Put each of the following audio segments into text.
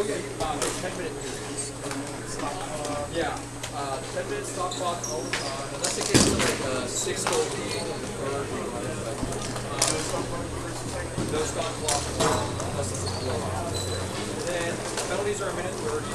yeah, 10-minute periods. Yeah, 10-minute stop clock, unless it gets to like a 6-goal lead in the third, no stop clock unless it's a blowout. And then penalties are a minute 30.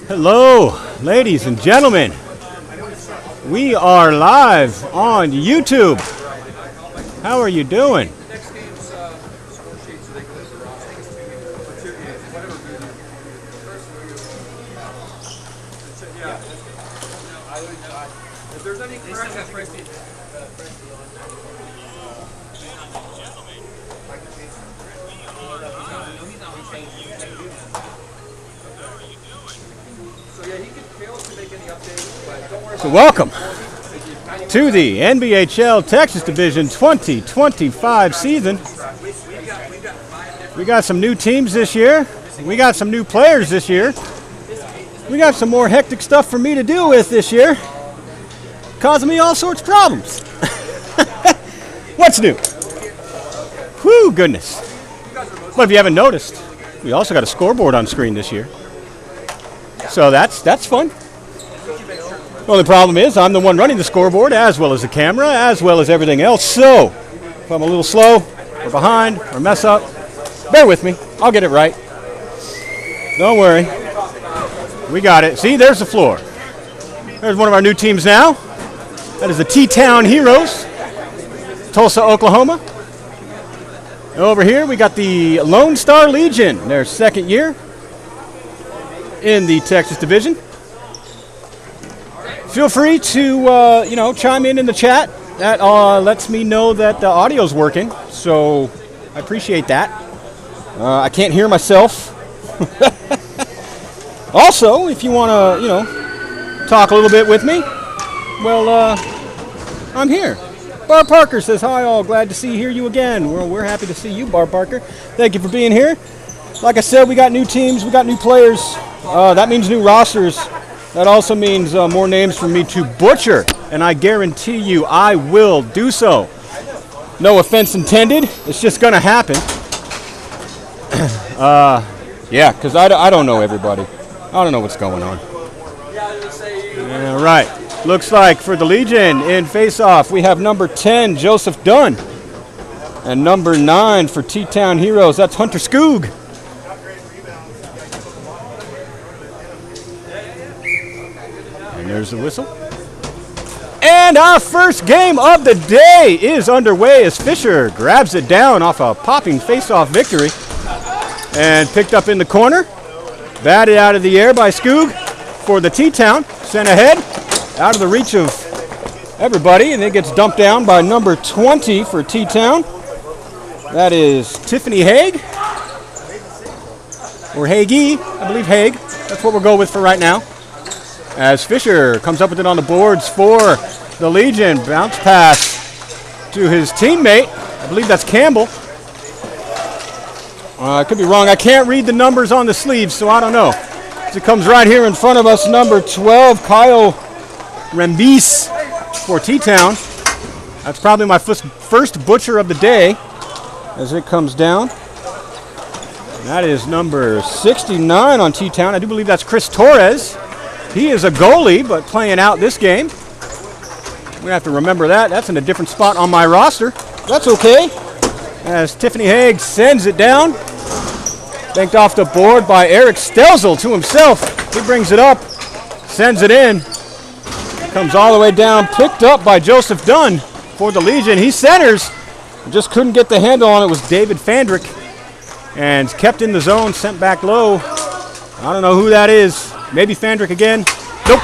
Hello, ladies and gentlemen. We are live on YouTube. How are you doing? Next game's score sheet, so they can look around. I think it's 2 games or 2 games, whatever. Yeah. If there's any corrections, so So welcome to the NBHL Texas Division 2025 season. We got some new teams this year. We got some new players this year. We got some more hectic stuff for me to deal with this year, causing me all sorts of problems. What's new? Whew, goodness. But if you haven't noticed, we also got a scoreboard on screen this year. So that's fun. The only problem is I'm the one running the scoreboard as well as the camera, as well as everything else. So if I'm a little slow or behind or mess up, bear with me. I'll get it right. Don't worry. We got it. See, there's the floor. There's one of our new teams now. That is the T-Town Heroes, Tulsa, Oklahoma. And over here we got the Lone Star Legion, their second year in the Texas Division. Feel free to chime in the chat. That lets me know that the audio's working, so I appreciate that. I can't hear myself. Also, if you want to, talk a little bit with me, well, I'm here. Barb Parker says, hi all, glad to hear you again. Well, we're happy to see you, Barb Parker. Thank you for being here. Like I said, we got new teams, we got new players. That means new rosters. That also means more names for me to butcher, and I guarantee you I will do so. No offense intended, it's just going to happen. Yeah, because I don't know everybody. I don't know what's going on. All right. Looks like for the Legion in face-off, we have number 10, Joseph Dunn. And number 9 for T-Town Heroes, that's Hunter Skoog. And there's the whistle. And our first game of the day is underway as Fisher grabs it down off a popping face-off victory. And picked up in the corner. Batted out of the air by Skoog for the T-Town. Sent ahead. Out of the reach of everybody, and it gets dumped down by number 20 for T-Town. That is Tiffany Haig. Or Hagee, I believe Haig. That's what we'll go with for right now. As Fisher comes up with it on the boards for the Legion. Bounce pass to his teammate. I believe that's Campbell. I could be wrong. I can't read the numbers on the sleeves, so I don't know. As it comes right here in front of us, number 12, Kyle Rembis for T-Town. That's probably my first butcher of the day as it comes down. That is number 69 on T-Town. I do believe that's Chris Torres. He is a goalie, but playing out this game. We have to remember that. That's in a different spot on my roster. That's okay. As Tiffany Haig sends it down. Banked off the board by Eric Stelzel to himself. He brings it up, sends it in. Comes all the way down, picked up by Joseph Dunn for the Legion. He centers, just couldn't get the handle on it. Was David Fandrick, and kept in the zone, sent back low. I don't know who that is. Maybe Fandrick again. Nope.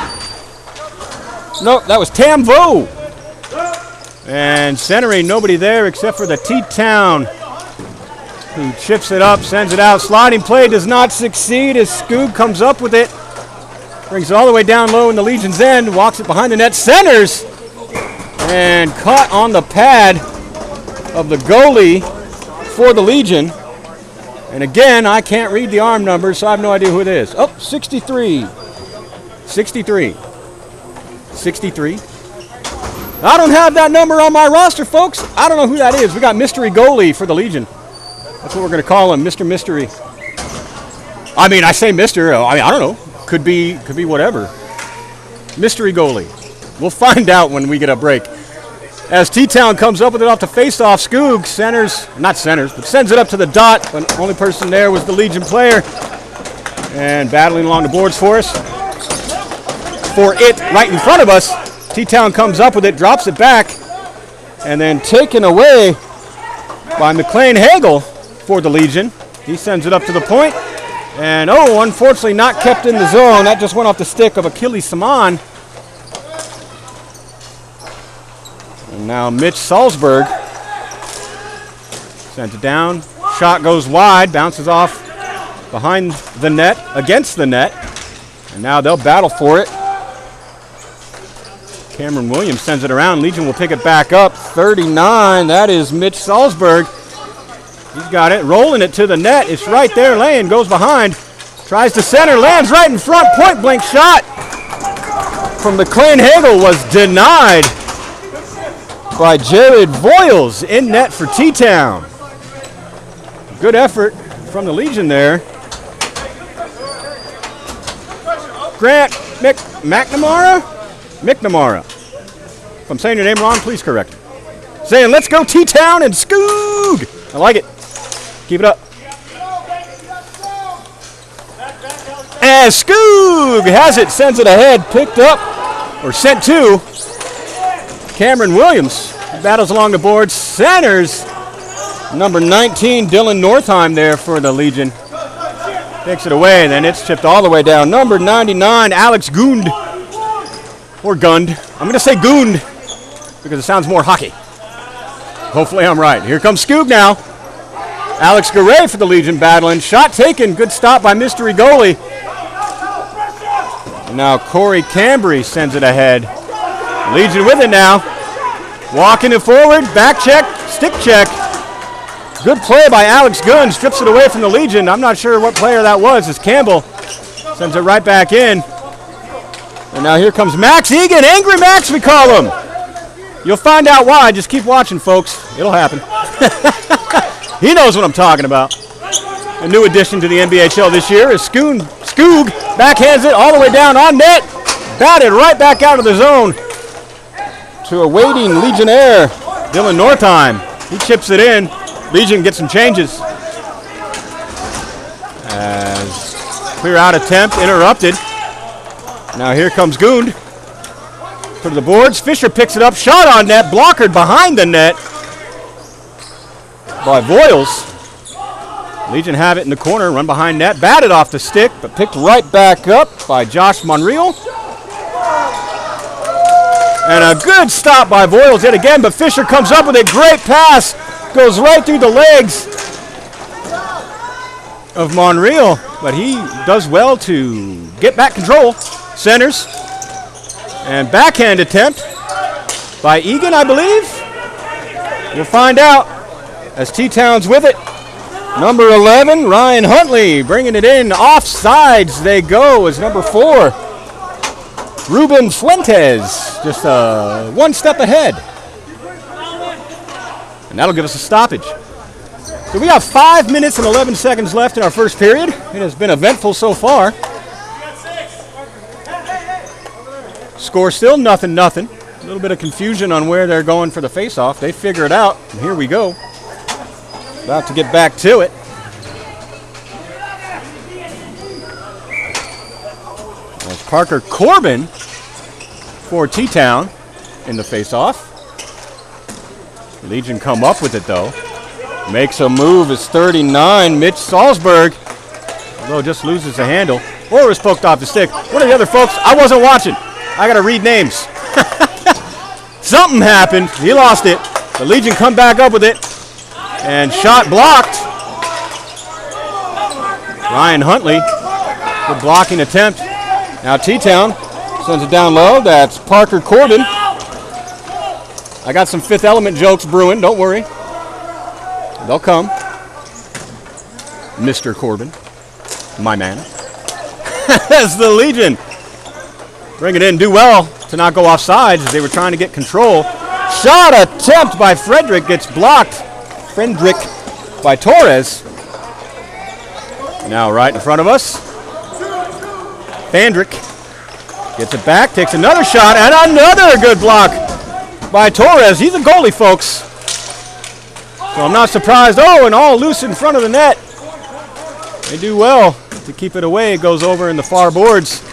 Nope, that was Tam Vo. And centering, nobody there except for the T-Town, who chips it up, sends it out. Sliding play does not succeed as Skoog comes up with it. Brings it all the way down low in the Legion's end, walks it behind the net, centers, and caught on the pad of the goalie for the Legion. And again, I can't read the arm numbers, so I have no idea who it is. Oh, 63. 63. 63. I don't have that number on my roster, folks. I don't know who that is. We got mystery goalie for the Legion. That's what we're going to call him, Mr. Mystery. I mean, I say Mr. I don't know. Could be whatever. Mystery goalie. We'll find out when we get a break. As T-Town comes up with it off the face-off, Skoog but sends it up to the dot. But the only person there was the Legion player. And battling along the boards for us. For it right in front of us. T-Town comes up with it, drops it back. And then taken away by McLean Hagel for the Legion. He sends it up to the point. And, unfortunately not kept in the zone. That just went off the stick of Achilles Saman. And now Mitch Salzberg sends it down. Shot goes wide, bounces off behind the net, against the net. And now they'll battle for it. Cameron Williams sends it around. Legion will pick it back up. 39. That is Mitch Salzberg. He's got it. Rolling it to the net. It's right there. Lane goes behind. Tries to center. Lands right in front. Point blank shot from McLean Hagel was denied by Jared Voiles in net for T-Town. Good effort from the Legion there. Grant McNamara? McNamara. If I'm saying your name wrong, please correct me. Saying, let's go T-Town and Skoog. I like it. Keep it up. And Skoog has it, sends it ahead, picked up, or sent to Cameron Williams. Battles along the board, centers. Number 19, Dylan Northeim there for the Legion. Takes it away, and then it's chipped all the way down. Number 99, Alex Gund. Or Gund. I'm going to say Gund because it sounds more hockey. Hopefully I'm right. Here comes Skoog now. Alex Garay for the Legion battling. Shot taken. Good stop by mystery goalie. And now Corey Cambry sends it ahead. Legion with it now. Walking it forward. Back check. Stick check. Good play by Alex Gunn. Strips it away from the Legion. I'm not sure what player that was as Campbell sends it right back in. And now here comes Max Egan. Angry Max, we call him. You'll find out why. Just keep watching, folks. It'll happen. He knows what I'm talking about. A new addition to the NBHL this year is Skoog. Backhands it all the way down on net. Batted right back out of the zone to a waiting Legionnaire, Dylan Northeim. He chips it in. Legion gets some changes. As clear out attempt interrupted. Now here comes Gund. To the boards. Fisher picks it up. Shot on net. Blockered behind the net by Voiles. Legion have it in the corner. Run behind net. Batted off the stick, but picked right back up by Josh Monreal. And a good stop by Voiles yet again, but Fisher comes up with a great pass. Goes right through the legs of Monreal, but he does well to get back control. Centers. And backhand attempt by Egan, I believe. We'll find out as T-Town's with it. Number 11, Ryan Huntley, bringing it in. Offsides they go as number 4, Ruben Fuentes, just one step ahead. And that'll give us a stoppage. So we got 5 minutes and 11 seconds left in our first period. It has been eventful so far. Score still nothing. A little bit of confusion on where they're going for the face-off. They figure it out, and here we go. About to get back to it. That's Parker Corbin for T-Town in the face-off. Legion come up with it, though. Makes a move. It's 39. Mitch Salzberg, although just loses the handle. Or was poked off the stick. One of the other folks, I wasn't watching. I got to read names. Something happened. He lost it. The Legion come back up with it. And shot blocked. Ryan Huntley, good blocking attempt. Now T-Town sends it down low. That's Parker Corbin. I got some Fifth Element jokes brewing. Don't worry. They'll come. Mr. Corbin, my man. As the Legion bring it in, do well to not go offsides as they were trying to get control. Shot attempt by Frederick gets blocked. Frederick by Torres. Now right in front of us. Fandrick gets it back, takes another shot, and another good block by Torres. He's a goalie, folks. So I'm not surprised. Oh, and all loose in front of the net. They do well to keep it away. It goes over in the far boards.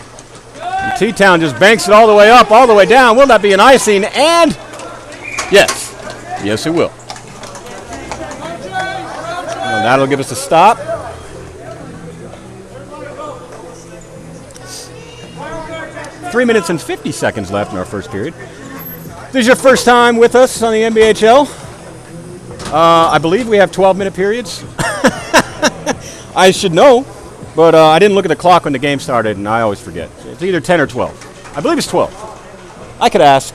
And T-Town just banks it all the way up, all the way down. Will that be an icing? And yes. Yes, it will. And that'll give us a stop. Three minutes and 50 seconds left in our first period. If this is your first time with us on the NBHL, I believe we have 12-minute periods. I should know. But I didn't look at the clock when the game started, and I always forget. It's either 10 or 12. I believe it's 12. I could ask,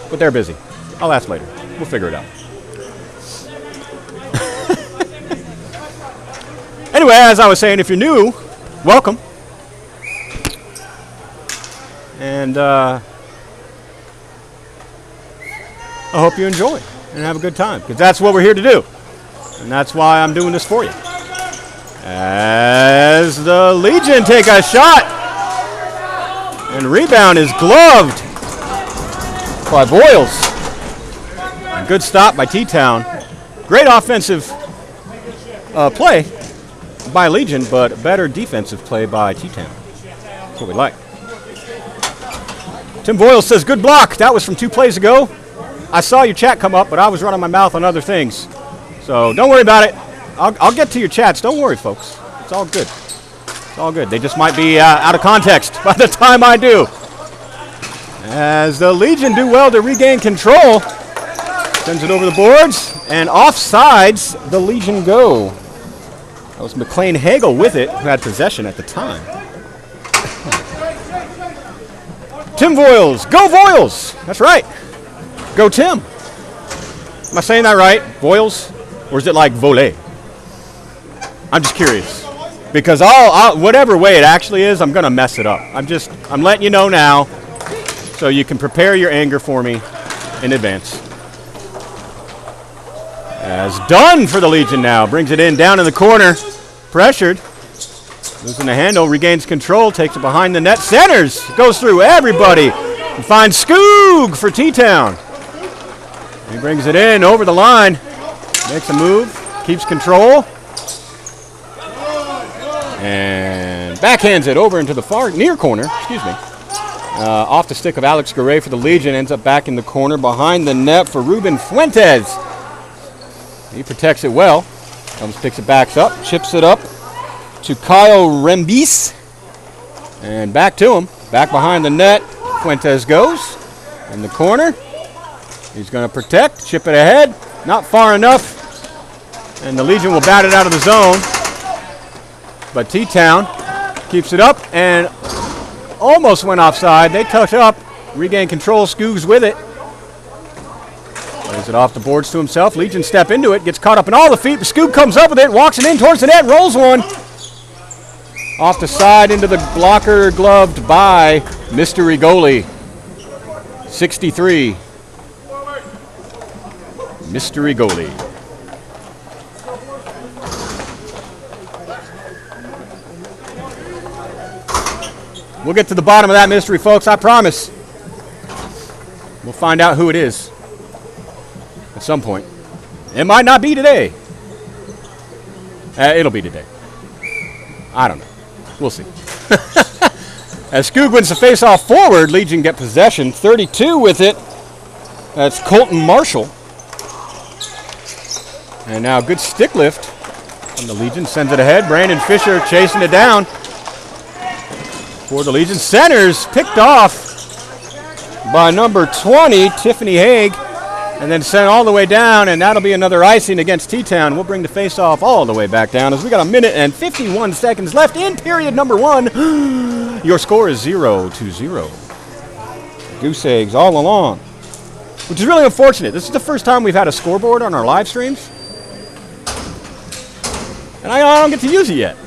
but they're busy. I'll ask later. We'll figure it out. Anyway, as I was saying, if you're new, welcome. And I hope you enjoy and have a good time, because that's what we're here to do. And that's why I'm doing this for you. As the Legion take a shot. And rebound is gloved by Boyles. And good stop by T-Town. Great offensive play by Legion, but better defensive play by T-Town. That's what we like. Tim Boyles says, good block. That was from 2 plays ago. I saw your chat come up, but I was running my mouth on other things. So don't worry about it. I'll get to your chats. Don't worry, folks. It's all good. It's all good. They just might be out of context by the time I do. As the Legion do well to regain control. Sends it over the boards. And offsides, the Legion go. That was McLean Hagel with it, who had possession at the time. Tim Boyles. Go Boyles! That's right. Go Tim. Am I saying that right? Boyles? Or is it like volley? I'm just curious. Because whatever way it actually is, I'm going to mess it up. I'm letting you know now so you can prepare your anger for me in advance. As Dunn for the Legion now. Brings it in down in the corner. Pressured. Losing the handle. Regains control. Takes it behind the net. Centers. Goes through everybody. And finds Skoog for T-Town. He brings it in over the line. Makes a move. Keeps control. And backhands it over into the near corner. Excuse me. Off the stick of Alex Garay for the Legion. Ends up back in the corner behind the net for Ruben Fuentes. He protects it well. Comes, picks it back up. Chips it up to Kyle Rembis. And back to him. Back behind the net. Fuentes goes. In the corner. He's going to protect. Chip it ahead. Not far enough. And the Legion will bat it out of the zone. But T-Town keeps it up and almost went offside. They touch up. Regain control. Skoog's with it. Plays it off the boards to himself. Legion step into it. Gets caught up in all the feet. Skoog comes up with it. Walks it in towards the net. Rolls one. Off the side into the blocker. Gloved by Mr. Rigoli. 63. Mr. Rigoli. We'll get to the bottom of that mystery, folks, I promise. We'll find out who it is at some point. It might not be today. It'll be today. I don't know. We'll see. As Skoog wins the face-off forward, Legion get possession. 32 with it. That's Colton Marshall. And now good stick lift from the Legion. Sends it ahead. Brandon Fisher chasing it down. For the Legion, centers picked off by number 20, Tiffany Haig, and then sent all the way down, and that'll be another icing against T-Town. We'll bring the face-off all the way back down as we got 1 minute and 51 seconds left in period number 1. Your score is 0-0. Goose eggs all along, which is really unfortunate. This is the first time we've had a scoreboard on our live streams, and I don't get to use it yet.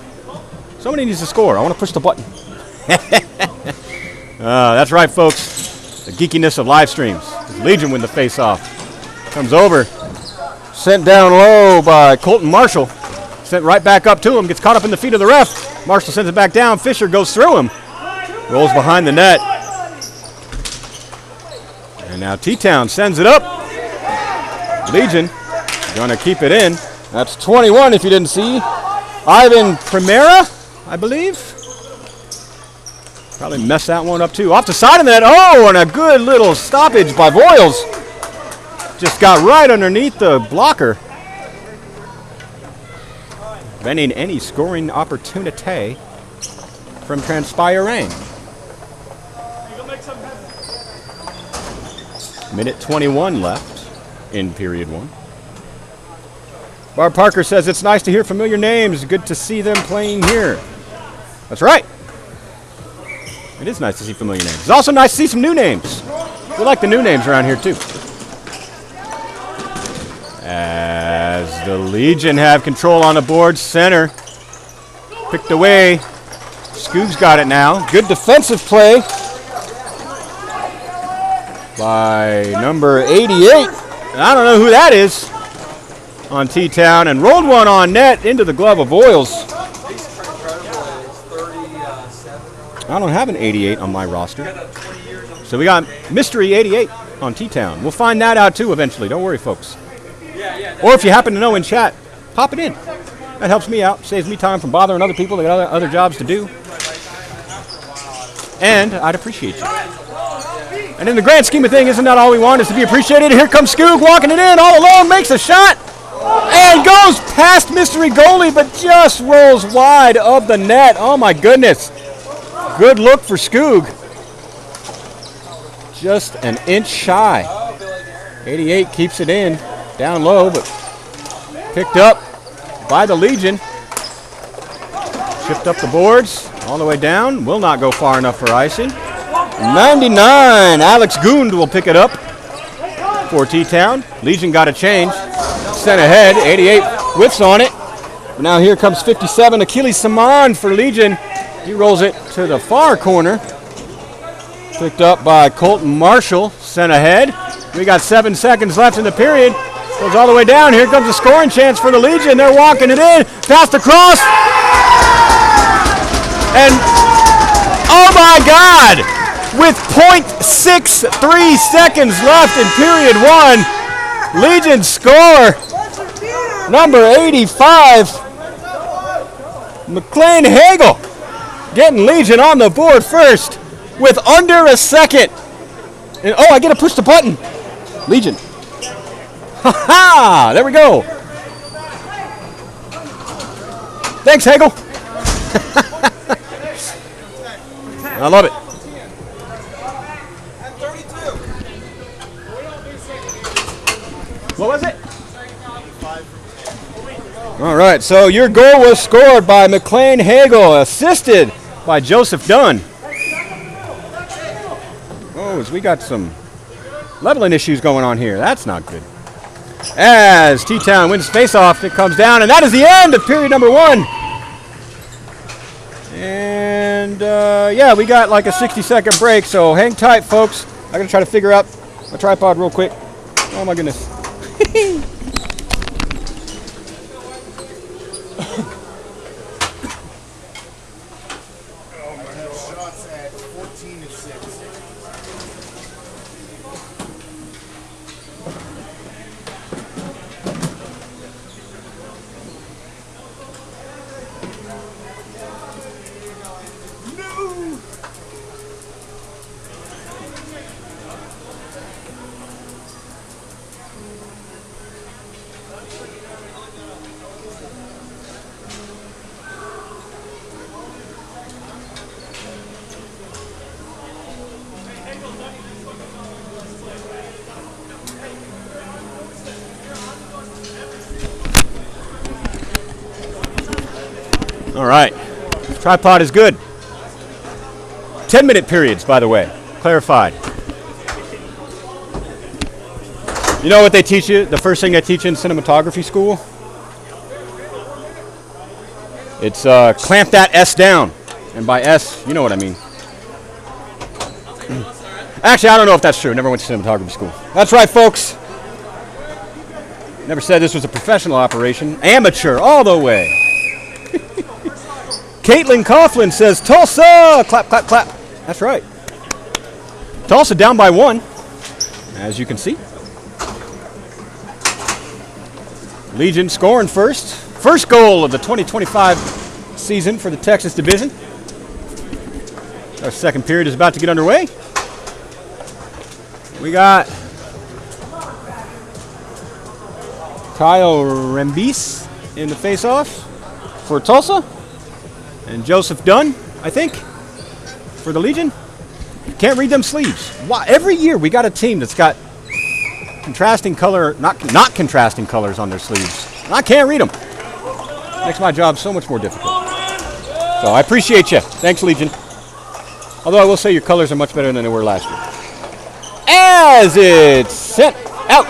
Somebody needs to score. I want to push the button. That's right, folks. The geekiness of live streams. Legion win the face-off. Comes over. Sent down low by Colton Marshall. Sent right back up to him. Gets caught up in the feet of the ref. Marshall sends it back down. Fisher goes through him. Rolls behind the net. And now T-Town sends it up. Legion going to keep it in. That's 21 if you didn't see. Ivan Primera, I believe. Probably messed that one up too. Off the side of that. Oh, and a good little stoppage by Boyles. Just got right underneath the blocker. Preventing any scoring opportunity from transpiring. Minute 21 left in period 1. Barb Parker says, it's nice to hear familiar names. Good to see them playing here. That's right. It is nice to see familiar names. It's also nice to see some new names. We like the new names around here, too. As the Legion have control on the board, center picked away. Skoog's got it now. Good defensive play by number 88. And I don't know who that is on T-Town, and rolled one on net into the glove of Oils. I don't have an 88 on my roster. So we got Mystery 88 on T-Town. We'll find that out too eventually. Don't worry, folks. Or if you happen to know in chat, pop it in. That helps me out. Saves me time from bothering other people. They got other jobs to do. And I'd appreciate you. And in the grand scheme of things, isn't that all we want is to be appreciated? Here comes Skoog walking it in all alone, makes a shot, and goes past Mystery Goalie, but just rolls wide of the net. Oh my goodness. Good look for Skoog. Just an inch shy. 88 keeps it in, down low, but picked up by the Legion. Chipped up the boards, all the way down. Will not go far enough for icing. 99, Alex Gund will pick it up for T-Town. Legion got a change. Sent ahead, 88 whiffs on it. But now here comes 57, Achilles Saman for Legion. He rolls it to the far corner. Picked up by Colton Marshall, sent ahead. We got 7 seconds left in the period. Goes all the way down. Here comes a scoring chance for the Legion. They're walking it in. Passed across. And, oh my God! With .63 seconds left in period 1, Legion score. Number 85, McLean Hagel, getting Legion on the board first with under a second. And, oh, I get to push the button. Legion. Ha-ha! There we go. Thanks, Hagel. I love it. What was it? All right, so your goal was scored by McLean Hagel, assisted by Joseph Dunn. Oh, we got some leveling issues going on here. That's not good. As T-Town wins face-off, it comes down, and that is the end of period number 1. And, yeah, we got like a 60-second break, so hang tight, folks. I'm going to try to figure out my tripod real quick. Oh, my goodness. All right, tripod is good. 10-minute periods, by the way, clarified. You know what they teach you? The first thing they teach you in cinematography school? It's clamp that S down. And by S, you know what I mean. Actually, I don't know if that's true. Never went to cinematography school. That's right, folks. Never said this was a professional operation. Amateur all the way. Caitlin Coughlin says, Tulsa! Clap, clap, clap. That's right. Tulsa down by 1, as you can see. Legion scoring first. First goal of the 2025 season for the Texas Division. Our second period is about to get underway. We got Kyle Rembis in the face-off for Tulsa. And Joseph Dunn, I think, for the Legion. Can't read them sleeves. Why? Every year we got a team that's got contrasting color, not contrasting colors on their sleeves. And I can't read them. Makes my job so much more difficult. So I appreciate you. Thanks, Legion. Although I will say your colors are much better than they were last year. As it's sent out.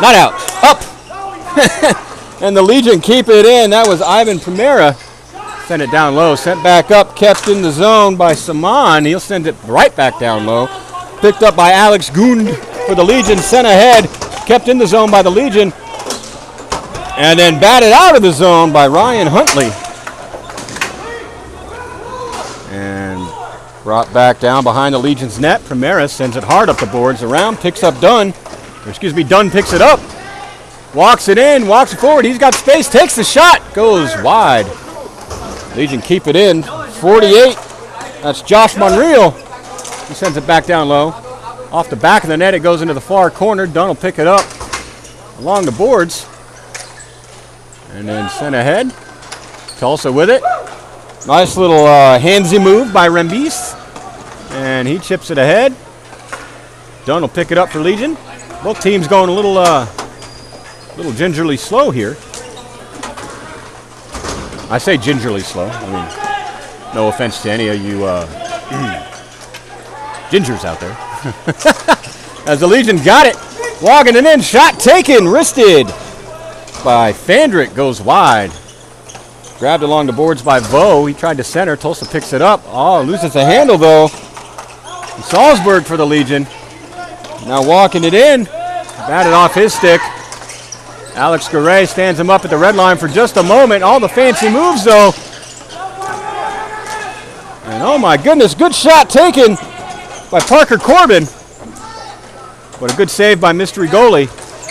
Not out. Up. And the Legion keep it in. That was Ivan Primera. Sent it down low. Sent back up. Kept in the zone by Saman. He'll send it right back down low. Picked up by Alex Gund for the Legion. Sent ahead. Kept in the zone by the Legion. And then batted out of the zone by Ryan Huntley. And brought back down behind the Legion's net. Primera sends it hard up the boards. Around, picks up Dunn. Dunn picks it up. Walks it in, walks it forward. He's got space, takes the shot. Goes wide. Legion keep it in. 48. That's Josh Monreal. He sends it back down low. Off the back of the net, it goes into the far corner. Dunn will pick it up along the boards. And then sent ahead. Tulsa with it. Nice little handsy move by Rembis. And he chips it ahead. Dunn will pick it up for Legion. Both teams going a little gingerly slow here. I say gingerly slow. I mean, no offense to any of you gingers out there. As the Legion got it. Walking it in. Shot taken. Wristed by Fandrick. Goes wide. Grabbed along the boards by Vo. He tried to center. Tulsa picks it up. Oh, loses the handle though. Salzburg for the Legion. Now walking it in. Batted off his stick. Alex Garay stands him up at the red line for just a moment. All the fancy moves though. And oh my goodness, good shot taken by Parker Corbin. But a good save by mystery goalie.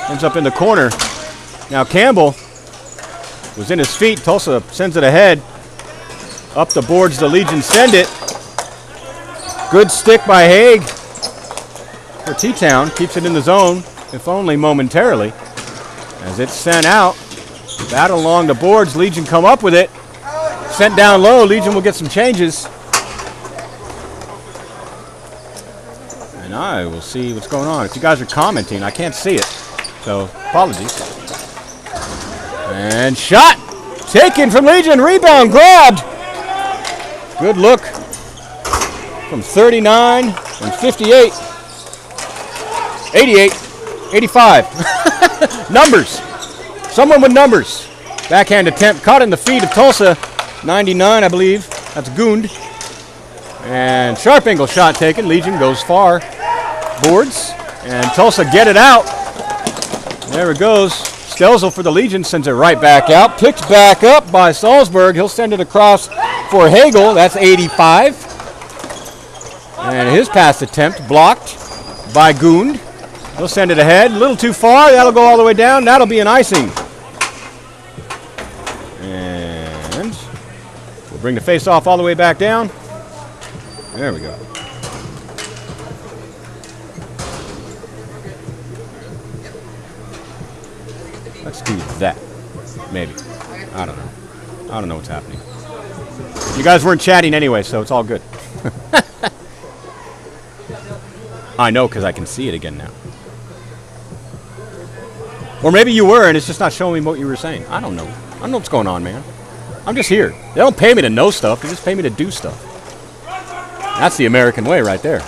Ends up in the corner. Now Campbell was in his feet. Tulsa sends it ahead. Up the boards, the Legion send it. Good stick by Haig for T-Town. Keeps it in the zone, if only momentarily. As it's sent out. Battle along the boards. Legion come up with it. Sent down low. Legion will get some changes. And I will see what's going on. If you guys are commenting, I can't see it. So, apologies. And shot taken from Legion. Rebound grabbed. Good look from 39 and 58. 88. 85. Numbers. Someone with numbers. Backhand attempt caught in the feet of Tulsa. 99, I believe. That's Gund. And sharp angle shot taken. Legion goes far. Boards. And Tulsa get it out. There it goes. Stelzel for the Legion sends it right back out. Picked back up by Salzburg. He'll send it across for Hagel. That's 85. And his pass attempt blocked by Gund. He'll send it ahead. A little too far. That'll go all the way down. That'll be an icing. And we'll bring the face-off all the way back down. There we go. Let's do that. Maybe. I don't know. I don't know what's happening. You guys weren't chatting anyway, so it's all good. I know because I can see it again now. Or maybe you were and it's just not showing me what you were saying. I don't know. I don't know what's going on, man. I'm just here. They don't pay me to know stuff. They just pay me to do stuff. That's the American way right there.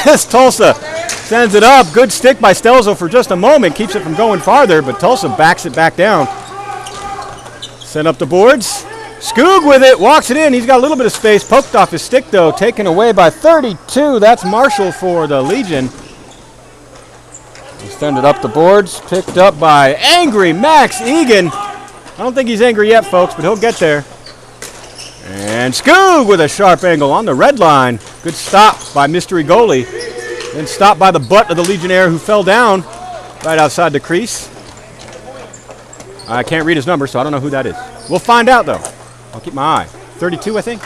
As Tulsa sends it up. Good stick by Stelzo for just a moment. Keeps it from going farther, but Tulsa backs it back down. Send up the boards. Skoog with it. Walks it in. He's got a little bit of space. Poked off his stick, though. Taken away by 32. That's Marshall for the Legion. Send it up the boards. Picked up by angry Max Egan. I don't think he's angry yet, folks, but he'll get there. And Skoog with a sharp angle on the red line. Good stop by mystery goalie. Then stopped by the butt of the Legionnaire who fell down right outside the crease. I can't read his number, so I don't know who that is. We'll find out, though. I'll keep my eye. 32, I think.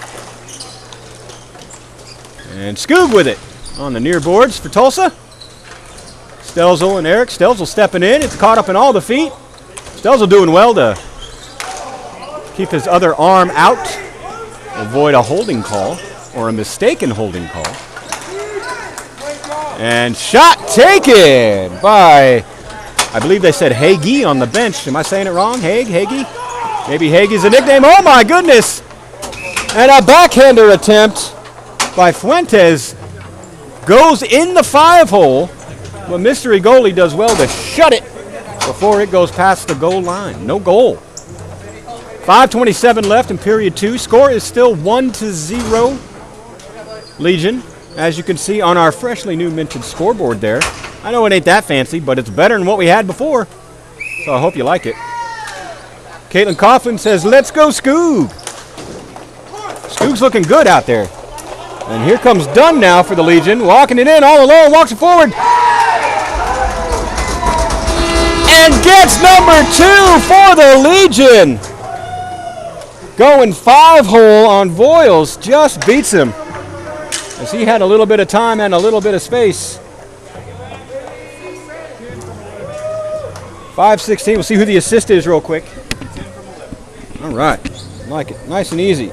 And Skoog with it on the near boards for Tulsa. Stelzel and Eric. Stelzel stepping in. It's caught up in all the feet. Stelzel doing well to keep his other arm out. Avoid a holding call or a mistaken holding call. And shot taken by, I believe they said Hagee on the bench. Am I saying it wrong? Hagee? Maybe Hagee's a nickname. Oh my goodness! And a backhander attempt by Fuentes goes in the 5-hole. But mystery goalie does well to shut it before it goes past the goal line. No goal. 5:27 left in period 2. Score is still 1-0. Legion, as you can see on our freshly new minted scoreboard there. I know it ain't that fancy, but it's better than what we had before. So I hope you like it. Caitlin Coughlin says, let's go Skoog. Skoog's looking good out there. And here comes Dunn now for the Legion. Walking it in all alone, walks it forward. And gets number 2 for the Legion. Going 5-hole on Voiles, just beats him. As he had a little bit of time and a little bit of space. 5:16, we'll see who the assist is real quick. All right, like it, nice and easy.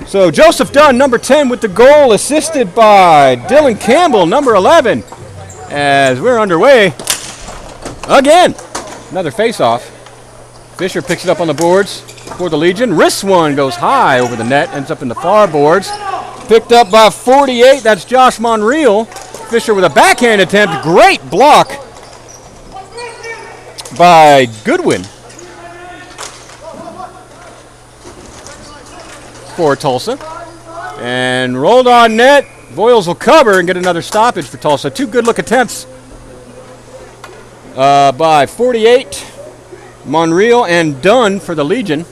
So Joseph Dunn, number 10 with the goal, assisted by Dylan Campbell, number 11. As we're underway again. Another face-off. Fisher picks it up on the boards for the Legion. Wrists one, goes high over the net, ends up in the far boards. Picked up by 48, that's Josh Monreal. Fisher with a backhand attempt, great block by Goodwin for Tulsa. And rolled on net. Voiles will cover and get another stoppage for Tulsa. 2 good look attempts by 48, Monreal and Dunn for the Legion.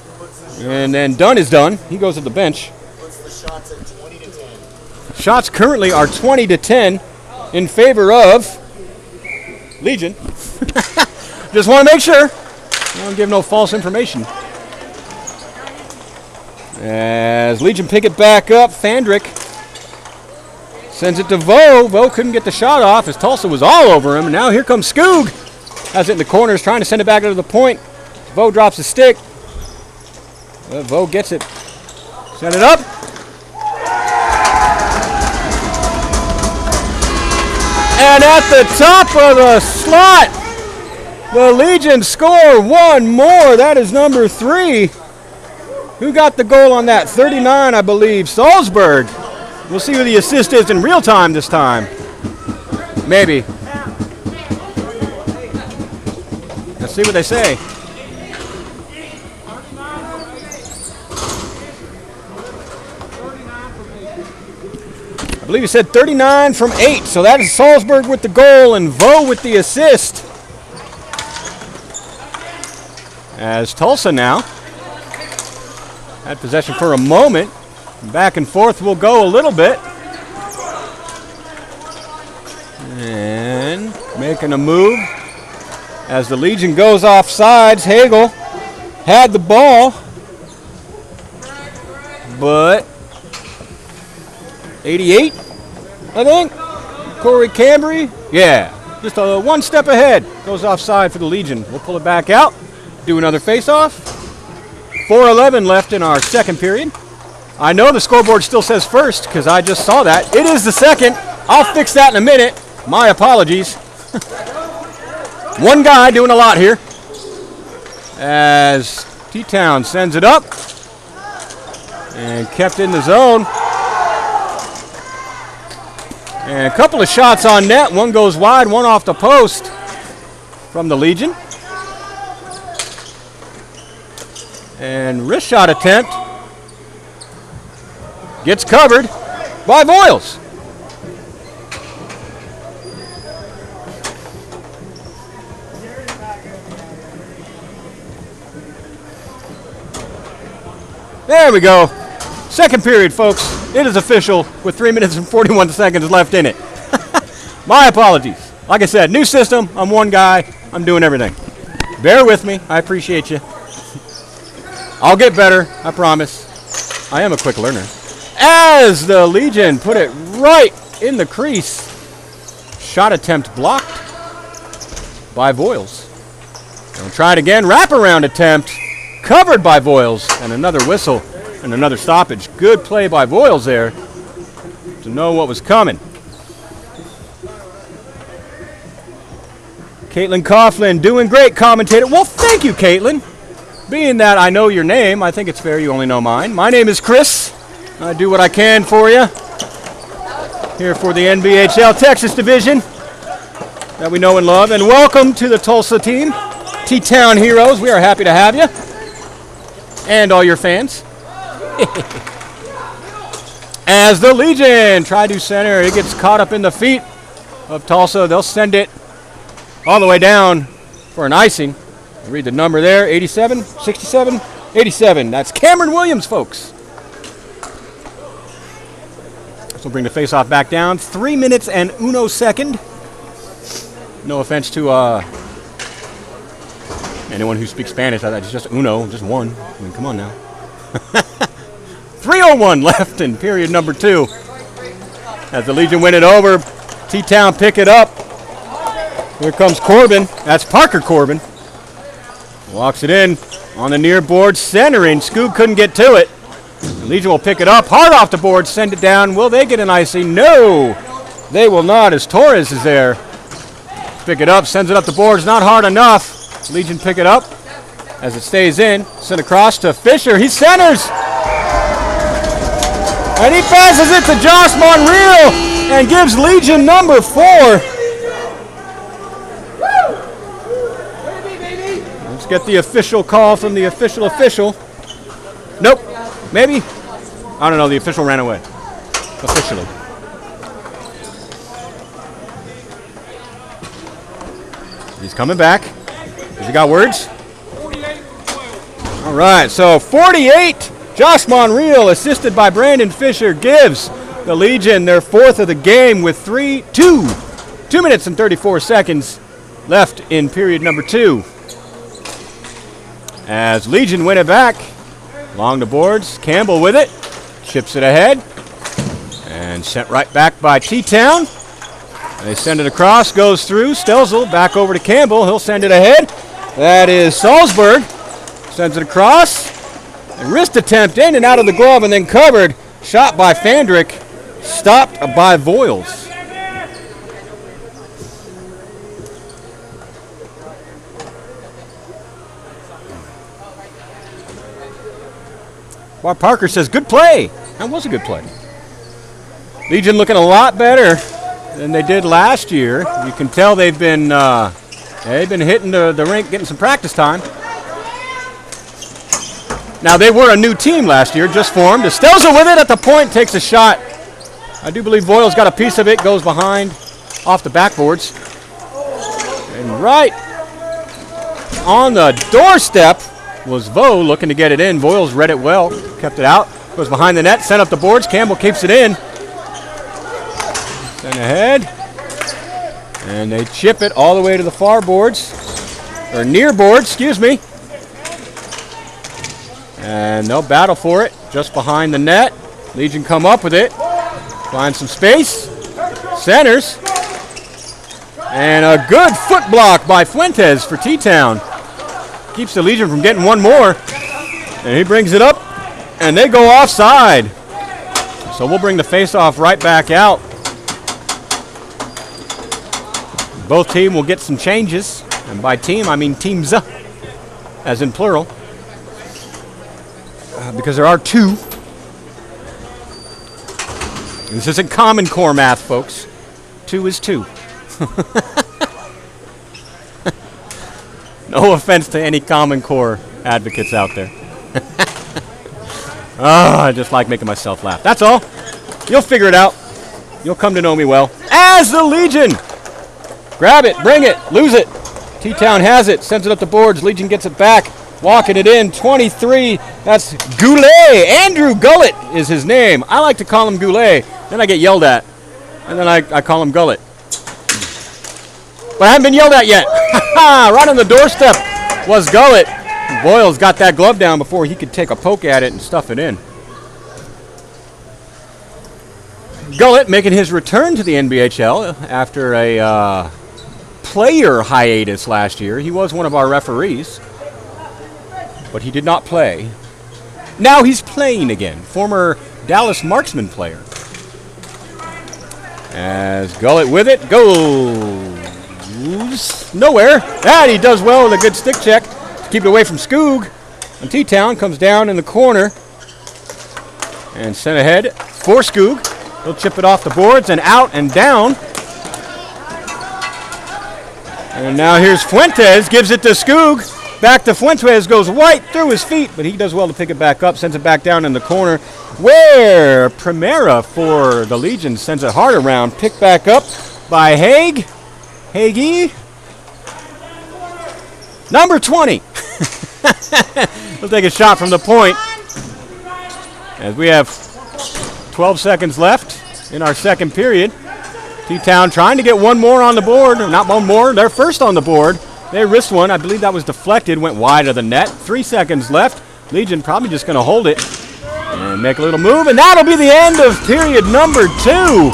And then Dunn is done. He goes to the bench. Puts the shots at 20-10. Shots currently are 20-10 in favor of Legion. Just want to make sure. Don't give no false information. As Legion pick it back up, Fandrick sends it to Vo. Vo couldn't get the shot off as Tulsa was all over him. And now here comes Skoog. Has it in the corners, trying to send it back to the point. Vo drops the stick. Vo gets it. Send it up. And at the top of the slot, the Legion score one more. That is number 3. Who got the goal on that? 39, I believe. Salzburg. We'll see who the assist is in real time this time. Maybe. Let's see what they say. I believe he said 39 from 8. So that is Salzburg with the goal and Vo with the assist. As Tulsa now had possession for a moment. Back and forth will go a little bit. And making a move as the Legion goes off sides. Hagel had the ball, but 88, I think. Corey Cambry, yeah, just one step ahead. Goes offside for the Legion. We'll pull it back out, do another face-off. 4:11 left in our second period. I know the scoreboard still says first because I just saw that. It is the second. I'll fix that in a minute. My apologies. One guy doing a lot here. As T-Town sends it up and kept in the zone. And a couple of shots on net. One goes wide, one off the post from the Legion. And wrist shot attempt gets covered by Voiles. There we go. Second period, folks. It is official with 3 minutes and 41 seconds left in it. My apologies. Like I said, new system. I'm one guy. I'm doing everything. Bear with me. I appreciate you. I'll get better. I promise. I am a quick learner. As the Legion put it right in the crease. Shot attempt blocked by Voiles. We'll try it again. Wraparound attempt covered by Voiles. And another whistle and another stoppage. Good play by Voiles there to know what was coming. Caitlin Coughlin doing great, commentator. Well, thank you, Caitlin. being that I know your name, I think it's fair you only know mine. My name is Chris. I do what I can for you here for the NBHL Texas Division that we know and love. And welcome to the Tulsa team, T-Town Heroes. We are happy to have you and all your fans. As the Legion try to center, it gets caught up in the feet of Tulsa. They'll send it all the way down for an icing. Read the number there, 87, 67, 87. That's Cameron Williams, folks. So we'll bring the face-off back down. 3 minutes and 1 second. No offense to anyone who speaks Spanish. It's just uno, just one. I mean, come on now. 3:01 left in period number 2. As the Legion win it over, T-Town pick it up. Here comes Corbin. That's Parker Corbin. Walks it in on the near board, centering. Scoog couldn't get to it. The Legion will pick it up, hard off the board, send it down. Will they get an icing? No, they will not, as Torres is there. Pick it up, sends it up the boards, not hard enough. Legion pick it up as it stays in. Sent across to Fisher. He centers. And he passes it to Josh Monreal and gives Legion number 4. Let's get the official call from the official. Nope. Maybe? I don't know. The official ran away. Officially. He's coming back. Has he got words? 48-12. All right. So 48. Josh Monreal, assisted by Brandon Fisher, gives the Legion their 4th of the game with 2 minutes and 34 seconds left in period number 2. As Legion win it back, along the boards, Campbell with it, chips it ahead, and sent right back by T-Town. They send it across, goes through, Stelzel back over to Campbell, he'll send it ahead. That is Salzburg, sends it across. A wrist attempt in and out of the glove and then covered. Shot by Fandrick, stopped by Voiles. Bob Parker says, good play. That was a good play. Legion looking a lot better than they did last year. You can tell they've been hitting the rink, getting some practice time. Now, they were a new team last year, just formed. Estelza with it at the point, takes a shot. I do believe Voiles got a piece of it, goes behind, off the backboards. And right on the doorstep was Vo looking to get it in. Voiles read it well, kept it out, goes behind the net, sent up the boards. Campbell keeps it in. Sent ahead. And they chip it all the way to the far boards, or near boards, excuse me. And they'll battle for it just behind the net. Legion come up with it. Find some space. Centers. And a good foot block by Fuentes for T-Town. Keeps the Legion from getting one more. And he brings it up. And they go offside. So we'll bring the face-off right back out. Both teams will get some changes. And by team, I mean teams, as in plural. Because there are 2. This isn't Common Core math, folks. 2 is 2. No offense to any Common Core advocates out there. I just like making myself laugh. That's all. You'll figure it out. You'll come to know me well. As the Legion. Grab it, bring it, lose it. T-Town has it, sends it up the boards. Legion gets it back. Walking it in, 23, that's Goulet. Andrew Gullett is his name. I like to call him Goulet. Then I get yelled at. And then I call him Gullett. But I haven't been yelled at yet. Right on the doorstep was Gullett. Voiles got that glove down before he could take a poke at it and stuff it in. Gullett making his return to the NBHL after a player hiatus last year. He was one of our referees. But he did not play. Now he's playing again. Former Dallas Marksman player. As Gullett with it, goes nowhere. That he does well with a good stick check to keep it away from Skoog. And T-Town comes down in the corner and sent ahead for Skoog. He'll chip it off the boards and out and down. And now here's Fuentes, gives it to Skoog. Back to Fuentes, goes right through his feet, but he does well to pick it back up, sends it back down in the corner, where Primera for the Legion sends it hard around, picked back up by Hagee. Number 20. He'll take a shot from the point. As we have 12 seconds left in our second period. T-Town trying to get one more on the board. Not one more, they're first on the board. They risked one. I believe that was deflected, went wide of the net. 3 seconds left. Legion probably just going to hold it and make a little move. And that'll be the end of period number 2.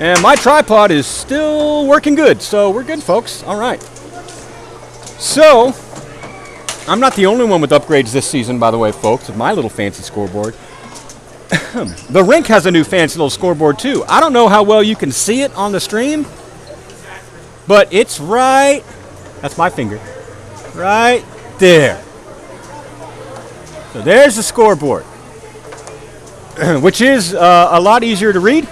And my tripod is still working good. So we're good, folks. All right. So, I'm not the only one with upgrades this season, by the way, folks, with my little fancy scoreboard. The rink has a new fancy little scoreboard, too. I don't know how well you can see it on the stream, but it's right, that's my finger, right there. So there's the scoreboard, which is a lot easier to read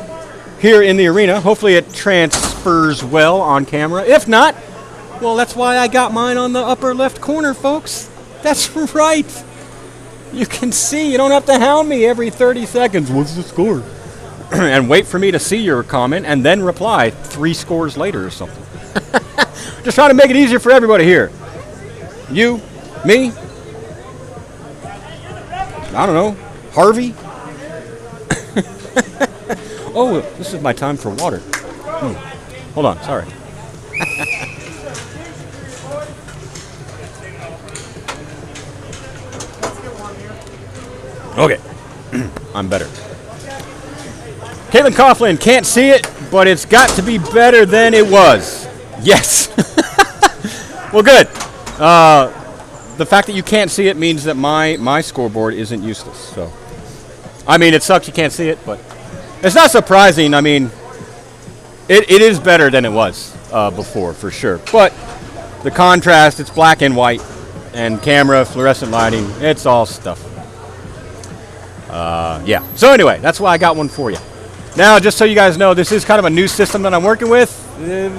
here in the arena. Hopefully it transfers well on camera. If not, well, that's why I got mine on the upper left corner, folks. That's right. You can see. You don't have to hound me every 30 seconds. What's the score? And wait for me to see your comment and then reply 3 scores later or something. Just trying to make it easier for everybody here. You, me, I don't know, Harvey. Oh, this is my time for water. Hold on, sorry. Okay, I'm better. Caitlin Coughlin can't see it, but it's got to be better than it was. Yes. Well, good. The fact that you can't see it means that my scoreboard isn't useless. So, I mean, it sucks you can't see it, but it's not surprising. I mean, it is better than it was before, for sure. But the contrast, it's black and white, and camera, fluorescent lighting, it's all stuff. Yeah. So anyway, that's why I got one for you. Now, just so you guys know, this is kind of a new system that I'm working with.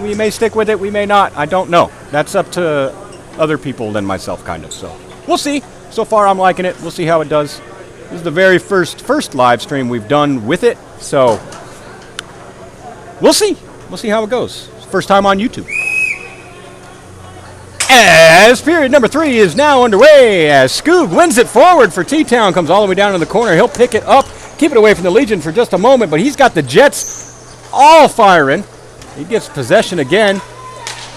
We may stick with it, we may not. I don't know. That's up to other people than myself, kind of. So we'll see. So far, I'm liking it. We'll see how it does. This is the very first live stream we've done with it. So we'll see. We'll see how it goes. First time on YouTube. As period number 3 is now underway, as Skoog wins it forward for T-Town, comes all the way down in the corner. He'll pick it up, keep it away from the Legion for just a moment, but he's got the Jets all firing. He gets possession again,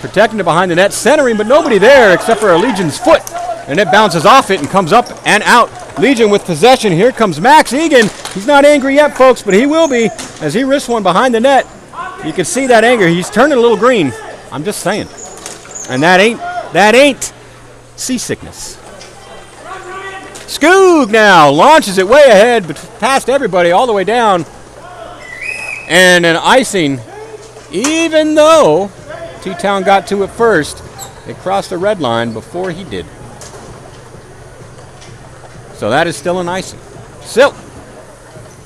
protecting it behind the net, centering, but nobody there except for a Legion's foot, and it bounces off it and comes up and out. Legion with possession. Here comes Max Egan. He's not angry yet, folks, but he will be as he risks one behind the net. You can see that anger. He's turning a little green. I'm just saying. And that ain't seasickness. Skoog now launches it way ahead, but past everybody all the way down. And an icing, even though T-Town got to it first, it crossed the red line before he did. So that is still an icing. Still,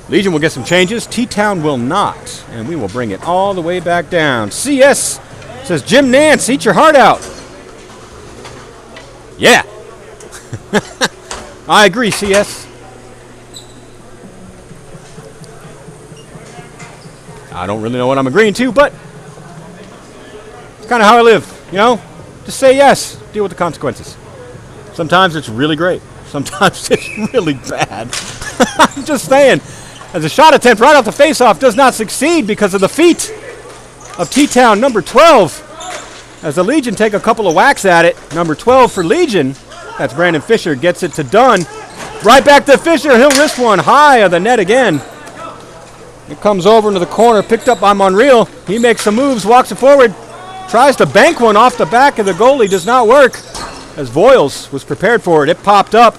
Legion will get some changes. T-Town will not. And we will bring it all the way back down. CS says, Jim Nance, eat your heart out. Yeah. I agree, CS. I don't really know what I'm agreeing to, but it's kind of how I live, you know? Just say yes, deal with the consequences. Sometimes it's really great. Sometimes it's really bad. I'm just saying, as a shot attempt right off the face-off does not succeed because of the feet of T-Town, number 12. As the Legion take a couple of whacks at it, number 12 for Legion, that's Brandon Fisher, gets it to Dunn. Right back to Fisher, he'll wrist one high of the net again. It comes over into the corner, picked up by Monreal. He makes some moves, walks it forward, tries to bank one off the back of the goalie, does not work. As Voiles was prepared for it, it popped up,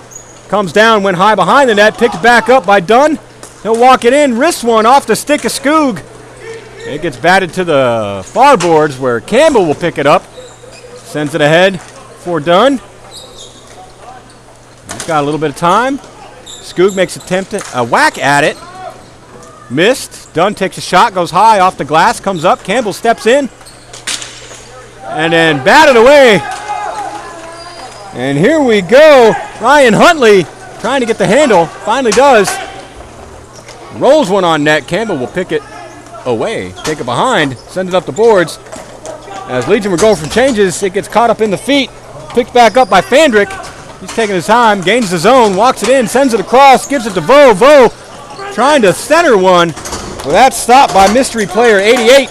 comes down, went high behind the net, picked back up by Dunn. He'll walk it in, wrist one off the stick of Skoog. It gets batted to the far boards where Campbell will pick it up. Sends it ahead for Dunn. He's got a little bit of time. Skoog makes a whack at it. Missed. Dunn takes a shot, goes high off the glass, comes up. Campbell steps in. And then batted away. And here we go. Ryan Huntley trying to get the handle. Finally does. Rolls one on net. Campbell will pick it away. Take it behind. Send it up the boards. As Legion were going from changes, it gets caught up in the feet. Picked back up by Fandrick. He's taking his time. Gains the zone. Walks it in. Sends it across. Gives it to Vo. Vo trying to center one. Well, that's stopped by mystery player 88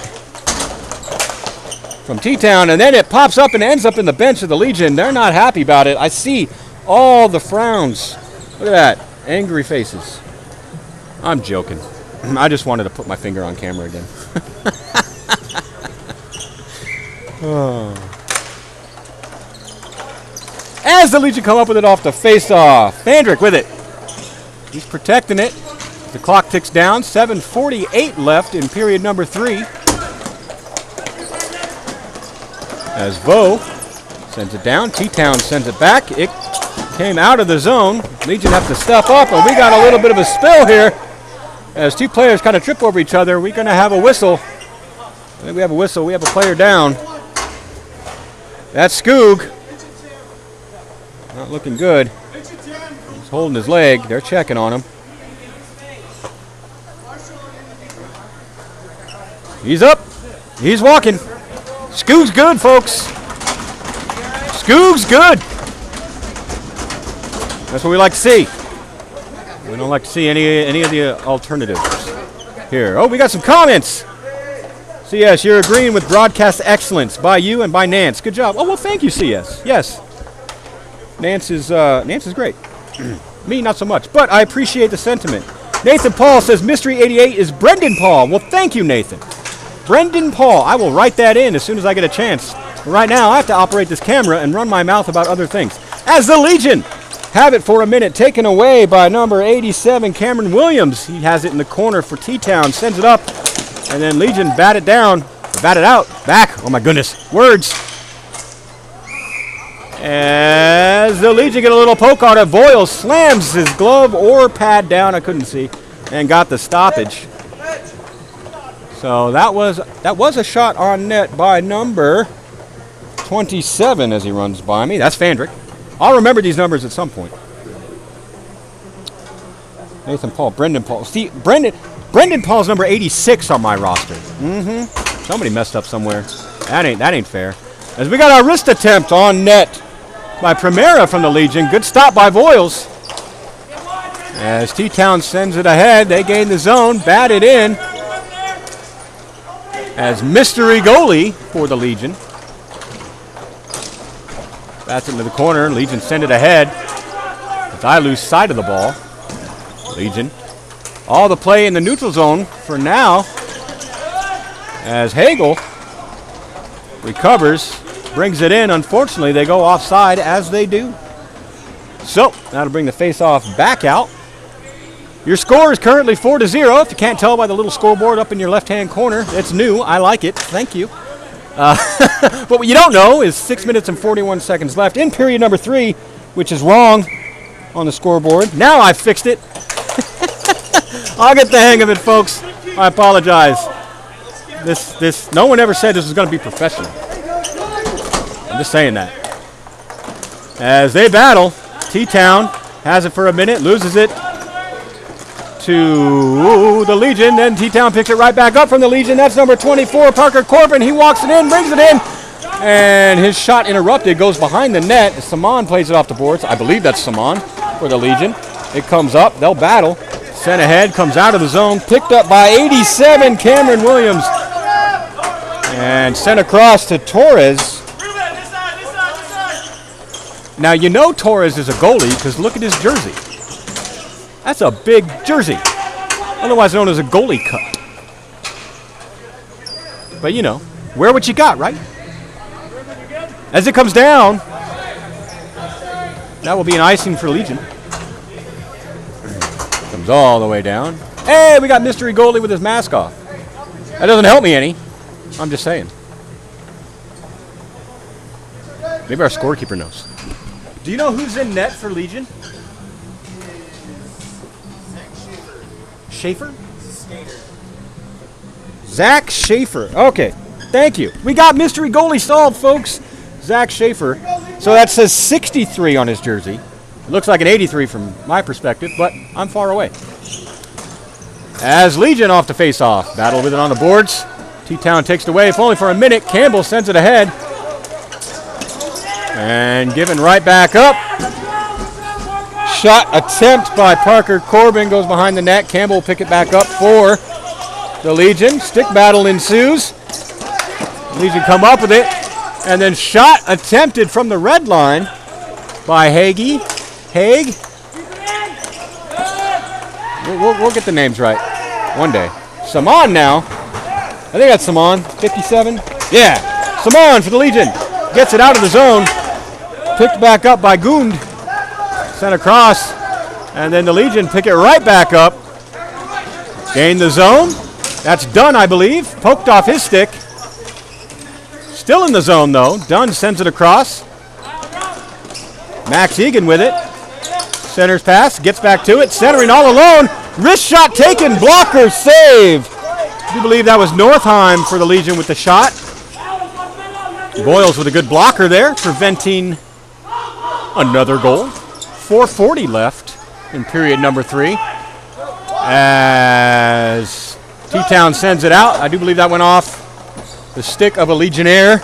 from T-Town. And then it pops up and ends up in the bench of the Legion. They're not happy about it. I see all the frowns. Look at that. Angry faces. I'm joking. I just wanted to put my finger on camera again. Oh. As the Legion come up with it off the face-off. Fandrick with it. He's protecting it. The clock ticks down. 7:48 left in period number 3. As Vo sends it down. T-Town sends it back. It came out of the zone. Legion have to step up, and we got a little bit of a spill here. As two players kind of trip over each other, we're going to have a whistle. I think we have a whistle. We have a player down. That's Skoog. Not looking good. He's holding his leg. They're checking on him. He's up. He's walking. Skoog's good, folks. Skoog's good. That's what we like to see. We don't like to see any of the alternatives here. Oh, we got some comments. CS, you're agreeing with broadcast excellence by you and by Nance. Good job. Oh, well, thank you, CS. Yes. Nance is great. Me, not so much. But I appreciate the sentiment. Nathan Paul says Mystery 88 is Brendan Paul. Well, thank you, Nathan. Brendan Paul. I will write that in as soon as I get a chance. But right now, I have to operate this camera and run my mouth about other things. As the Legion have it for a minute, taken away by number 87, Cameron Williams. He has it in the corner for T-Town, sends it up, and then Legion bat it down, bat it out, back. Oh my goodness, words. As the Legion get a little poke on it, Voyle slams his glove or pad down, I couldn't see, and got the stoppage. So that was a shot on net by number 27 as he runs by me. That's Fandrick. I'll remember these numbers at some point. Nathan Paul, Brendan Paul. See, Brendan Paul's number 86 on my roster. Somebody messed up somewhere. That ain't fair. As we got our wrist attempt on net by Primera from the Legion. Good stop by Voiles. As T-Town sends it ahead, they gain the zone, bat it in. As mystery goalie for the Legion. Bats it into the corner. Legion send it ahead. As I lose sight of the ball. Legion. All the play in the neutral zone for now. As Hagel recovers, brings it in. Unfortunately, they go offside as they do. So, that'll bring the face-off back out. Your score is currently 4-0. If you can't tell by the little scoreboard up in your left-hand corner, it's new. I like it. Thank you. But what you don't know is 6 minutes and 41 seconds left in period number 3, which is wrong on the scoreboard. Now I fixed it. I'll get the hang of it, folks. I apologize. No one ever said this was going to be professional. I'm just saying that. As they battle, T-Town has it for a minute, loses it to the Legion. Then T-Town picks it right back up from the Legion. That's number 24, Parker Corbin. He walks it in, brings it in, and his shot interrupted, goes behind the net. Saman plays it off the boards. I believe that's Saman for the Legion. It comes up. They'll battle. Sent ahead, comes out of the zone, picked up by 87, Cameron Williams, and sent across to Torres. Now, you know Torres is a goalie because look at his jersey. That's a big jersey, otherwise known as a goalie cut. But, you know, wear what you got, right? As it comes down, that will be an icing for Legion. Comes all the way down. Hey, we got mystery goalie with his mask off. That doesn't help me any. I'm just saying. Maybe our scorekeeper knows. Do you know who's in net for Legion? Schaefer? Zach Schaefer. Okay, thank you. We got mystery goalie solved, folks. Zach Schaefer. So that says 63 on his jersey. It looks like an 83 from my perspective, but I'm far away. As Legion off to face off. Battle with it on the boards. T-Town takes it away, if only for a minute. Campbell sends it ahead. And given right back up. Shot attempt by Parker Corbin goes behind the net. Campbell will pick it back up for the Legion. Stick battle ensues. Legion come up with it. And then shot attempted from the red line by Haig. We'll get the names right one day. Saman now. I think that's Saman. 57. Yeah. Saman for the Legion. Gets it out of the zone. Picked back up by Gund. Sent across. And then the Legion pick it right back up. Gain the zone. That's Dunn, I believe. Poked off his stick. Still in the zone, though. Dunn sends it across. Max Egan with it. Centers pass. Gets back to it. Centering all alone. Wrist shot taken. Blocker save. I do believe that was Northheim for the Legion with the shot. Boyles with a good blocker there, preventing another goal. 4:40 left in period number 3. As T-Town sends it out. I do believe that went off the stick of a Legionnaire.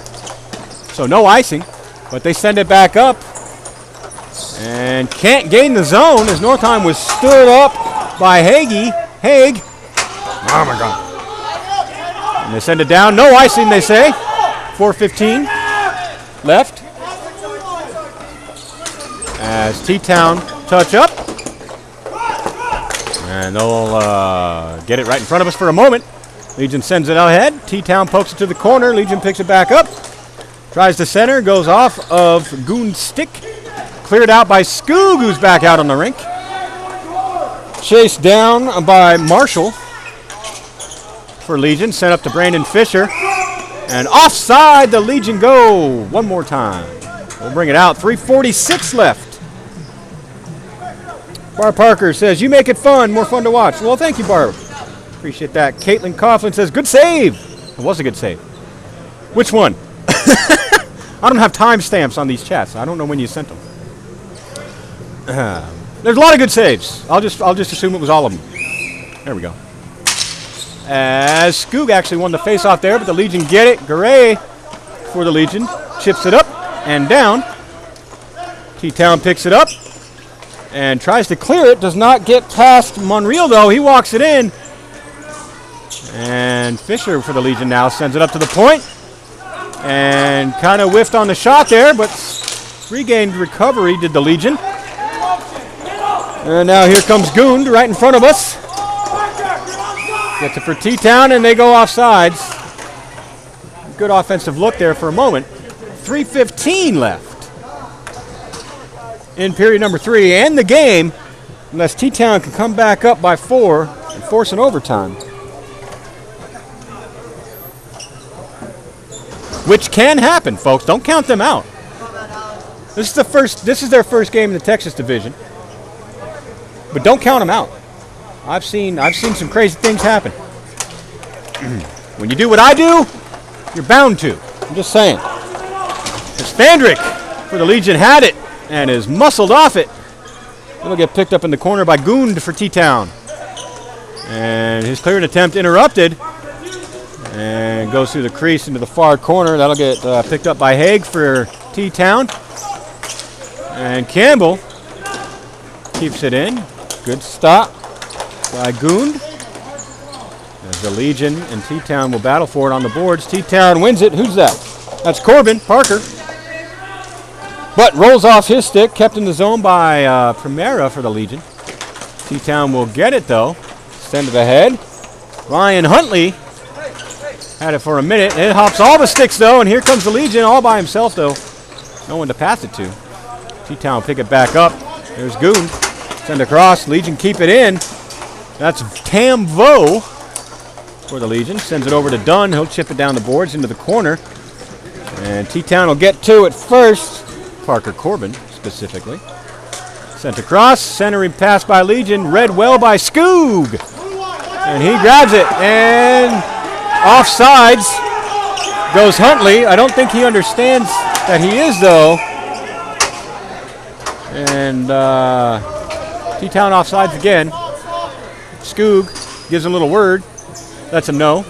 So no icing, but they send it back up. And can't gain the zone as Northheim was stood up by Haig. Oh my God. And they send it down. No icing, they say. 4:15 left. As T-Town touch up. And they'll get it right in front of us for a moment. Legion sends it ahead. T-Town pokes it to the corner. Legion picks it back up. Tries to center. Goes off of Gund's stick. Cleared out by Skoog, who's back out on the rink. Chased down by Marshall for Legion. Sent up to Brandon Fisher. And offside, the Legion go. One more time. We'll bring it out. 3:46 left. Barb Parker says, you make it fun. More fun to watch. Well, thank you, Barb. Appreciate that. Caitlin Coughlin says, good save. It was a good save. Which one? I don't have timestamps on these chats. I don't know when you sent them. There's a lot of good saves. I'll just assume it was all of them. There we go. As Skoog actually won the face-off there, but the Legion get it. Garay for the Legion. Chips it up and down. T-Town picks it up and tries to clear it. Does not get past Monreal, though. He walks it in. And Fisher for the Legion now sends it up to the point. And kind of whiffed on the shot there, but regained recovery did the Legion. And now here comes Gund right in front of us. Gets it for T-Town, and they go offsides. Good offensive look there for a moment. 3:15 left in period number 3, and the game, unless T-Town can come back up by 4 and force an overtime. Which can happen, folks. Don't count them out. This is their first game in the Texas Division. But don't count them out. I've seen some crazy things happen. When you do what I do, you're bound to. I'm just saying. Spandrick for the Legion had it and is muscled off it. It'll get picked up in the corner by Gund for T-Town. And his clearing attempt interrupted. And goes through the crease into the far corner. That'll get picked up by Haig for T-Town. And Campbell keeps it in. Good stop by Gund. As the Legion and T-Town will battle for it on the boards. T-Town wins it. Who's that? That's Corbin, Parker. But rolls off his stick. Kept in the zone by Primera for the Legion. T-Town will get it, though. Send it ahead. Ryan Huntley had it for a minute. It hops all the sticks, though, and here comes the Legion all by himself, though. No one to pass it to. T-Town pick it back up. There's Gund. Send across. Legion keep it in. That's Tam Vo for the Legion. Sends it over to Dunn. He'll chip it down the boards into the corner. And T-Town will get to it first. Parker Corbin, specifically. Sent across. Centering pass by Legion. Read well by Skoog. And he grabs it. And offsides goes Huntley. I don't think he understands that he is, though. And T-Town offsides again. Skoog gives him a little word. That's a no.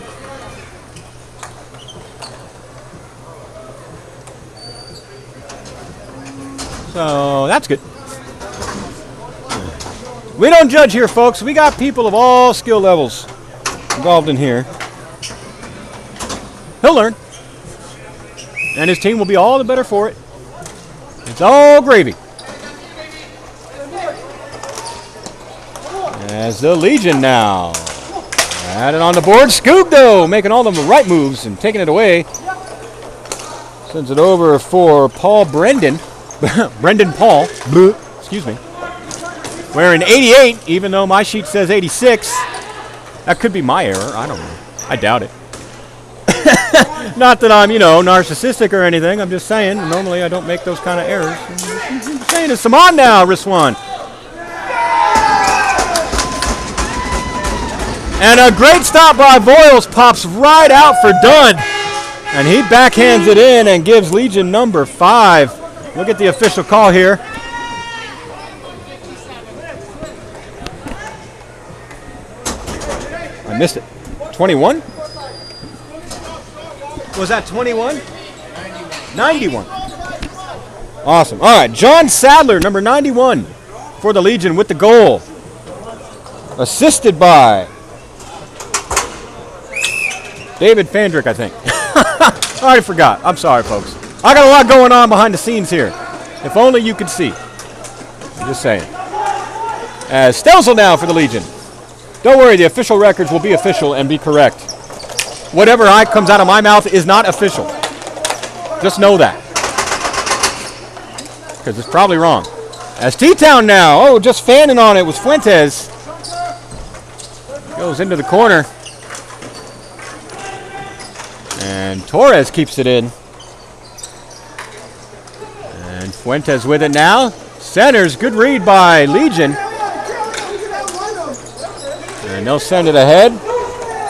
So that's good. We don't judge here, folks. We got people of all skill levels involved in here. He'll learn. And his team will be all the better for it. It's all gravy. As the Legion now. Had it on the board. Skoog, though, making all the right moves and taking it away. Sends it over for Paul Brendan. Brendan Paul. Excuse me. Wearing 88, even though my sheet says 86. That could be my error. I don't know. I doubt it. Not that I'm, narcissistic or anything. I'm just saying, normally I don't make those kind of errors. I'm just saying it's Saman now, Riswan. And a great stop by Voiles, pops right out for Dunn. And he backhands it in and gives Legion number 5. Look at the official call here. I missed it. 21? Was that 21? 91. Awesome. All right, John Sadler, number 91 for the Legion with the goal. Assisted by David Fandrick, I think. I already forgot. I'm sorry, folks. I got a lot going on behind the scenes here. If only you could see. I'm just saying. As Stelzel now for the Legion. Don't worry, the official records will be official and be correct. Whatever comes out of my mouth is not official. Just know that. Because it's probably wrong. As T-Town now. Oh, just fanning on it was Fuentes. Goes into the corner. And Torres keeps it in. And Fuentes with it now. Centers, good read by Legion. And they'll send it ahead.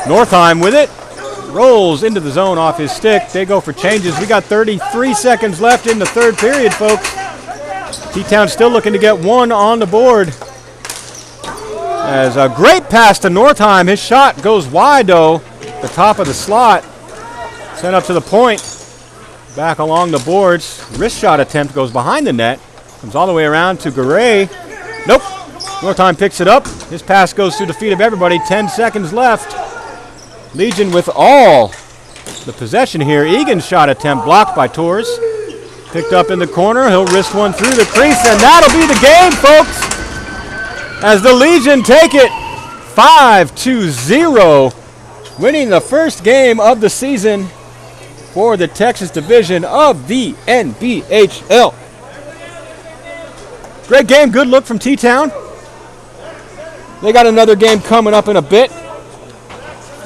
Northeim with it. Rolls into the zone off his stick. They go for changes. We got 33 seconds left in the third period, folks. T-Town still looking to get one on the board. As a great pass to Northeim. His shot goes wide, though. The top of the slot. Sent up to the point. Back along the boards. Wrist shot attempt goes behind the net. Comes all the way around to Garay. Nope. Northeim picks it up. His pass goes through the feet of everybody. 10 seconds left. Legion with all the possession here. Egan's shot attempt blocked by Torres. Picked up in the corner. He'll wrist one through the crease, and that'll be the game, folks. As the Legion take it 5-0, winning the first game of the season for the Texas Division of the NBHL. Great game, good look from T-Town. They got another game coming up in a bit,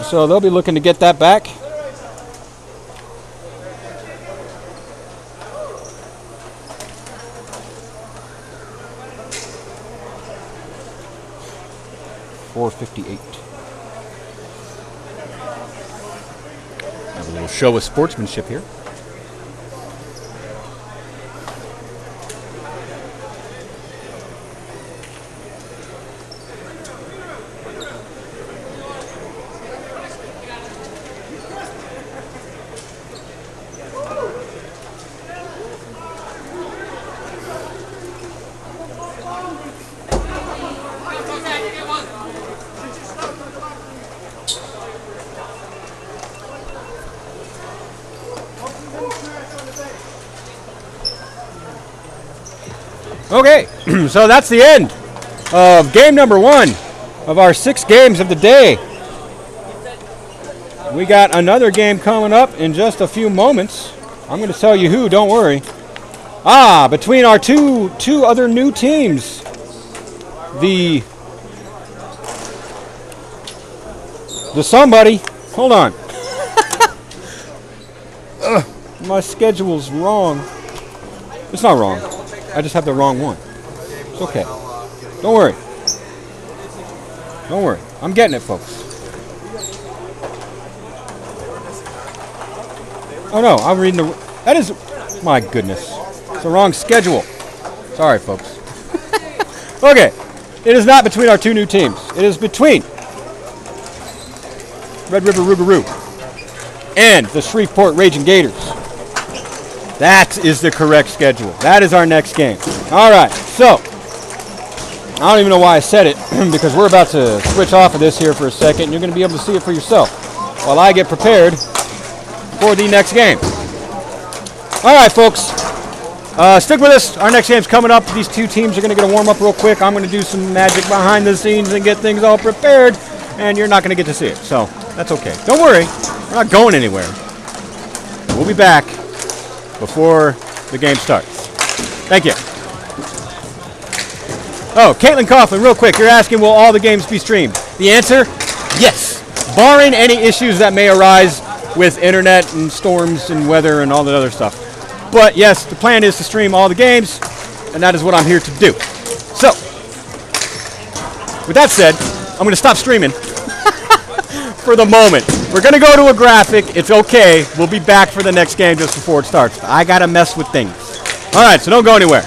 so they'll be looking to get that back. .458. Have a little show of sportsmanship here. Okay, so that's the end of game number 1 of our 6 games of the day. We got another game coming up in just a few moments. I'm going to tell you who, don't worry. Between our two other new teams. The somebody. Hold on. My schedule's wrong. It's not wrong. I just have the wrong one. It's okay. Don't worry. Don't worry. I'm getting it, folks. Oh no, I'm reading the. That is, my goodness, it's the wrong schedule. Sorry, folks. Okay, it is not between our two new teams. It is between Red River Rougarou and the Shreveport Raging Gators. That is the correct schedule. That is our next game. All right, so I don't even know why I said it because we're about to switch off of this here for a second. And you're going to be able to see it for yourself while I get prepared for the next game. All right, folks. Stick with us. Our next game's coming up. These two teams are going to get a warm-up real quick. I'm going to do some magic behind the scenes and get things all prepared, and you're not going to get to see it, so that's okay. Don't worry. We're not going anywhere. We'll be back before the game starts. Thank you. Oh, Caitlin Coughlin, real quick. You're asking, will all the games be streamed? The answer, yes. Barring any issues that may arise with internet and storms and weather and all that other stuff. But yes, the plan is to stream all the games, and that is what I'm here to do. So, with that said, I'm going to stop streaming for the moment. We're going to go to a graphic. It's okay. We'll be back for the next game just before it starts. I got to mess with things. All right, so don't go anywhere.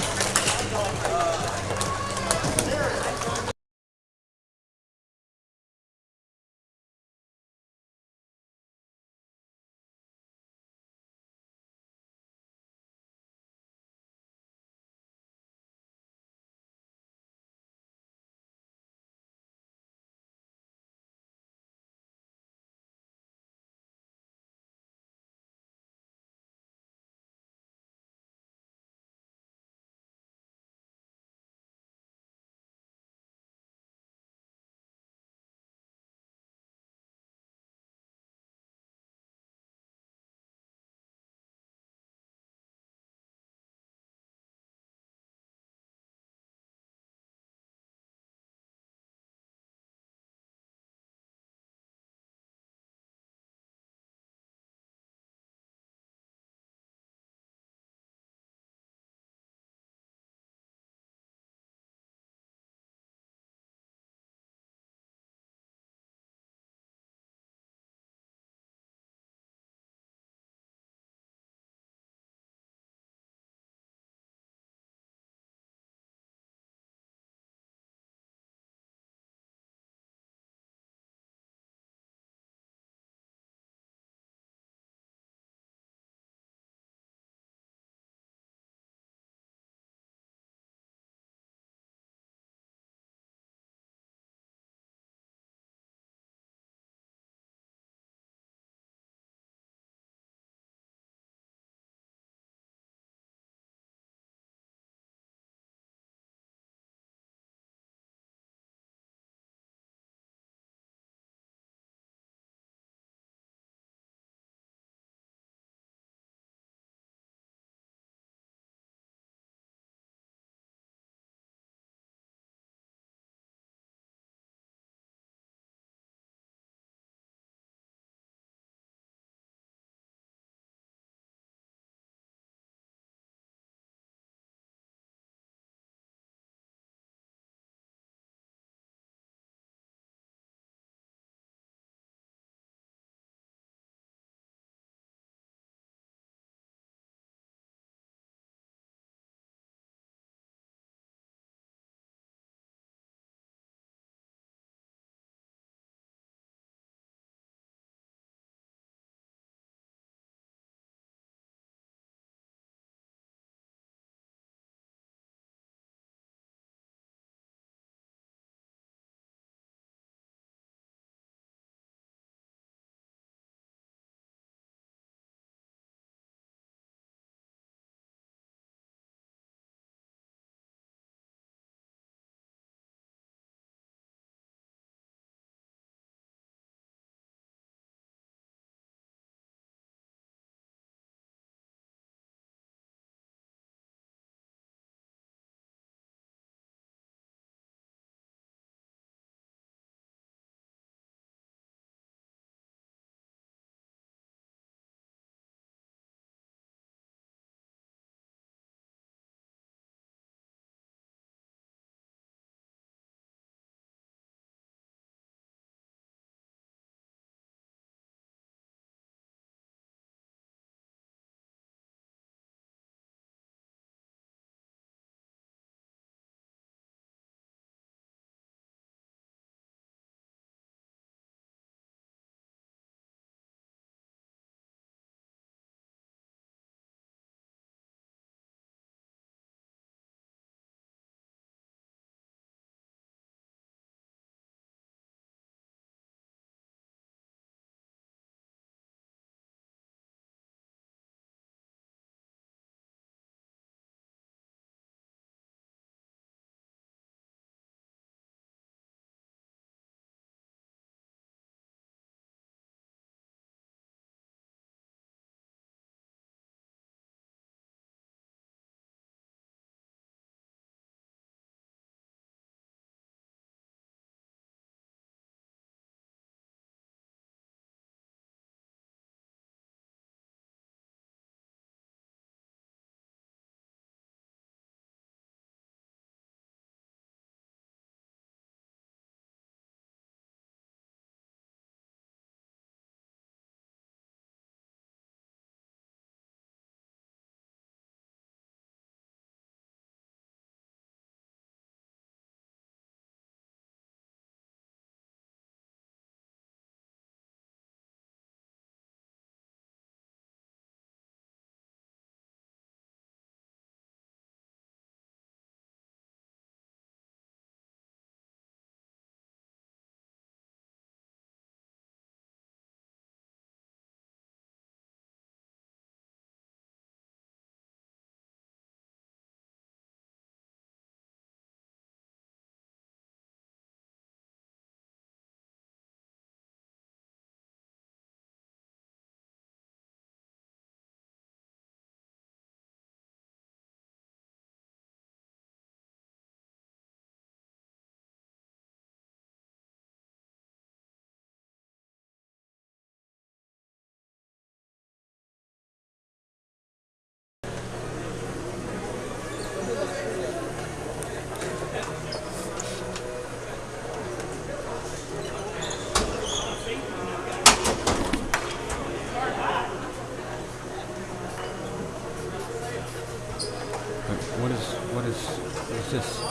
What's this?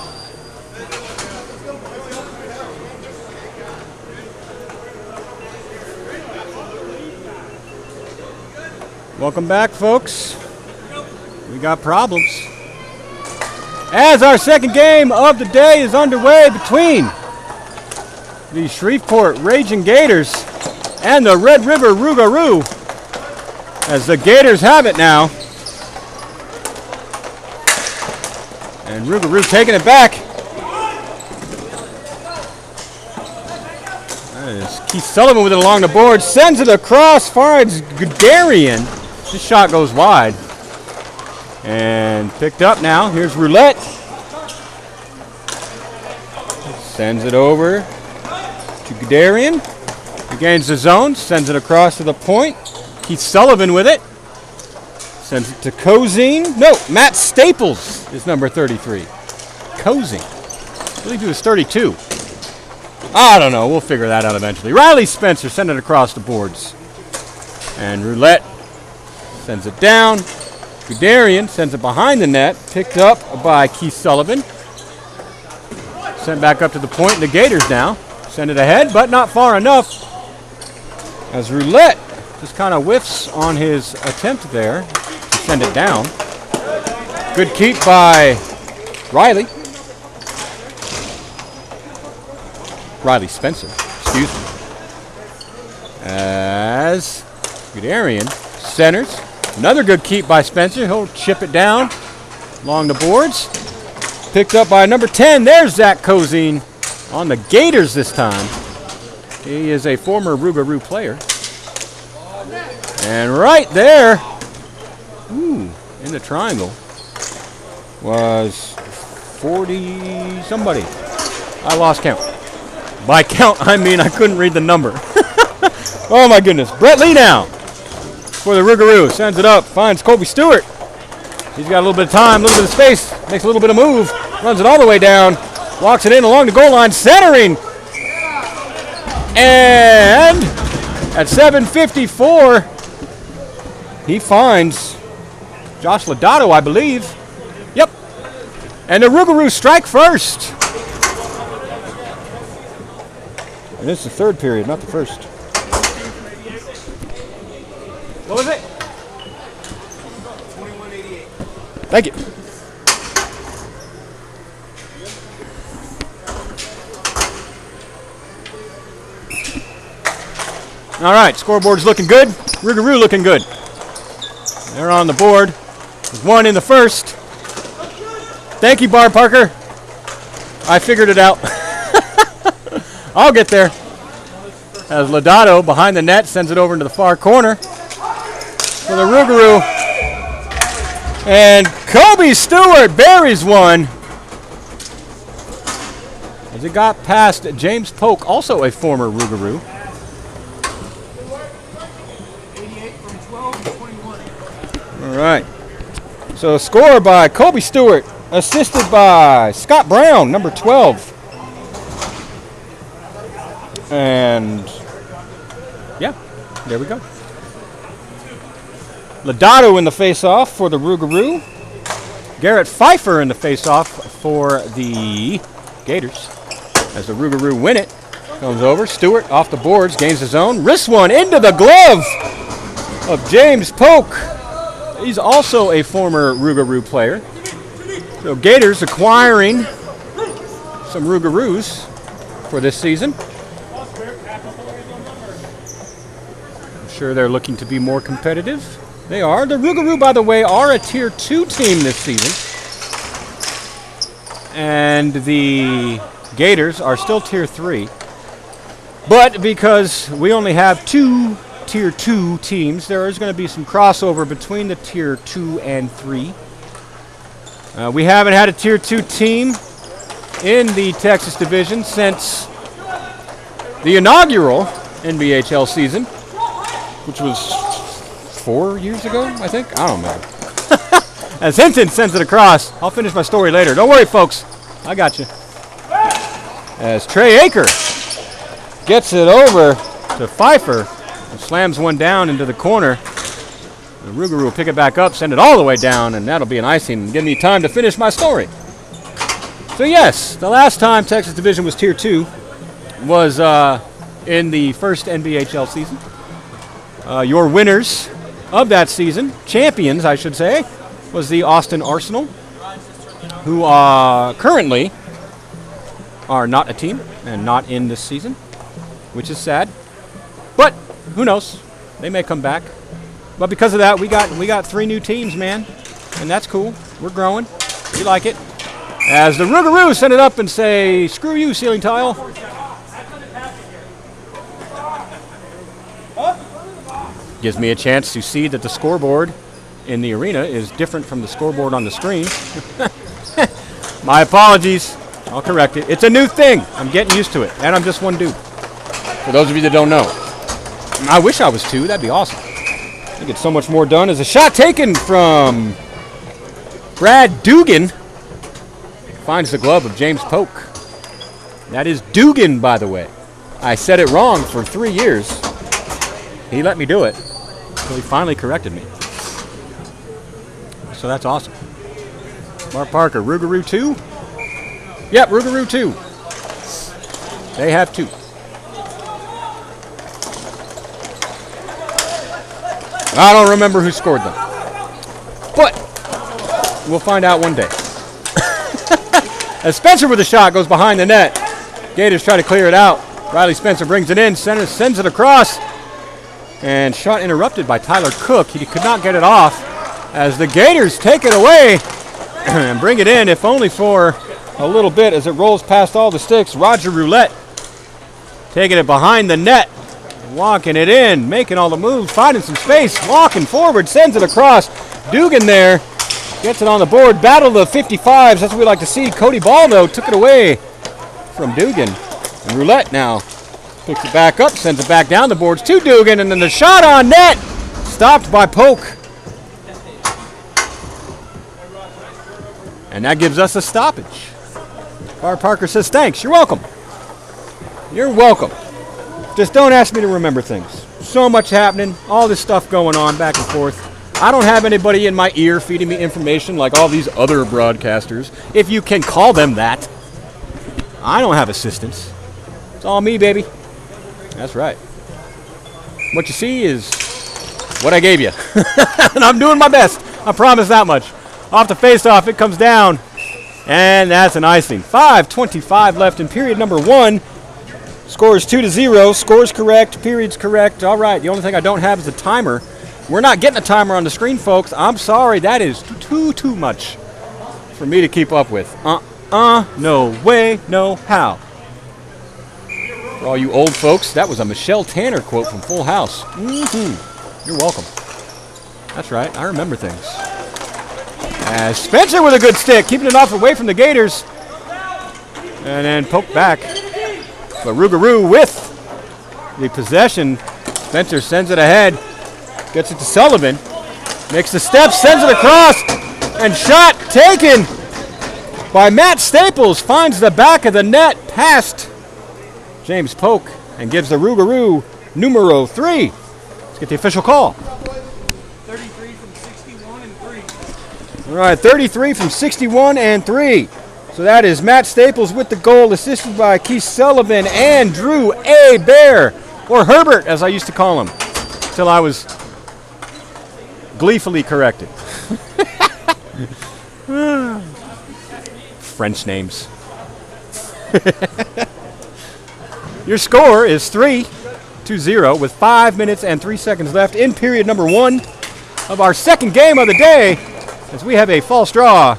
Welcome back, folks. We got problems. As our second game of the day is underway between the Shreveport Raging Gators and the Red River Rougarou, as the Gators have it now. And Rougarou taking it back. That is Keith Sullivan with it along the board. Sends it across, finds Guderian. This shot goes wide. And picked up now. Here's Roulette. Sends it over to Guderian. He gains the zone, sends it across to the point. Keith Sullivan with it. Sends it to Cozine. No, Matt Staples is number 33. Cozine. I believe he was 32. I don't know. We'll figure that out eventually. Riley Spencer sent it across the boards. And Roulette sends it down. Guderian sends it behind the net. Picked up by Keith Sullivan. Sent back up to the point. And the Gators now send it ahead, but not far enough. As Roulette just kind of whiffs on his attempt there to send it down. Good keep by Riley. Riley Spencer, excuse me. As Guderian centers. Another good keep by Spencer. He'll chip it down along the boards. Picked up by number 10. There's Zach Cozine on the Gators this time. He is a former Rougarou player. And right there, in the triangle, was 40 somebody. I lost count. By count, I mean I couldn't read the number. Oh my goodness. Brett Lee now for the Rougarou. Sends it up, finds Colby Stewart. He's got a little bit of time, a little bit of space, makes a little bit of move, runs it all the way down, walks it in along the goal line, centering. And at 7:54, he finds Josh Lodato, I believe. Yep. And the Rougarou strike first. And this is the third period, not the first. What was it? 2188. Thank you. All right, scoreboard's looking good. Rougarou looking good. They're on the board. There's one in the first. Thank you, Barb Parker. I figured it out. I'll get there. As Lodato behind the net sends it over into the far corner for the Rougarou. And Kobe Stewart buries one. As it got past James Polk, also a former Rougarou. 88 from 12 to 21. All right. So a score by Kobe Stewart, assisted by Scott Brown, number 12. And yeah, there we go. Lodato in the face-off for the Rougarou. Garrett Pfeiffer in the face-off for the Gators. As the Rougarou win it, comes over. Stewart off the boards, gains his own. Wrists one into the glove of James Polk. He's also a former Rougarou player. So Gators acquiring some Rougarous for this season. I'm sure they're looking to be more competitive. They are. The Rougarou, by the way, are a Tier 2 team this season. And the Gators are still Tier 3. But because we only have 2 Tier 2 teams, there is going to be some crossover between the Tier 2 and 3. We haven't had a Tier 2 team in the Texas Division since the inaugural NBHL season, which was 4 years ago, I think? I don't know. As Hinton sends it across. I'll finish my story later. Don't worry, folks. I got you. As Trey Aker gets it over to Pfeiffer and slams one down into the corner. The Rougarou will pick it back up, send it all the way down, and that'll be an icing. Give me time to finish my story. So yes, the last time Texas Division was Tier 2 was in the first NBHL season. Your winners of that season, champions I should say, was the Austin Arsenal, who currently are not a team and not in this season, which is sad. But who knows? They may come back. But because of that, we got 3 new teams, man, and that's cool. We're growing. We like it. As the Rougarou send it up and say, "Screw you, ceiling tile." Gives me a chance to see that the scoreboard in the arena is different from the scoreboard on the screen. My apologies. I'll correct it. It's a new thing. I'm getting used to it, and I'm just one dude. For those of you that don't know, I wish I was 2. That'd be awesome. I get so much more done. As a shot taken from Brad Dugan finds the glove of James Polk. That is Dugan, by the way. I said it wrong for 3 years. He let me do it, so he finally corrected me. So that's awesome. Mark Parker, Rougarou 2? Yep, Rougarou 2. They have 2. I don't remember who scored them, but we'll find out one day. As Spencer with a shot goes behind the net. Gators try to clear it out. Riley Spencer brings it in, sends it across, and shot interrupted by Tyler Cook. He could not get it off as the Gators take it away and bring it in, if only for a little bit, as it rolls past all the sticks. Roger Roulette taking it behind the net, walking it in, making all the moves, finding some space, walking forward, sends it across. Dugan there gets it on the board. Battle of the 55s, that's what we like to see. Cody Baldo took it away from Dugan. And Roulette now picks it back up, sends it back down the boards to Dugan, and then the shot on net, stopped by Polk. And that gives us a stoppage. Bar Parker says, "Thanks, you're welcome. You're welcome. Just don't ask me to remember things. So much happening, all this stuff going on back and forth. I don't have anybody in my ear feeding me information like all these other broadcasters, if you can call them that. I don't have assistants. It's all me, baby. That's right. What you see is what I gave you. And I'm doing my best. I promise that much. Off the face-off, it comes down. And that's an icing. 5:25 left in period number 1. Scores 2-0. Scores correct. Periods correct. All right. The only thing I don't have is a timer. We're not getting a timer on the screen, folks. I'm sorry. That is too much for me to keep up with. No way, no how. For all you old folks, that was a Michelle Tanner quote from Full House. You're welcome. That's right. I remember things. As Spencer with a good stick, keeping it off away from the Gators. And then poked back. But Rougarou with the possession. Spencer sends it ahead. Gets it to Sullivan. Makes the step, sends it across. And shot taken by Matt Staples. Finds the back of the net past James Polk and gives the Rougarou numero 3. Let's get the official call. 33 from 61 and 3. All right, 33 from 61 and 3. So that is Matt Staples with the goal, assisted by Keith Sullivan and Drew A. Bear, or Herbert, as I used to call him, till I was gleefully corrected. French names. Your score is 3-0 with 5 minutes and 3 seconds left in period number 1 of our second game of the day, as we have a false draw.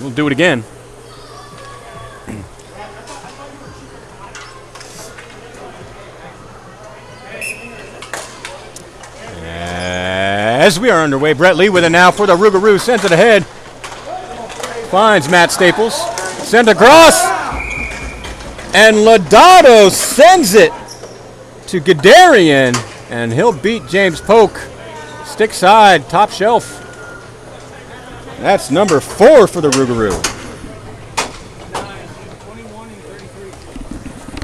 We'll do it again. As we are underway, Brett Lee with it now for the Rougarou. Sends it ahead. Finds Matt Staples. Send across. And Lodato sends it to Gadarian. And he'll beat James Polk. Stick side, top shelf. That's number 4 for the Rougarou.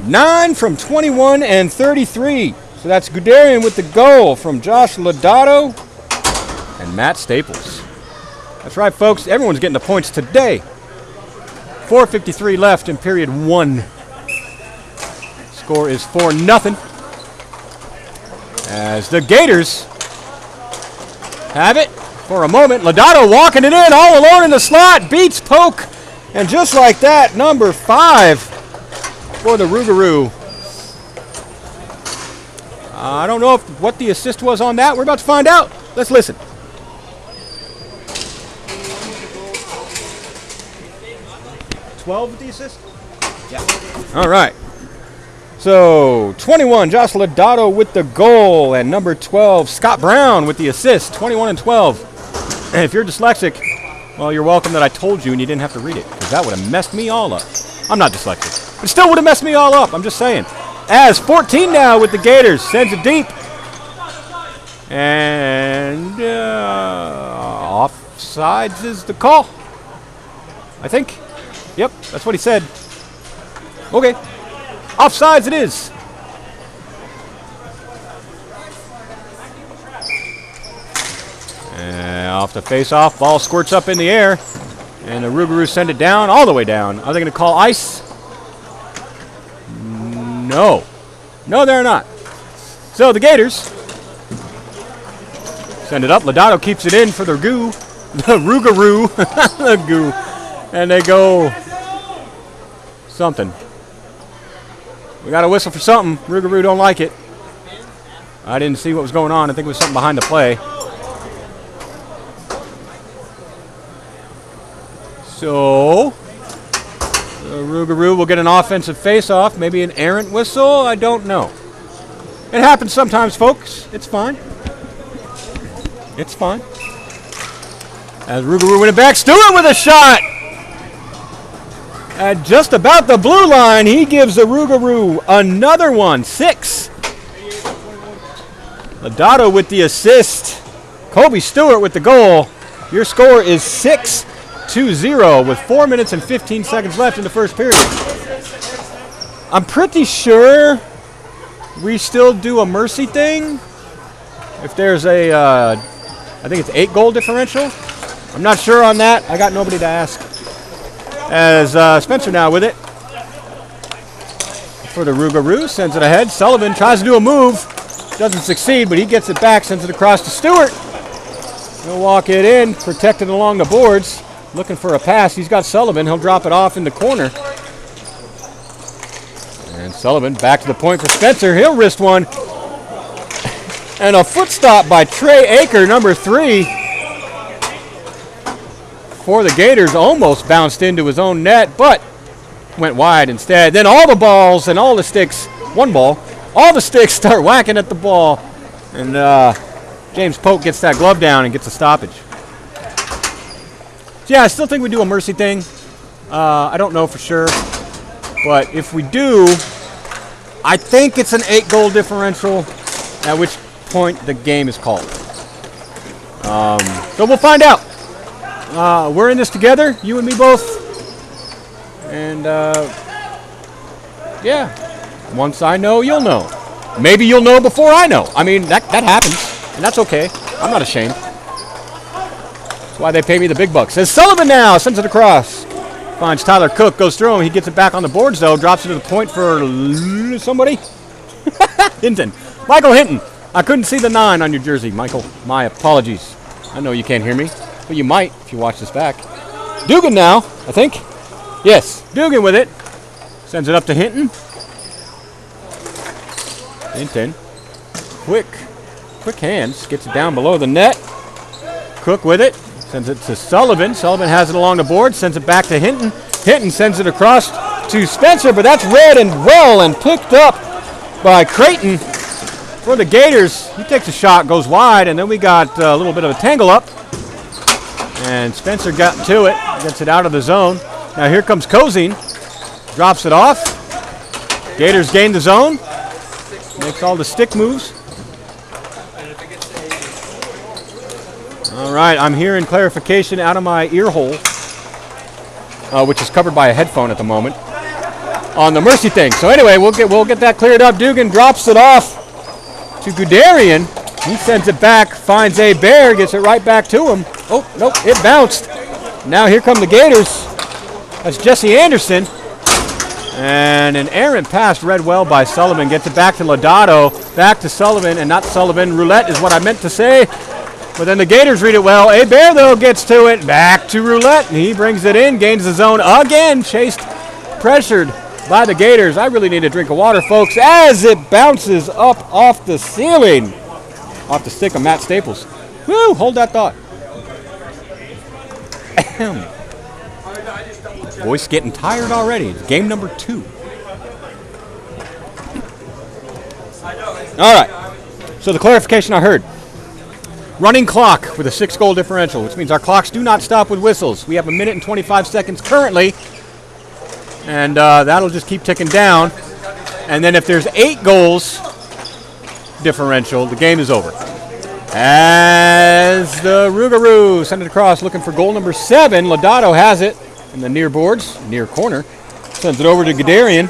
9 from 21 and 33. So that's Guderian with the goal from Josh Lodato and Matt Staples. That's right, folks. Everyone's getting the points today. 4:53 left in period 1. Score is 4-0. As the Gators have it for a moment. Lodato walking it in all alone in the slot. Beats Polk. And just like that, number 5 for the Rougarou. I don't know what the assist was on that. We're about to find out. Let's listen. With the assist? Yeah. All right. So, 21, Josh Lodato with the goal, and number 12, Scott Brown with the assist, 21 and 12. And if you're dyslexic, well, you're welcome that I told you and you didn't have to read it, because that would have messed me all up. I'm not dyslexic, but still would have messed me all up. I'm just saying. As 14 now with the Gators, sends it deep. And offsides is the call, I think. Yep, that's what he said. Okay. Offsides it is. And off the face-off, ball squirts up in the air. And the Rougarou send it down, all the way down. Are they going to call ice? No. No, they're not. So the Gators send it up. Lodato keeps it in for the goo. The Rougarou. The goo. And they go something. We got a whistle for something. Rougarou don't like it. I didn't see what was going on. I think it was something behind the play. So the Rougarou will get an offensive face-off. Maybe an errant whistle. I don't know. It happens sometimes, folks. It's fine. It's fine. As Rougarou win it back. Stewart with a shot. At just about the blue line, he gives the Rougarou another one. 6. Lodato with the assist. Kobe Stewart with the goal. Your score is 6-0 with 4 minutes and 15 seconds left in the first period. I'm pretty sure we still do a mercy thing. If there's a, I think it's 8 goal differential. I'm not sure on that. I got nobody to ask. As Spencer now with it for the Rougarou, sends it ahead. Sullivan tries to do a move, doesn't succeed, but he gets it back, sends it across to Stewart. He'll walk it in, protected along the boards, looking for a pass. He's got Sullivan. He'll drop it off in the corner. And Sullivan back to the point for Spencer. He'll wrist one. And a foot stop by Trey Aker, number 3. For the Gators, almost bounced into his own net, but went wide instead. Then all the balls and all the sticks, one ball, all the sticks start whacking at the ball. And James Polk gets that glove down and gets a stoppage. So yeah, I still think we do a mercy thing. I don't know for sure. But if we do, I think it's an 8 goal differential, at which point the game is called. So we'll find out. We're in this together, you and me both. And, yeah, once I know, you'll know. Maybe you'll know before I know. I mean, that happens, and that's okay. I'm not ashamed. That's why they pay me the big bucks. As Sullivan now sends it across. Finds Tyler Cook, goes through him. He gets it back on the boards, though. Drops it to the point for somebody. Hinton. Michael Hinton. I couldn't see the 9 on your jersey, Michael. My apologies. I know you can't hear me. But you might if you watch this back. Dugan now, I think. Yes, Dugan with it. Sends it up to Hinton. Hinton. Quick hands. Gets it down below the net. Cook with it. Sends it to Sullivan. Sullivan has it along the board. Sends it back to Hinton. Hinton sends it across to Spencer, but that's read and well and picked up by Creighton for the Gators. He takes a shot, goes wide, and then we got a little bit of a tangle up. And Spencer got to it, gets it out of the zone. Now here comes Kozine, drops it off. Gators gain the zone, makes all the stick moves. All right, I'm hearing clarification out of my ear hole, which is covered by a headphone at the moment, on the mercy thing. So anyway, we'll get that cleared up. Dugan drops it off to Guderian. He sends it back, finds a bear, gets it right back to him. Oh, nope, it bounced. Now here come the Gators. That's Jesse Anderson. And an errant pass read well by Sullivan. Gets it back to Lodato. Back to Sullivan, and not Sullivan. Roulette is what I meant to say. But then the Gators read it well. Bear, though, gets to it. Back to Roulette. And he brings it in. Gains the zone again. Chased, pressured by the Gators. I really need a drink of water, folks, as it bounces up off the ceiling. Off the stick of Matt Staples. Woo, hold that thought. Voice getting tired already. It's game number 2. All right. So the clarification I heard. Running clock with a 6-goal differential, which means our clocks do not stop with whistles. We have 1 minute and 25 seconds currently. And that'll just keep ticking down. And then if there's 8 goals differential, the game is over. As the Rougarou send it across looking for goal number 7. Lodato has it in the near boards, near corner. Sends it over to Guderian.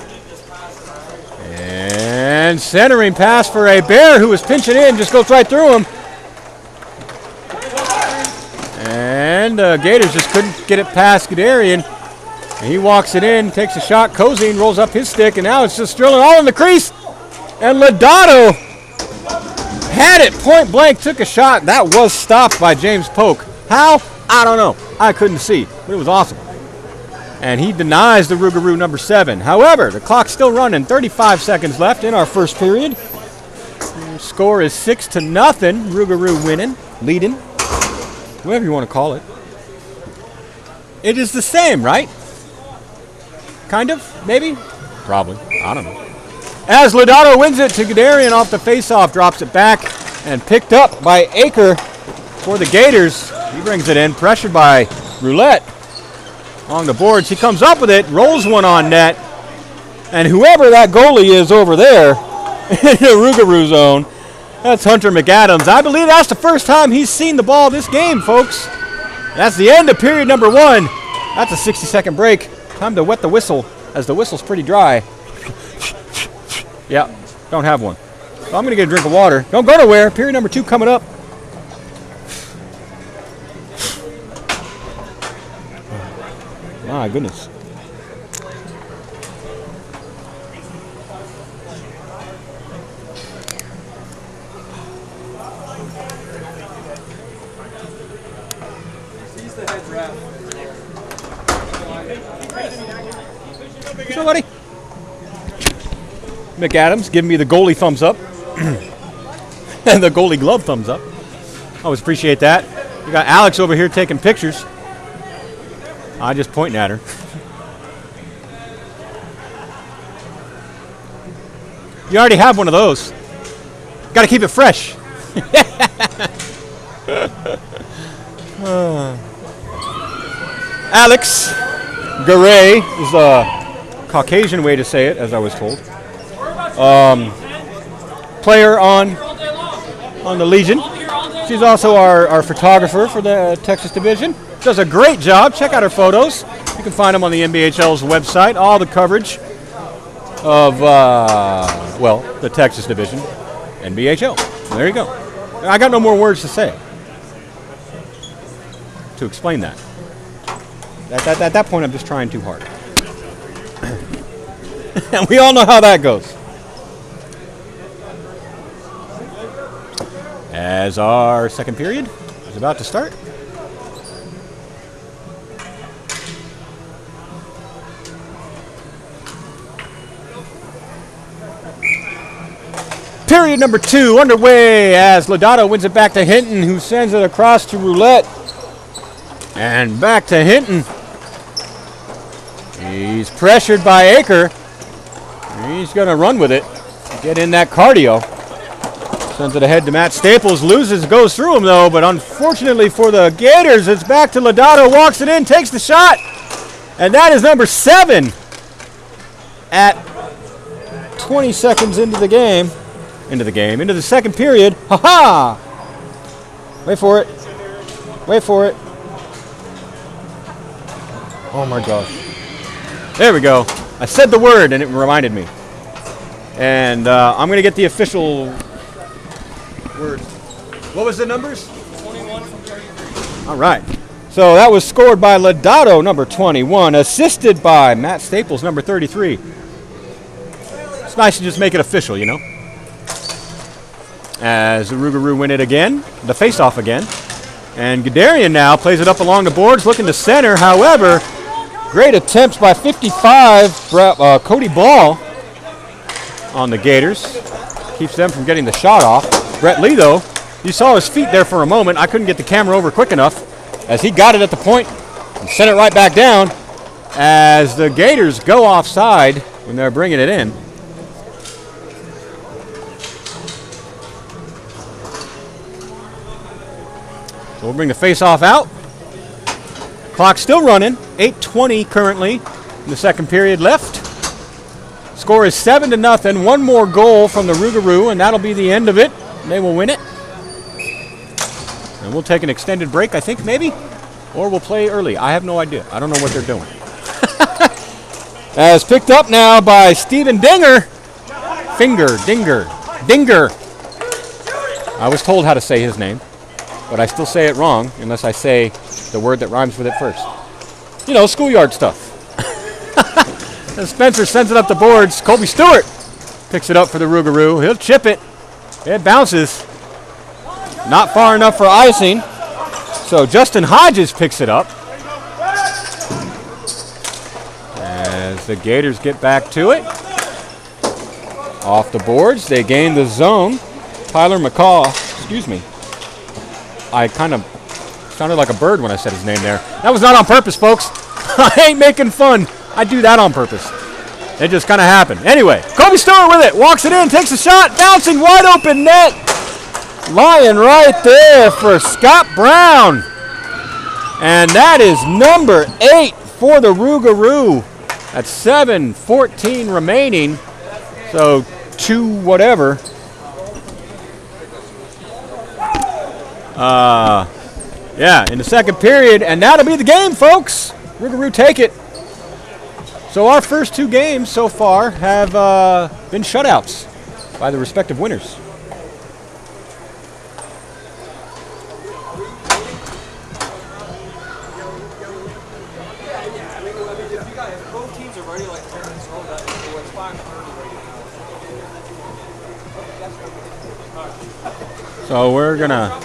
And centering pass for Bear, who was pinching in, just goes right through him. And Gators just couldn't get it past Guderian. He walks it in, takes a shot. Cozine rolls up his stick, and now it's just drilling all in the crease. And Lodato had it point blank, took a shot. That was stopped by James Polk. How? I don't know. I couldn't see, but it was awesome. And he denies the Rougarou number 7. However, the clock's still running. 35 seconds left in our first period. The score is 6-0. Rougarou winning, leading, whatever you want to call it. It is the same, right? Kind of, maybe? Probably. I don't know. As Lodato wins it to Guderian off the faceoff, drops it back, and picked up by Aker for the Gators. He brings it in, pressured by Roulette along the boards. He comes up with it, rolls one on net, and whoever that goalie is over there in the Rougarou zone, that's Hunter McAdams. I believe that's the first time he's seen the ball this game, folks. That's the end of period number 1. That's a 60-second break. Time to wet the whistle, as the whistle's pretty dry. Yeah, don't have one. So I'm going to get a drink of water. Don't go nowhere. Period number 2 coming up. My goodness. He's the head ref. Somebody. McAdams giving me the goalie thumbs up. And the goalie glove thumbs up. Always appreciate that. You got Alex over here taking pictures. I just pointing at her. You already have one of those. Got to keep it fresh. Alex Garay is a Caucasian way to say it, as I was told. Player on the Legion. She's also our photographer for the Texas Division. Does a great job. Check out her photos. You can find them on the NBHL's website. All the coverage of, the Texas Division, NBHL. There you go. I got no more words to say to explain that. At that point, I'm just trying too hard. And we all know how that goes. As our second period is about to start. Period number 2 underway as Lodato wins it back to Hinton, who sends it across to Roulette. And back to Hinton. He's pressured by Aker. He's going to run with it. Get in that cardio. Sends it ahead to Matt Staples. Loses, goes through him though, but unfortunately for the Gators, it's back to Lodato. Walks it in, takes the shot. And that is number 7 at 20 seconds into the game. Into the second period. Ha-ha! Wait for it. Wait for it. Oh my gosh. There we go. I said the word and it reminded me. And I'm going to get the official word. What was the numbers? 21 from 33. All right. So that was scored by Lodato, number 21, assisted by Matt Staples, number 33. It's nice to just make it official, you know. As the Rougarou win it again, the face-off again. And Guderian now plays it up along the boards, looking to center. However, great attempts by 55, Cody Ball on the Gators. Keeps them from getting the shot off. Brett Lee, though, you saw his feet there for a moment. I couldn't get the camera over quick enough as he got it at the point and sent it right back down as the Gators go offside when they're bringing it in. So we'll bring the face-off out. Clock still running. 8:20 currently in the second period left. Score is 7-0. One more goal from the Rougarou, and that'll be the end of it. They will win it. And we'll take an extended break, I think, maybe. Or we'll play early. I have no idea. I don't know what they're doing. As picked up now by Steven Dinger. Dinger. I was told how to say his name, but I still say it wrong unless I say the word that rhymes with it first. You know, schoolyard stuff. And Spencer sends it up the boards. Colby Stewart picks it up for the Rougarou. He'll chip it. It bounces. Not far enough for icing. So Justin Hodges picks it up. As the Gators get back to it. Off the boards, they gain the zone. Tyler McCaw, excuse me. I kind of sounded like a bird when I said his name there. That was not on purpose, folks. I ain't making fun. I do that on purpose. It just kind of happened. Anyway, Kobe Stewart with it. Walks it in, takes a shot, bouncing wide open net. Lying right there for Scott Brown. And that is number 8 for the Rougarou. At 7:14 remaining. So 2 whatever. Yeah, in the second period. And that'll be the game, folks. Rougarou take it. So our first 2 games so far have been shutouts by the respective winners. Both teams are ready like 10 minutes old. It's 5:30 right now. So we're gonna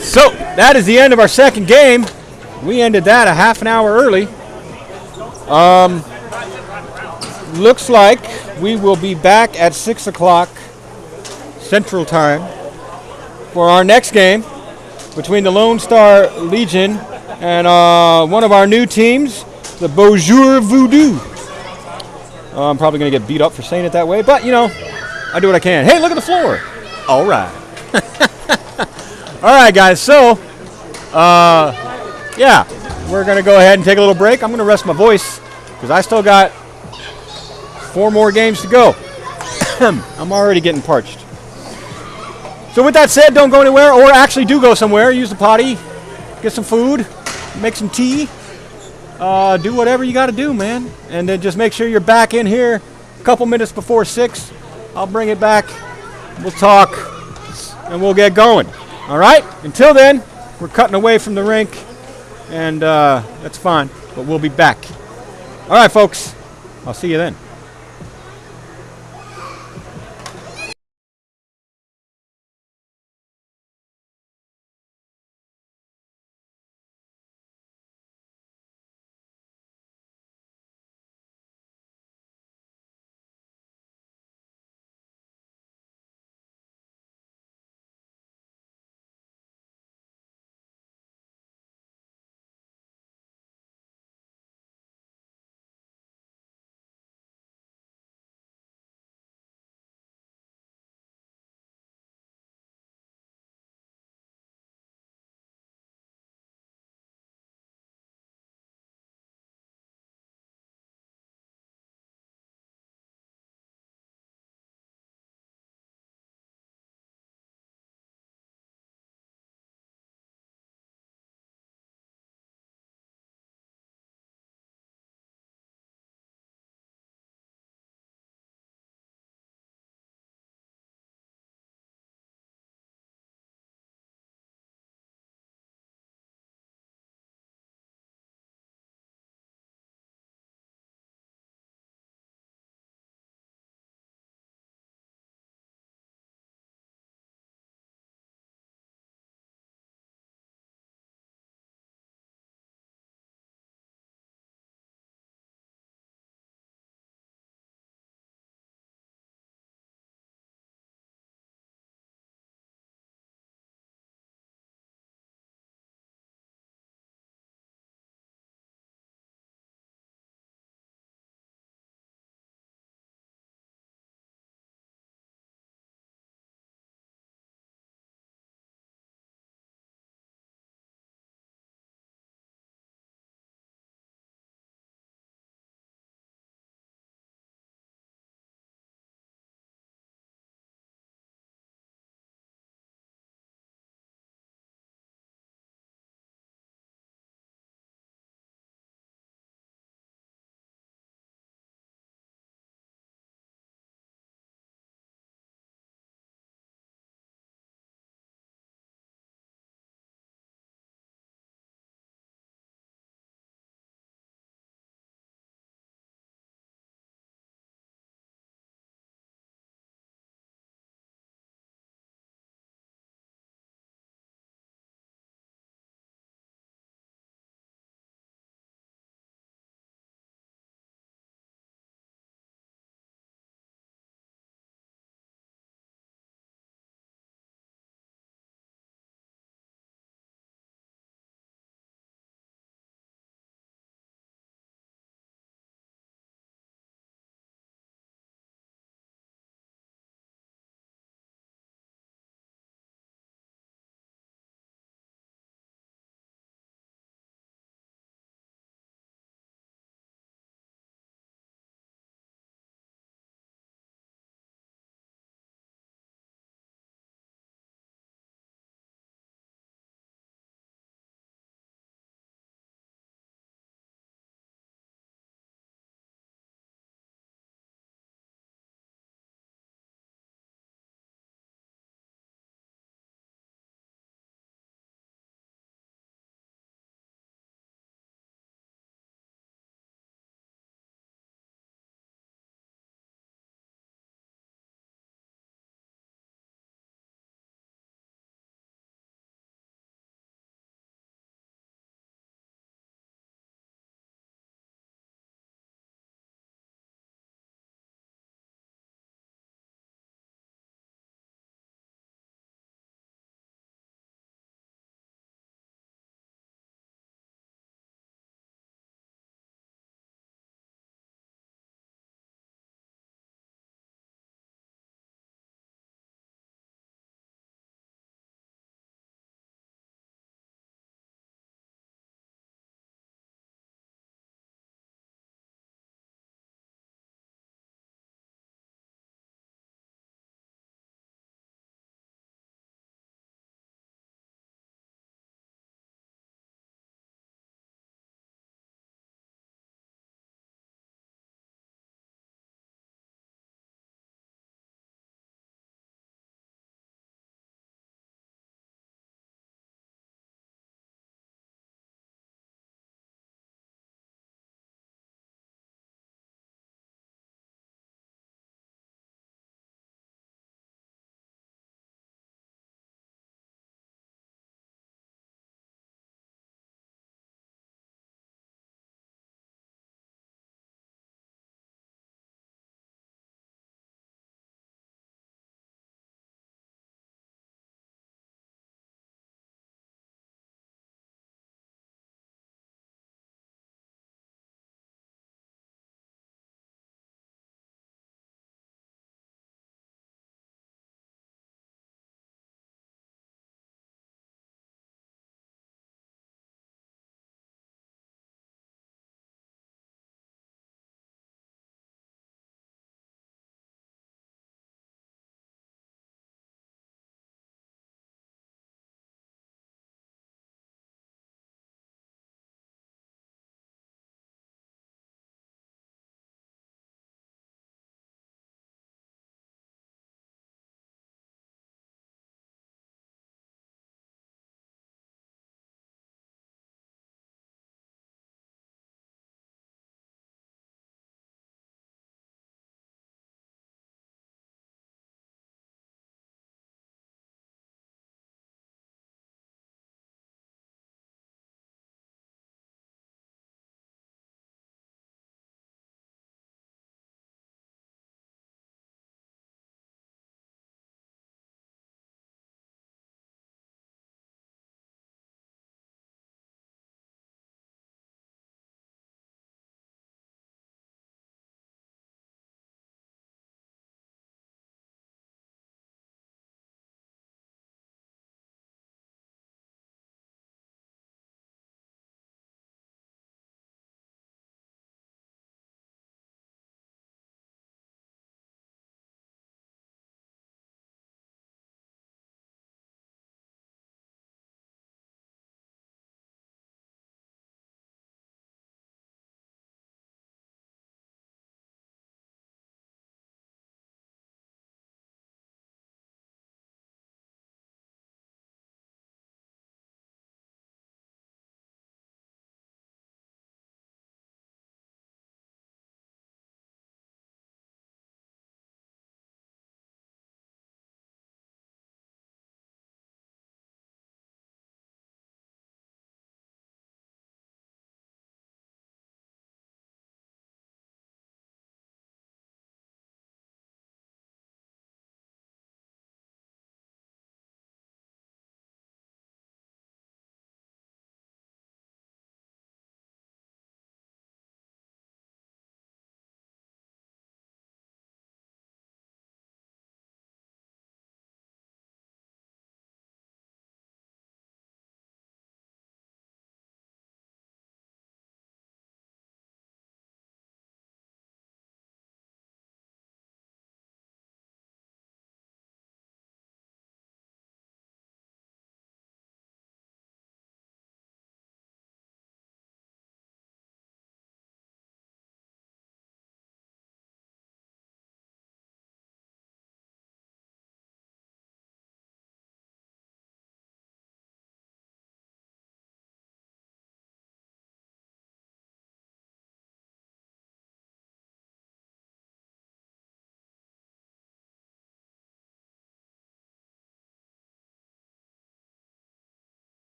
So that is the end of our second game. We ended that a half an hour early. Looks like we will be back at 6 o'clock Central Time for our next game between the Lone Star Legion and one of our new teams, the Beaujour Voodoo. I'm probably going to get beat up for saying it that way, but, you know, I do what I can. Hey, look at the floor. All right. All right, guys, so, yeah, we're going to go ahead and take a little break. I'm going to rest my voice because I still got 4 more games to go. I'm already getting parched. So with that said, don't go anywhere, or actually do go somewhere. Use the potty, get some food, make some tea, do whatever you got to do, man. And then just make sure you're back in here a couple minutes before 6. I'll bring it back. We'll talk, and we'll get going. All right? Until then, we're cutting away from the rink, and that's fine, but we'll be back. All right, folks. I'll see you then.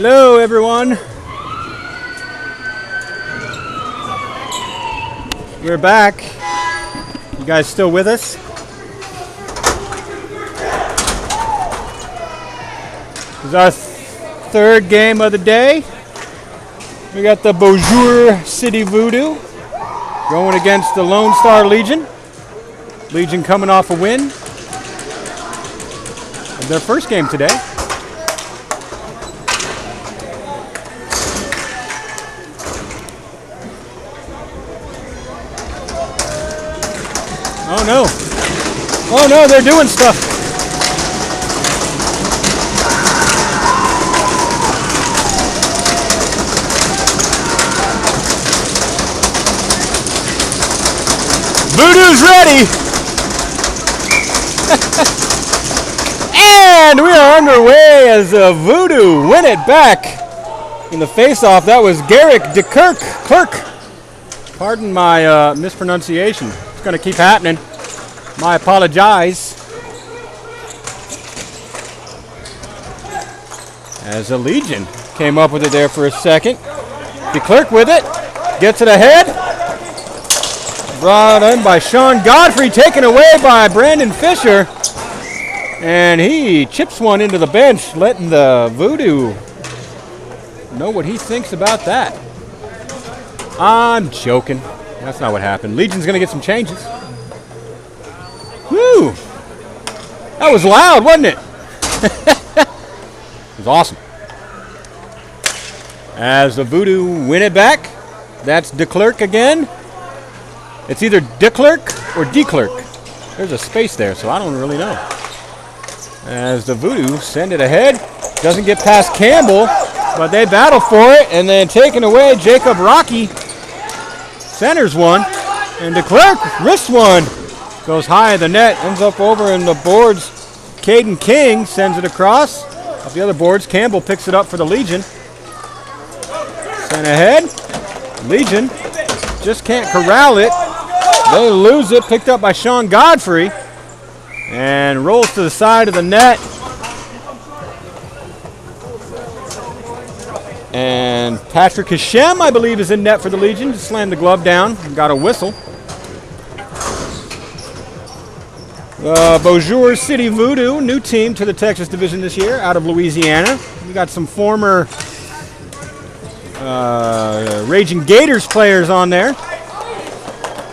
Hello, everyone. We're back. You guys still with us? This is our third game of the day. We got the Bonjour City Voodoo going against the Lone Star Legion. Legion coming off a win. It's their first game today. Oh no. Oh no, they're doing stuff. Voodoo's ready. And we are underway as Voodoo win it back in the face-off. That was Garrick DeKirk. Pardon my mispronunciation. It's going to keep happening. I apologize. As the Legion came up with it there for a second. DeKirk with it. Gets it ahead. Brought in by Sean Godfrey. Taken away by Brandon Fisher. And he chips one into the bench, letting the Voodoo know what he thinks about that. I'm joking. That's not what happened. Legion's going to get some changes. Woo! That was loud, wasn't it? It was awesome. As the Voodoo win it back, that's DeKirk again. It's either DeKirk or DeKirk. There's a space there, so I don't really know. As the Voodoo send it ahead. Doesn't get past Campbell, but they battle for it, and then taken away. Jacob Rocky centers one, and DeKirk wrists one. Goes high of the net, ends up over in the boards. Caden King sends it across. Off the other boards, Campbell picks it up for the Legion. Sent ahead. Legion just can't corral it. They lose it, picked up by Sean Godfrey. And rolls to the side of the net. And Patrick Hashem, I believe, is in net for the Legion. Just slammed the glove down and got a whistle. Bonjour City Voodoo, new team to the Texas Division this year, out of Louisiana. We got some former Raging Gators players on there.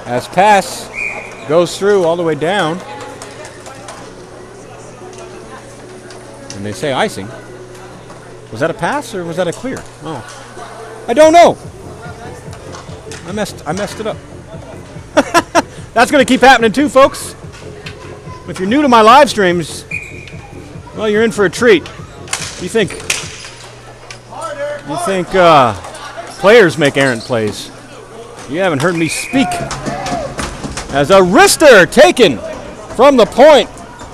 As pass goes through all the way down. And they say icing. Was that a pass or was that a clear? Oh, I don't know. I messed it up. That's going to keep happening too, folks. If you're new to my live streams, well, you're in for a treat. You think players make errant plays? You haven't heard me speak. As a wrister taken from the point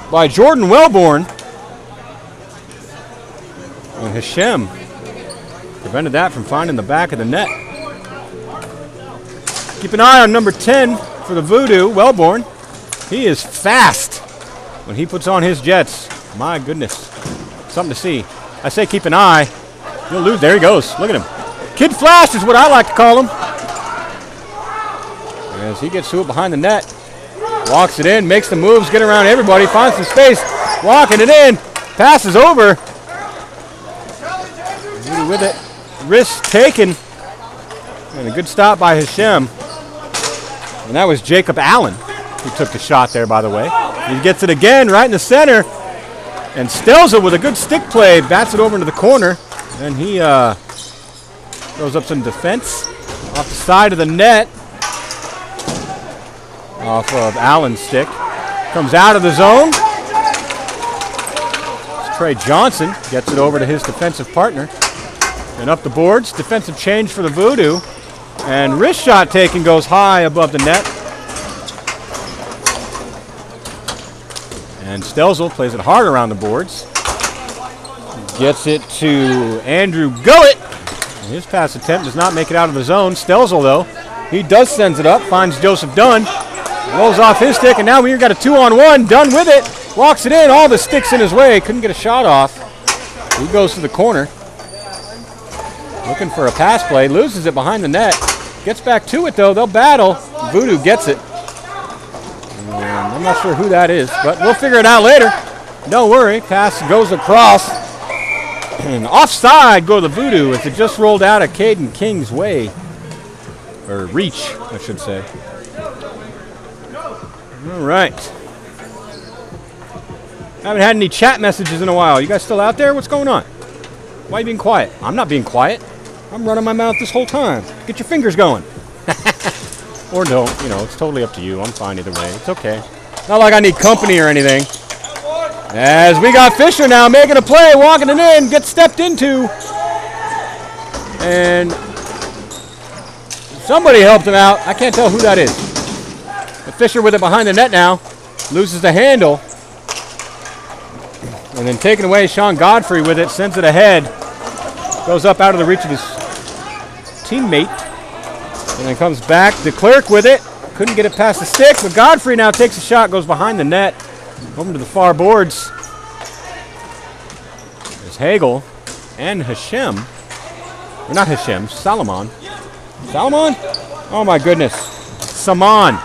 by Jordan Wellborn. And Hashem prevented that from finding the back of the net. Keep an eye on number 10 for the Voodoo, Wellborn. He is fast when he puts on his jets. My goodness. Something to see. I say keep an eye. He'll lose. There he goes. Look at him. Kid Flash is what I like to call him. As he gets to it behind the net. Walks it in. Makes the moves. Get around everybody. Finds some space. Walking it in. Passes over. With it. Wrist taken. And a good stop by Hashem. And that was Jacob Allen who took the shot there, by the way. He gets it again right in the center. And Stelza with a good stick play. Bats it over into the corner. And he throws up some defense off the side of the net. Off of Allen's stick. Comes out of the zone. It's Trey Johnson. Gets it over to his defensive partner. And up the boards. Defensive change for the Voodoo. And wrist shot taken goes high above the net. And Stelzel plays it hard around the boards. Gets it to Andrew Gullett. His pass attempt does not make it out of the zone. Stelzel, though, he does sends it up. Finds Joseph Dunn. Rolls off his stick. And now we've got a 2-on-1. Dunn with it. Walks it in. All the sticks in his way. Couldn't get a shot off. He goes to the corner. Looking for a pass play. Loses it behind the net. Gets back to it, though. They'll battle. Voodoo gets it. And I'm not sure who that is, but we'll figure it out later. Don't worry. Pass goes across. And offside go the Voodoo as it just rolled out of Caden King's way. Or reach, I should say. All right. Haven't had any chat messages in a while. You guys still out there? What's going on? Why are you being quiet? I'm not being quiet. I'm running my mouth this whole time. Get your fingers going. Or don't. You know, it's totally up to you. I'm fine either way. It's okay. Not like I need company or anything. As we got Fisher now making a play, walking it in, gets stepped into. And somebody helped him out. I can't tell who that is. But Fisher with it behind the net now. Loses the handle. And then taken away, Sean Godfrey with it, sends it ahead. Goes up out of the reach of his teammate. And then comes back. DeClerc with it. Couldn't get it past the stick, but Godfrey now takes a shot, goes behind the net. Over to the far boards. There's Hagel and Hashem. Or not Hashem, Salomon. Salomon? Oh my goodness. Saman.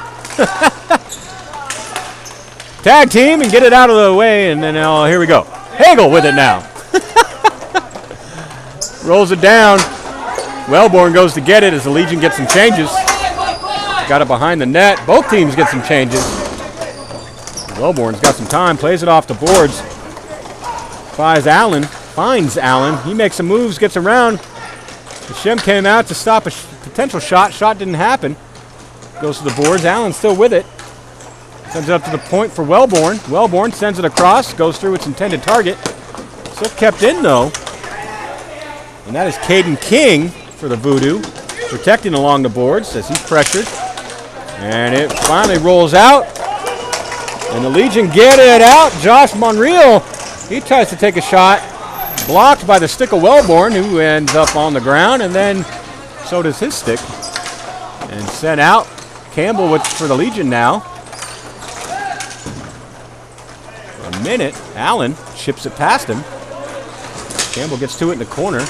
Tag team and get it out of the way, and then here we go. Hagel with it now. Rolls it down. Wellborn goes to get it as the Legion gets some changes. Got it behind the net. Both teams get some changes. Wellborn's got some time, plays it off the boards. Finds Allen. He makes some moves, gets around. Hashem came out to stop a potential shot. Shot didn't happen. Goes to the boards. Allen's still with it. Sends it up to the point for Wellborn. Wellborn sends it across, goes through its intended target. Still kept in, though. And that is Caden King for the Voodoo, protecting along the boards as he's pressured. And it finally rolls out. And the Legion get it out. Josh Monreal, he tries to take a shot. Blocked by the stick of Wellborn, who ends up on the ground. And then so does his stick. And sent out. Campbell for the Legion now. A minute. Allen chips it past him. Campbell gets to it in the corner.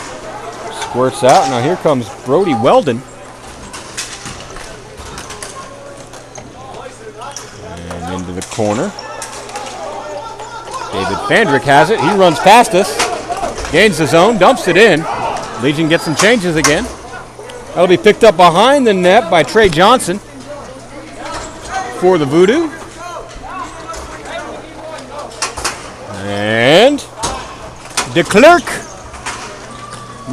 Squirts out. Now here comes Brody Weldon. And into the corner. David Fandrick has it. He runs past us. Gains the zone. Dumps it in. Legion gets some changes again. That'll be picked up behind the net by Trey Johnson for the Voodoo. And DeClerc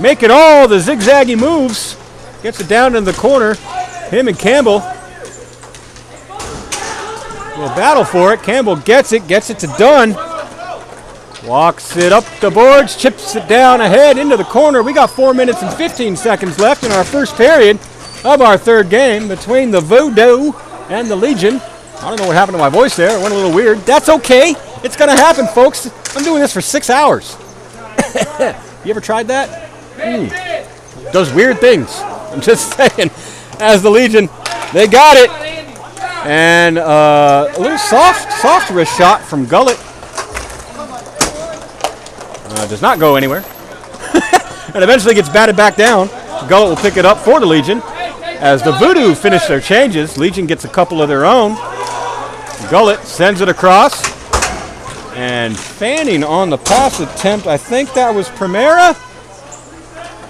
making all the zigzaggy moves. Gets it down in the corner. Him and Campbell will battle for it. Campbell gets it to Dunn. Walks it up the boards, chips it down ahead into the corner. We got 4 minutes and 15 seconds left in our first period of our third game between the Voodoo and the Legion. I don't know what happened to my voice there. It went a little weird. That's okay. It's going to happen, folks. I'm doing this for 6 hours. You ever tried that? Does weird things. I'm just saying. As the Legion, they got it. And a little soft wrist shot from Gullett. Does not go anywhere. And eventually gets batted back down. Gullett will pick it up for the Legion. As the Voodoo finish their changes, Legion gets a couple of their own. Gullett sends it across. And Fanning on the pass attempt. I think that was Primera.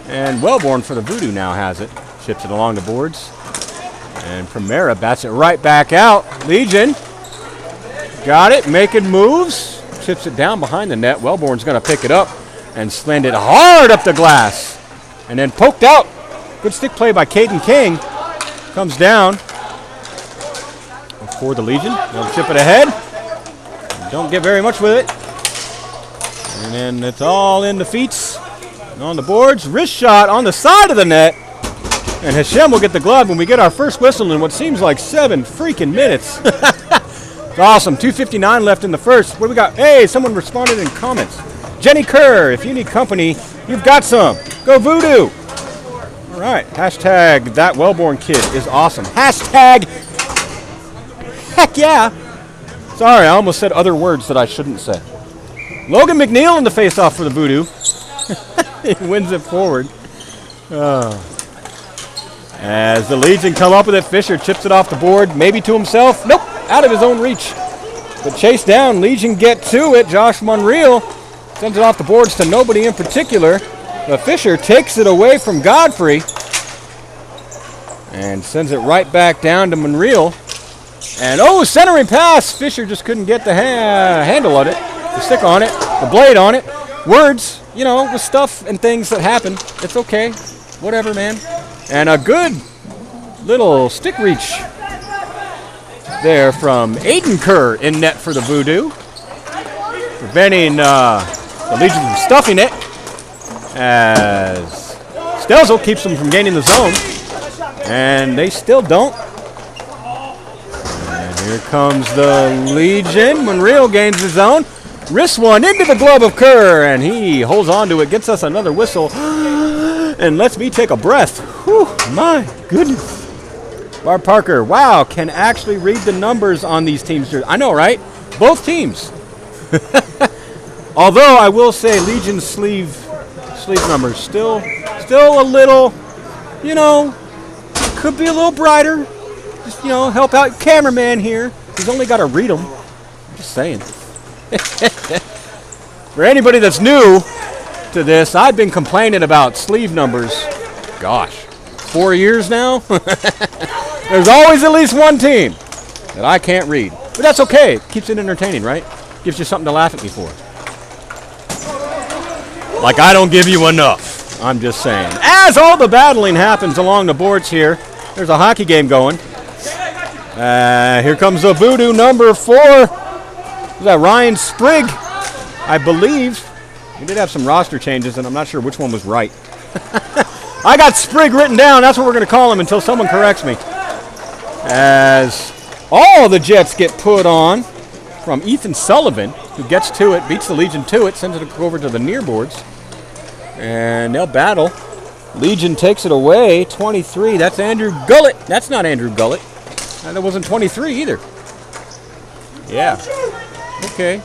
And Wellborn for the Voodoo now has it. Chips it along the boards. And Primera bats it right back out. Legion got it, making moves. Chips it down behind the net. Wellborn's going to pick it up and send it hard up the glass. And then poked out. Good stick play by Caden King. Comes down for the Legion. They'll chip it ahead. Don't get very much with it. And then it's all in the feet. On the boards. Wrist shot on the side of the net. And Hashem will get the glove when we get our first whistle in what seems like 7 freaking minutes. It's awesome. 2:59 left in the first. What do we got? Hey, someone responded in comments. Jenny Kerr, if you need company, you've got some. Go Voodoo. All right. Hashtag that Wellborn kid is awesome. Hashtag heck yeah. Sorry, I almost said other words that I shouldn't say. Logan McNeil in the face-off for the Voodoo. He wins it forward. As the Legion come up with it, Fisher chips it off the board, maybe to himself. Nope, out of his own reach. But chase down, Legion get to it. Josh Monreal sends it off the boards to nobody in particular. But Fisher takes it away from Godfrey and sends it right back down to Monreal. And centering pass. Fisher just couldn't get the handle on it, the stick on it, the blade on it. Words, with stuff and things that happen. It's okay. Whatever, man. And a good little stick reach there from Aiden Kerr in net for the Voodoo, preventing the Legion from stuffing it, as Stelzel keeps them from gaining the zone, and they still don't. And here comes the Legion. Monreal gains the zone, wrists one into the glove of Kerr, and he holds on to it, gets us another whistle, and lets me take a breath. Whew, my goodness. Barb Parker, wow, can actually read the numbers on these teams. I know, right? Both teams. Although I will say Legion's sleeve numbers still a little, could be a little brighter. Just, help out cameraman here. He's only got to read them. I'm just saying. For anybody that's new to this, I've been complaining about sleeve numbers, gosh, 4 years now. There's always at least one team that I can't read. But that's okay. It keeps it entertaining, right? Gives you something to laugh at me for. Like I don't give you enough. I'm just saying. As all the battling happens along the boards here, there's a hockey game going. Here comes the Voodoo number 4. Is that Ryan Sprigg, I believe. We did have some roster changes, and I'm not sure which one was right. I got Sprigg written down. That's what we're going to call him until someone corrects me. As all the Jets get put on from Ethan Sullivan, who gets to it, beats the Legion to it, sends it over to the near boards. And they'll battle. Legion takes it away, 23. That's Andrew Gullett. That's not Andrew Gullett. And that wasn't 23 either. Yeah. Okay.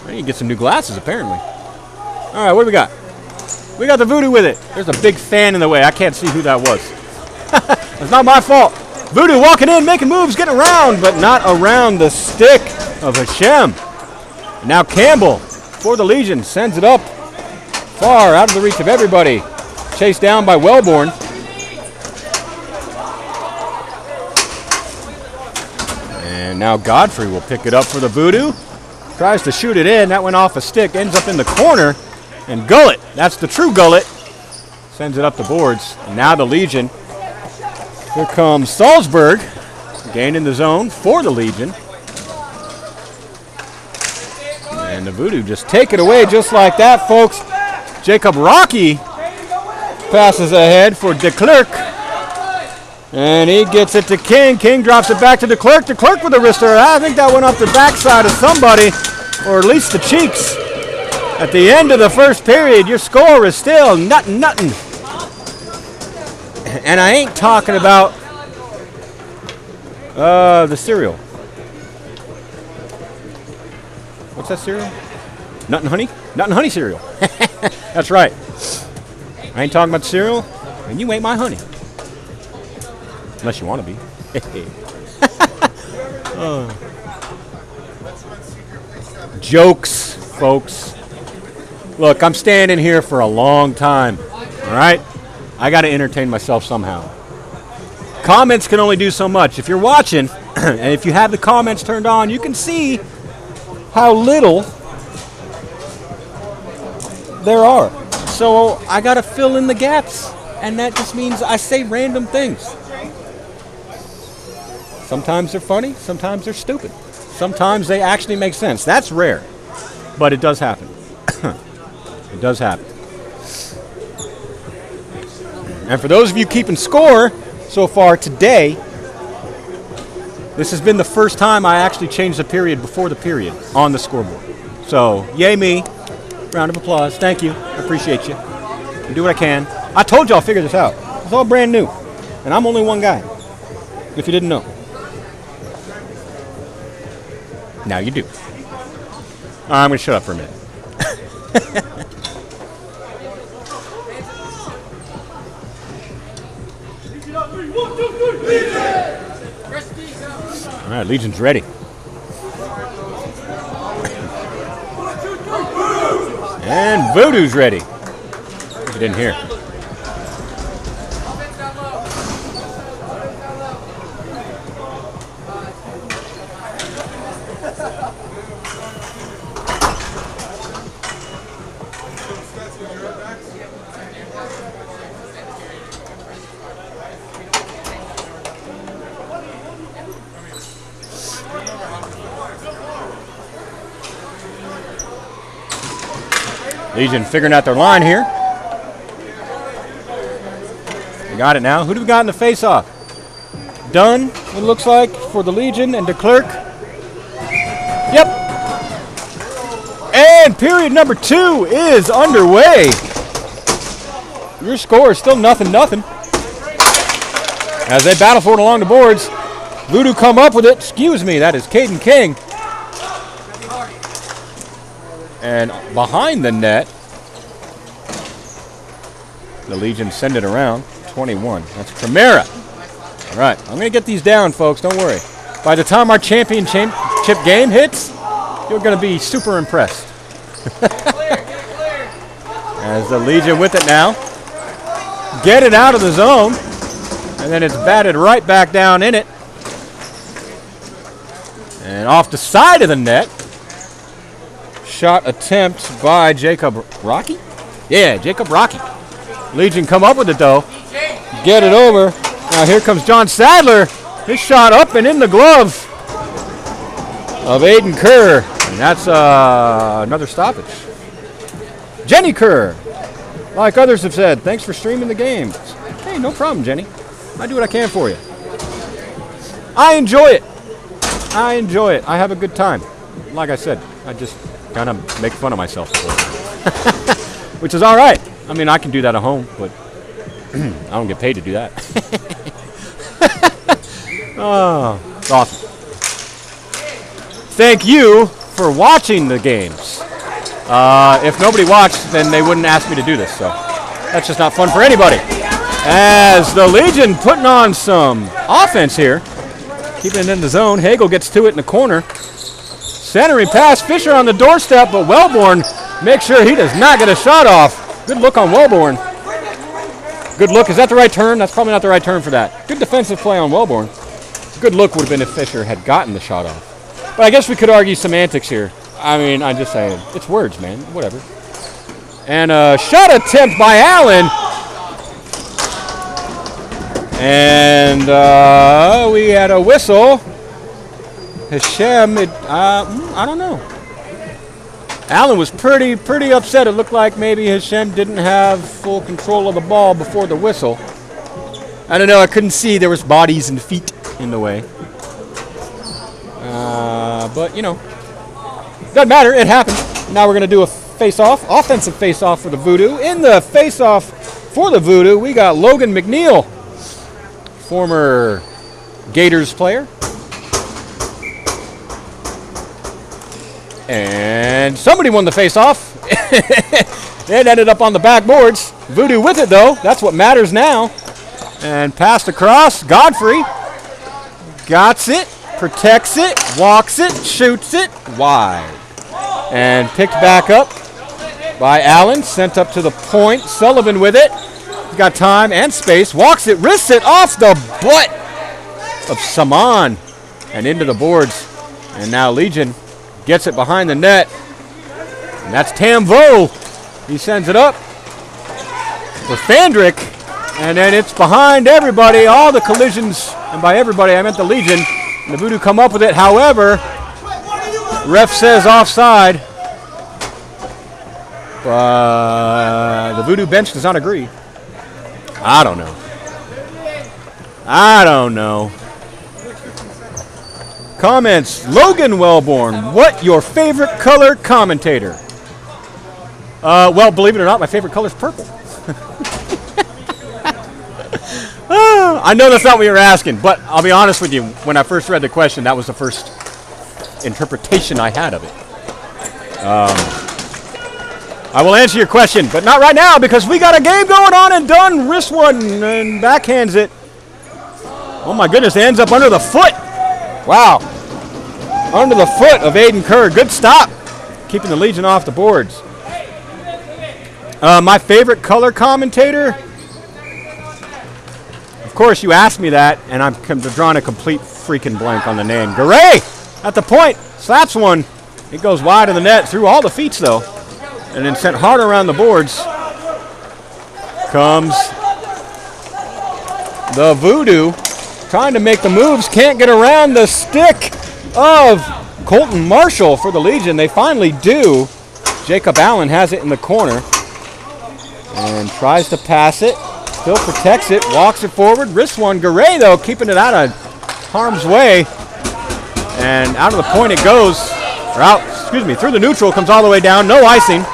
I need to get some new glasses, apparently. All right, what do we got? We got the Voodoo with it. There's a big fan in the way. I can't see who that was. It's not my fault. Voodoo walking in, making moves, getting around, but not around the stick of Hashem. Now Campbell, for the Legion, sends it up far out of the reach of everybody. Chased down by Wellborn. And now Godfrey will pick it up for the Voodoo. Tries to shoot it in. That went off a stick, ends up in the corner. And Gullett, that's the true Gullett, sends it up the boards. And now the Legion. Here comes Salzburg, gaining the zone for the Legion. And the Voodoo just take it away just like that, folks. Jacob Rocky passes ahead for De Klerk. And he gets it to King. King drops it back to De Klerk. De Klerk with a wrister. I think that went up the backside of somebody, or at least the cheeks. At the end of the first period, your score is still nothing. And I ain't talking about the cereal. What's that cereal? Nut and honey? Nut and honey cereal. That's right. I ain't talking about cereal, and you ain't my honey. Unless you want to be. Jokes, folks. Look, I'm standing here for a long time, all right? I got to entertain myself somehow. Comments can only do so much. If you're watching, and if you have the comments turned on, you can see how little there are. So I got to fill in the gaps, and that just means I say random things. Sometimes they're funny, sometimes they're stupid. Sometimes they actually make sense. That's rare, but it does happen. It does happen. And for those of you keeping score so far today, this has been the first time I actually changed the period before the period on the scoreboard. So, yay me. Round of applause. Thank you. I appreciate you. I do what I can. I told you I'll figure this out. It's all brand new. And I'm only one guy, if you didn't know. Now you do. I'm going to shut up for a minute. All right, Legion's ready. And Voodoo's ready. Get in here. Legion figuring out their line here. We got it now. Who do we got in the face-off? Dunn, it looks like, for the Legion, and DeClerc. Yep. And period number 2 is underway. Your score is still 0-0. As they battle for it along the boards, Voodoo come up with it. Excuse me, that is Caden King. And behind the net, the Legion send it around. 21. That's Primera. All right, I'm going to get these down, folks. Don't worry. By the time our championship game hits, you're going to be super impressed. As the Legion with it now. Get it out of the zone. And then it's batted right back down in it. And off the side of the net. Shot attempt by Jacob Rocky? Yeah, Jacob Rocky. Legion come up with it, though. Get it over. Now here comes John Sadler. His shot up and in the glove of Aiden Kerr. And that's another stoppage. Jenny Kerr, like others have said, thanks for streaming the game. Hey, no problem, Jenny. I do what I can for you. I enjoy it. I enjoy it. I have a good time. Like I said, I just kind of make fun of myself, which is all right. I mean, I can do that at home, but I don't get paid to do that. Oh, it's awesome. Thank you for watching the games. If nobody watched, then they wouldn't ask me to do this, so that's just not fun for anybody. As the Legion putting on some offense here, keeping it in the zone. Hagel gets to it in the corner. Centering pass, Fisher on the doorstep, but Wellborn makes sure he does not get a shot off. Good look on Wellborn. Good look. Is that the right turn? That's probably not the right turn for that. Good defensive play on Wellborn. Good look would have been if Fisher had gotten the shot off. But I guess we could argue semantics here. I mean, I'm just saying. It's words, man. Whatever. And a shot attempt by Allen. And we had a whistle. Hashem, I don't know. Allen was pretty upset. It looked like maybe Hashem didn't have full control of the ball before the whistle. I don't know. I couldn't see. There was bodies and feet in the way. But, you know, doesn't matter. It happened. Now we're going to do a face-off, offensive face-off for the Voodoo. In the face-off for the Voodoo, we got Logan McNeil, former Gators player. And somebody won the face-off. It ended up on the backboards. Voodoo with it, though. That's what matters now. And passed across. Godfrey got it, protects it, walks it, shoots it wide. And picked back up by Allen. Sent up to the point. Sullivan with it. He's got time and space. Walks it, wrists it off the butt of Saman. And into the boards. And now Legion gets it behind the net. And that's Tamvo. He sends it up for Fandrick. And then it's behind everybody. All the collisions. And by everybody, I meant the Legion. And the Voodoo come up with it. However, ref says offside. The Voodoo bench does not agree. I don't know. Comments. Logan Wellborn, what your favorite color commentator? Well, believe it or not, my favorite color is purple. I know that's not what you're asking, but I'll be honest with you. When I first read the question, that was the first interpretation I had of it. I will answer your question, but not right now because we got a game going on, and Dunn wrist one and backhands it. Oh my goodness, it ends up under the foot Wow. Under the foot of Aiden Kerr. Good stop. Keeping the Legion off the boards. My favorite color commentator. Of course, you asked me that, and I'm drawing a complete freaking blank on the name. Garay at the point. Slaps one. It goes wide of the net. Through all the feet, though. And then sent hard around the boards. Comes the Voodoo. Trying to make the moves. Can't get around the stick of Colton Marshall for the Legion. They finally do. Jacob Allen has it in the corner. And tries to pass it. Still protects it. Walks it forward. Wrists one. Garay, though, keeping it out of harm's way. And out of the point it goes. Or out, excuse me, through the neutral. Comes all the way down. No icing.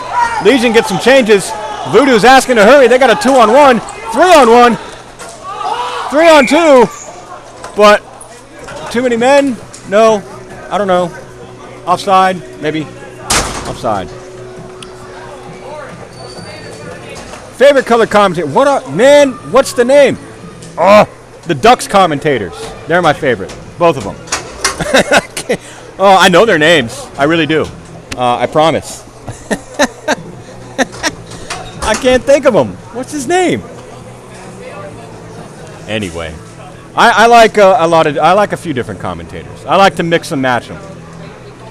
Legion gets some changes. Voodoo's asking to hurry. They got a 2-on-1. 3-on-1. 3-on-2. But too many men? No. I don't know. Offside? Maybe. Offside. Favorite color commentator? Man, what's the name? Oh, the Ducks commentators. They're my favorite. Both of them. Oh, I know their names. I really do. I promise. I can't think of him. What's his name? Anyway, I like I like a few different commentators. I like to mix and match them.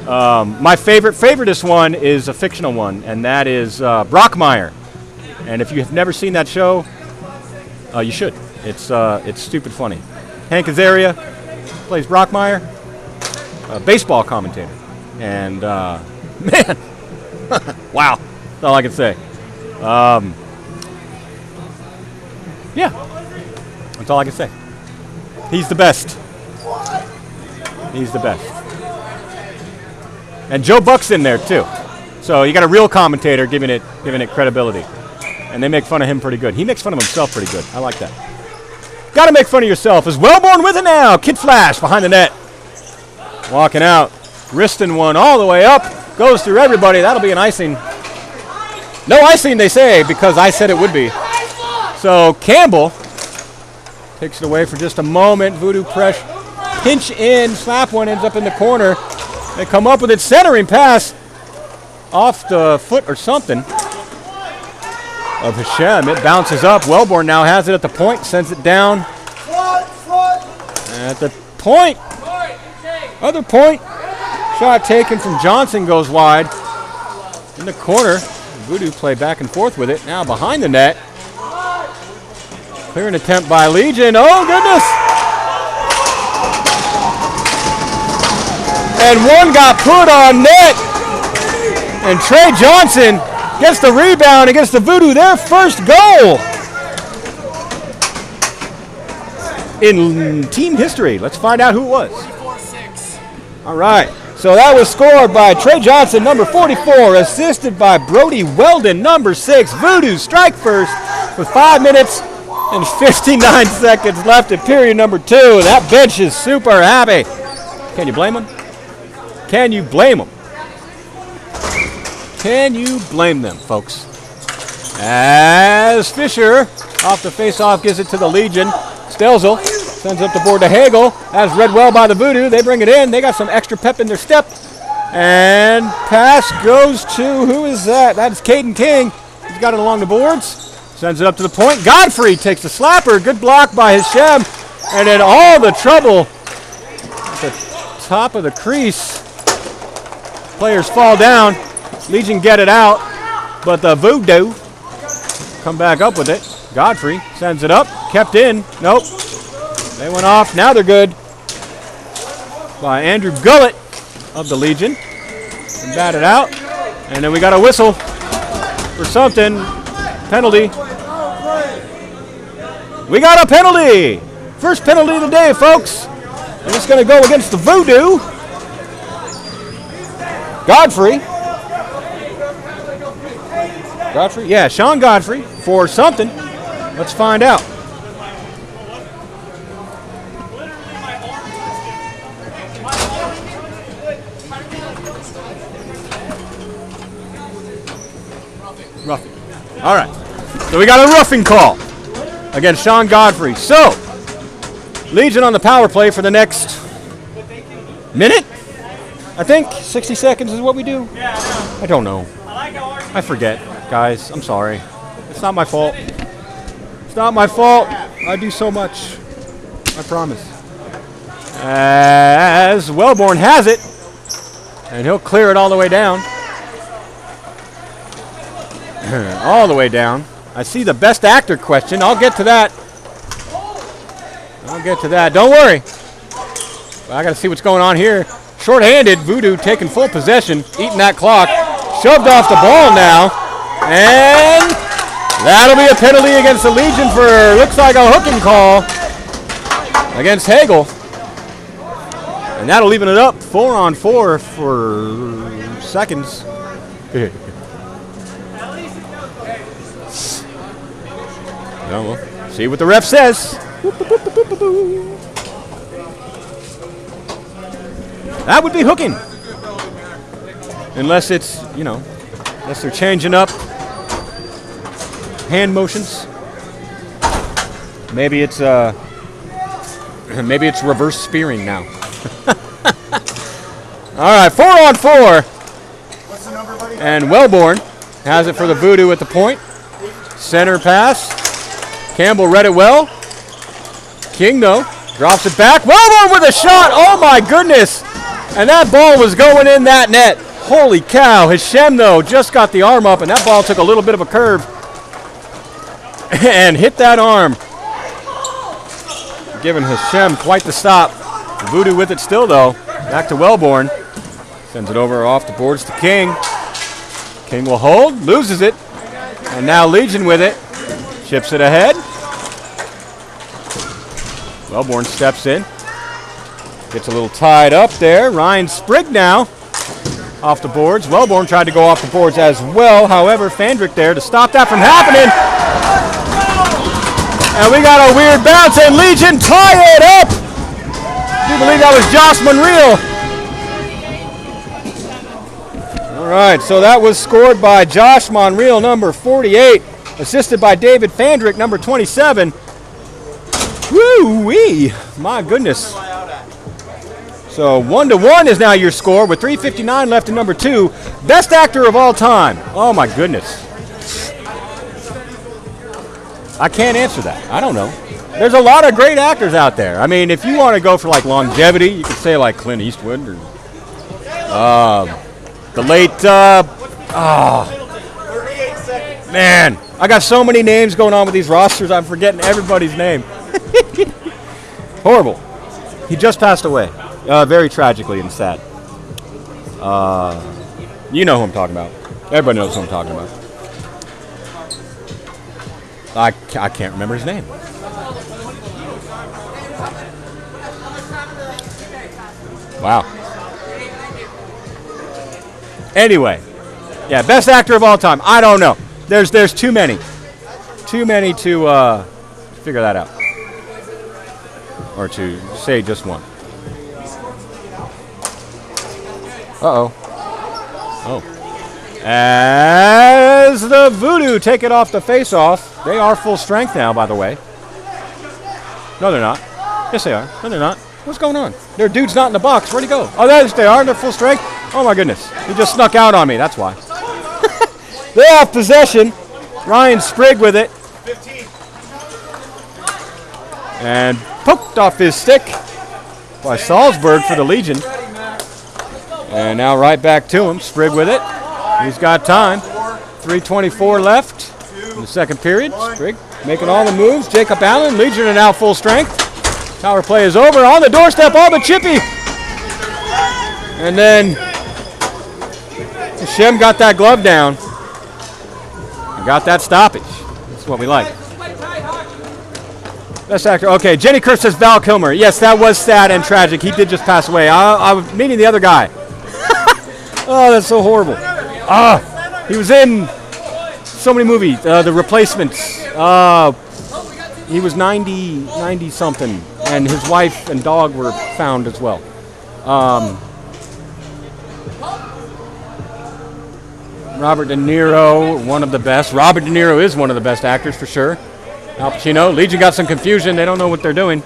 My favoriteest one is a fictional one, and that is Brockmire. And if you have never seen that show, you should. It's stupid funny. Hank Azaria plays Brockmire, a baseball commentator, and man, wow, that's all I can say. Yeah, that's all I can say. He's the best. He's the best. And Joe Buck's in there too, so you got a real commentator giving it credibility, and they make fun of him pretty good. He makes fun of himself pretty good. I like that. Got to make fun of yourself. Is Wellborn with it now? Kid Flash behind the net, walking out, wristing one all the way up, goes through everybody. That'll be an icing. No icing, they say, because I said it would be. So Campbell takes it away for just a moment. Voodoo press, pinch in, slap one, ends up in the corner. They come up with it, centering pass off the foot or something of Hashem. It bounces up. Wellborn now has it at the point, sends it down. At the point, other point, shot taken from Johnson goes wide. In the corner, Voodoo play back and forth with it. Now behind the net. Clearing attempt by Legion. Oh, goodness! And one got put on net. And Trey Johnson gets the rebound against the Voodoo. Their first goal in team history. Let's find out who it was. 4-6. All right. So that was scored by Trey Johnson, number 44, assisted by Brody Weldon, number 6. Voodoo strike first with 5 minutes and 59 seconds left in period number 2. That bench is super happy. Can you blame them? Can you blame them? Can you blame them, folks? As Fisher, off the face-off, gives it to the Legion. Stelzel sends up the board to Hagel. That's read well by the Voodoo. They bring it in. They got some extra pep in their step. And pass goes to, who is that? That's Caden King. He's got it along the boards. Sends it up to the point. Godfrey takes the slapper. Good block by Hashem. And then all the trouble at the top of the crease. Players fall down. Legion get it out. But the Voodoo come back up with it. Godfrey sends it up. Kept in. Nope. They went off. Now they're good. By Andrew Gullett of the Legion. And batted out. And then we got a whistle for something. Penalty. We got a penalty. First penalty of the day, folks. And it's going to go against the Voodoo. Godfrey. Godfrey? Yeah, Sean Godfrey for something. Let's find out. Roughing. All right. So we got a roughing call against Sean Godfrey. So, Legion on the power play for the next minute? I think 60 seconds is what we do. I don't know. I forget, guys. I'm sorry. It's not my fault. It's not my fault. I do so much. I promise. As Wellborn has it, and he'll clear it all the way down. All the way down. I see the best actor question. I'll get to that. I'll get to that. Don't worry. I got to see what's going on here. Short-handed, Voodoo taking full possession, eating that clock. Shoved off the ball now. And that'll be a penalty against the Legion for, looks like a hooking call against Hagel. And that'll even it up 4-on-4 for seconds. Well, we'll see what the ref says. That would be hooking. Unless it's, you know, unless they're changing up hand motions. Maybe it's reverse spearing now. All right, 4-on-4. What's the number, buddy? And Wellborn has it for the Voodoo at the point. Center pass. Campbell read it well. King, though, drops it back. Wellborn with a shot. Oh, my goodness. And that ball was going in that net. Holy cow. Hashem, though, just got the arm up, and that ball took a little bit of a curve and hit that arm, giving Hashem quite the stop. Voodoo with it still, though. Back to Wellborn. Sends it over off the boards to King. King will hold, loses it. And now Legion with it. Chips it ahead. Wellborn steps in. Gets a little tied up there. Ryan Sprigg now off the boards. Wellborn tried to go off the boards as well. However, Fandrick there to stop that from happening. And we got a weird bounce, and Legion tie it up. I do believe that was Josh Monreal. All right, so that was scored by Josh Monreal, number 48, assisted by David Fandrick, number 27. Woo-wee, my goodness. So 1-1 is now your score with 3:59 left in number 2. Best actor of all time. Oh my goodness. I can't answer that. I don't know. There's a lot of great actors out there. I mean, if you want to go for like longevity, you could say like Clint Eastwood or the late. Man, I got so many names going on with these rosters. I'm forgetting everybody's name. Horrible. He just passed away, very tragically and sad. You know who I'm talking about. Everybody knows who I'm talking about. I can't remember his name. Wow. Anyway, yeah, best actor of all time. I don't know. There's too many to figure that out, or to say just one. Uh-oh. Oh. As the Voodoo take it off the face-off. They are full strength now, by the way. No, they're not. Yes, they are. No, they're not. What's going on? Their dude's not in the box. Where'd he go? Oh, there they are. They're full strength. Oh, my goodness. He just snuck out on me. That's why. They have possession. Ryan Sprigg with it. 15. And poked off his stick by Salzburg for the Legion. And now right back to him. Sprigg with it. He's got time. 3:24 left in the second period. Sprigg making all the moves. Jacob Allen. Legion are now full strength. Power play is over. On the doorstep, all but Chippy. And then Hashem got that glove down. And got that stoppage. That's what we like. Best actor. Okay, Jenny Kerr says Val Kilmer. Yes, that was sad and tragic. He did just pass away. I was meaning the other guy. Oh, that's so horrible. He was in so many movies. The Replacements. He was 90 something, and his wife and dog were found as well. Robert De Niro, one of the best. Robert De Niro is one of the best actors for sure. Al Pacino. Legion got some confusion. They don't know what they're doing.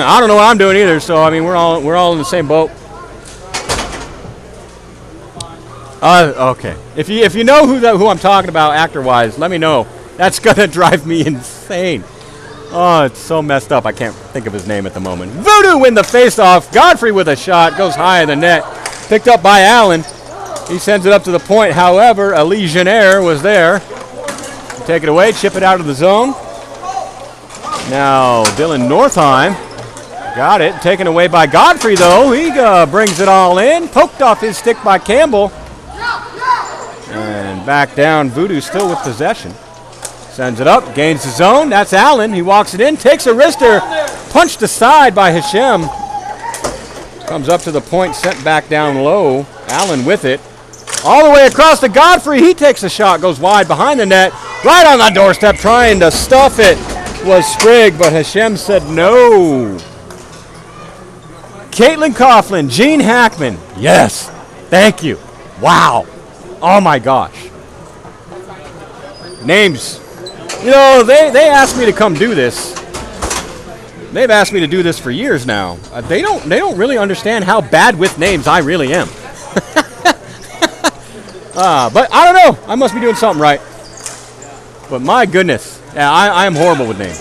I don't know what I'm doing either. So I mean, we're all in the same boat. Okay. If you know who I'm talking about actor-wise, let me know. That's gonna drive me insane. Oh, it's so messed up. I can't think of his name at the moment. Voodoo win the face-off. Godfrey with a shot goes high in the net. Picked up by Allen. He sends it up to the point. However, a Legionnaire was there. Take it away. Chip it out of the zone. Now Dylan Northeim got it. Taken away by Godfrey though. He brings it all in. Poked off his stick by Campbell. And back down. Voodoo still with possession. Sends it up, gains the zone. That's Allen. He walks it in, takes a wrister. Punched aside by Hashem. Comes up to the point, sent back down low. Allen with it. All the way across to Godfrey. He takes a shot, goes wide behind the net. Right on the doorstep, trying to stuff it was Sprigg, but Hashem said no. Caitlin Coughlin, Gene Hackman. Yes, thank you. Wow. Oh my gosh. Names. You know, they asked me to come do this. They've asked me to do this for years now. They don't really understand how bad with names I really am. But I don't know. I must be doing something right. But my goodness, yeah, I am horrible with names.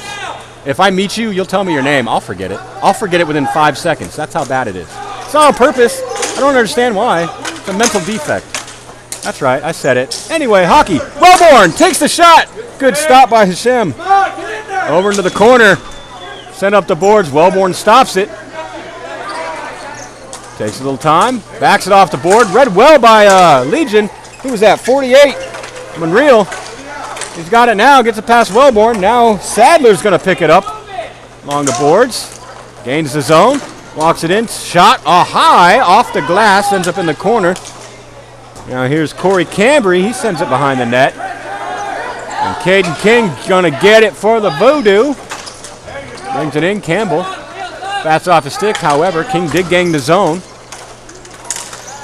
If I meet you, you'll tell me your name. I'll forget it. I'll forget it within 5 seconds. That's how bad it is. It's not on purpose. I don't understand why. It's a mental defect. That's right, I said it. Anyway, hockey. Wellborn takes the shot. Good stop by Hashem. Over into the corner. Sent up the boards. Wellborn stops it. Takes a little time. Backs it off the board. Read well by Legion. Who was that? 48. Monreal. He's got it now. Gets it past Wellborn. Now Sadler's going to pick it up along the boards. Gains the zone. Walks it in. Shot high off the glass. Ends up in the corner. Now here's Corey Cambry. He sends it behind the net. And Caden King going to get it for the Voodoo. Brings it in. Campbell. Bats off the stick. However, King did gang the zone.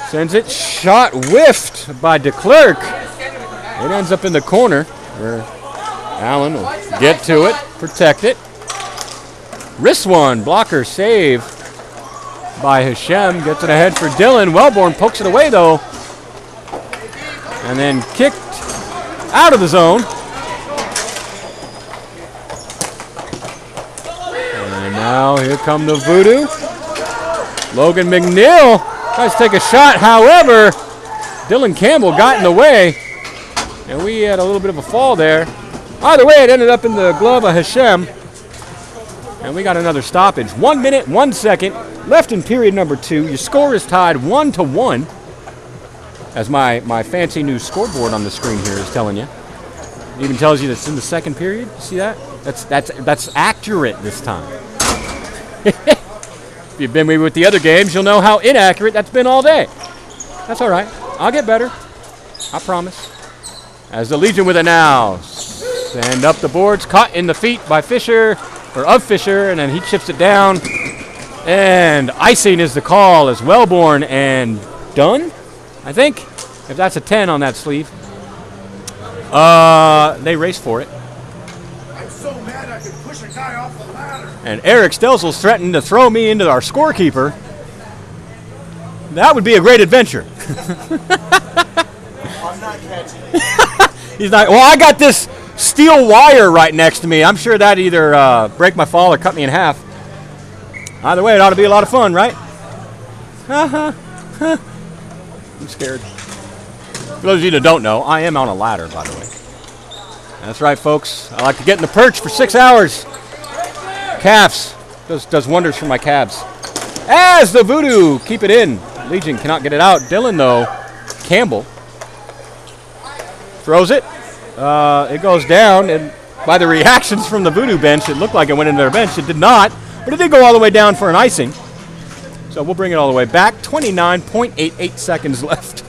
Sends it. Shot whiffed by DeClerc. It ends up in the corner where Allen will get to it, protect it. Wrist one. Blocker save by Hashem. Gets it ahead for Dylan. Wellborn pokes it away though. And then kicked out of the zone. And now here come the Voodoo. Logan McNeil tries to take a shot. However, Dylan Campbell got in the way. And we had a little bit of a fall there. Either way, it ended up in the glove of Hashem. And we got another stoppage. 1 minute, 1 second left in period number 2. Your score is tied 1-1. As my fancy new scoreboard on the screen here is telling you. It even tells you that it's in the second period. See that? That's accurate this time. If you've been with the other games, you'll know how inaccurate that's been all day. That's all right. I'll get better. I promise. As the Legion with it now. Send up the boards. Caught in the feet by Fisher, or of Fisher, and then he chips it down. And icing is the call as Wellborn and Dunn, I think, if that's a 10 on that sleeve. They race for it. I'm so mad I could push a guy off the ladder. And Eric Stelzel's threatened to throw me into our scorekeeper. That would be a great adventure. I'm not catching it. He's not. Well, I got this steel wire right next to me. I'm sure that either break my fall or cut me in half. Either way, it ought to be a lot of fun, right? I'm scared. For those of you that don't know, I am on a ladder, by the way. That's right, folks. I like to get in the perch for 6 hours. Calves. Does wonders for my calves. As the Voodoo keep it in. Legion cannot get it out. Dylan, though. Campbell. Throws it. It goes down, and by the reactions from the Voodoo bench, it looked like it went into their bench. It did not, but it did go all the way down for an icing. So we'll bring it all the way back. 29.88 seconds left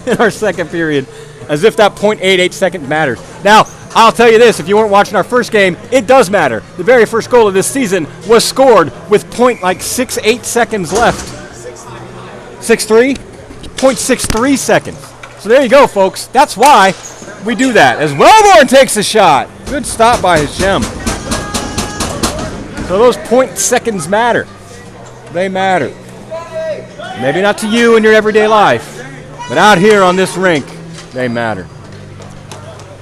in our second period, as if that 0.88 seconds mattered. Now, I'll tell you this, if you weren't watching our first game, it does matter. The very first goal of this season was scored with 0.68 seconds left. 6.3? 0.63 seconds. So there you go, folks. That's why we do that. As Wellborn takes a shot. Good stop by Hashem. So those point seconds matter. They matter. Maybe not to you in your everyday life, but out here on this rink, they matter.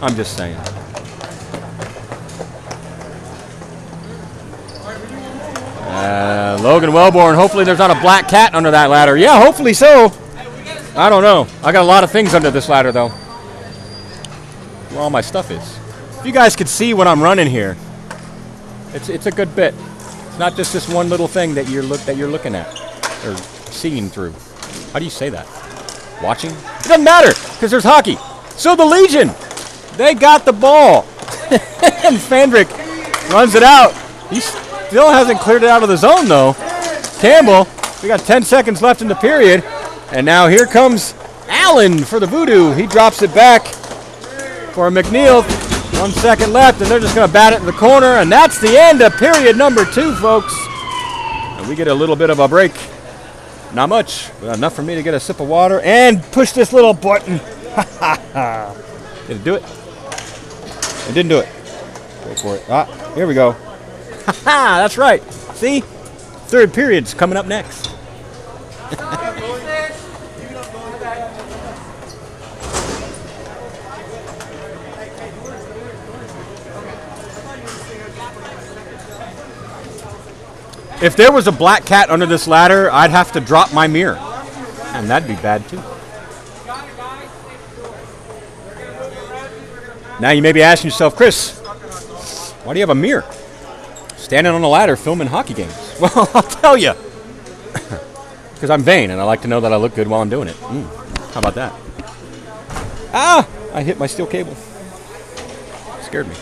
I'm just saying. Logan Wellborn, hopefully there's not a black cat under that ladder. Yeah, hopefully so. I don't know. I got a lot of things under this ladder, though. Where all my stuff is. If you guys could see what I'm running here, it's a good bit. It's not just this one little thing that you're looking at or seeing through. How do you say that? Watching? It doesn't matter because there's hockey. So the Legion, they got the ball. And Fandrick runs it out. He still hasn't cleared it out of the zone, though. Campbell, we got 10 seconds left in the period. And now here comes Allen for the Voodoo. He drops it back for McNeil. 1 second left, and they're just going to bat it in the corner. And that's the end of period number 2, folks. And we get a little bit of a break. Not much, but enough for me to get a sip of water and push this little button. Did it do it? It didn't do it. Go for it. Ah, here we go. That's right. See? Third period's coming up next. If there was a black cat under this ladder, I'd have to drop my mirror. And that'd be bad too. Now you may be asking yourself, Chris, why do you have a mirror? Standing on a ladder filming hockey games. Well, I'll tell you. Because I'm vain and I like to know that I look good while I'm doing it. How about that? Ah! I hit my steel cable. Scared me.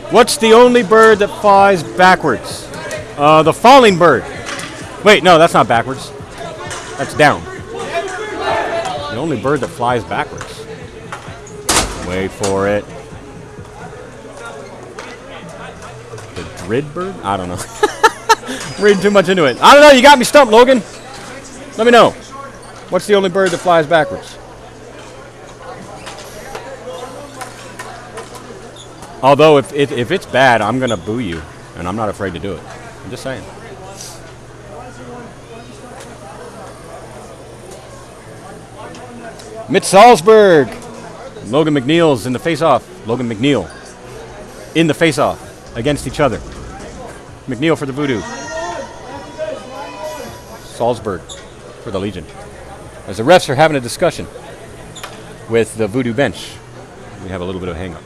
What's the only bird that flies backwards? The falling bird. Wait, no, that's not backwards. That's down. The only bird that flies backwards. Wait for it. The drid bird? I don't know. I'm reading too much into it. I don't know, you got me stumped, Logan. Let me know. What's the only bird that flies backwards? Although, if it's bad, I'm going to boo you, and I'm not afraid to do it. I'm just saying. Mitch Salzberg. Logan McNeil's in the face-off. Logan McNeil in the face-off against each other. McNeil for the Voodoo. Salzberg for the Legion. As the refs are having a discussion with the Voodoo bench, we have a little bit of a hang-up.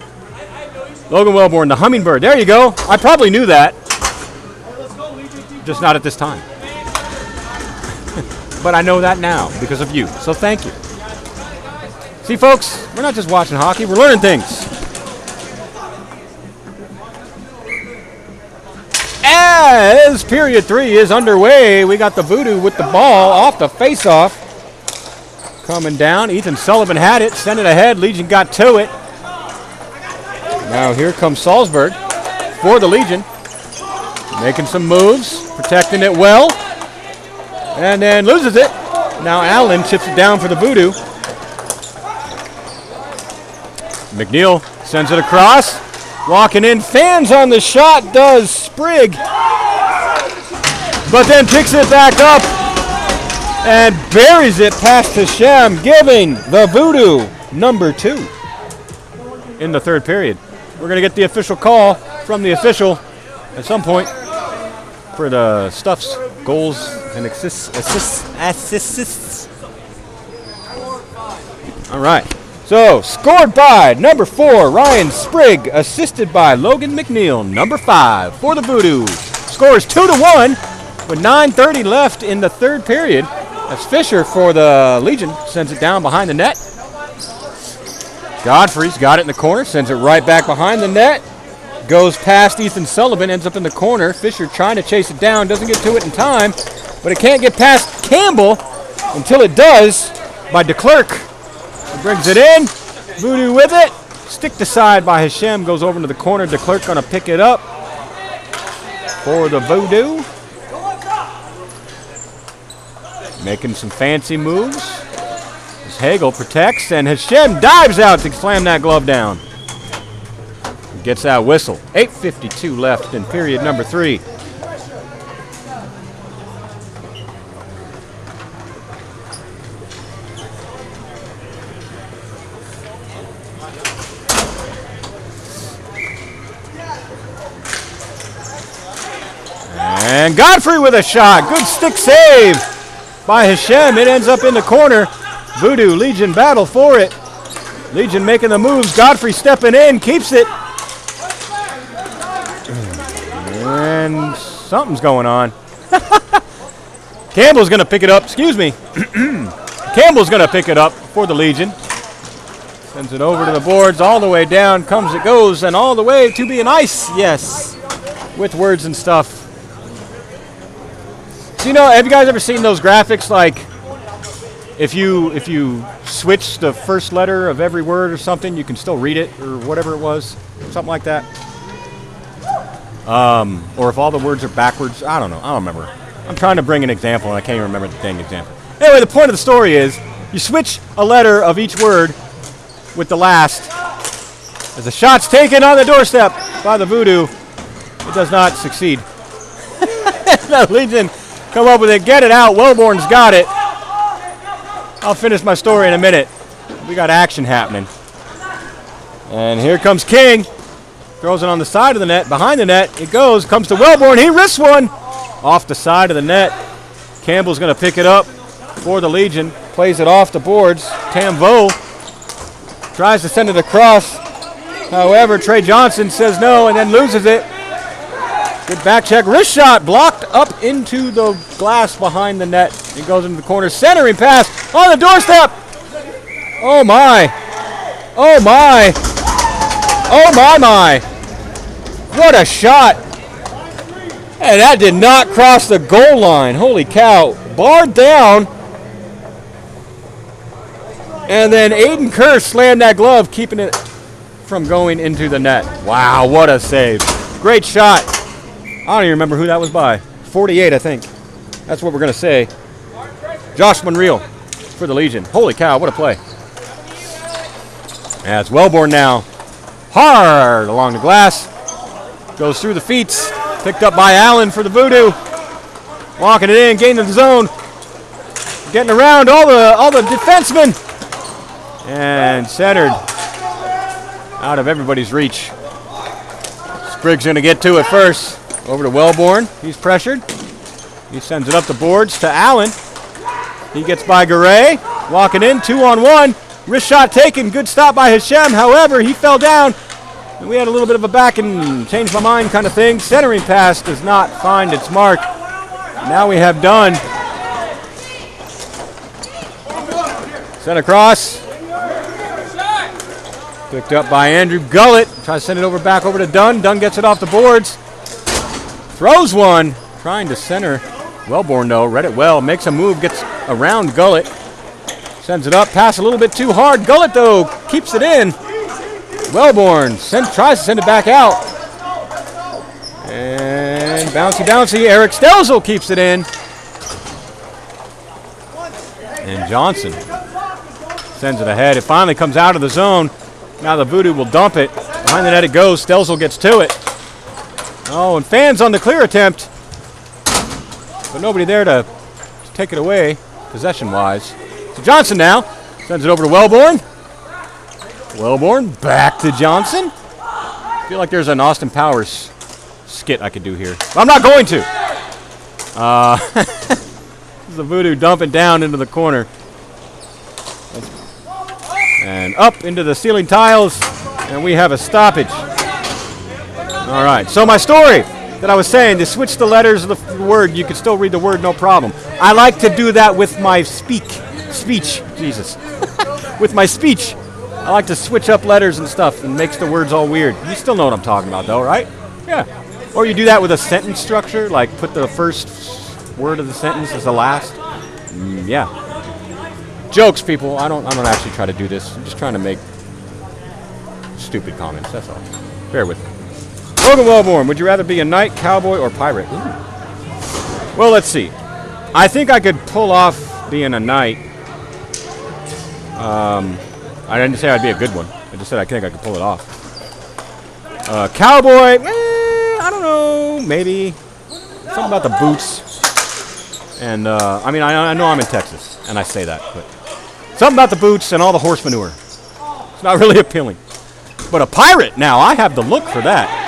Logan Wellborn, the hummingbird. There you go. I probably knew that. Just not at this time. But I know that now because of you. So thank you. See, folks, we're not just watching hockey. We're learning things. As period 3 is underway, we got the Voodoo with the ball off the face-off. Coming down. Ethan Sullivan had it. Sent it ahead. Legion got to it. Now here comes Salzberg for the Legion. Making some moves, protecting it well. And then loses it. Now Allen chips it down for the Voodoo. McNeil sends it across. Walking in, fans on the shot, does Sprigg. But then picks it back up and buries it past Hashem, giving the Voodoo number 2 in the third period. We're going to get the official call from the official at some point for the Stuffs, goals, and assists. All right. So, scored by number 4, Ryan Sprigg, assisted by Logan McNeil, number 5, for the Voodoo. Scores 2-1 with 9:30 left in the third period. That's Fisher for the Legion, sends it down behind the net. Godfrey's got it in the corner, sends it right back behind the net. Goes past Ethan Sullivan, ends up in the corner. Fisher trying to chase it down, doesn't get to it in time, but it can't get past Campbell until it does by DeClerc. He brings it in, Voodoo with it. Sticked aside by Hashem, goes over into the corner. DeClerc gonna pick it up for the Voodoo. Making some fancy moves. As Hagel protects, and Hashem dives out to slam that glove down. Gets that whistle. 8:52 left in period number 3. And Godfrey with a shot. Good stick save by Hashem. It ends up in the corner. Voodoo, Legion battle for it. Legion making the moves. Godfrey stepping in, keeps it. And something's going on. Campbell's going to pick it up. Excuse me. Campbell's going to pick it up for the Legion. Sends it over to the boards, all the way down. Comes it goes, and all the way to be an ice. Yes. With words and stuff. So, you know, have you guys ever seen those graphics, like if you switch the first letter of every word or something, you can still read it, or whatever it was, something like that? Or if all the words are backwards, I don't know, I don't remember. I'm trying to bring an example, and I can't even remember the dang example. Anyway, the point of the story is, you switch a letter of each word with the last. As the shot's taken on the doorstep by the Voodoo, it does not succeed. The Legion come up with it, get it out. Wellborn's got it. I'll finish my story in a minute. We got action happening. And here comes King. Throws it on the side of the net, behind the net. It goes, comes to Wellborn. He risks one off the side of the net. Campbell's going to pick it up for the Legion. Plays it off the boards. Tamvo tries to send it across. However, Trey Johnson says no and then loses it. Good back check. Wrist shot blocked up into the glass behind the net. It goes into the corner. Centering pass on the doorstep. Oh, my. Oh, my. Oh, my. What a shot. And that did not cross the goal line. Holy cow. Barred down. And then Aiden Kerr slammed that glove, keeping it from going into the net. Wow, what a save. Great shot. I don't even remember who that was by. 48, I think. That's what we're going to say. Josh Monreal for the Legion. Holy cow, what a play. That's Wellborn now. Hard along the glass. Goes through the feet. Picked up by Allen for the Voodoo. Walking it in, gaining the zone. Getting around all the defensemen. And centered out of everybody's reach. Spriggs going to get to it first. Over to Wellborn. He's pressured. He sends it up the boards to Allen. He gets by Garay. Walking in, 2-on-1. Wrist shot taken. Good stop by Hashem. However, he fell down. And we had a little bit of a back and change my mind kind of thing. Centering pass does not find its mark. Now we have done. Sent across. Picked up by Andrew Gullett. Tries to send it back over to Dunn. Dunn gets it off the boards. Throws one. Trying to center. Wellborn, though. Read it well. Makes a move. Gets around Gullett. Sends it up. Pass a little bit too hard. Gullett, though, keeps it in. Wellborn tries to send it back out. And bouncy. Eric Stelzel keeps it in. And Johnson sends it ahead. It finally comes out of the zone. Now the Voodoo will dump it. Behind the net it goes. Stelzel gets to it. Oh, and fans on the clear attempt. But nobody there to take it away, possession-wise. So Johnson now sends it over to Wellborn. Wellborn back to Johnson. I feel like there's an Austin Powers skit I could do here. But I'm not going to. This is the Voodoo dumping down into the corner. And up into the ceiling tiles, and we have a stoppage. All right, so my story that I was saying, to switch the letters of the word, you can still read the word, no problem. I like to do that with my speech, Jesus. With my speech, I like to switch up letters and stuff, and makes the words all weird. You still know what I'm talking about, though, right? Yeah. Or you do that with a sentence structure, like put the first word of the sentence as the last. Yeah. Jokes, people. I don't actually try to do this. I'm just trying to make stupid comments. That's all. Bear with me. Logan Wellborn, would you rather be a knight, cowboy, or pirate? Ooh. Well, let's see. I think I could pull off being a knight. I didn't say I'd be a good one. I just said I think I could pull it off. Cowboy, I don't know. Maybe. Something about the boots. And, I mean, I know I'm in Texas, and I say that, but something about the boots and all the horse manure. It's not really appealing. But a pirate, now, I have the look for that.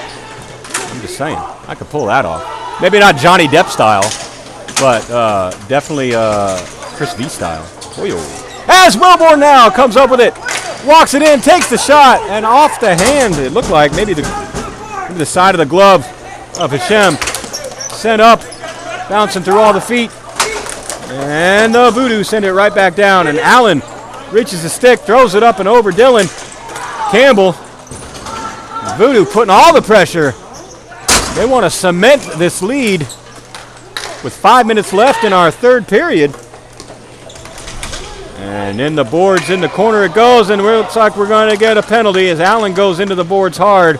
I'm just saying. I could pull that off. Maybe not Johnny Depp style, but definitely Chris V style. Oy-o. As Wellborn now comes up with it. Walks it in, takes the shot, and off the hand, it looked like maybe the side of the glove of Hashem. Sent up, bouncing through all the feet. And the Voodoo send it right back down. And Allen reaches the stick, throws it up and over Dylan. Campbell. Voodoo putting all the pressure. They want to cement this lead with 5 minutes left in our third period. And in the boards, in the corner it goes, and it looks like we're going to get a penalty as Allen goes into the boards hard.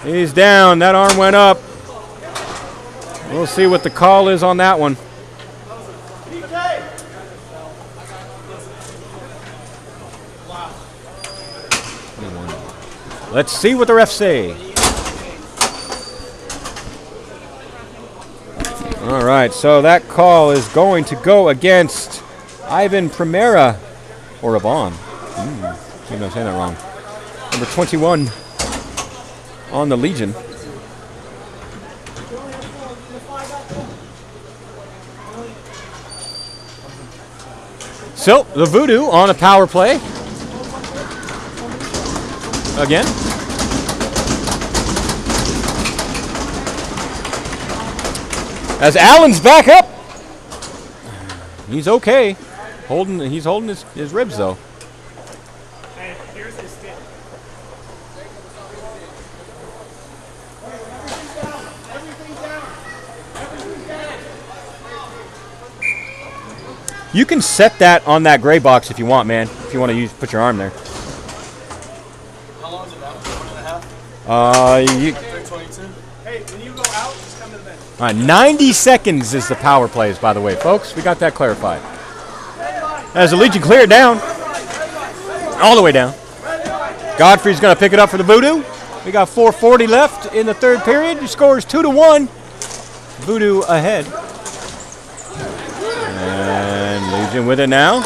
He's down. That arm went up. We'll see what the call is on that one. Let's see what the refs say. All right, so that call is going to go against Ivan Primera, or Avon. Maybe I'm saying that wrong. Number 21 on the Legion. So, the Voodoo on a power play. Again. As Allen's back up. He's okay. He's holding his ribs, though. And here's his stick. You can set that on that gray box if you want, man. If you want to put your arm there. How long is it now? 1.5? 22. Hey, when you go out, just come to the bench. All right, 90 seconds is the power plays, by the way, folks. We got that clarified. As the Legion clear it down, all the way down. Godfrey's going to pick it up for the Voodoo. We got 4:40 left in the third period. The score is 2-1. Voodoo ahead. And Legion with it now.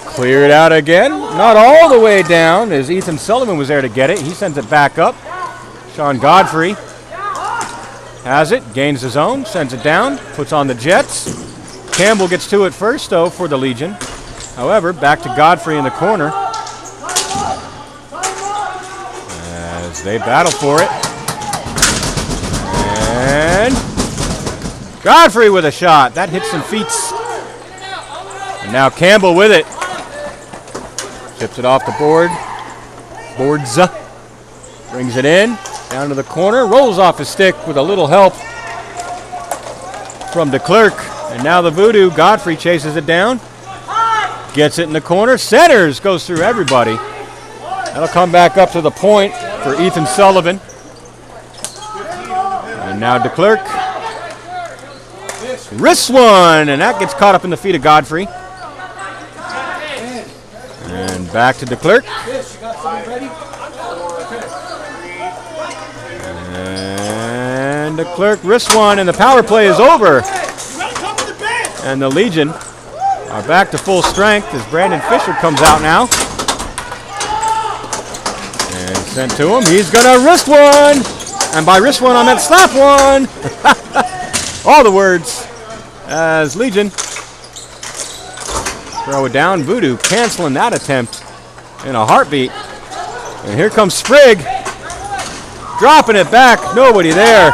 Clear it out again. Not all the way down, as Ethan Sullivan was there to get it. He sends it back up. Sean Godfrey has it, gains his own, sends it down, puts on the Jets. Campbell gets to it first, though, for the Legion. However, back to Godfrey in the corner as they battle for it. And Godfrey with a shot. That hits some feet. And now Campbell with it. Chips it off the board. Boards. Brings it in. Down to the corner. Rolls off his stick with a little help from DeClerc. And now the Voodoo. Godfrey chases it down. Gets it in the corner. Centers. Goes through everybody. That'll come back up to the point for Ethan Sullivan. And now DeClerc. Wrists one. And that gets caught up in the feet of Godfrey. And back to DeClerc. And DeClerc wrist one, and the power play is over. And the Legion are back to full strength as Brandon Fisher comes out now. And sent to him. He's going to wrist one. And by wrist one, I meant slap one. All the words as Legion Throw it down. Voodoo canceling that attempt in a heartbeat. And here comes Sprigg. Dropping it back. Nobody there.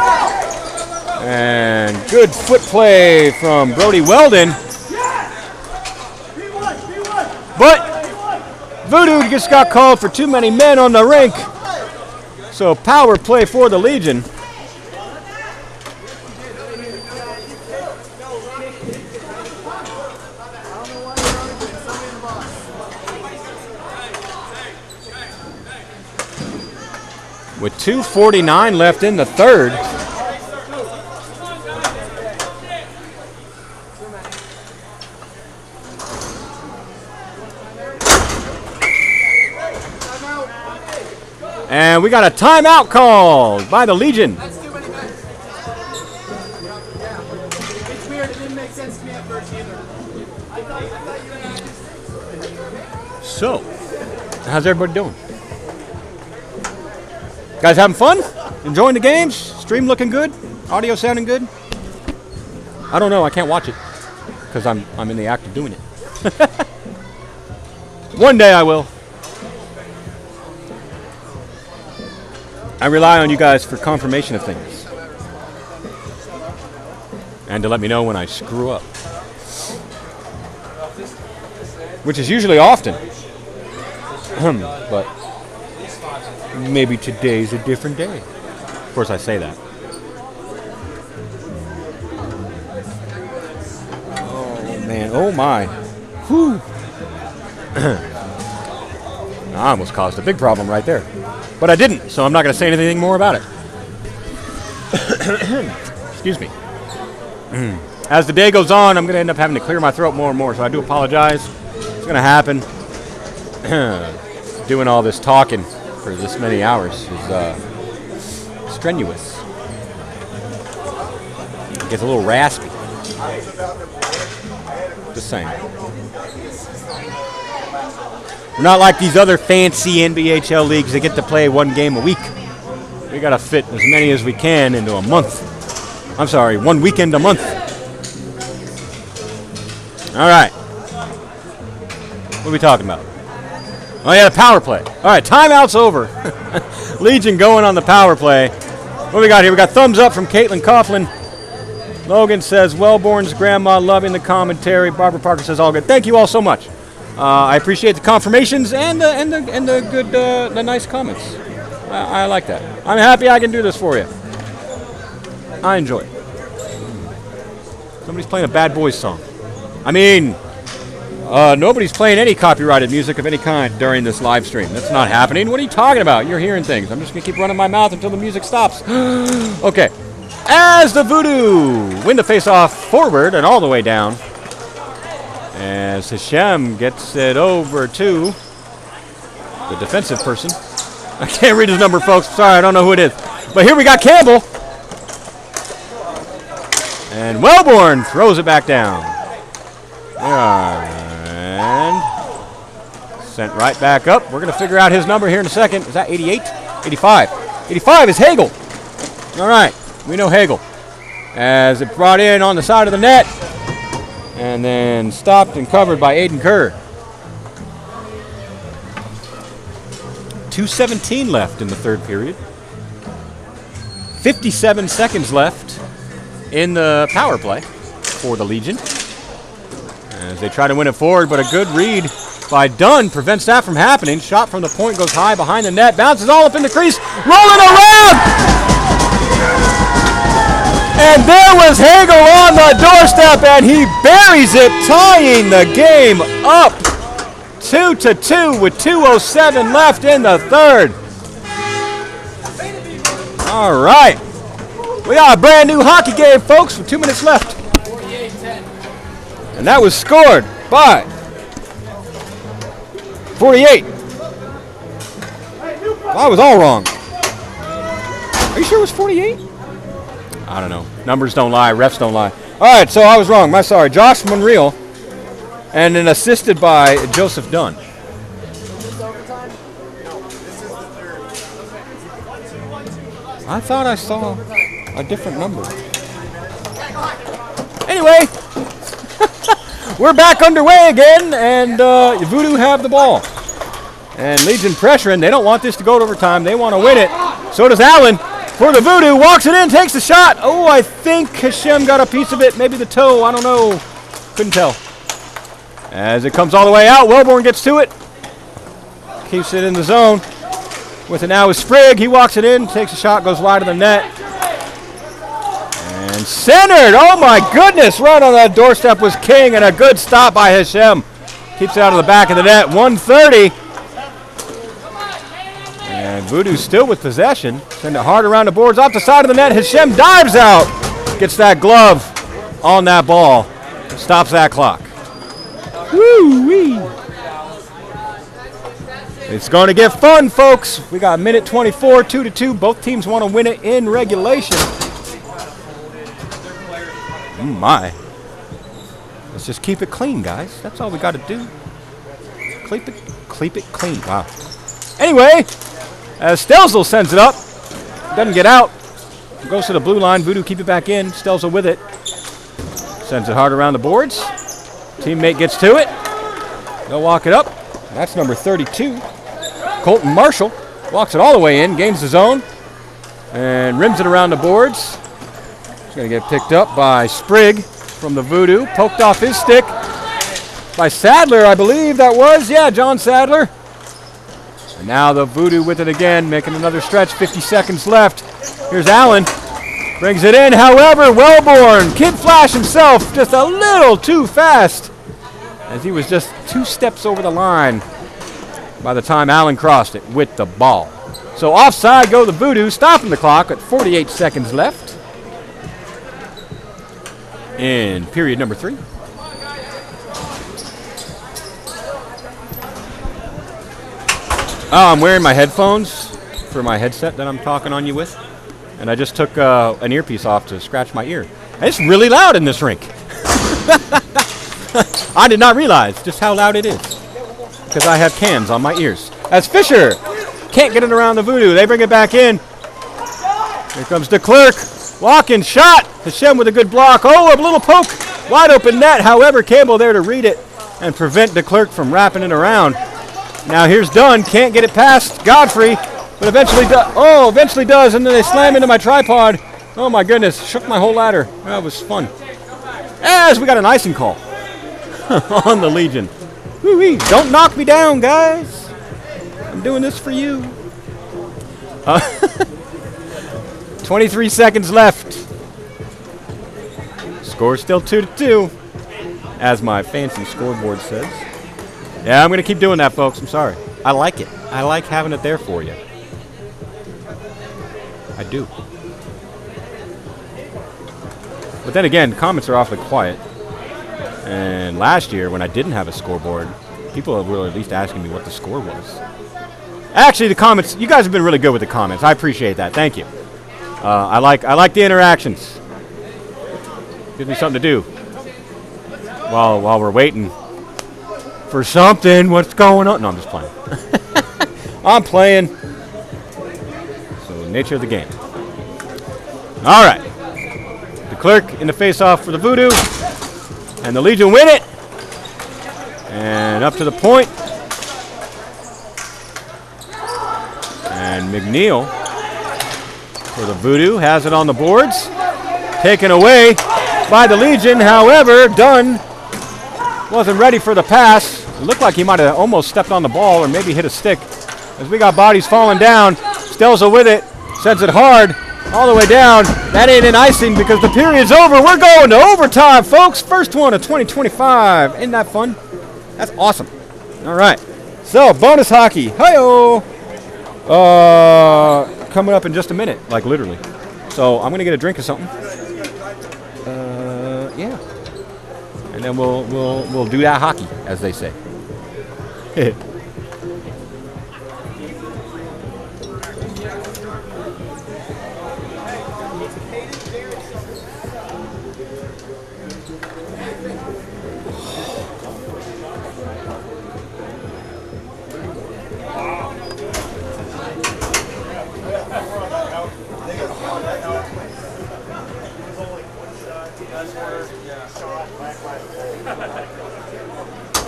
And good foot play from Brody Weldon. But Voodoo just got called for too many men on the rink. So power play for the Legion. With 2:49 left in the third. And we got a timeout called by the Legion. That's too many men. It's weird. It didn't make sense to me at first either. I thought you So, how's everybody doing? Guys having fun? Enjoying the games? Stream looking good? Audio sounding good? I don't know. I can't watch it because I'm in the act of doing it. One day I will. I rely on you guys for confirmation of things and to let me know when I screw up, which is usually often. But maybe today's a different day. Of course, I say that. Oh man! Oh my! Whew! I almost caused a big problem right there. But I didn't, so I'm not going to say anything more about it. Excuse me. As the day goes on, I'm going to end up having to clear my throat more and more, so I do apologize. It's going to happen. Doing all this talking for this many hours is strenuous. It gets a little raspy. Just saying. We're not like these other fancy NBHL leagues that get to play one game a week. We got to fit as many as we can into a month. I'm sorry, one weekend a month. All right. What are we talking about? Oh, yeah, the power play. All right, timeout's over. Legion going on the power play. What do we got here? We got thumbs up from Caitlin Coughlin. Logan says, Wellborn's grandma loving the commentary. Barbara Parker says, all good. Thank you all so much. I appreciate the confirmations and the good, the nice comments. I like that. I'm happy I can do this for you. I enjoy it. Somebody's playing a Bad Boys song. I mean, nobody's playing any copyrighted music of any kind during this live stream. That's not happening. What are you talking about? You're hearing things. I'm just going to keep running my mouth until the music stops. Okay. As the Voodoo win the face-off forward and all the way down. As Hashem gets it over to the defensive person. I can't read his number, folks. Sorry, I don't know who it is. But here we got Campbell. And Wellborn throws it back down. And sent right back up. We're going to figure out his number here in a second. Is that 88? 85. 85 is Hagel. All right. We know Hagel. As it brought in on the side of the net. And then stopped and covered by Aiden Kerr. 2:17 left in the third period. 57 seconds left in the power play for the Legion. As they try to win it forward, but a good read by Dunn prevents that from happening. Shot from the point goes high behind the net. Bounces all up in the crease. Rolling around! And there was Hagel on the doorstep, and he buries it, tying the game up 2-2 with 2:07 left in the third. All right. We got a brand new hockey game, folks, with 2 minutes left. 48-10. And that was scored by 48. Well, I was all wrong. Are you sure it was 48? I don't know. Numbers don't lie. Refs don't lie. All right, so I was wrong. My sorry. Josh Monreal, and then assisted by Joseph Dunn. I thought I saw a different number. Anyway, We're back underway again, and Voodoo have the ball. And Legion pressuring. They don't want this to go to overtime. They want to win it. So does Allen for the Voodoo. Walks it in, takes the shot. Oh, I think Hashem got a piece of it. Maybe the toe. I don't know. Couldn't tell. As it comes all the way out, Wellborn gets to it. Keeps it in the zone. With it now is Sprigg. He walks it in, takes a shot, goes wide of the net. And centered. Oh, my goodness. Right on that doorstep was King, and a good stop by Hashem. Keeps it out of the back of the net. 130. And Voodoo still with possession. Send it hard around the boards. Off the side of the net. Hashem dives out. Gets that glove on that ball. Stops that clock. Woo-wee. It's going to get fun, folks. We got minute 24, 2-2. Both teams want to win it in regulation. My. Let's just keep it clean, guys. That's all we got to do. Keep it clean. Wow. Anyway, as Stelzel sends it up, doesn't get out. Goes to the blue line. Voodoo keep it back in. Stelzel with it. Sends it hard around the boards. Teammate gets to it. They'll walk it up. That's number 32. Colton Marshall walks it all the way in, gains the zone, and rims it around the boards. It's going to get picked up by Sprigg from the Voodoo. Poked off his stick by Sadler, I believe that was. Yeah, John Sadler. And now the Voodoo with it again, making another stretch. 50 seconds left. Here's Allen. Brings it in, however, Wellborn. Kid Flash himself just a little too fast, as he was just 2 steps over the line by the time Allen crossed it with the ball. So offside go the Voodoo, stopping the clock at 48 seconds left in period number 3. I'm wearing my headphones for my headset that I'm talking on you with, and I just took an earpiece off to scratch my ear. And it's really loud in this rink. I did not realize just how loud it is because I have cans on my ears. As Fisher can't get it around the Voodoo. They bring it back in. Here comes DeClerc. Walking shot. Hashem with a good block. Oh, a little poke. Wide open net. However, Campbell there to read it and prevent DeClerc from wrapping it around. Now here's Dunn. Can't get it past Godfrey, but eventually does. Oh, eventually does. And then they slam into my tripod. Oh, my goodness. Shook my whole ladder. That was fun. As we got an icing call on the Legion. Woo-wee. Don't knock me down, guys. I'm doing this for you. 23 seconds left. Score still 2-2, as my fancy scoreboard says. Yeah, I'm going to keep doing that, folks. I'm sorry. I like it. I like having it there for you. I do. But then again, comments are awfully quiet. And last year, when I didn't have a scoreboard, people were at least asking me what the score was. Actually, the comments, you guys have been really good with the comments. I appreciate that. Thank you. I like the interactions. Gives me something to do while we're waiting for something. What's going on? No, I'm just playing. I'm playing. So, nature of the game. All right. DeClerc in the face-off for the Voodoo. And the Legion win it. And up to the point. And McNeil for the Voodoo has it on the boards. Taken away by the Legion. However, Dunn wasn't ready for the pass. It looked like he might have almost stepped on the ball or maybe hit a stick. As we got bodies falling down. Stelzel with it. Sends it hard. All the way down. That ain't an icing because the period's over. We're going to overtime, folks. First one of 2025. Ain't that fun? That's awesome. All right. So, bonus hockey. Hi-yo. Coming up in just a minute, like literally. So, I'm going to get a drink or something. Yeah. And then we'll do that hockey, as they say. That's where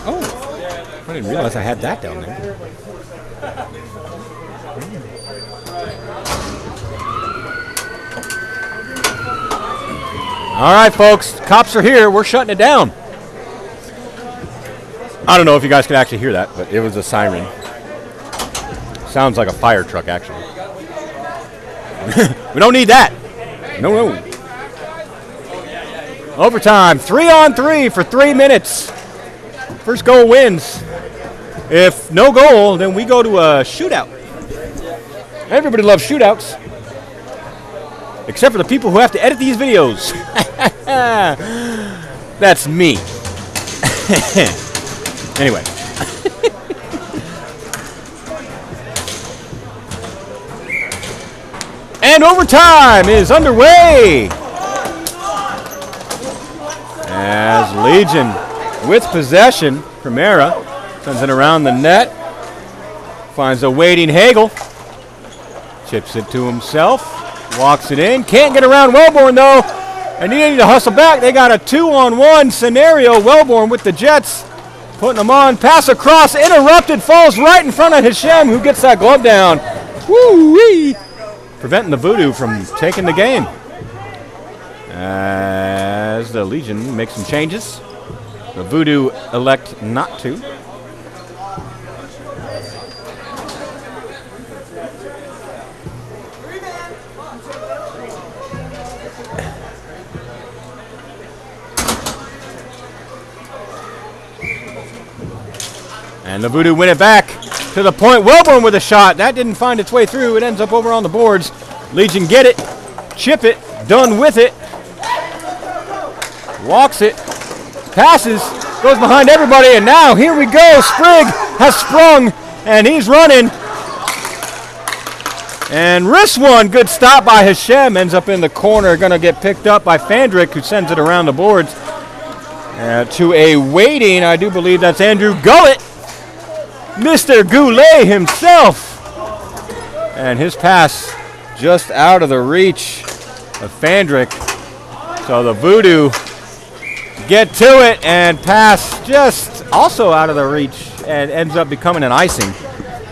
Oh, I didn't realize I had that down there. All right, folks, cops are here. We're shutting it down. I don't know if you guys could actually hear that, but it was a siren. Sounds like a fire truck, actually. We don't need that. No. Overtime, 3-on-3 for 3 minutes. First goal wins. If no goal, then we go to a shootout. Everybody loves shootouts. Except for the people who have to edit these videos. That's me. Anyway. And overtime is underway. As Legion with possession, Primera sends it around the net. Finds a waiting Hagel. Chips it to himself. Walks it in. Can't get around Wellborn, though. And he needed to hustle back. They got a 2-on-1 scenario. Wellborn with the Jets. Putting them on. Pass across. Interrupted. Falls right in front of Hashem, who gets that glove down. Woo-wee. Preventing the Voodoo from taking the game. As the Legion makes some changes. The Voodoo elect not to. And the Voodoo win it back to the point. Wellborn with a shot. That didn't find its way through. It ends up over on the boards. Legion get it. Chip it. Done with it. Walks it. Passes. Goes behind everybody. And now here we go. Sprigg has sprung. And he's running. And wrist one. Good stop by Hashem. Ends up in the corner. Going to get picked up by Fandrick, who sends it around the boards. To a waiting, I do believe that's Andrew Gullett. Mr. Goulet himself. And his pass just out of the reach of Fandrick. So the Voodoo get to it and pass just also out of the reach and ends up becoming an icing.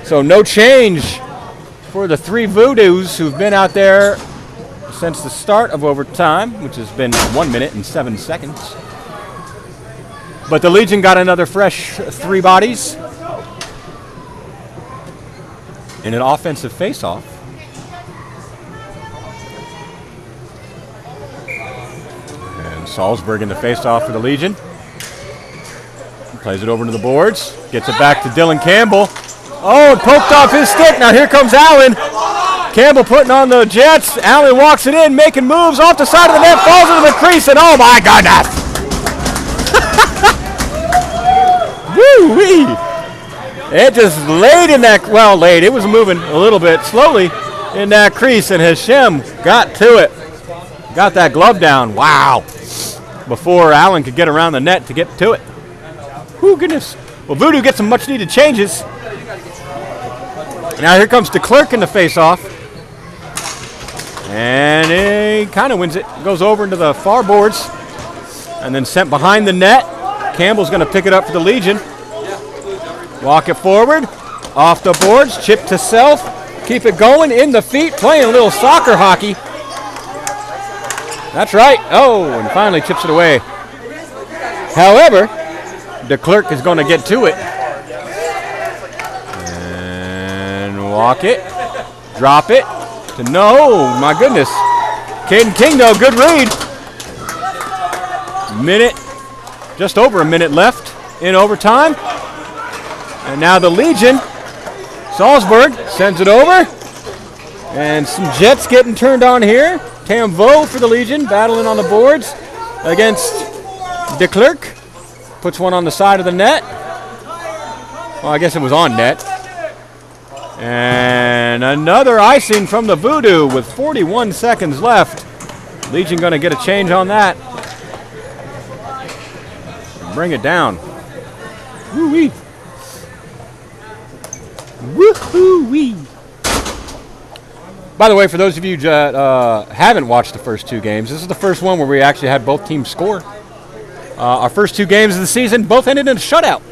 So no change for the 3 Voodoos who've been out there since the start of overtime, which has been 1 minute and 7 seconds. But the Legion got another fresh 3 bodies in an offensive face-off. And Salzburg in the face-off for the Legion. Plays it over to the boards. Gets it back to Dylan Campbell. Oh, poked off his stick. Now here comes Allen. Campbell putting on the Jets. Allen walks it in, making moves off the side of the net, falls into the crease, and oh my goodness! Woo-wee! It just laid in that, well, laid. It was moving a little bit slowly in that crease, and Hashem got to it. Got that glove down. Wow. Before Allen could get around the net to get to it. Whoo, goodness. Well, Voodoo gets some much-needed changes. Now here comes DeClerc in the face-off. And he kind of wins it. Goes over into the far boards. And then sent behind the net. Campbell's going to pick it up for the Legion. Walk it forward. Off the boards. Chip to self. Keep it going. In the feet. Playing a little soccer hockey. That's right. Oh, and finally chips it away. However, DeClerc is going to get to it. And walk it. Drop it. To no. My goodness. Caden King, though. Good read. Minute. Just over a minute left in overtime. And now the Legion. Salzburg sends it over. And some Jets getting turned on here. Tamvo for the Legion, battling on the boards against DeClerc. Puts one on the side of the net. Well, I guess it was on net. And another icing from the Voodoo with 41 seconds left. Legion going to get a change on that. Bring it down. Woo-wee. Woo-hoo-wee. By the way, for those of you that haven't watched the first 2 games, this is the first one where we actually had both teams score. Our first 2 games of the season both ended in a shutout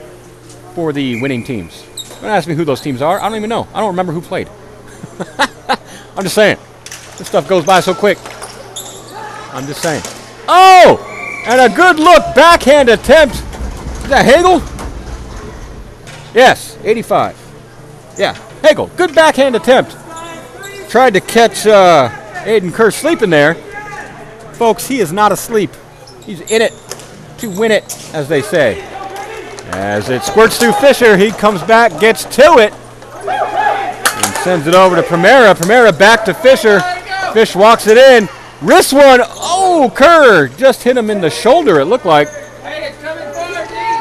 for the winning teams. Don't ask me who those teams are. I don't even know. I don't remember who played. I'm just saying. This stuff goes by so quick. I'm just saying. Oh! And a good look backhand attempt. Is that Hagel? Yes, 85. Yeah, Hagel. Good backhand attempt. Tried to catch Aiden Kerr sleeping there. Folks, he is not asleep. He's in it to win it, as they say. As it squirts through Fisher, he comes back, gets to it, and sends it over to Primera. Primera back to Fisher. Fish walks it in. Wrist one. Oh, Kerr just hit him in the shoulder, it looked like.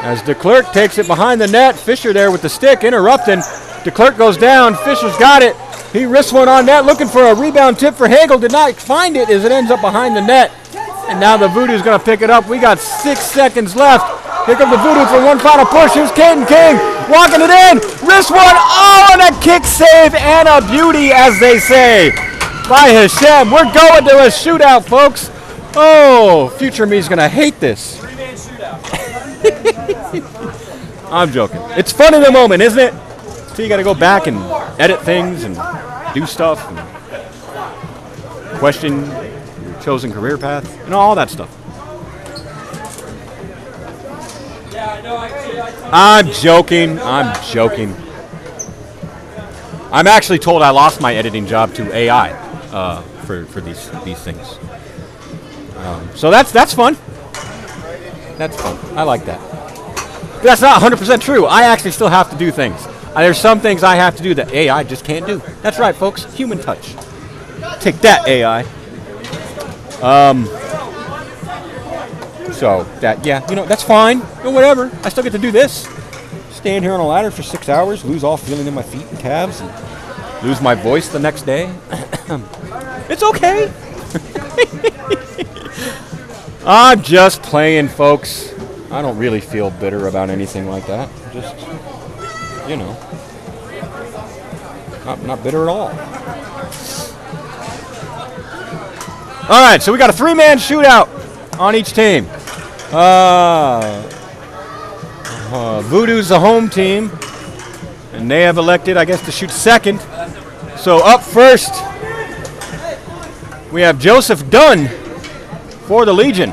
As DeClerc takes it behind the net. Fisher there with the stick, interrupting. DeClerc goes down. Fisher's got it. He wrists one on net, looking for a rebound tip for Hagel. Did not find it as it ends up behind the net. And now the Voodoo's going to pick it up. We got 6 seconds left. Here comes the Voodoo for one final push. Here's Caden King walking it in. Wrist one. Oh, and a kick save and a beauty, as they say, by Hashem. We're going to a shootout, folks. Oh, future me's going to hate this. 3-man shootout. I'm joking. It's fun in the moment, isn't it? So you got to go back and edit things and do stuff and question your chosen career path and all that stuff. I'm joking. I'm joking. I'm actually told I lost my editing job to AI for these things. So that's fun. That's fun. I like that. But that's not 100% true. I actually still have to do things. There's some things I have to do that AI just can't do. That's right, folks. Human touch. Take that, AI. So that, yeah, that's fine. Whatever. I still get to do this. Stand here on a ladder for 6 hours, lose all feeling in my feet and calves, and lose my voice the next day. It's okay. I'm just playing, folks. I don't really feel bitter about anything like that. Just, not bitter at all. All right, so we got a 3-man shootout on each team. Voodoo's the home team, and they have elected, I guess, to shoot second. So up first, we have Joseph Dunn for the Legion.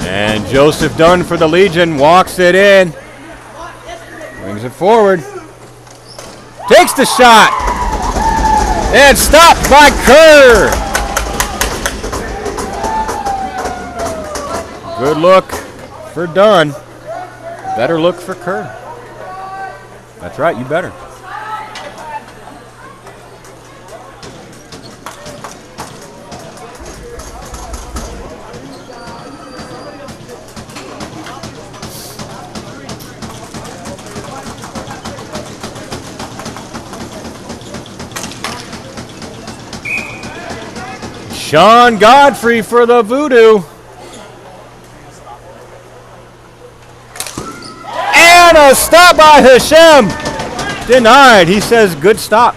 And Joseph Dunn for the Legion walks it in, brings it forward, takes the shot, and stopped by Kerr. Good look for Dunn. Better look for Kerr. That's right, you better. Sean Godfrey for the Voodoo. And a stop by Hashem. Denied. He says good stop.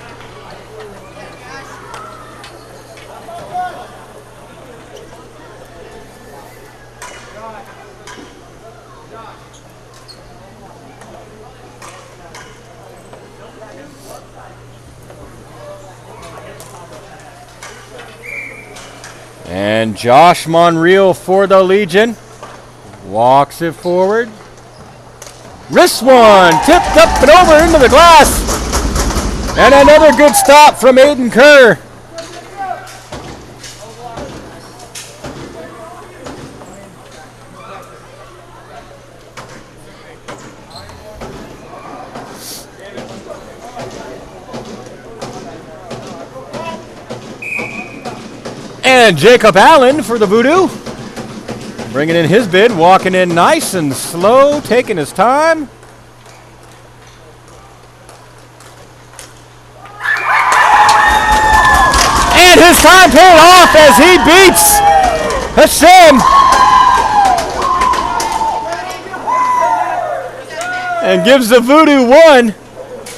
And Josh Monreal for the Legion. Walks it forward. Wrist one. Tipped up and over into the glass. And another good stop from Aiden Kerr. And Jacob Allen for the Voodoo. Bringing in his bid, walking in nice and slow, taking his time. And his time paid off as he beats Hashem. And gives the Voodoo one,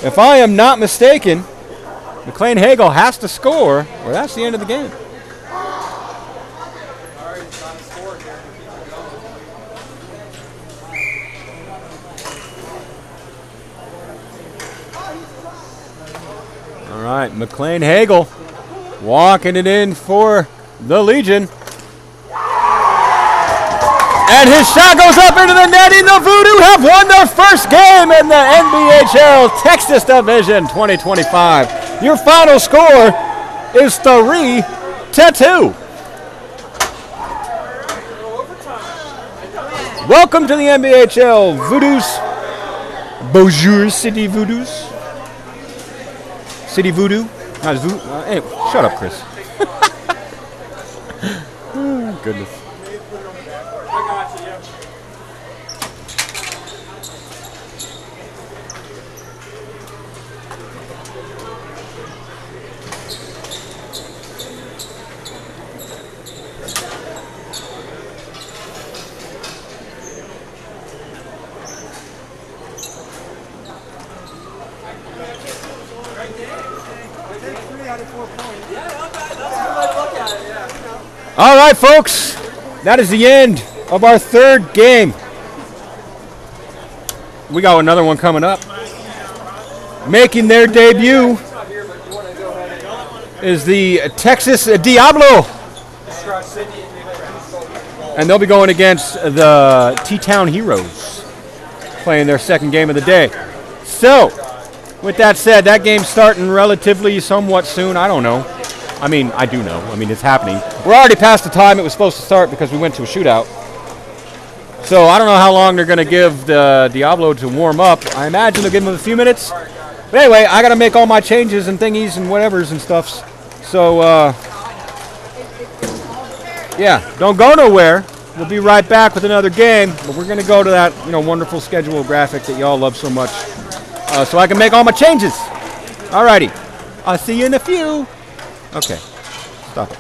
if I am not mistaken. McLean Hagel has to score, or that's the end of the game. All right, McLean Hagel walking it in for the Legion. And his shot goes up into the netting. The Voodoo have won their first game in the NBHL Texas Division 2025. Your final score is 3-2. Welcome to the NBHL Voodoos. Bonjour, City Voodoos. City Voodoo. Not Voodoo. Anyway, shut up, Chris. Oh, goodness. All right, folks, that is the end of our third game. We got another one coming up. Making their debut is the Texas Diablo. And they'll be going against the T-Town Heroes, playing their second game of the day. So, with that said, that game's starting relatively somewhat soon. I don't know. I mean, I do know. I mean, it's happening. We're already past the time it was supposed to start because we went to a shootout. So I don't know how long they're going to give the Diablo to warm up. I imagine they'll give them a few minutes. But anyway, I got to make all my changes and thingies and whatevers and stuffs. So, yeah, don't go nowhere. We'll be right back with another game. But we're going to go to that, wonderful schedule graphic that y'all love so much, so I can make all my changes. Alrighty. I'll see you in a few. Okay, stop it.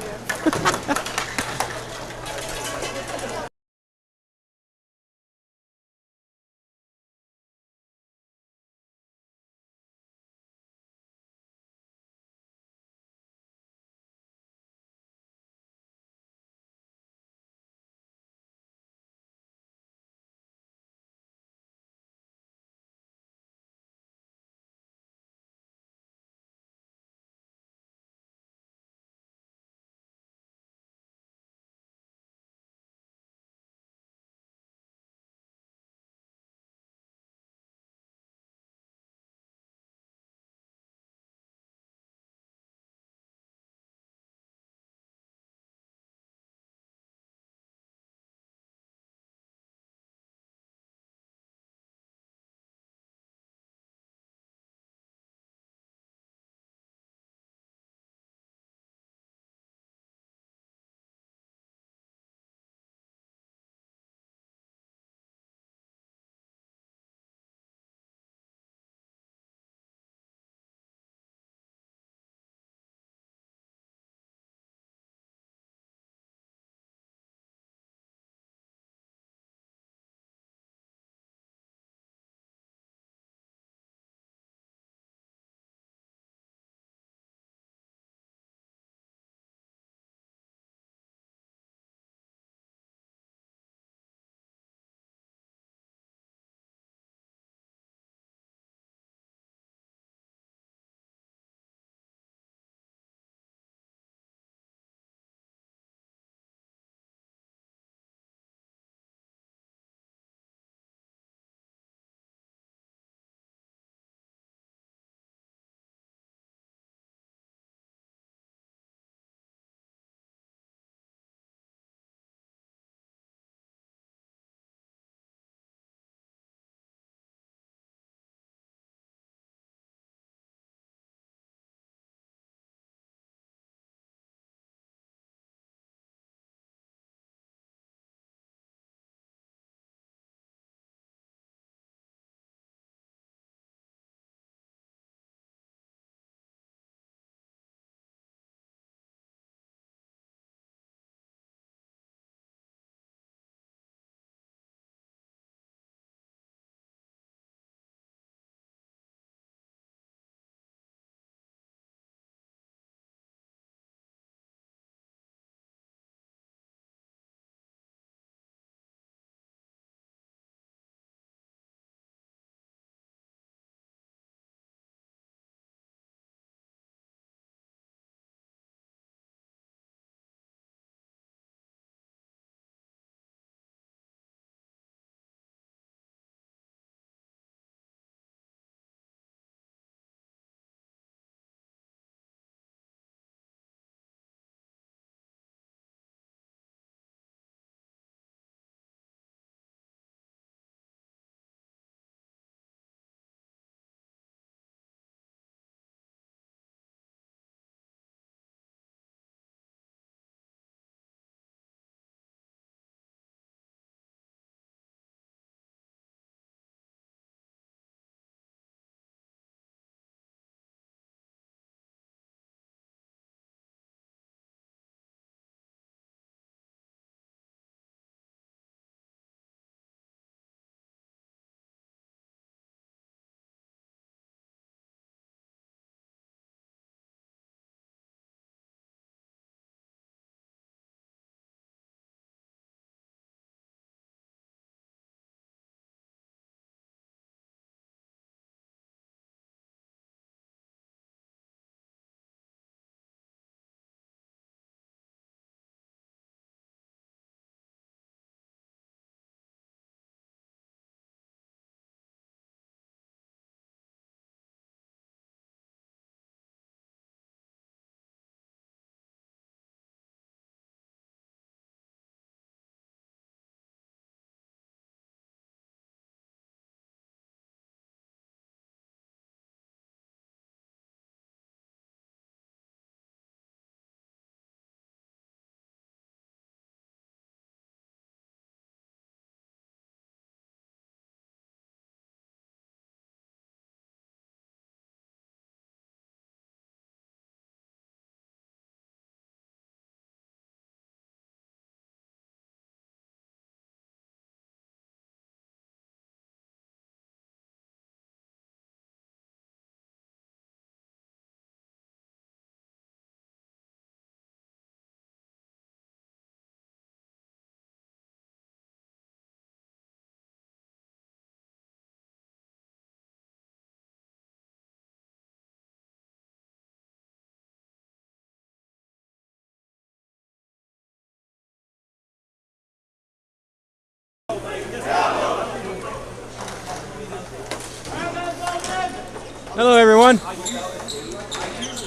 Hello, everyone.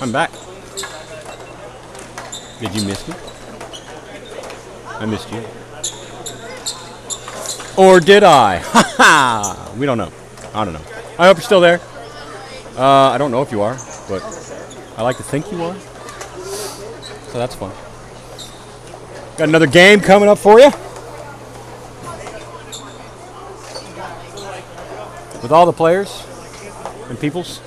I'm back. Did you miss me? I missed you. Or did I? Ha ha! We don't know. I don't know. I hope you're still there. I don't know if you are, but I like to think you are. So that's fun. Got another game coming up for you. With all the players and peoples.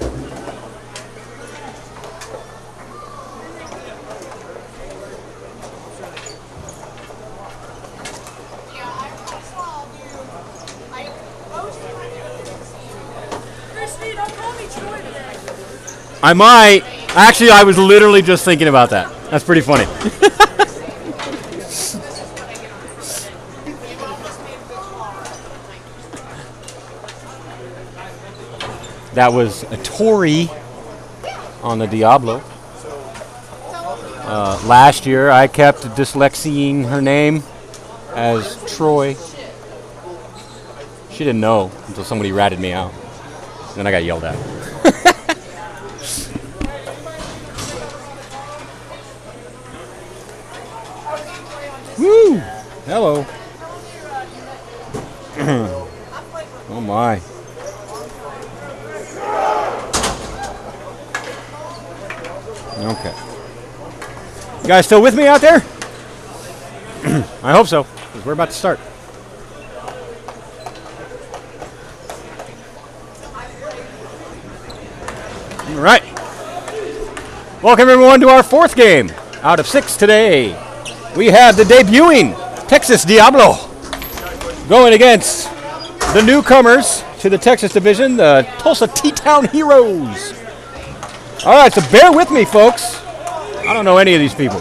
I might. Actually, I was literally just thinking about that. That's pretty funny. That was a Tori on the Diablo. Last year, I kept dyslexiaing her name as Troy. She didn't know until somebody ratted me out. Then I got yelled at. Woo! Hello. Oh my. Okay. You guys still with me out there? I hope so, because we're about to start. All right. Welcome everyone to our fourth game out of 6 today. We have the debuting Texas Diablo going against the newcomers to the Texas Division, the Tulsa T-Town Heroes. All right, so bear with me, folks. I don't know any of these people.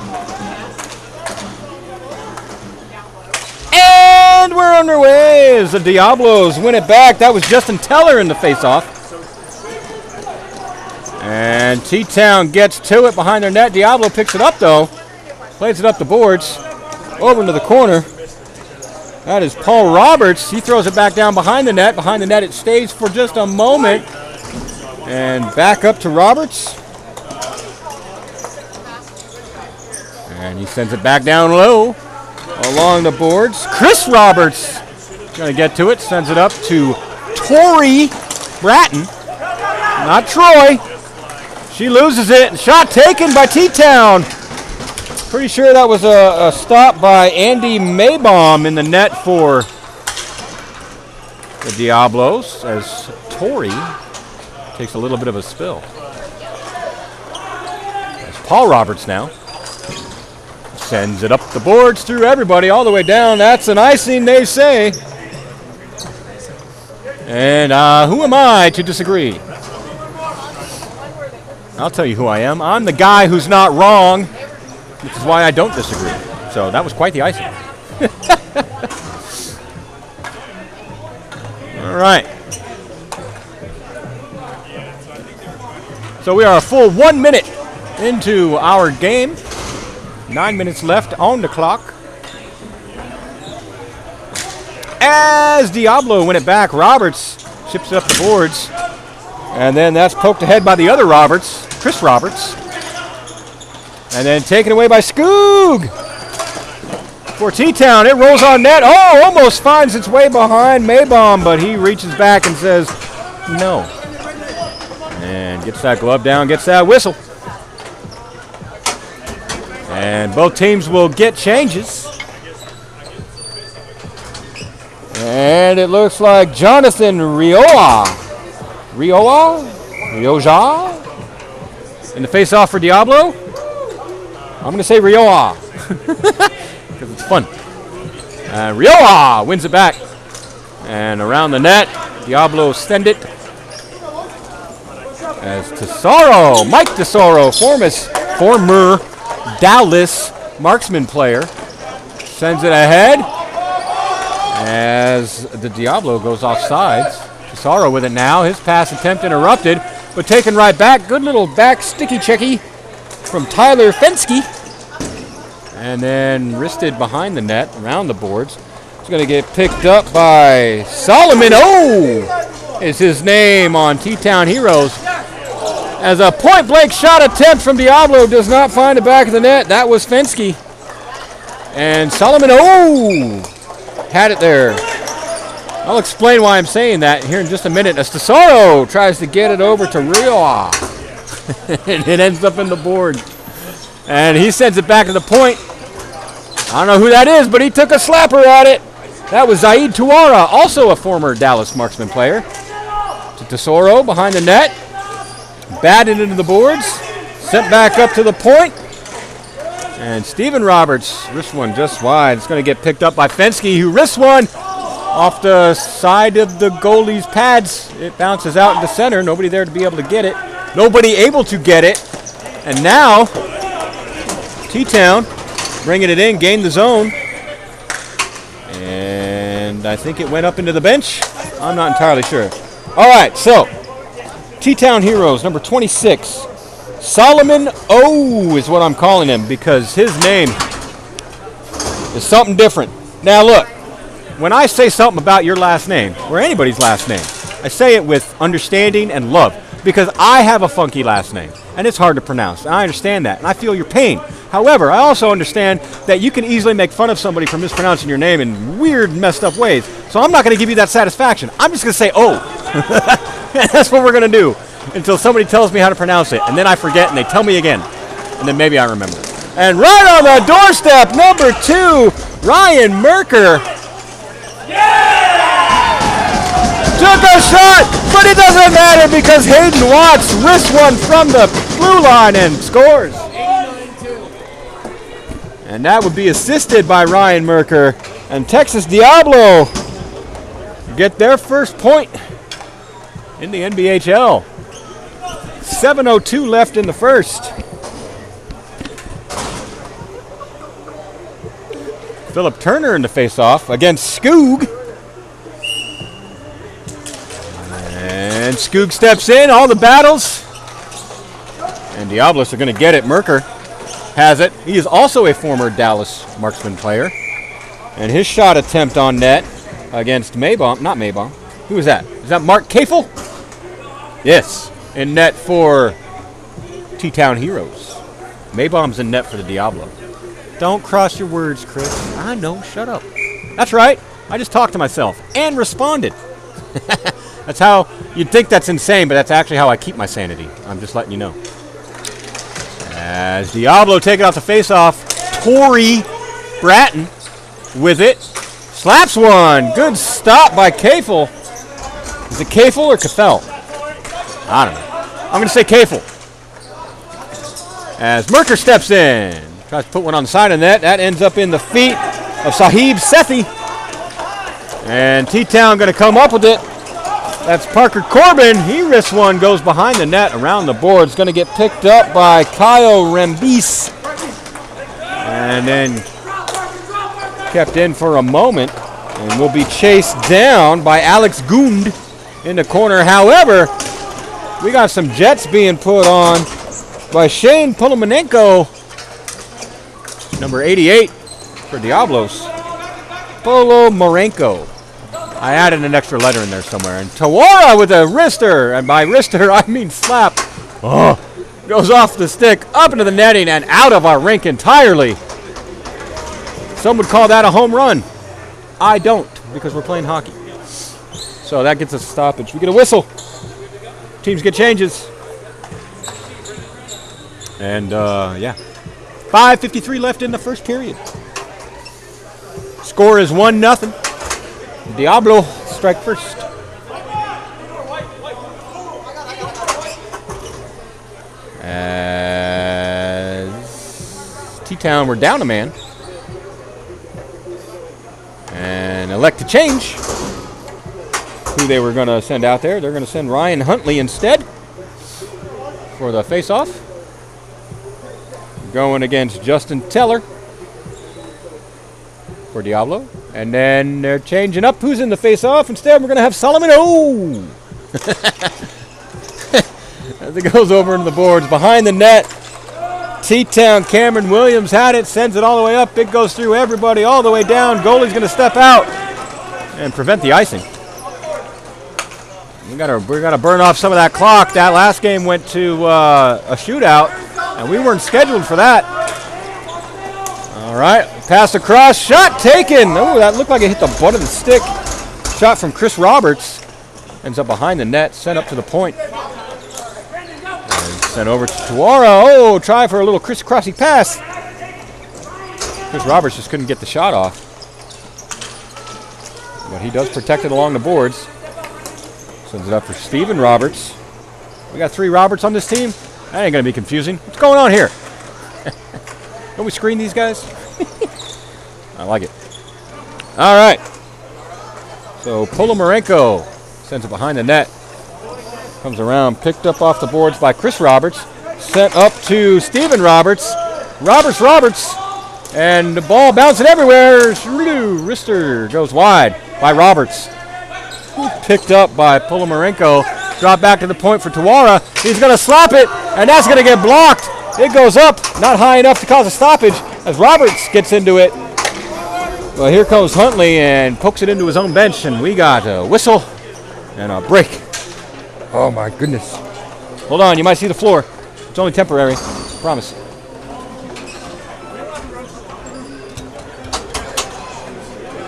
And we're underway as the Diablos win it back. That was Justin Teller in the face-off. And T-Town gets to it behind their net. Diablo picks it up, though. Plays it up the boards. Over into the corner. That is Paul Roberts. He throws it back down behind the net. Behind the net it stays for just a moment. And back up to Roberts. And he sends it back down low along the boards. Chris Roberts going to get to it. Sends it up to Tori Bratton. Not Troy. She loses it. Shot taken by T-Town. Pretty sure that was a stop by Andy Maybaum in the net for the Diablos as Tori takes a little bit of a spill. As Paul Roberts now sends it up the boards through everybody all the way down. That's an icing, they say. And who am I to disagree? I'll tell you who I am. I'm the guy who's not wrong, which is why I don't disagree. So that was quite the icing. All right. So we are a full 1 minute into our game. 9 minutes left on the clock. As Diablo win it back, Roberts chips it up the boards. And then that's poked ahead by the other Roberts, Chris Roberts. And then taken away by Skoog. For T-Town, it rolls on net. Oh, almost finds its way behind Maybaum, but he reaches back and says no. And gets that glove down, gets that whistle. And both teams will get changes. And it looks like Jonathan Rioja in the face-off for Diablo. I'm going to say Rioja because it's fun. Rioja wins it back. And around the net, Diablo send it. As Tesoro, Mike Tesoro, former Dallas marksman player, sends it ahead as the Diablo goes off sides. Tesoro with it now. His pass attempt interrupted, but taken right back. Good little back sticky checky from Tyler Fensky. And then wristed behind the net, around the boards. It's going to get picked up by Solomon. Oh, is his name on T-Town Heroes. As a point-blank shot attempt from Diablo does not find the back of the net. That was Fensky. And Solomon, had it there. I'll explain why I'm saying that here in just a minute. As Tesoro tries to get it over to Rio. And it ends up in the board. And he sends it back to the point. I don't know who that is, but he took a slapper at it. That was Zaid Tuara, also a former Dallas Marksman player. To Tesoro behind the net. Batted into the boards. Sent back up to the point. And Steven Roberts, wrist one just wide. It's going to get picked up by Fensky, who wrists one off the side of the goalie's pads. It bounces out into center. Nobody there to be able to get it. Nobody able to get it. And now, T-Town bringing it in, gained the zone. And I think it went up into the bench. I'm not entirely sure. All right, so T-Town Heroes, number 26. Solomon O is what I'm calling him because his name is something different. Now look, when I say something about your last name, or anybody's last name, I say it with understanding and love because I have a funky last name and it's hard to pronounce. I understand that and I feel your pain. However, I also understand that you can easily make fun of somebody for mispronouncing your name in weird, messed up ways. So I'm not going to give you that satisfaction. I'm just going to say O. That's what we're going to do until somebody tells me how to pronounce it. And then I forget and they tell me again. And then maybe I remember. And right on the doorstep, number 2, Ryan Merker. Took a shot, but it doesn't matter because Hayden Watts wrists one from the blue line and scores. And that would be assisted by Ryan Merker. And Texas Diablo get their first point in the NBHL. 7:02 left in the first. Philip Turner in the face-off against Skoog. And Skoog steps in, all the battles. And Diablos are going to get it. Merker has it. He is also a former Dallas Marksman player. And his shot attempt on net against Maybaum, not Maybaum. Who is that? Is that Mark Kafel? Yes, in net for T-Town Heroes. Maybaum's in net for the Diablo. Don't cross your words, Chris. I know, shut up. That's right, I just talked to myself and responded. That's how, you'd think that's insane, but that's actually how I keep my sanity. I'm just letting you know. As Diablo taking off the face-off, Torrey Bratton with it. Slaps one. Good stop by Kafel. Is it Kafel or Cathel? I don't know. I'm going to say Kafel. As Merker steps in. Tries to put one on the side of the net. That ends up in the feet of Sahib Sethi. And T-Town going to come up with it. That's Parker Corbin. He wrists one, goes behind the net, around the board. It's going to get picked up by Kyle Rembis. And then kept in for a moment. And will be chased down by Alex Gund in the corner. However, we got some jets being put on by Shane Polomonenko. Number 88 for Diablos. Polomorenko. I added an extra letter in there somewhere. And Tawara with a wrister. And by wrister, I mean slap. Oh, goes off the stick, up into the netting, and out of our rink entirely. Some would call that a home run. I don't, because we're playing hockey. So that gets us a stoppage. We get a whistle. Teams get changes. And, yeah. 5:53 left in the first period. Score is 1-0. Diablo strike first. As T-Town were down a man. And elect to change who they were going to send out there. They're going to send Ryan Huntley instead for the face-off. Going against Justin Teller for Diablo. And then they're changing up who's in the face-off. Instead, we're going to have Solomon O. As it goes over into the boards. Behind the net, T-Town Cameron Williams had it. Sends it all the way up. It goes through everybody all the way down. Goalie's going to step out and prevent the icing. We gotta burn off some of that clock. That last game went to a shootout, and we weren't scheduled for that. All right, pass across, shot taken. Oh, that looked like it hit the butt of the stick. Shot from Chris Roberts. Ends up behind the net, sent up to the point. And sent over to Tuara. Oh, try for a little crisscrossy pass. Chris Roberts just couldn't get the shot off. But he does protect it along the boards. Sends it up for Steven Roberts. We got 3 Roberts on this team. That ain't going to be confusing. What's going on here? Don't we screen these guys? I like it. All right. So Polomarenko sends it behind the net. Comes around, picked up off the boards by Chris Roberts. Sent up to Steven Roberts. Roberts. And the ball bouncing everywhere. Wrister goes wide by Roberts. Picked up by Polomarenko. Drop back to the point for Tuara. He's going to slap it, and that's going to get blocked. It goes up, not high enough to cause a stoppage as Roberts gets into it. Well, here comes Huntley and pokes it into his own bench, and we got a whistle and a break. Oh, my goodness. Hold on, you might see the floor. It's only temporary. Promise.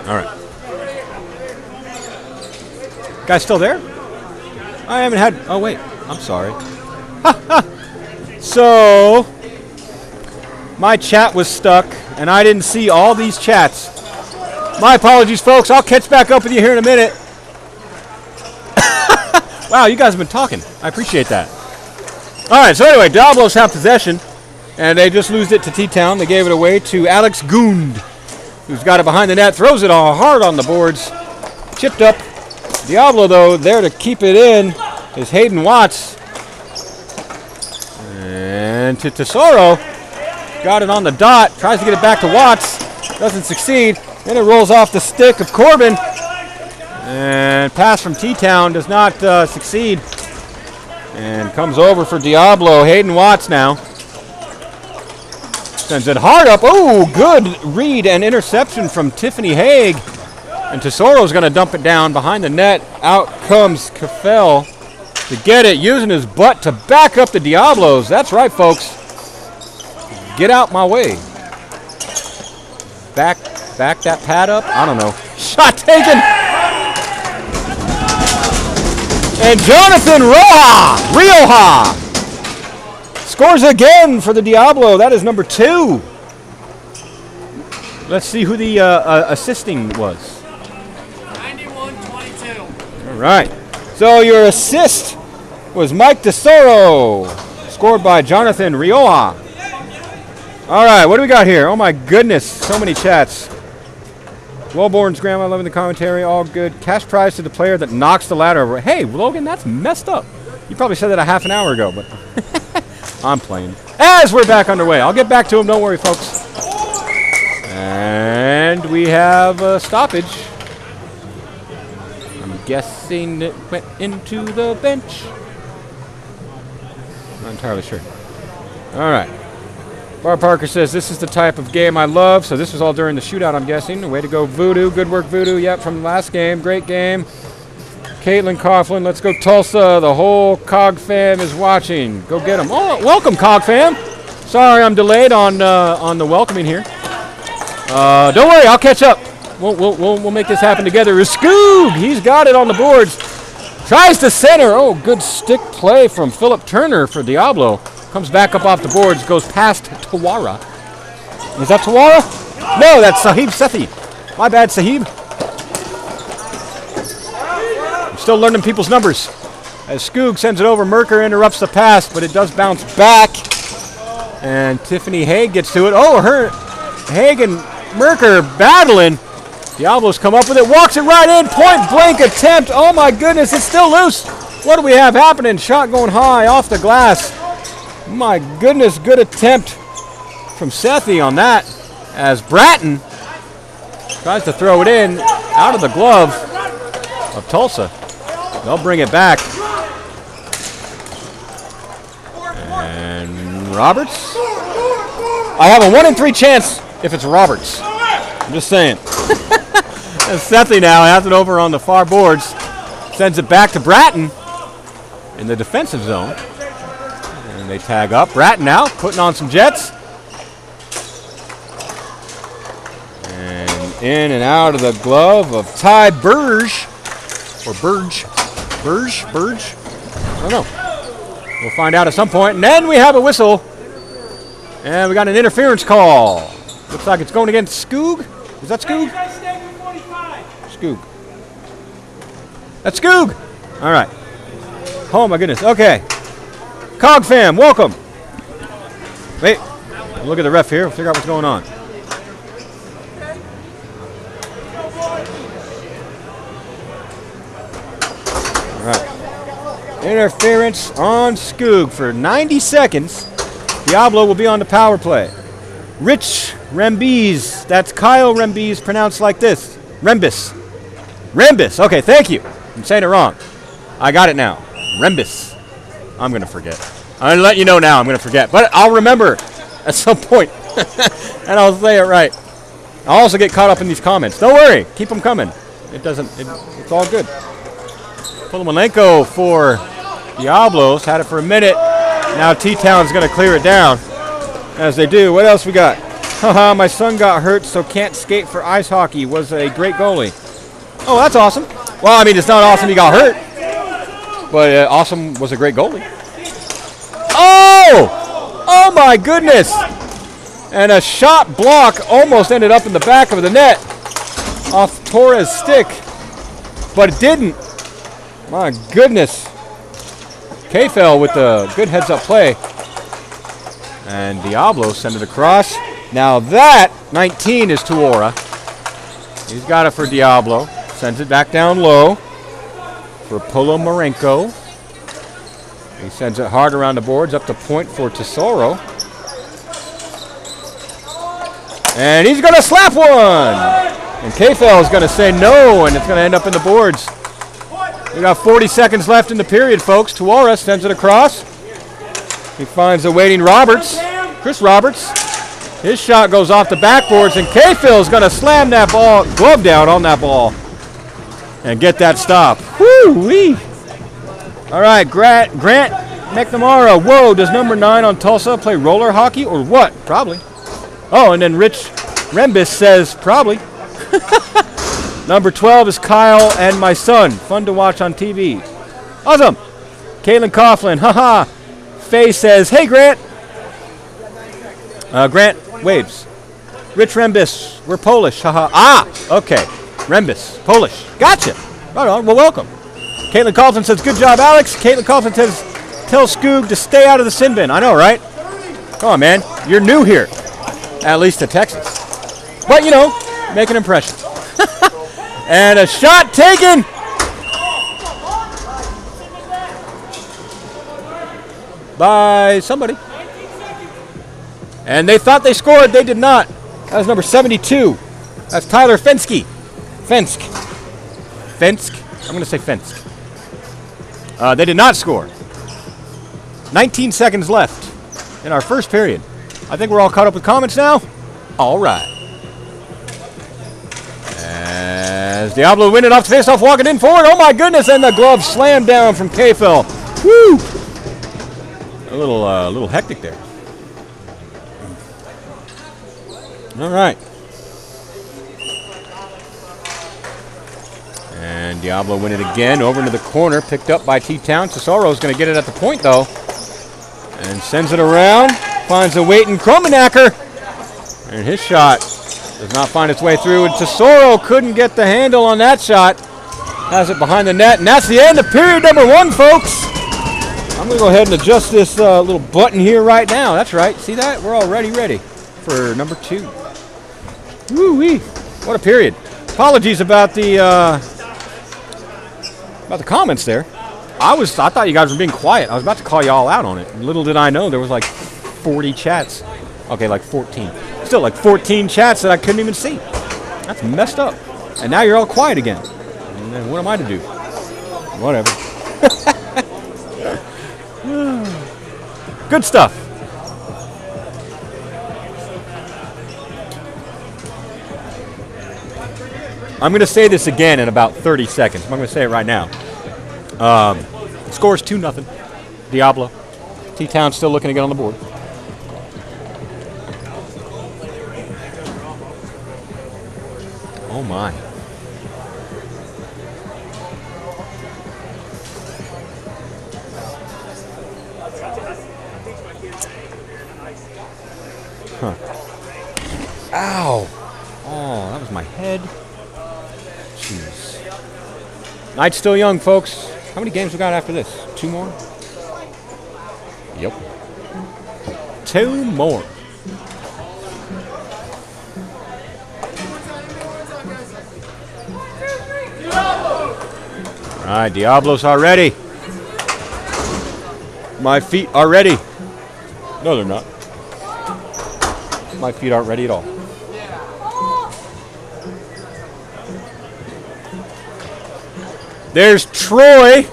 All right. Guys still there? I haven't had... Oh, wait. I'm sorry. So, my chat was stuck, and I didn't see all these chats. My apologies, folks. I'll catch back up with you here in a minute. Wow, you guys have been talking. I appreciate that. All right, so anyway, Diablos have possession, and they just lose it to T-Town. They gave it away to Alex Gund, who's got it behind the net, throws it all hard on the boards. Chipped up. Diablo, though, there to keep it in is Hayden Watts. And to Tesoro. Got it on the dot. Tries to get it back to Watts. Doesn't succeed. Then it rolls off the stick of Corbin. And pass from T-Town does not succeed. And comes over for Diablo. Hayden Watts now. Sends it hard up. Oh, good read and interception from Tiffany Haig. And Tesoro's going to dump it down behind the net. Out comes Caffell to get it, using his butt to back up the Diablos. That's right, folks. Get out my way. Back that pad up. I don't know. Shot taken. And Jonathan Rioja scores again for the Diablo. That is number 2. Let's see who the assisting was. 91-22. All right. So your assist was Mike Tesoro, scored by Jonathan Rioja. All right, what do we got here? Oh, my goodness. So many chats. Wellborn's grandma loving the commentary. All good. Cash prize to the player that knocks the ladder over. Hey, Logan, that's messed up. You probably said that a half an hour ago, but I'm playing. As we're back underway. I'll get back to him. Don't worry, folks. And we have a stoppage. I'm guessing it went into the bench. Not entirely sure. All right. Bar Parker says, this is the type of game I love. So this was all during the shootout, I'm guessing. Way to go, Voodoo. Good work, Voodoo. Yep, from the last game. Great game. Caitlin Coughlin, let's go Tulsa. The whole COG fam is watching. Go get them. Oh, welcome, COG fam. Sorry I'm delayed on the welcoming here. Don't worry, I'll catch up. We'll make this happen together. Skoog, he's got it on the boards. Tries to center. Oh, good stick play from Philip Turner for Diablo. Comes back up off the boards, goes past Tuara. Is that Tuara? No, that's Sahib Sethi. My bad, Sahib. I'm still learning people's numbers. As Skoog sends it over, Merker interrupts the pass, but it does bounce back. And Tiffany Haig gets to it. Oh, Haig and Merker battling. Diablo's come up with it, walks it right in, point blank attempt. Oh my goodness, it's still loose. What do we have happening? Shot going high off the glass. My goodness, good attempt from Sethi on that. As Bratton tries to throw it in out of the glove of Tulsa. They'll bring it back. And Roberts. I have a 1 in 3 chance if it's Roberts. I'm just saying. And Sethi now has it over on the far boards. Sends it back to Bratton in the defensive zone. And they tag up. Bratton now putting on some jets. And in and out of the glove of Ty Burge. Or Burge. Burge? I don't know. We'll find out at some point. And then we have a whistle. And we got an interference call. Looks like it's going against Skoog. Is that Skoog? Skoog. That's Skoog. All right. Oh, my goodness. Okay. Cog fam, welcome. Wait. Look at the ref here. We'll figure out what's going on. All right. Interference on Skoog for 90 seconds. Diablo will be on the power play. Rich Rembes. That's Kyle Rembes, pronounced like this. Rembis. Okay, thank you. I'm saying it wrong. I got it now. Rembis. I'm going to forget. I'm going to let you know now I'm going to forget. But I'll remember at some point. And I'll say it right. I'll also get caught up in these comments. Don't worry. Keep them coming. It's all good. Polomalenko for Diablos. Had it for a minute. Now T-Town's going to clear it down. As they do. What else we got? Haha, my son got hurt, so can't skate for ice hockey. Was a great goalie. Oh, that's awesome. Well, I mean, it's not awesome he got hurt. But awesome was a great goalie. Oh! Oh, my goodness. And a shot block almost ended up in the back of the net. Off Torres' stick. But it didn't. My goodness. K-Fell with the good heads-up play. And Diablo sent it across. Now that 19 is Tuora. He's got it for Diablo. Sends it back down low for Polomarenko. He sends it hard around the boards up to point for Tesoro. And he's going to slap one. And K-Fell is going to say no, and it's going to end up in the boards. We got 40 seconds left in the period, folks. Tuora sends it across. He finds a waiting Roberts, Chris Roberts. His shot goes off the backboards, and K-Phil is going to slam that ball, glove down on that ball, and get that stop. Woo-wee. All right, Grant McNamara. Whoa, does number 9 on Tulsa play roller hockey or what? Probably. Oh, and then Rich Rembis says probably. Number 12 is Kyle and my son. Fun to watch on TV. Awesome. Caitlin Coughlin. Haha. Faye says, hey, Grant. Grant waves. Rich Rembis. We're Polish. Haha. Ah, okay. Rembis. Polish. Gotcha. Right on. Well, welcome. Caitlin Coughlin says, good job, Alex. Caitlin Coughlin says, tell Skoog to stay out of the sin bin. I know, right? Come on, man. You're new here. At least to Texas. But, you know, make an impression. And a shot taken. By somebody. And they thought they scored. They did not. That was number 72. That's Tyler Fenske. Fensk. I'm going to say Fensk. They did not score. 19 seconds left in our first period. I think we're all caught up with comments now. All right. As Diablo winning off the face-off, walking in forward. Oh, my goodness. And the glove slammed down from K-Fell. Woo! A little hectic there. All right. And Diablo win it again. Over into the corner. Picked up by T-Town. Tesoro's going to get it at the point, though. And sends it around. Finds a waiting Kromenacker. And his shot does not find its way through. And Tesoro couldn't get the handle on that shot. Has it behind the net. And that's the end of period number 1, folks. I'm going to go ahead and adjust this little button here right now. That's right. See that? We're already ready for number 2. Woo-wee. What a period. Apologies about the comments there. I thought you guys were being quiet. I was about to call you all out on it. And little did I know there was like 40 chats. Okay, like 14. Still like 14 chats that I couldn't even see. That's messed up. And now you're all quiet again. And then what am I to do? Whatever. Good stuff. I'm going to say this again in about 30 seconds. I'm going to say it right now. Scores 2-0. Diablo. T-Town still looking to get on the board. Oh my. Huh. Ow. Oh, that was my head. Jeez. Night's still young, folks. How many games we got after this? 2 more? Yep. 2 more. All right, Diablos are ready. My feet are ready. No, they're not. My feet aren't ready at all. There's Troy.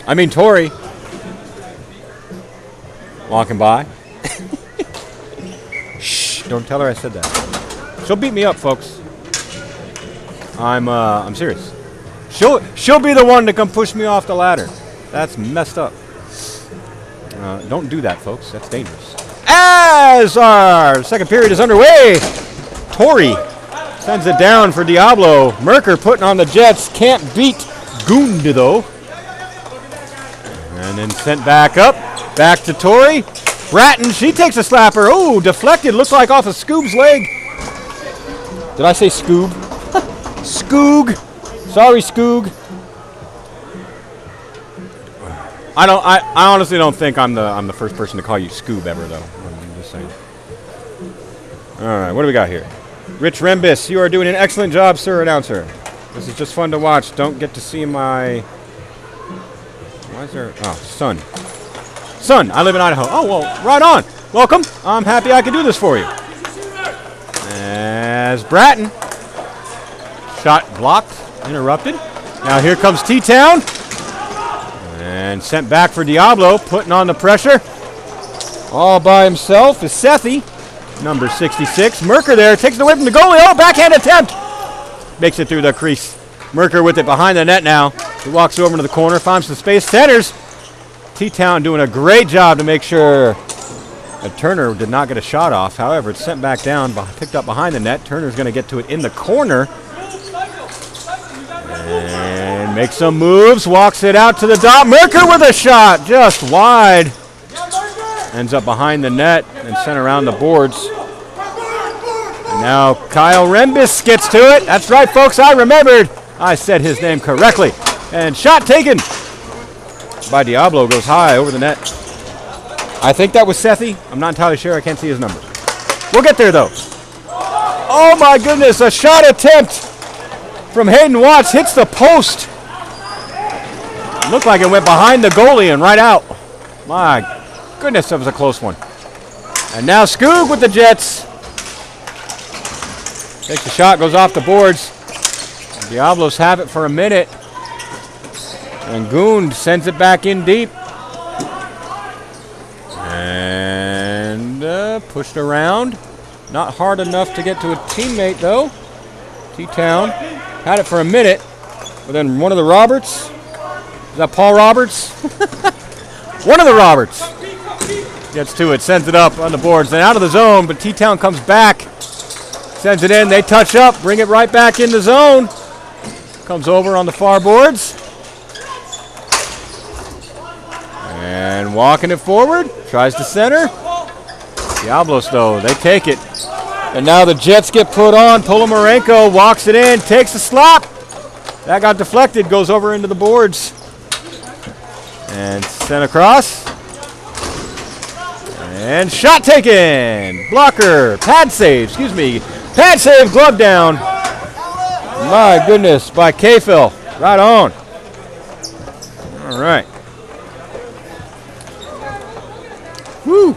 I mean Tori. Walking by. Shh, don't tell her I said that. She'll beat me up, folks. I'm serious. She'll be the one to come push me off the ladder. That's messed up. Don't do that, folks. That's dangerous. As our second period is underway, Tori sends it down for Diablo. Merker putting on the Jets. Can't beat Gund, though. And then sent back up. Back to Tori. Bratton, she takes a slapper. Oh, deflected. Looks like off of Scoob's leg. Did I say Scoob? Scoog. Sorry, Scoog. I honestly don't think I'm the first person to call you Scoob ever, though. I'm just saying. All right, what do we got here? Rich Rembis, you are doing an excellent job, sir, announcer. This is just fun to watch. Don't get to see my... Why is there... Oh, son. Son, I live in Idaho. Oh, well, right on. Welcome. I'm happy I could do this for you. As Bratton. Shot blocked. Interrupted. Now here comes T-Town. And sent back for Diablo. Putting on the pressure. All by himself is Sethi. Number 66. Merker there. Takes it away from the goalie. Oh, backhand attempt. Makes it through the crease. Merker with it behind the net now. He walks over to the corner. Finds some space. Centers. T-Town doing a great job to make sure that Turner did not get a shot off. However, it's sent back down. Picked up behind the net. Turner's going to get to it in the corner. And makes some moves. Walks it out to the dot. Merker with a shot. Just wide. Ends up behind the net and sent around the boards. And now Kyle Rembis gets to it. That's right, folks. I remembered. I said his name correctly. And shot taken by Diablo. Goes high over the net. I think that was Sethi. I'm not entirely sure. I can't see his number. We'll get there, though. Oh, my goodness. A shot attempt from Hayden Watts. Hits the post. Looked like it went behind the goalie and right out. My goodness, that was a close one. And now Skoog with the Jets. Takes the shot, goes off the boards. Diablos have it for a minute. And Gund sends it back in deep. And pushed around. Not hard enough to get to a teammate, though. T-Town had it for a minute. But then one of the Roberts. Is that Paul Roberts? One of the Roberts gets to it, sends it up on the boards, then out of the zone, but T-Town comes back, sends it in, they touch up, bring it right back in the zone. Comes over on the far boards. And walking it forward, tries to center. Diablos, though, they take it. And now the Jets get put on. Polomarenko walks it in, takes a slap. That got deflected, goes over into the boards. And sent across. And shot taken. Blocker. Pad save. Excuse me. Pad save. Glove down. My goodness. By K-Phil. Right on. All right. Woo.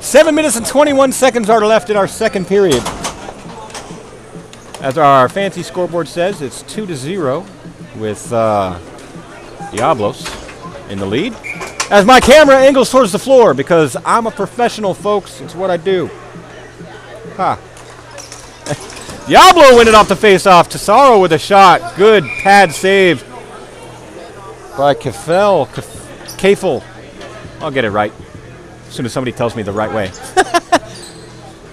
7 minutes and 21 seconds are left in our second period. As our fancy scoreboard says, it's 2-0 with Diablos in the lead. As my camera angles towards the floor, because I'm a professional, folks. It's what I do. Ha. Diablo win it off the face-off. Tesoro with a shot. Good pad save by Kafel. I'll get it right as soon as somebody tells me the right way.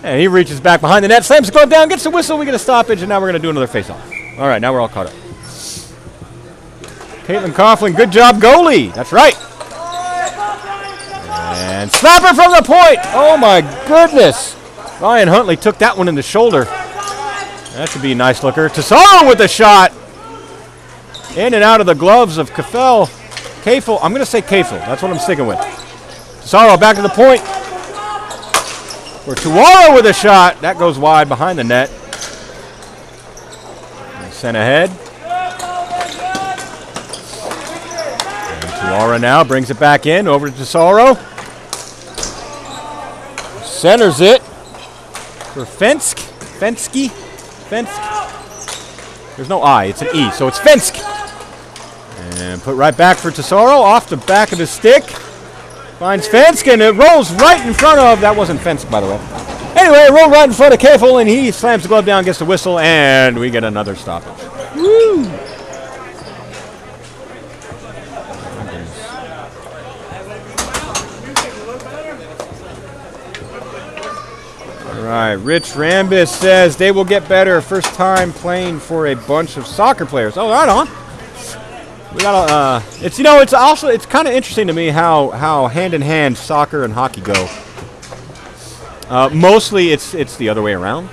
And he reaches back behind the net, slams the glove down, gets the whistle. We get a stoppage, and now we're going to do another face-off. All right, now we're all caught up. Caitlin Coughlin, good job, goalie. That's right. And slapper from the point. Oh, my goodness. Ryan Huntley took that one in the shoulder. That should be a nice looker. Tesoro with the shot. In and out of the gloves of Kafel. I'm going to say Kafel. That's what I'm sticking with. Tesoro back to the point. For Tuara with a shot. That goes wide behind the net. Sent ahead. And Tuara now brings it back in. Over to Tesoro. Centers it for Fensky. There's no I, it's an E, so it's Fensk. And put right back for Tesoro, off the back of his stick. Finds Fensk, and it rolls right in front of, that wasn't Fensk, by the way. Anyway, it rolled right in front of Kafel, and he slams the glove down, gets the whistle, and we get another stoppage. Woo! All right, Rich Rambis says they will get better. First time playing for a bunch of soccer players. Oh, right on. We got it's kind of interesting to me how hand in hand soccer and hockey go. Mostly it's the other way around,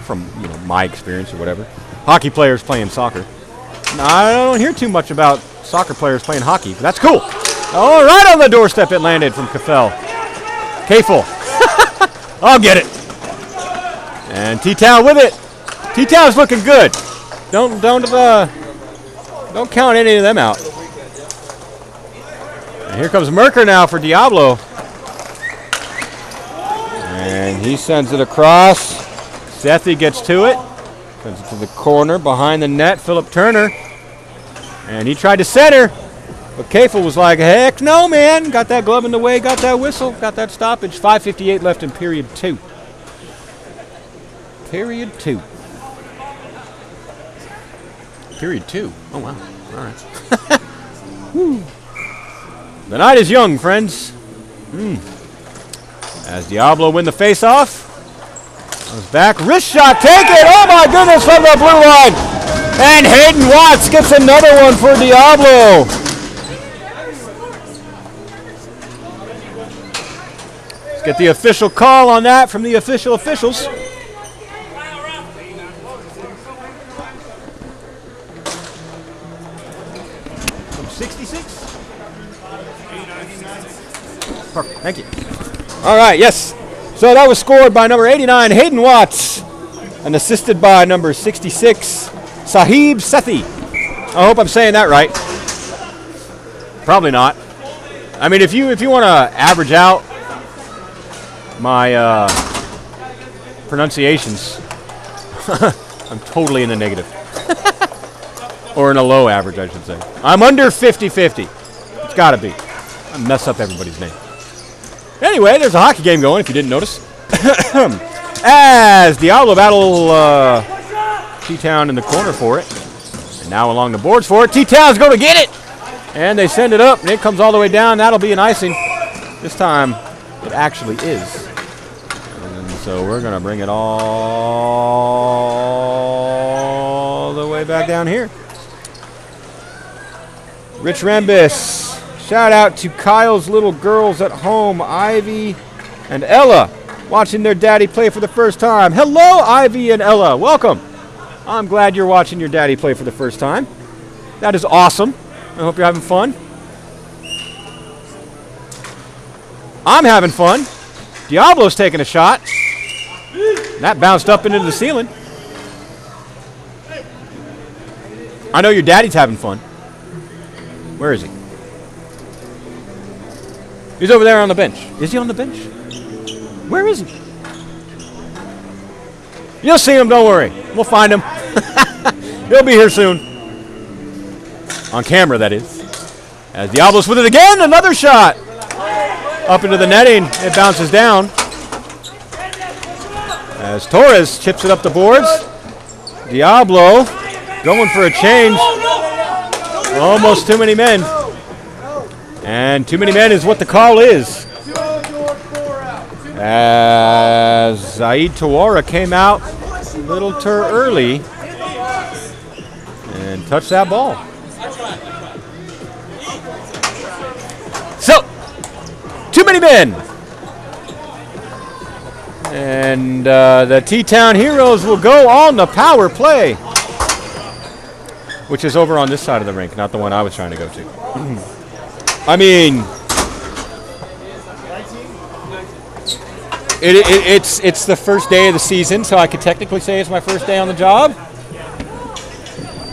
from my experience or whatever. Hockey players playing soccer. I don't hear too much about soccer players playing hockey, but that's cool. Oh, right on the doorstep it landed from Kafel. I'll get it. And T-Town with it. T-Town's looking good. Don't count any of them out. And here comes Merker now for Diablo. And he sends it across. Sethi gets to it. Sends it to the corner behind the net. Philip Turner. And he tried to center. But Kafel was like, heck no, man. Got that glove in the way, got that whistle, got that stoppage. 5:58 left in period 2. Period 2. Period 2. Oh, wow. All right. Woo. The night is young, friends. As Diablo win the face-off. Comes back. Wrist shot. Take it. Oh, my goodness, from the blue line. And Hayden Watts gets another one for Diablo. Get the official call on that from the official officials. From 66? Perfect, thank you. All right, yes. So that was scored by number 89, Hayden Watts, and assisted by number 66, Sahib Sethi. I hope I'm saying that right. Probably not. I mean, if you want to average out my pronunciations, I'm totally in the negative. Or in a low average, I should say. I'm under 50-50. It's got to be. I mess up everybody's name. Anyway, there's a hockey game going, if you didn't notice. As Diablo battle T-Town in the corner for it. And now along the boards for it. T-Town's going to get it! And they send it up, and it comes all the way down. That'll be an icing. This time, it actually is. And so we're going to bring it all the way back down here. Rich Rambis. Shout out to Kyle's little girls at home, Ivy and Ella, watching their daddy play for the first time. Hello, Ivy and Ella. Welcome. I'm glad you're watching your daddy play for the first time. That is awesome. I hope you're having fun. I'm having fun. Diablo's taking a shot. That bounced up into the ceiling. I know your daddy's having fun. Where is he? He's over there on the bench. Is he on the bench? Where is he? You'll see him, don't worry. We'll find him. He'll be here soon. On camera, that is. As Diablo's with it again, another shot. Up into the netting, it bounces down. As Torres chips it up the boards. Diablo going for a change. Almost too many men. And too many men is what the call is. As Zaid Tawara came out a little too early and touched that ball. So, too many men. And the T-Town Heroes will go on the power play, which is over on this side of the rink, not the one I was trying to go to. I mean, it's the first day of the season, so I could technically say it's my first day on the job.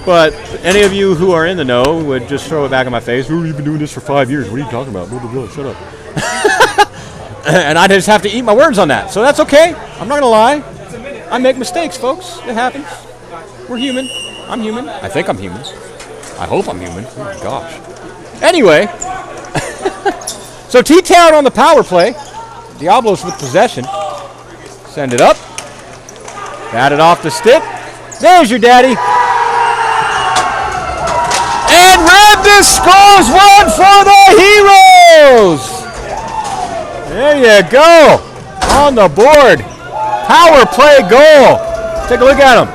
But any of you who are in the know would just throw it back in my face. Oh, you've been doing this for 5 years. What are you talking about? Blah, blah, blah. Shut up. And I just have to eat my words on that. So that's okay. I'm not going to lie. I make mistakes, folks. It happens. We're human. I'm human. I think I'm human. I hope I'm human. Oh, my gosh. Anyway. So T-Town on the power play. Diablos with possession. Send it up. Bat it off the stick. There's your daddy. And Ramdas scores one for the Heroes. There you go. On the board. Power play goal. Take a look at him.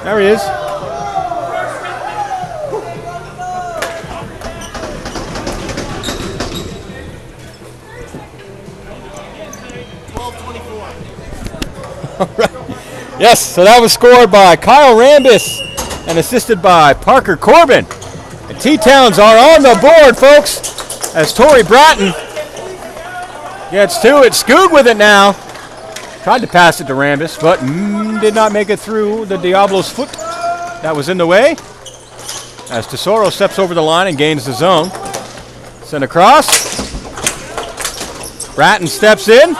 There he is. All right. Yes, so that was scored by Kyle Rambis and assisted by Parker Corbin. And T-Towns are on the board, folks, as Torrey Bratton gets to it. Skoog with it now. Tried to pass it to Rambis, but did not make it through the Diablo's foot. That was in the way. As Tesoro steps over the line and gains the zone. Sent across. Bratton steps in.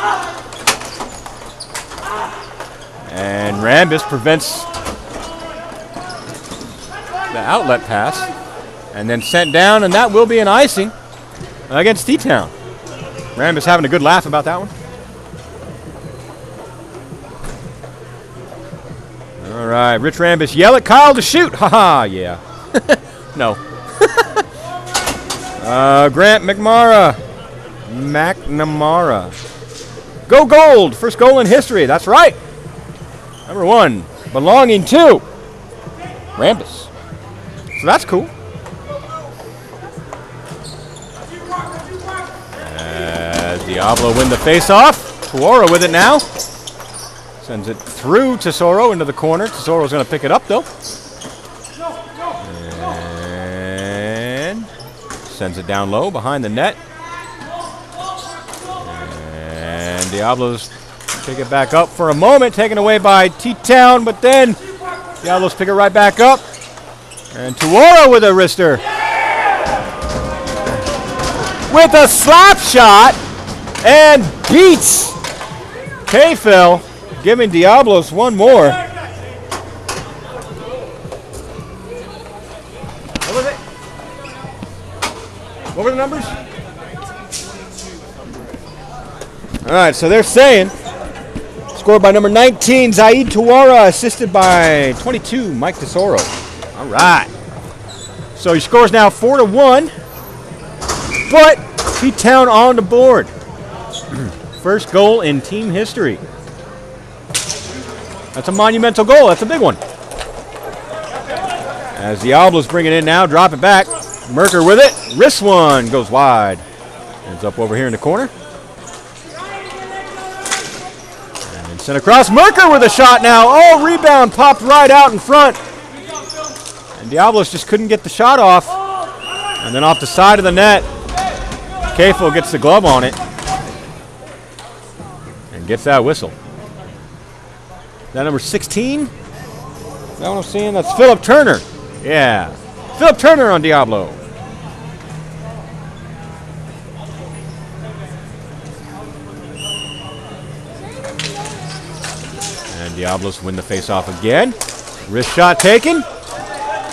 And Rambis prevents the outlet pass. And then sent down, and that will be an icing against T-Town. Rambis having a good laugh about that one. All right, Rich Rambis, yell at Kyle to shoot. Haha, yeah. No. Grant McNamara. Go gold, first goal in history. That's right. Number 1, belonging to Rambis. So that's cool. As Diablo win the face-off. Tuora with it now. Sends it through Tesoro into the corner. Tesoro's going to pick it up, though. And sends it down low behind the net. And Diablo's pick it back up for a moment. Taken away by T-Town, but then Diablo's pick it right back up. And Tuora with a wrister. With a slap shot. And beats K-Phil, giving Diablos one more. What was it? What were the numbers? All right, so they're saying, scored by number 19, Zaid Tuara, assisted by 22, Mike Tesoro. All right. So he scores now 4-1, but T-Town on the board. First goal in team history. That's a monumental goal. That's a big one. As Diablo's bringing it in now, drop it back. Merker with it. Wrist one goes wide. Ends up over here in the corner. And sent across. Merker with a shot now. Oh, rebound popped right out in front. And Diablos just couldn't get the shot off. And then off the side of the net, K-Phil gets the glove on it. And gets that whistle. Is that number 16? Is that what I'm seeing? That's Philip Turner. Yeah. Philip Turner on Diablo. And Diablos win the face-off again. Wrist shot taken.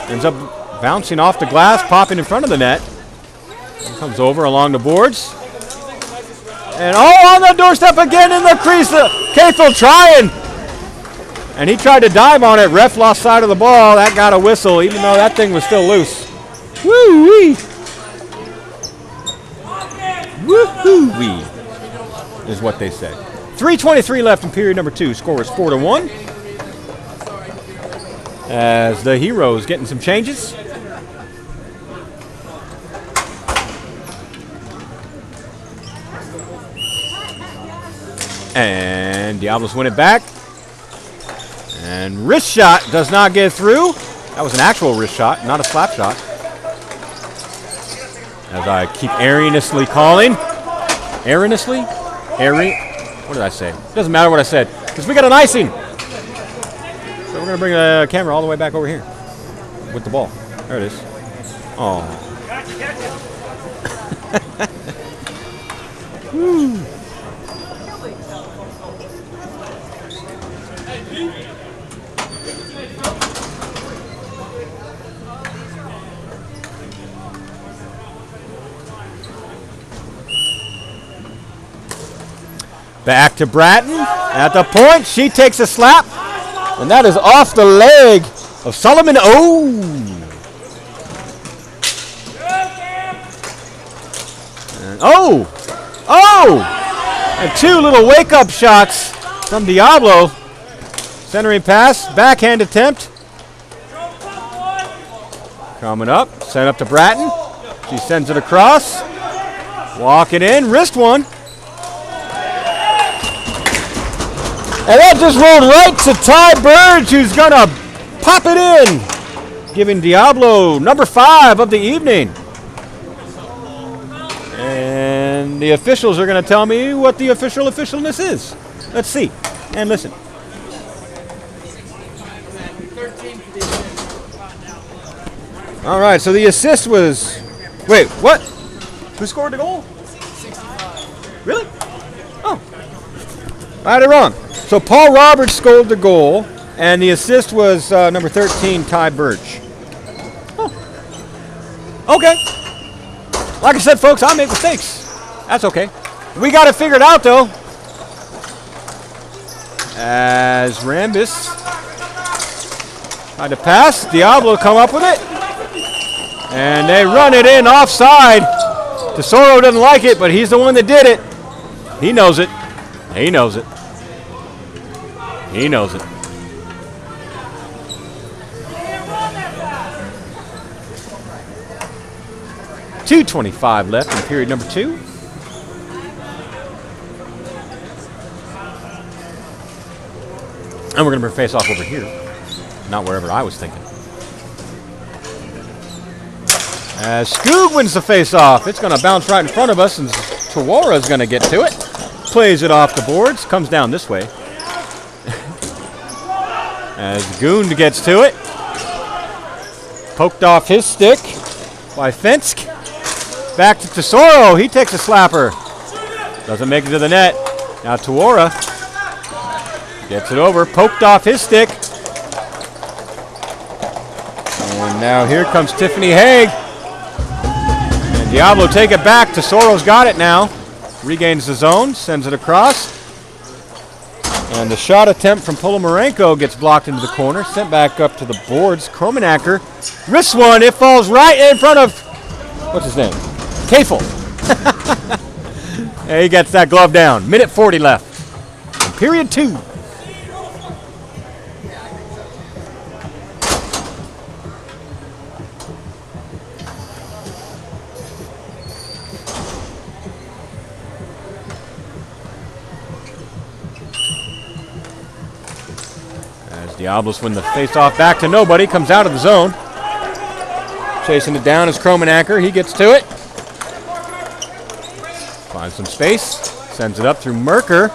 Ends up bouncing off the glass, popping in front of the net. And comes over along the boards. And on the doorstep again in the crease. Cathel trying. And he tried to dive on it. Ref lost sight of the ball. That got a whistle, even though that thing was still loose. Woo-wee. Woo-hoo-wee is what they say. 3:23 left in period number 2. Score is 4-1. As the Heroes getting some changes. And Diablos win it back. And wrist shot does not get through. That was an actual wrist shot, not a slap shot. As I keep erroneously calling. Erroneously? What did I say? Doesn't matter what I said, because we got an icing. So we're going to bring the camera all the way back over here with the ball. There it is. Oh. Woo. Back to Bratton. At the point, she takes a slap. And that is off the leg of Solomon. Oh! And and 2 little wake-up shots from Diablo. Centering pass, backhand attempt. Coming up, sent up to Bratton. She sends it across. Walking in, wrist one. And that just rolled right to Ty Burge, who's going to pop it in, giving Diablo number 5 of the evening. And the officials are going to tell me what the officialness is. Let's see and listen. All right, so the assist was... Wait, what? Who scored the goal? 65. Really? Oh. I had it wrong. So Paul Roberts scored the goal, and the assist was number 13, Ty Burge. Oh. Okay. Like I said, folks, I make mistakes. That's okay. We got it figured out, though. As Rambis tried to pass, Diablo come up with it. And they run it in offside. Tesoro doesn't like it, but he's the one that did it. He knows it. He knows it. He knows it. .225 left in period number 2. And we're going to face off over here. Not wherever I was thinking. As Skoog wins the face-off, it's going to bounce right in front of us, and Tawaра's going to get to it. Plays it off the boards, comes down this way. As Goond gets to it. Poked off his stick by Fensk. Back to Tesoro. He takes a slapper. Doesn't make it to the net. Now Tawara gets it over. Poked off his stick. And now here comes Tiffany Haig. And Diablo take it back. Tesoro's got it now. Regains the zone. Sends it across. And the shot attempt from Polomarenko gets blocked into the corner. Sent back up to the boards. Kromenacker. Wrist one. It falls right in front of... What's his name? Kafel. He gets that glove down. Minute 40 left. In period 2. As Diablos win the face-off back to nobody. Comes out of the zone. Chasing it down is Kromenacker. He gets to it. Finds some space. Sends it up through Merker.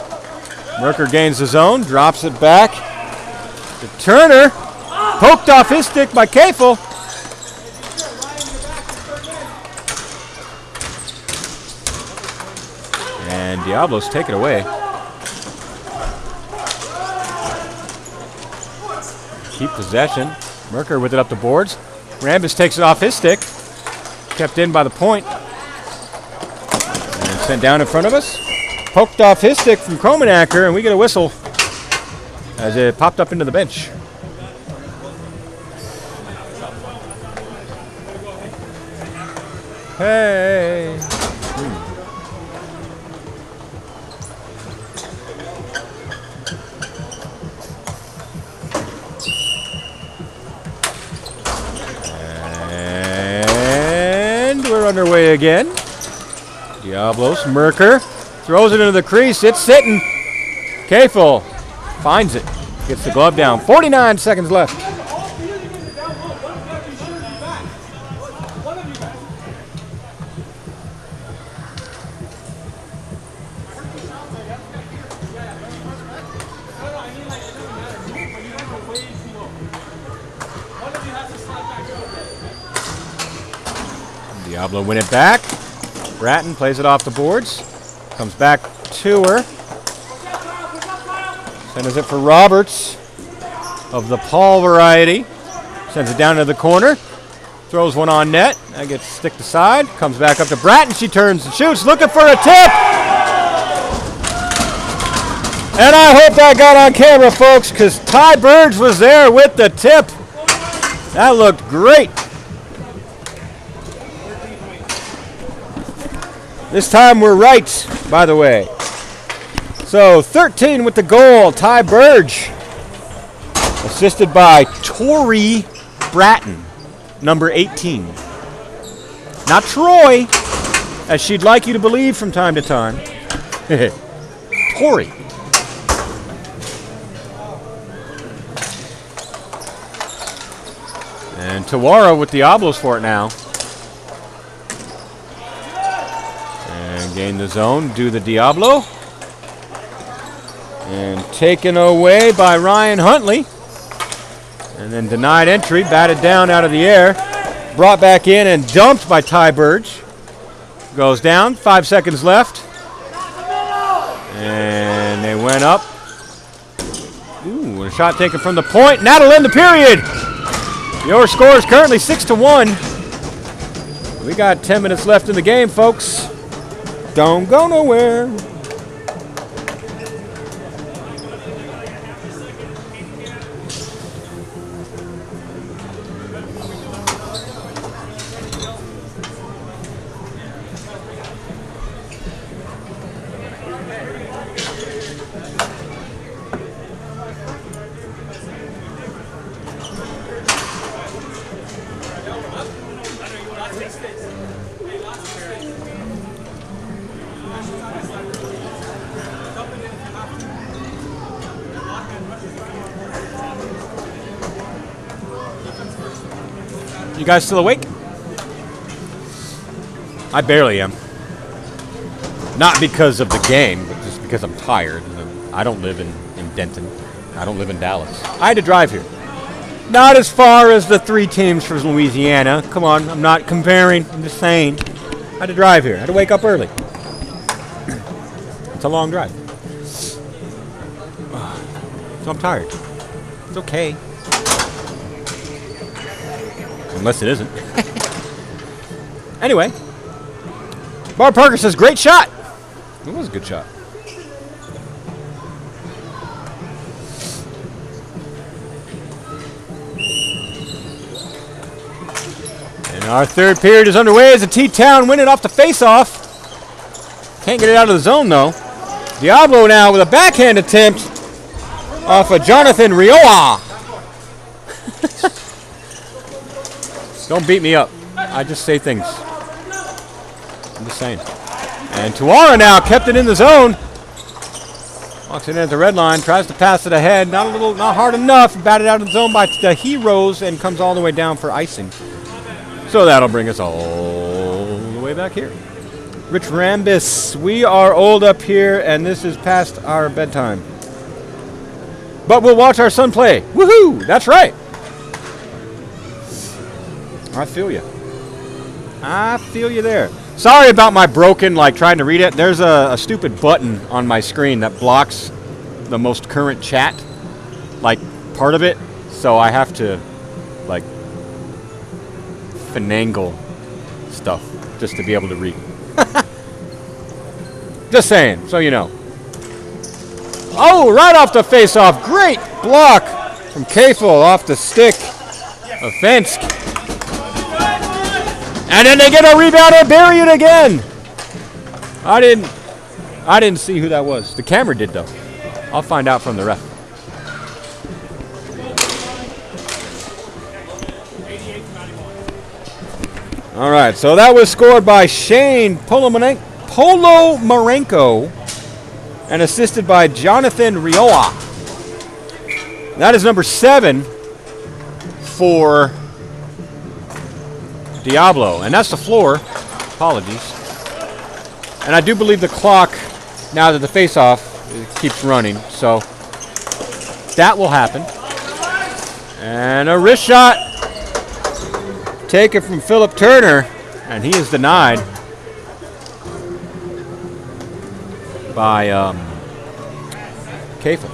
Merker gains the zone. Drops it back to Turner. Poked off his stick by Kafel. And Diablos take it away. Keep possession. Merker with it up the boards. Rambis takes it off his stick. Kept in by the point. And sent down in front of us. poked off his stick from Kromenacker, and we get a whistle as it popped up into the bench. Hey. And we're underway again. Diablos, Merker throws it into the crease. It's sitting. Kafel finds it. Gets the glove down. 49 seconds left. Diablo win it back. Bratton plays it off the boards. Comes back to her. Sends it for Roberts of the Paul variety. Sends it down to the corner. Throws one on net. That gets sticked aside. Comes back up to Bratton. She turns and shoots. Looking for a tip. And I hope that got on camera, folks, because Ty Burge was there with the tip. That looked great. This time we're right, by the way. So 13 with the goal, Ty Burge. Assisted by Tori Bratton, number 18. Not Troy, as she'd like you to believe from time to time. Tori. And Tawara with Diablos for it now. Gain the zone, do the Diablo. And taken away by Ryan Huntley. And then denied entry, batted down out of the air. Brought back in and dumped by Ty Burge. Goes down, 5 seconds left. And they went up. Ooh, a shot taken from the point. And that'll end the period. Your score is currently 6-1. We got 10 minutes left in the game, folks. Don't go nowhere. You guys still awake? I barely am. Not because of the game, but just because I'm tired. I don't live in Denton. I don't live in Dallas. I had to drive here. Not as far as the 3 teams from Louisiana. Come on, I'm not comparing. I'm just saying. I had to drive here. I had to wake up early. It's a long drive. So I'm tired. It's okay. Unless it isn't. Anyway. Barb Parker says, great shot. It was a good shot. And our third period is underway as the T-Town win it off the face-off. Can't get it out of the zone, though. Diablo now with a backhand attempt off of Jonathan Rioa. Don't beat me up. I just say things. I'm just saying. And Tawara now kept it in the zone. Walks in at the red line, tries to pass it ahead. Not hard enough. Batted out of the zone by the Heroes and comes all the way down for icing. So that'll bring us all the way back here. Rich Rambis, we are old up here, and this is past our bedtime. But we'll watch our son play. Woohoo! That's right. I feel you. I feel you there. Sorry about my broken, trying to read it. There's a stupid button on my screen that blocks the most current chat, part of it. So I have to, finagle stuff just to be able to read. Just saying, so you know. Oh, right off the face-off. Great block from Kafel off the stick of Fensk. And then they get a rebound and bury it again. I didn't see who that was. The camera did, though. I'll find out from the ref. All right, so that was scored by Shane Polomarenko and assisted by Jonathan Rioa. That is number 7 for Diablo, and that's the floor. Apologies. And I do believe the clock, now that the face-off keeps running, so that will happen. And a wrist shot taken from Philip Turner, and he is denied by Kafel.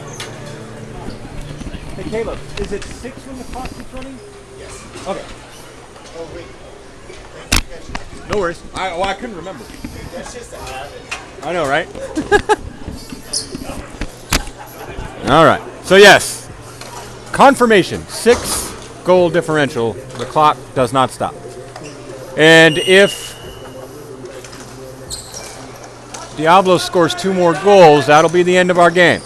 Hey Caleb, is it 6 when the clock keeps running? Yes. Okay. Oh, wait. No worries. I couldn't remember. That's just a habit. I know, right? All right. So yes, confirmation. 6 goal differential. The clock does not stop. And if Diablo scores 2 more goals, that'll be the end of our game.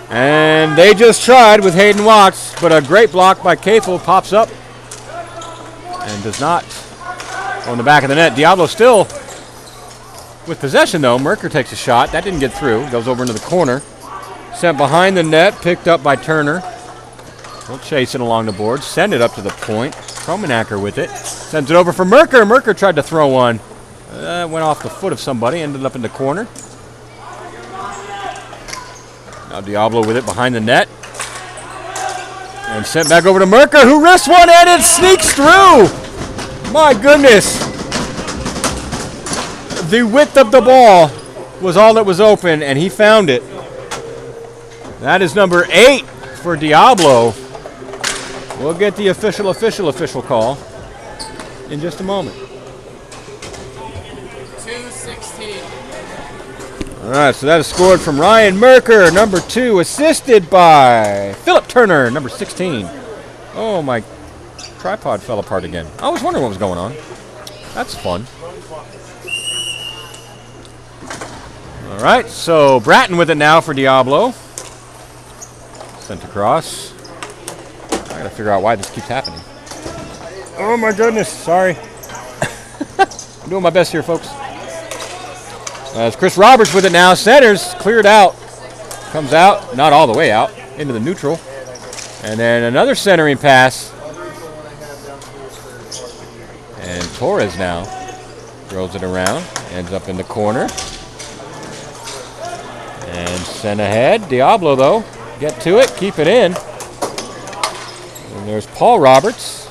And they just tried with Hayden Watts, but a great block by Kafel pops up and does not on the back of the net. Diablo still with possession, though. Merker takes a shot. That didn't get through. Goes over into the corner. Sent behind the net. Picked up by Turner. He'll chase it along the board. Send it up to the point. Kromenacker with it. Sends it over for Merker. Merker tried to throw one. Went off the foot of somebody. Ended up in the corner. Now Diablo with it behind the net. And sent back over to Merker, who wrists one, and it sneaks through. My goodness. The width of the ball was all that was open, and he found it. That is number 8 for Diablo. We'll get the official call in just a moment. 2:16. All right, so that is scored from Ryan Merker, number 2, assisted by Philip Turner, number 16. Oh, my tripod fell apart again. I was wondering what was going on. That's fun. All right, so Bratton with it now for Diablo. Sent across. I gotta figure out why this keeps happening. Oh my goodness, sorry. I'm doing my best here, folks. As Chris Roberts with it now, centers, cleared out. Comes out, not all the way out, into the neutral. And then another centering pass. And Torres now throws it around, ends up in the corner. And sent ahead. Diablo, though, get to it, keep it in. And there's Paul Roberts.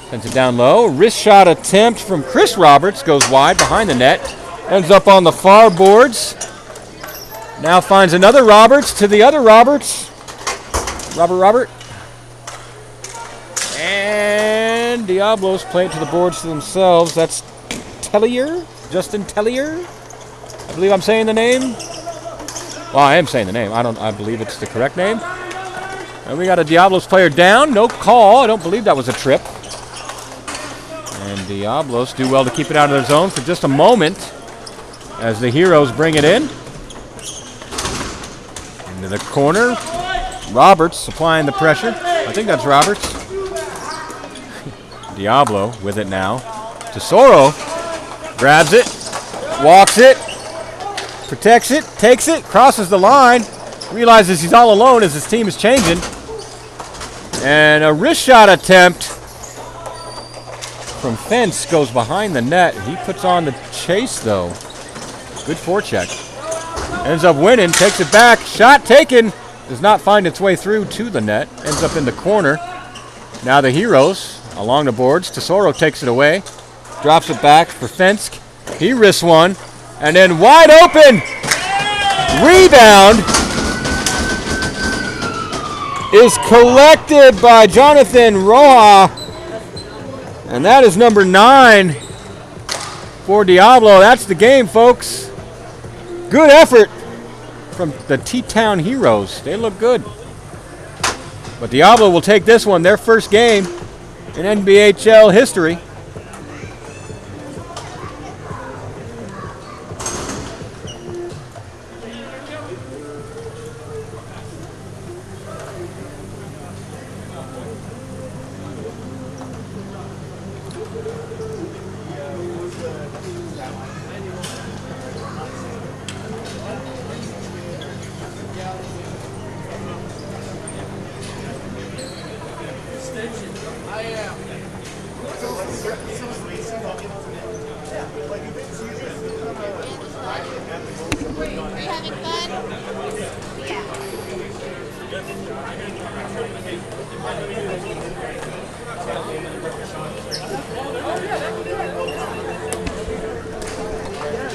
Sends it down low. Wrist shot attempt from Chris Roberts. Goes wide behind the net. Ends up on the far boards. Now finds another Roberts to the other Roberts. Robert. And Diablos play it to the boards to themselves. That's Tellier. Justin Tellier. I believe I'm saying the name. Well, I am saying the name. I believe it's the correct name. And we got a Diablos player down. No call. I don't believe that was a trip. And Diablos do well to keep it out of their zone for just a moment as the Heroes bring it in. Into the corner. Roberts supplying the pressure. I think that's Roberts. Diablo with it now. Tesoro grabs it. Walks it. Protects it, takes it, crosses the line, realizes he's all alone as his team is changing. And a wrist shot attempt from Fence goes behind the net. He puts on the chase, though. Good forecheck. Ends up winning, takes it back. Shot taken. Does not find its way through to the net. Ends up in the corner. Now the Heroes along the boards. Tesoro takes it away. Drops it back for Fensk. He wrists one. And then wide open, rebound is collected by Jonathan Roa. And that is number 9 for Diablo. That's the game, folks. Good effort from the T-Town Heroes. They look good. But Diablo will take this one, their first game in NBHL history. Are you having fun? Yeah.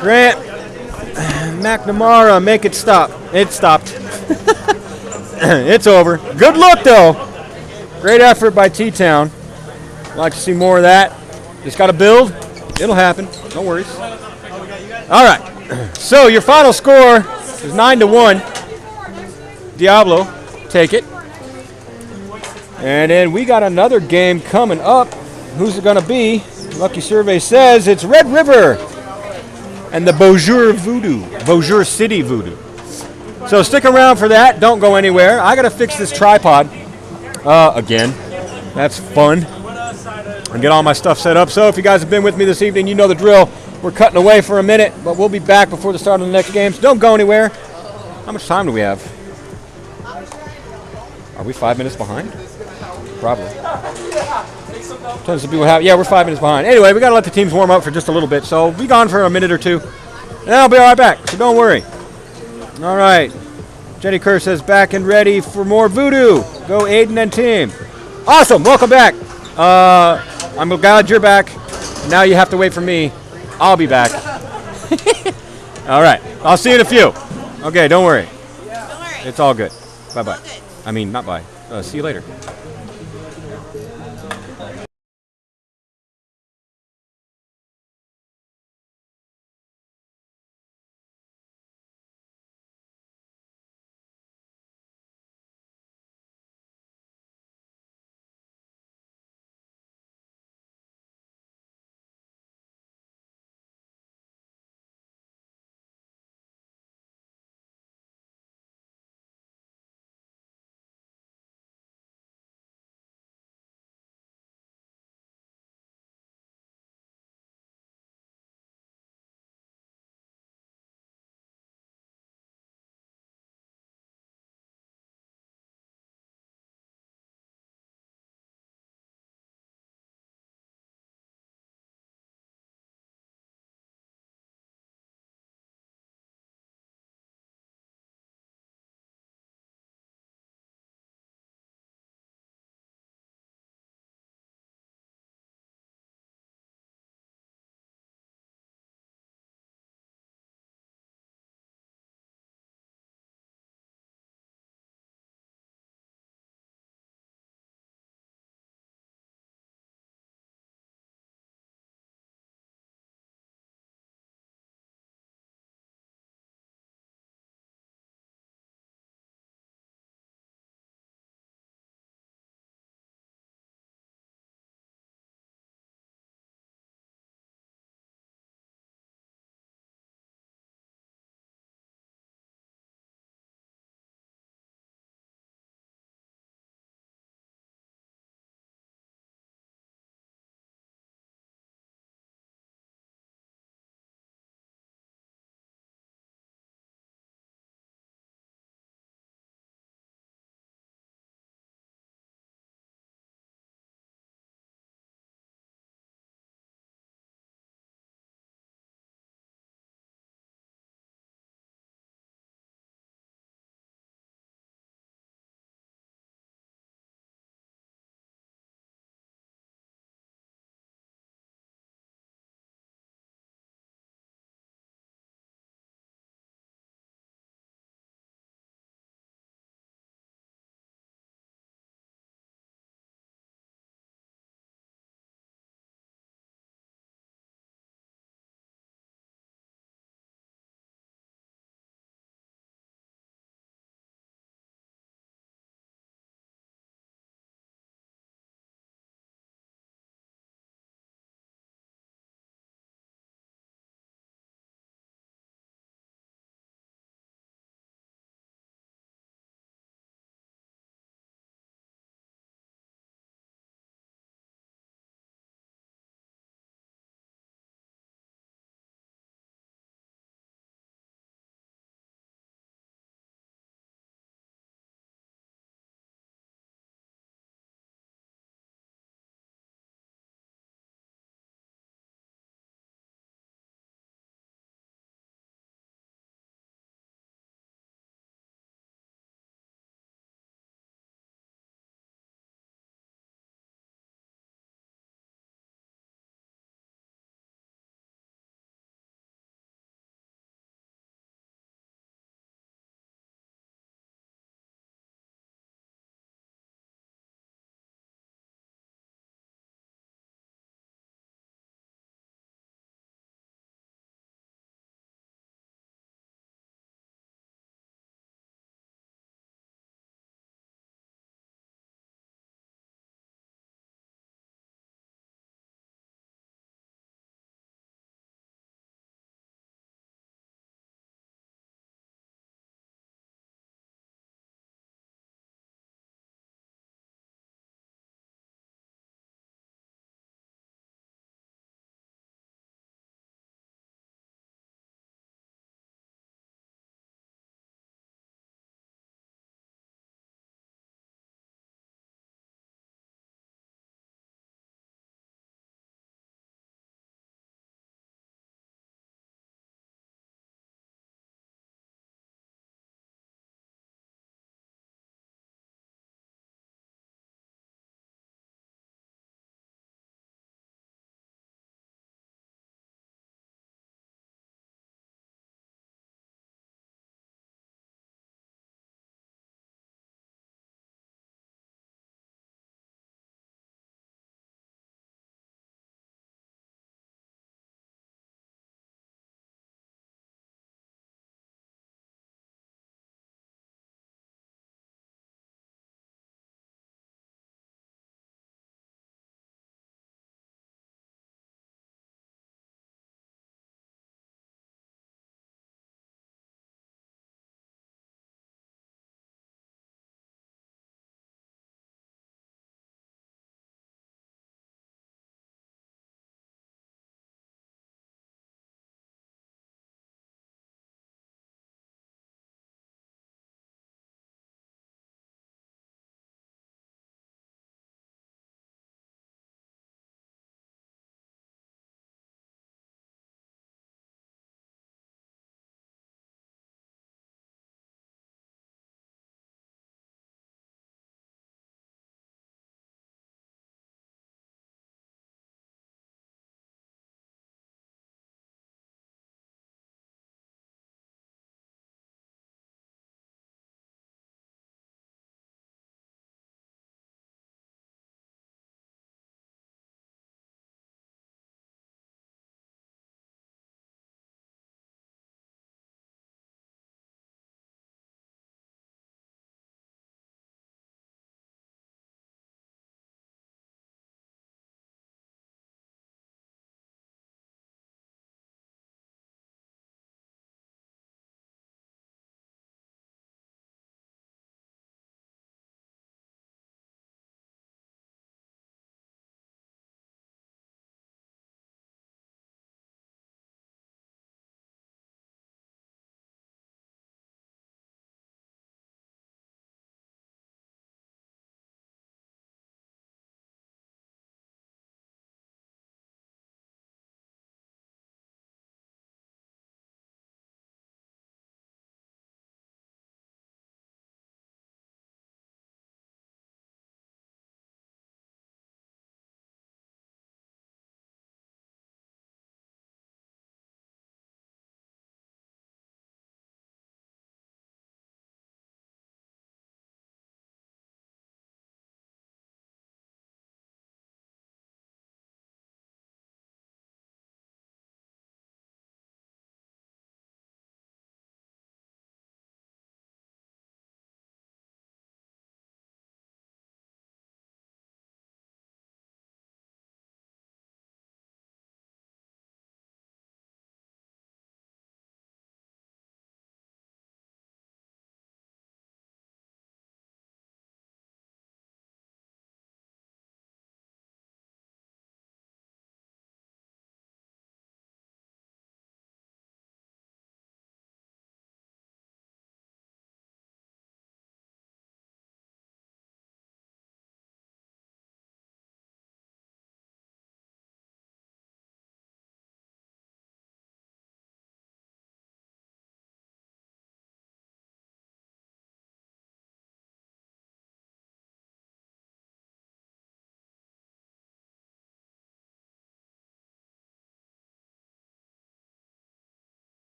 Grant McNamara, make it stop. It stopped. It's over. Good look, though. Great effort by T-Town. Like to see more of that. Just got to build. It'll happen. No worries. All right. So your final score is 9-1. Diablo, take it. And then we got another game coming up. Who's it going to be? Lucky Survey says it's Red River and the Beaujour City Voodoo. So stick around for that. Don't go anywhere. I got to fix this tripod again. That's fun. And get all my stuff set up. So if you guys have been with me this evening, you know the drill. We're cutting away for a minute, but we'll be back before the start of the next games. Don't go anywhere. How much time do we have? Are we 5 minutes behind? Probably. Tons of people have. Yeah, we're 5 minutes behind. Anyway, we got to let the teams warm up for just a little bit. So be gone for a minute or two. And I'll be right back. So don't worry. All right. Jenny Kerr says back and ready for more voodoo. Go Aiden and team. Awesome. Welcome back. I'm glad you're back. Now you have to wait for me. I'll be back. All right. I'll see you in a few. Okay, don't worry. Don't worry. It's all good. Bye-bye. All good. I mean, not bye. See you later.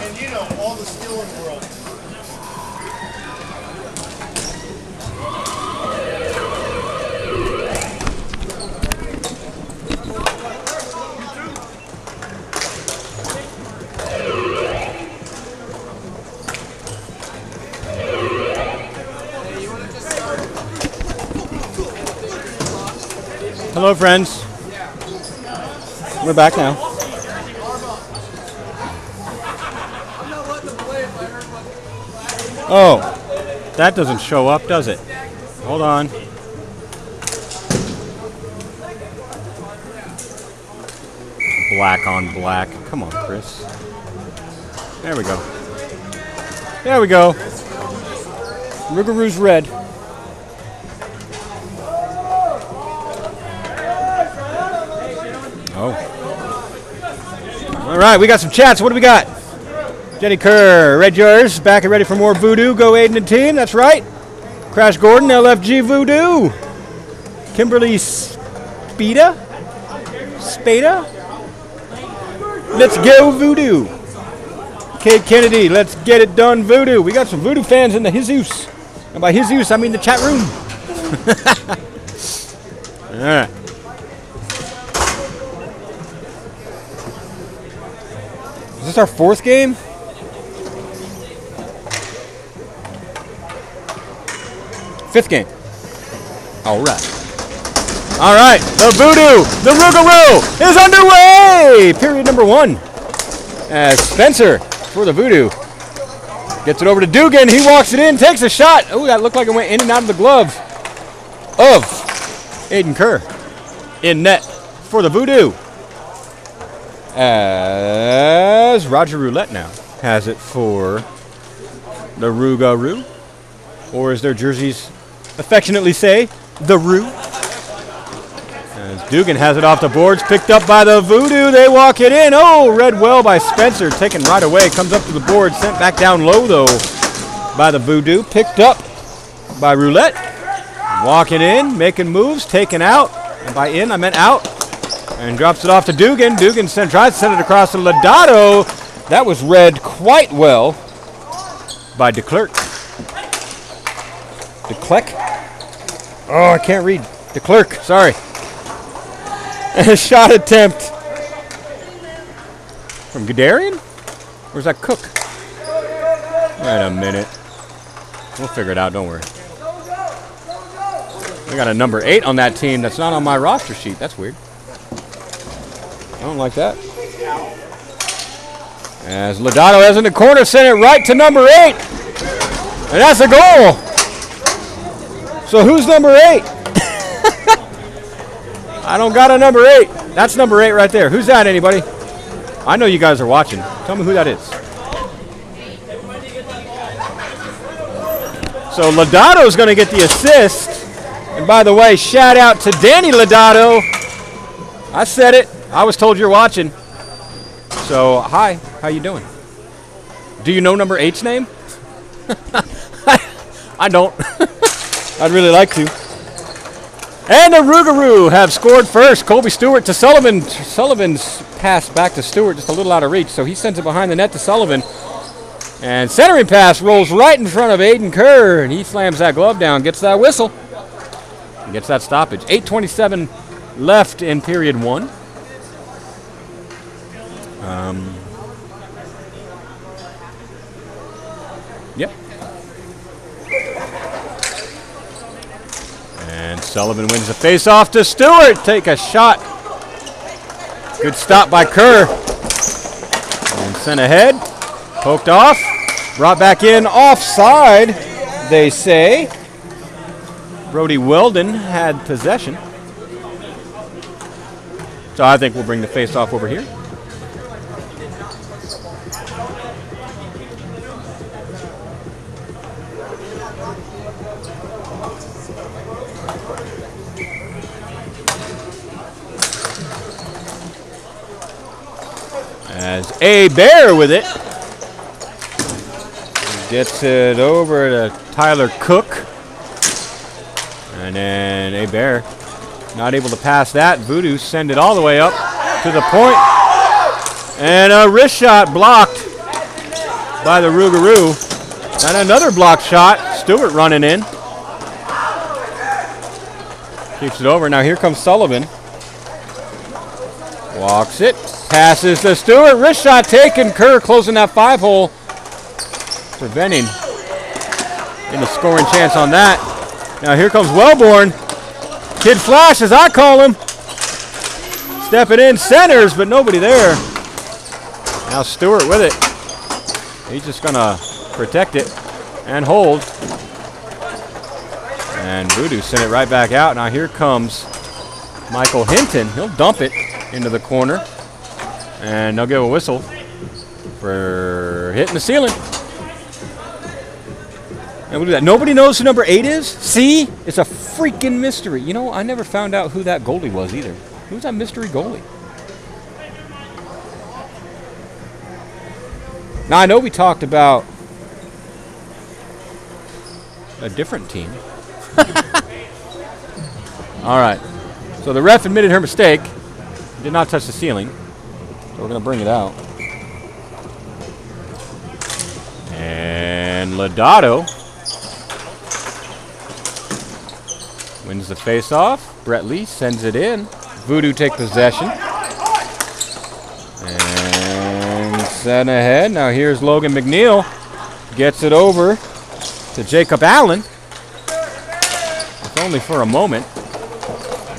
And you know, all the skill in the world. Hello, friends. We're back now. Oh, that doesn't show up, does it? Hold on. Black on black. Come on, Chris. There we go. There we go. Rougarou's red. Oh. All right, we got some chats. What do we got? Jenny Kerr, Red Jars, back and ready for more voodoo. Go Aiden and team, that's right. Crash Gordon, LFG voodoo. Kimberly Spada? Let's go voodoo. Kate Kennedy, let's get it done voodoo. We got some voodoo fans in the Jesus. And by Jesus, I mean the chat room. All right. Is this our fourth game? Fifth game. All right. All right. The voodoo, the Rougarou is underway. Period number 1. As Spencer for the voodoo gets it over to Dugan. He walks it in, takes a shot. Oh, that looked like it went in and out of the glove of Aiden Kerr. In net for the voodoo. As Roger Roulette now has it for the Rougarou, or as their jerseys affectionately say, the Roo. As Dugan has it off the boards, picked up by the voodoo, they walk it in. Oh, read well by Spencer, taken right away, comes up to the board, sent back down low though by the voodoo, picked up by Roulette, walking in, making moves, taken out, and by in I meant out. And drops it off to Dugan. Dugan tries to send it across to Lodato. That was read quite well by DeClerc. DeClerc? Oh, I can't read. DeClerc, sorry. And a shot attempt from Guderian? Where's that Cook? Wait a minute. We'll figure it out, don't worry. We got a number 8 on that team that's not on my roster sheet. That's weird. I don't like that. As Lodato has in the corner, sent it right to number 8. And that's a goal. So who's number 8? I don't got a number 8. That's number 8 right there. Who's that, anybody? I know you guys are watching. Tell me who that is. So Lodato's going to get the assist. And by the way, shout out to Danny Lodato. I said it. I was told you're watching. So, hi. How you doing? Do you know number 8's name? I don't. I'd really like to. And the Rougarou have scored first. Colby Stewart to Sullivan. Sullivan's pass back to Stewart just a little out of reach, so he sends it behind the net to Sullivan. And centering pass rolls right in front of Aiden Kerr, and he slams that glove down, gets that whistle, and gets that stoppage. 8:27 left in period 1. Yep. And Sullivan wins the face-off to Stewart. Take a shot. Good stop by Kerr. And sent ahead. Poked off. Brought back in. Offside, they say. Brody Weldon had possession. So I think we'll bring the face-off over here. As A. Bear with it. Gets it over to Tyler Cook. And then A. Bear not able to pass that. Voodoo send it all the way up to the point. And a wrist shot blocked by the Rougarou. And another block shot. Stewart running in. Keeps it over. Now here comes Sullivan. Walks it. Passes to Stewart. Wrist shot taken. Kerr closing that 5-hole. Preventing any scoring chance on that. Now here comes Wellborn. Kid Flash, as I call him. Stepping in, centers, but nobody there. Now Stewart with it. He's just going to protect it and hold. And Voodoo sent it right back out. Now here comes Michael Hinton. He'll dump it into the corner. And they'll give a whistle for hitting the ceiling. And we'll do that. Nobody knows who number 8 is? See? It's a freaking mystery. You know, I never found out who that goalie was either. Who's that mystery goalie? Now, I know we talked about a different team. All right. So the ref admitted her mistake. Did not touch the ceiling. So we're going to bring it out. And Lodato wins the face-off. Brett Lee sends it in. Voodoo take possession. And sent ahead. Now here's Logan McNeil. Gets it over to Jacob Allen. If only for a moment.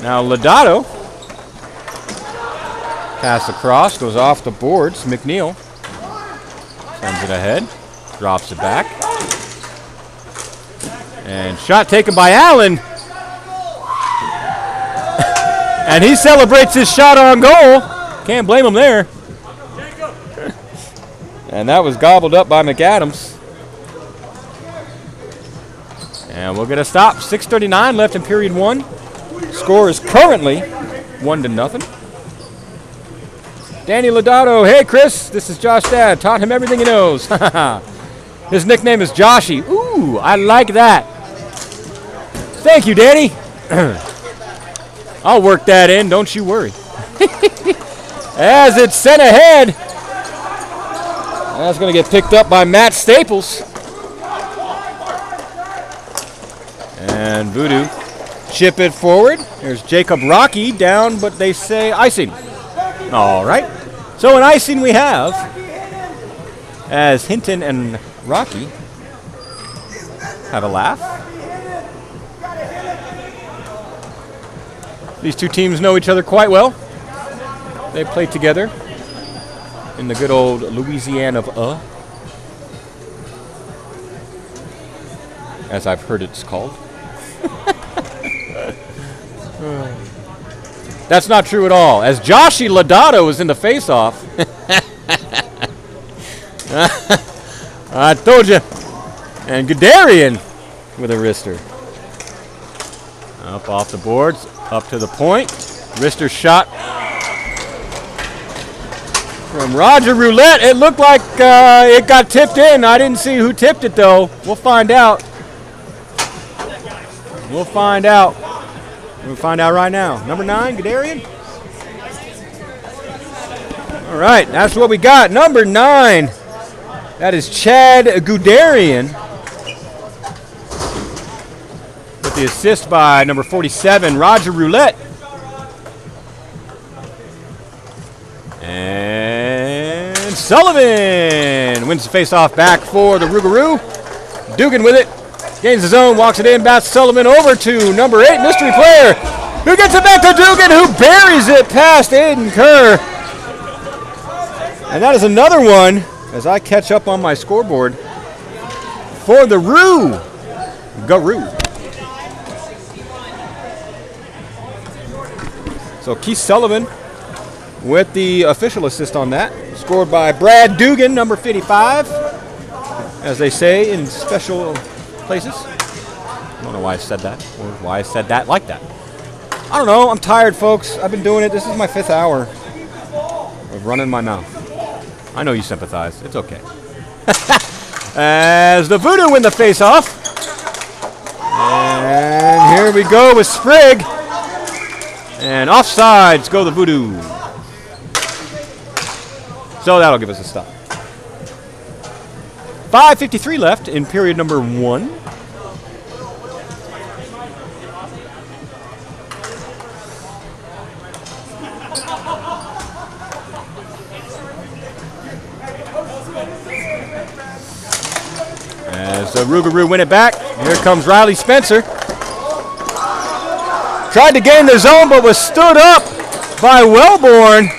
Now Lodato. Pass across. Goes off the boards. McNeil sends it ahead. Drops it back. And shot taken by Allen. And he celebrates his shot on goal. Can't blame him there. And that was gobbled up by McAdams. And we'll get a stop. 6:39 left in period 1. Score is currently 1-0. Danny Lodato. Hey, Chris. This is Josh Dad. Taught him everything he knows. His nickname is Joshy. Ooh, I like that. Thank you, Danny. I'll work that in, don't you worry. As it's sent ahead. That's going to get picked up by Matt Staples. And Voodoo chip it forward. There's Jacob Rocky down, but they say icing. All right. So an icing we have as Hinton and Rocky have a laugh. These two teams know each other quite well. They played together in the good old Louisiana of as I've heard it's called. That's not true at all. As Joshy Lodato is in the face-off. I told you. And Guderian with a wrister. Up off the boards. Up to the point. Wrister shot from Roger Roulette. It looked like it got tipped in. I didn't see who tipped it, though. We'll find out. We'll find out. We'll find out right now. Number 9, Guderian. All right, that's what we got. Number 9. That is Chad Guderian. With the assist by number 47, Roger Roulette. And Sullivan wins the face-off back for the Rougarou. Dugan with it. Gains his own, walks it in, bats Sullivan over to number 8, mystery player, who gets it back to Dugan, who buries it past Aiden Kerr. And that is another one, as I catch up on my scoreboard, for the Rougarou. So Keith Sullivan with the official assist on that. Scored by Brad Dugan, number 55, as they say in special places. I don't know why I said that, or why I said that like that. I don't know. I'm tired, folks. I've been doing it. This is my 5th hour of running my mouth. I know you sympathize. It's okay. As the Voodoo win the face-off. And here we go with Sprigg. And offsides go the Voodoo. So that'll give us a stop. 5:53 left in period number 1. As the Rougarou win it back, here comes Riley Spencer. Tried to gain the zone, but was stood up by Wellborn,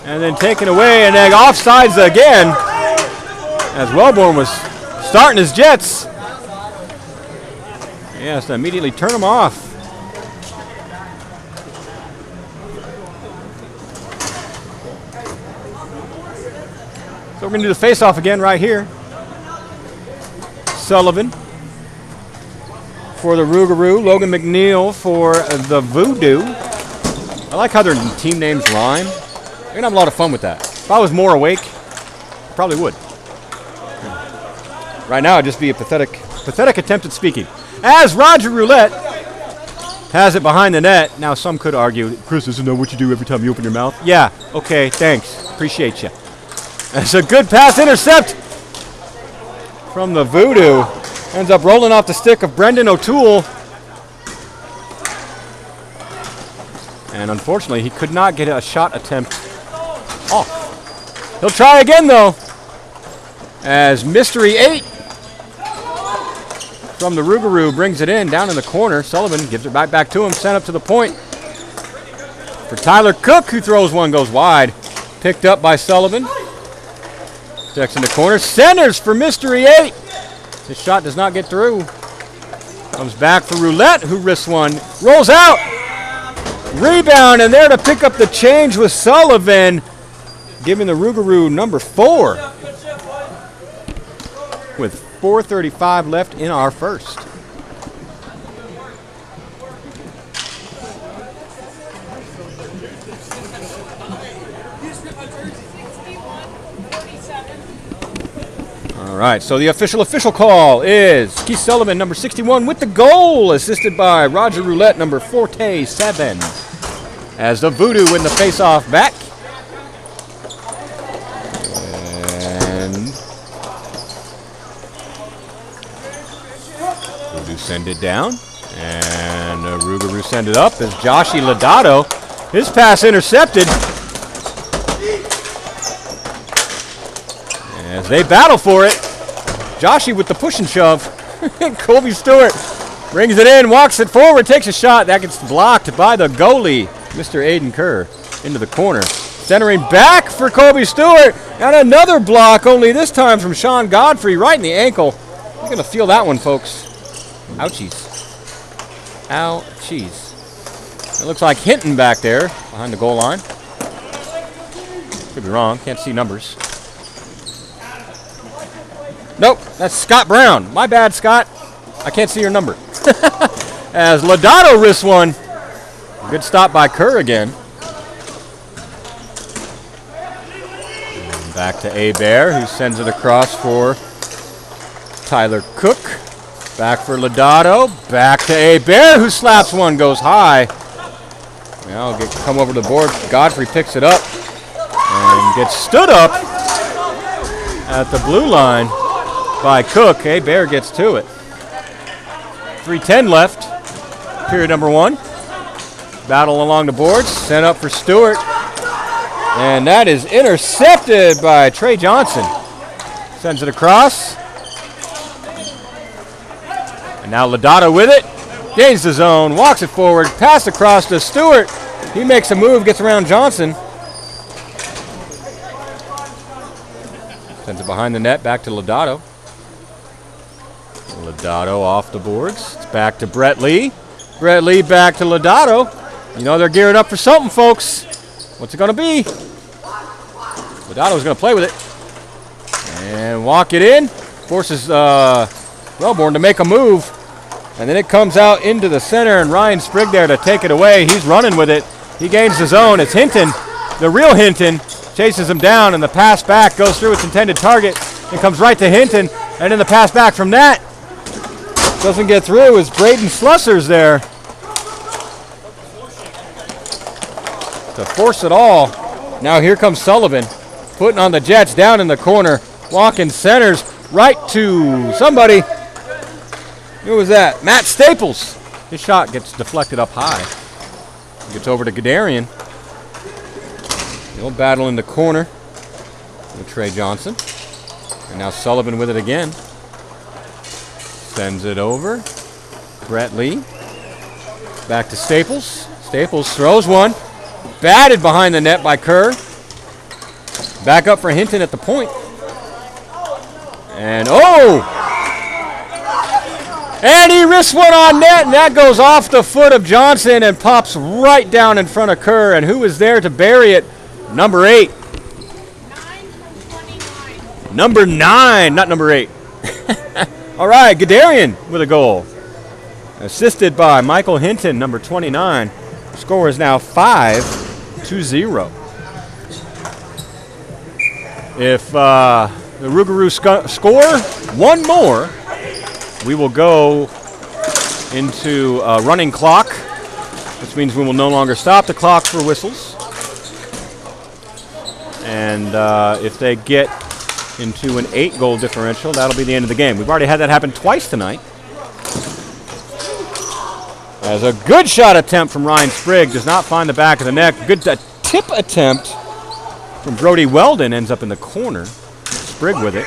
and then taken away, and then offsides again, as Wellborn was starting his jets. He has to immediately turn him off. So we're going to do the face-off again right here. Sullivan for the Rougarou, Logan McNeil for the Voodoo. I like how their team names rhyme. You're gonna have a lot of fun with that. If I was more awake, I probably would. Right now, it'd just be a pathetic attempt at speaking. As Roger Roulette has it behind the net. Now, some could argue, Chris, isn't that what you do every time you open your mouth? Yeah, okay, thanks. Appreciate you. That's a good pass intercept from the Voodoo. Ends up rolling off the stick of Brendan O'Toole. And unfortunately, he could not get a shot attempt off. He'll try again, though, as Mystery 8 from the Rougarou brings it in down in the corner. Sullivan gives it back to him, sent up to the point for Tyler Cook, who throws one, goes wide. Picked up by Sullivan. Checks in the corner, centers for Mystery 8. His shot does not get through. Comes back for Roulette, who risks one. Rolls out. Rebound, and there to pick up the change was Sullivan, giving the Rougarou number 4. With 4:35 left in our first. All right, so the official call is Keith Sullivan, number 61, with the goal, assisted by Roger Roulette, number 47, as the Voodoo win the face-off back. And Voodoo send it down, and Rougarou send it up as Joshi Lodato, his pass intercepted. As they battle for it, Joshi with the push and shove. Colby Stewart brings it in, walks it forward, takes a shot. That gets blocked by the goalie, Mr. Aiden Kerr, into the corner. Centering back for Colby Stewart, and another block, only this time from Sean Godfrey, right in the ankle. You're going to feel that one, folks. Ouchies. Ouchies. It looks like Hinton back there behind the goal line. Could be wrong, can't see numbers. Nope, that's Scott Brown. My bad, Scott. I can't see your number. As Lodato risks one. Good stop by Kerr again. And back to Hebert, who sends it across for Tyler Cook. Back for Lodato. Back to Hebert, who slaps one, goes high. Now come over to the board. Godfrey picks it up and gets stood up at the blue line by Cook. Hebert gets to it. 3:10 left. Period number 1. Battle along the boards. Sent up for Stewart. And that is intercepted by Trey Johnson. Sends it across. And now Lodato with it. Gains the zone. Walks it forward. Pass across to Stewart. He makes a move. Gets around Johnson. Sends it behind the net. Back to Lodato. Lodato off the boards. It's back to Brett Lee. Brett Lee back to Lodato. You know they're gearing up for something, folks. What's it going to be? Lodato's going to play with it. And walk it in. Forces Wellborn to make a move. And then it comes out into the center, and Ryan Sprigg there to take it away. He's running with it. He gains the zone. It's Hinton, the real Hinton, chases him down, and the pass back goes through its intended target and comes right to Hinton. And then the pass back from that doesn't get through as Braden Slussers there to force it all. Now here comes Sullivan, putting on the Jets down in the corner. Walking centers, right to somebody. Who was that? Matt Staples. His shot gets deflected up high. Gets over to Gadarian. He'll battle in the corner with Trey Johnson. And now Sullivan with it again. Sends it over. Brett Lee. Back to Staples. Staples throws one. Batted behind the net by Kerr. Back up for Hinton at the point. And and he risks one on net, and that goes off the foot of Johnson and pops right down in front of Kerr. And who is there to bury it? Number 8. Number 9, not number 8. All right, Gadarian with a goal. Assisted by Michael Hinton, number 29. Score is now 5-0. If the Rougarou score one more, we will go into a running clock, which means we will no longer stop the clock for whistles. And if they get into an 8-goal differential, that'll be the end of the game. We've already had that happen twice tonight. As a good shot attempt from Ryan Sprigg does not find the back of the net. Good tip attempt from Brody Weldon ends up in the corner. Sprigg with it.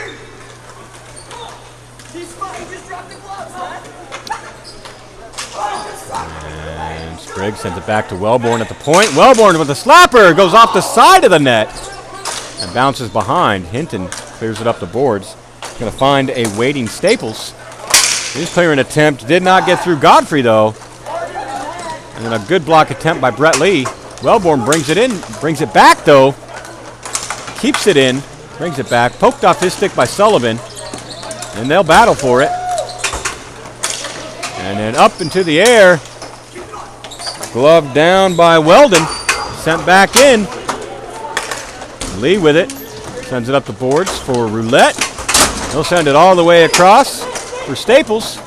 And Sprigg sends it back to Wellborn at the point. Wellborn with a slapper goes off the side of the net and bounces behind. Hinton clears it up the boards. He's going to find a waiting Staples. His clearing attempt did not get through Godfrey, though. And then a good block attempt by Brett Lee. Wellborn brings it in, brings it back, though. Keeps it in, brings it back. Poked off his stick by Sullivan. And they'll battle for it. And then up into the air. Glove down by Weldon. Sent back in. Lee with it. Sends it up the boards for Roulette. He'll send it all the way across for Staples.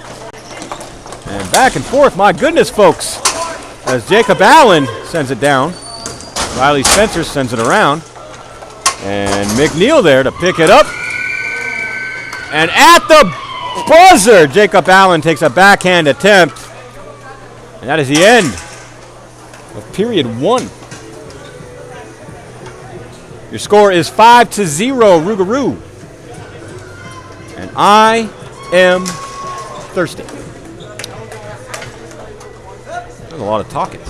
And back and forth, my goodness, folks. As Jacob Allen sends it down. Riley Spencer sends it around. And McNeil there to pick it up. And at the buzzer, Jacob Allen takes a backhand attempt. And that is the end of period 1. Your score is 5-0, Rougarou. And I am thirsty. There's a lot of talking.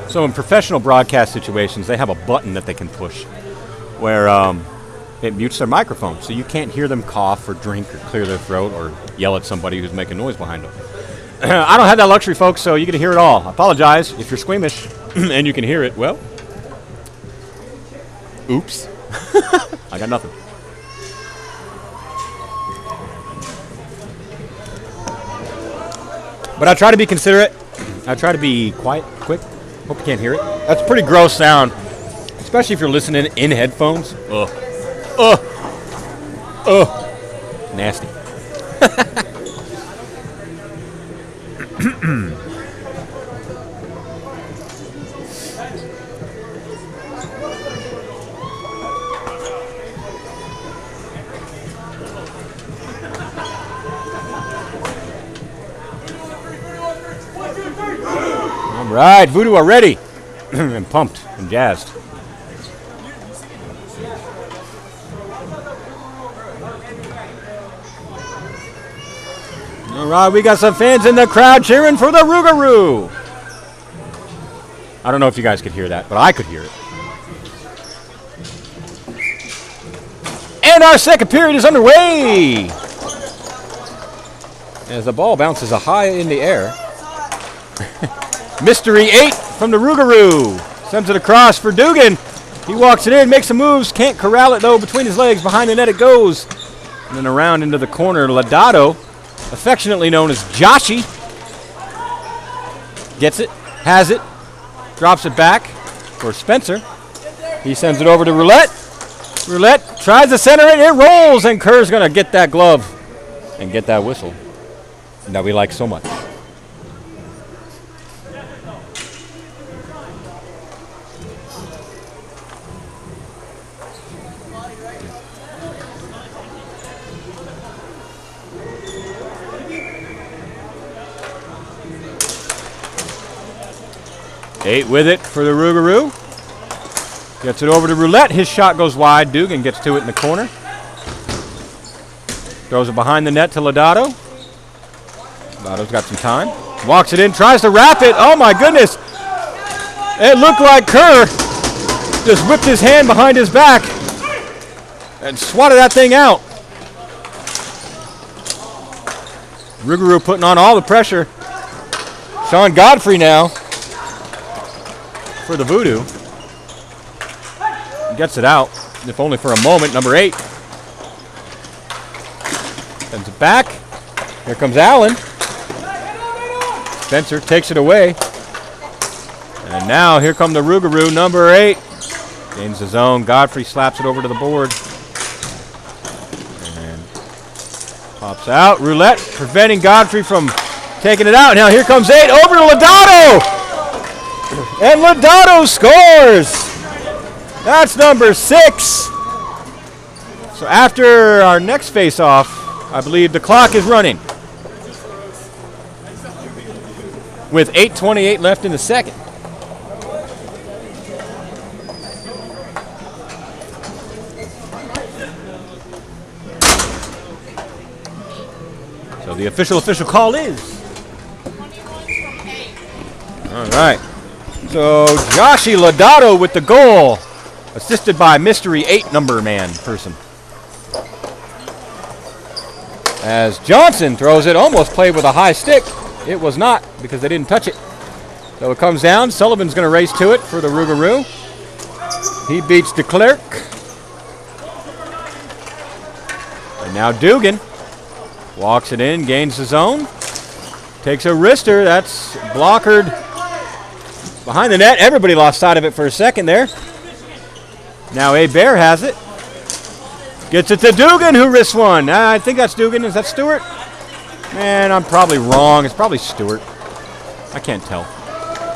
So in professional broadcast situations, they have a button that they can push where it mutes their microphone, so you can't hear them cough or drink or clear their throat or yell at somebody who's making noise behind them. I don't have that luxury, folks, so you get to hear it all. I apologize if you're squeamish and you can hear it. Well, oops. I got nothing. But I try to be considerate. I try to be quiet, quick. Hope you can't hear it. That's a pretty gross sound, especially if you're listening in headphones. Ugh. Ugh. Ugh. Nasty. All right, Voodoo are ready and pumped and jazzed. All right, we got some fans in the crowd cheering for the Rougarou. I don't know if you guys could hear that, but I could hear it. And our second period is underway. As the ball bounces high in the air. Mystery 8 from the Rougarou. Sends it across for Dugan. He walks it in, makes some moves. Can't corral it, though, between his legs. Behind the net it goes. And then around into the corner, Ladato, affectionately known as Joshy. Gets it, has it, drops it back for Spencer. He sends it over to Roulette. Roulette tries to center it. It rolls, and Kerr's going to get that glove. and get that whistle that we like so much. Eight with it for the Rougarou. Gets it over to Roulette. His shot goes wide. Dugan gets to it in the corner. Throws it behind the net to Lodato. Lodato's got some time. Walks it in. Tries to wrap it. Oh, my goodness. It looked like Kerr just whipped his hand behind his back and swatted that thing out. Rougarou putting on all the pressure. Sean Godfrey now for the Voodoo. Gets it out, if only for a moment. Number 8. Sends it back. Here comes Allen. Spencer takes it away. And now here come the Rougarou, number 8. Gains the zone. Godfrey slaps it over to the board. And pops out. Roulette preventing Godfrey from taking it out. Now here comes 8 over to Lodato. And Lodato scores. That's number 6. So after our next face-off, I believe the clock is running with 8:28 left in the second. So the official call is. All right. So Joshi Lodato with the goal, assisted by mystery 8 number man person. As Johnson throws it, almost played with a high stick. It was not, because they didn't touch it. So it comes down. Sullivan's going to race to it for the Rougarou. He beats de Klerk. And now Dugan walks it in, gains the zone. Takes a wrister. That's blockered behind the net. Everybody lost sight of it for a second there. Now Bear has it. Gets it to Dugan, who wrists one. I think that's Dugan. Is that Stewart? Man, I'm probably wrong. It's probably Stewart. I can't tell.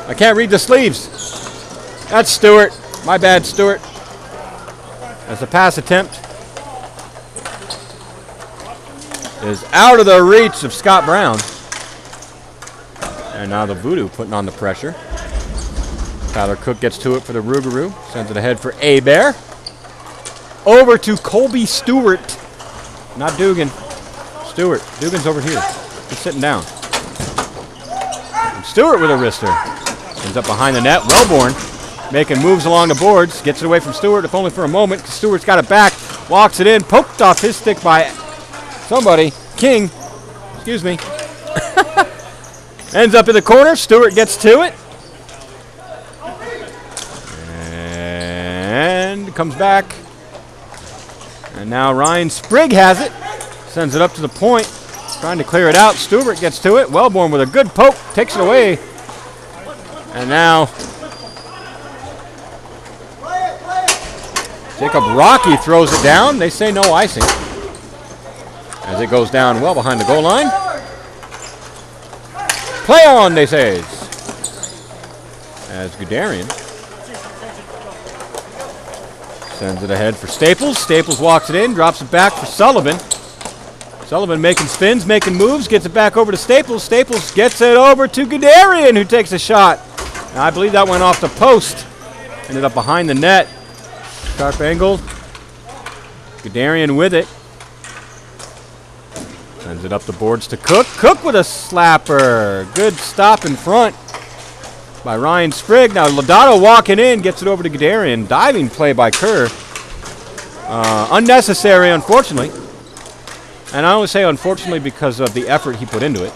I can't read the sleeves. That's Stewart. My bad, Stewart. As the pass attempt is out of the reach of Scott Brown. And now the Voodoo putting on the pressure. Tyler Cook gets to it for the Rougarou. Sends it ahead for Bear. Over to Colby Stewart. Not Dugan. Stewart. Dugan's over here. He's sitting down. And Stewart with a wrister. Ends up behind the net. Wellborn making moves along the boards. Gets it away from Stewart, if only for a moment. Stewart's got it back. Walks it in. Poked off his stick by somebody. King. Excuse me. Ends up in the corner. Stewart gets to it. And comes back. And now Ryan Sprigg has it. Sends it up to the point. Trying to clear it out. Stewart gets to it. Wellborn with a good poke. Takes it away. And now Jacob Rocky throws it down. They say no icing. As it goes down well behind the goal line. Play on, they say. As Guderian sends it ahead for Staples. Staples walks it in, drops it back for Sullivan. Sullivan making spins, making moves, gets it back over to Staples. Staples gets it over to Guderian, who takes a shot. Now, I believe that went off the post. Ended up behind the net. Sharp angle. Guderian with it. Sends it up the boards to Cook. Cook with a slapper. Good stop in front by Ryan Sprigg. Now Lodato walking in, gets it over to Guderian. Diving play by Kerr. Unnecessary, unfortunately. And I only say unfortunately because of the effort he put into it,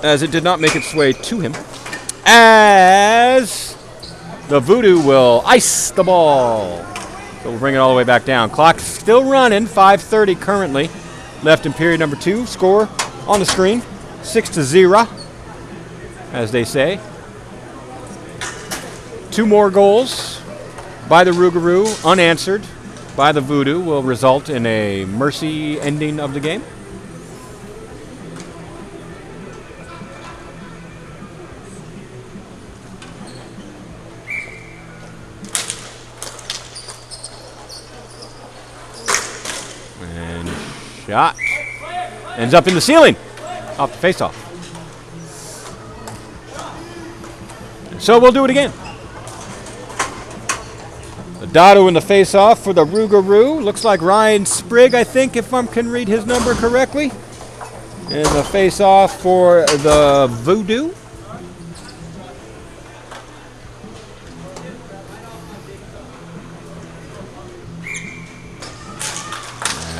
as it did not make its way to him. As the Voodoo will ice the ball. So we'll bring it all the way back down. Clock still running, 5:30 currently. Left in period number 2. Score on the screen, 6-0, as they say. 2 more goals by the Rougarou, unanswered by the Voodoo, will result in a mercy ending of the game. Shot. Ends up in the ceiling. Off the face-off. So we'll do it again. Dotto in the face-off for the Rougarou. Looks like Ryan Sprigg, I think, if I can read his number correctly. And the face-off for the Voodoo.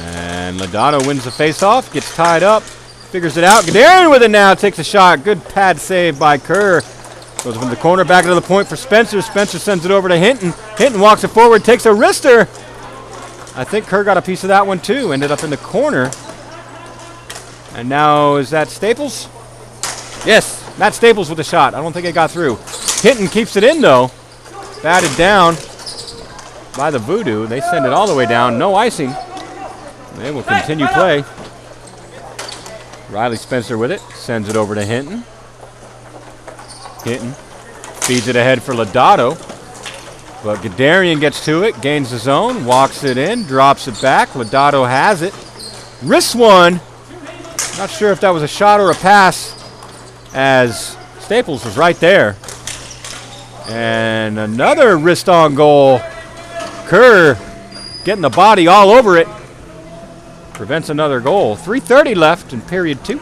And Lodato wins the face-off, gets tied up, figures it out. Gadarian with it now, takes a shot. Good pad save by Kerr. Goes from the corner, back into the point for Spencer. Spencer sends it over to Hinton. Hinton walks it forward, takes a wrister. I think Kerr got a piece of that one too. Ended up in the corner. And now, is that Staples? Yes, Matt Staples with the shot. I don't think it got through. Hinton keeps it in though. Batted down by the Voodoo. They send it all the way down. No icing. They will continue play. Riley Spencer with it. Sends it over to Hinton. Hinton feeds it ahead for Lodato. But Gadarian gets to it, gains the zone, walks it in, drops it back. Lodato has it. Wrists one. Not sure if that was a shot or a pass, as Staples was right there. And another wrist on goal. Kerr getting the body all over it. Prevents another goal. 3:30 left in period 2.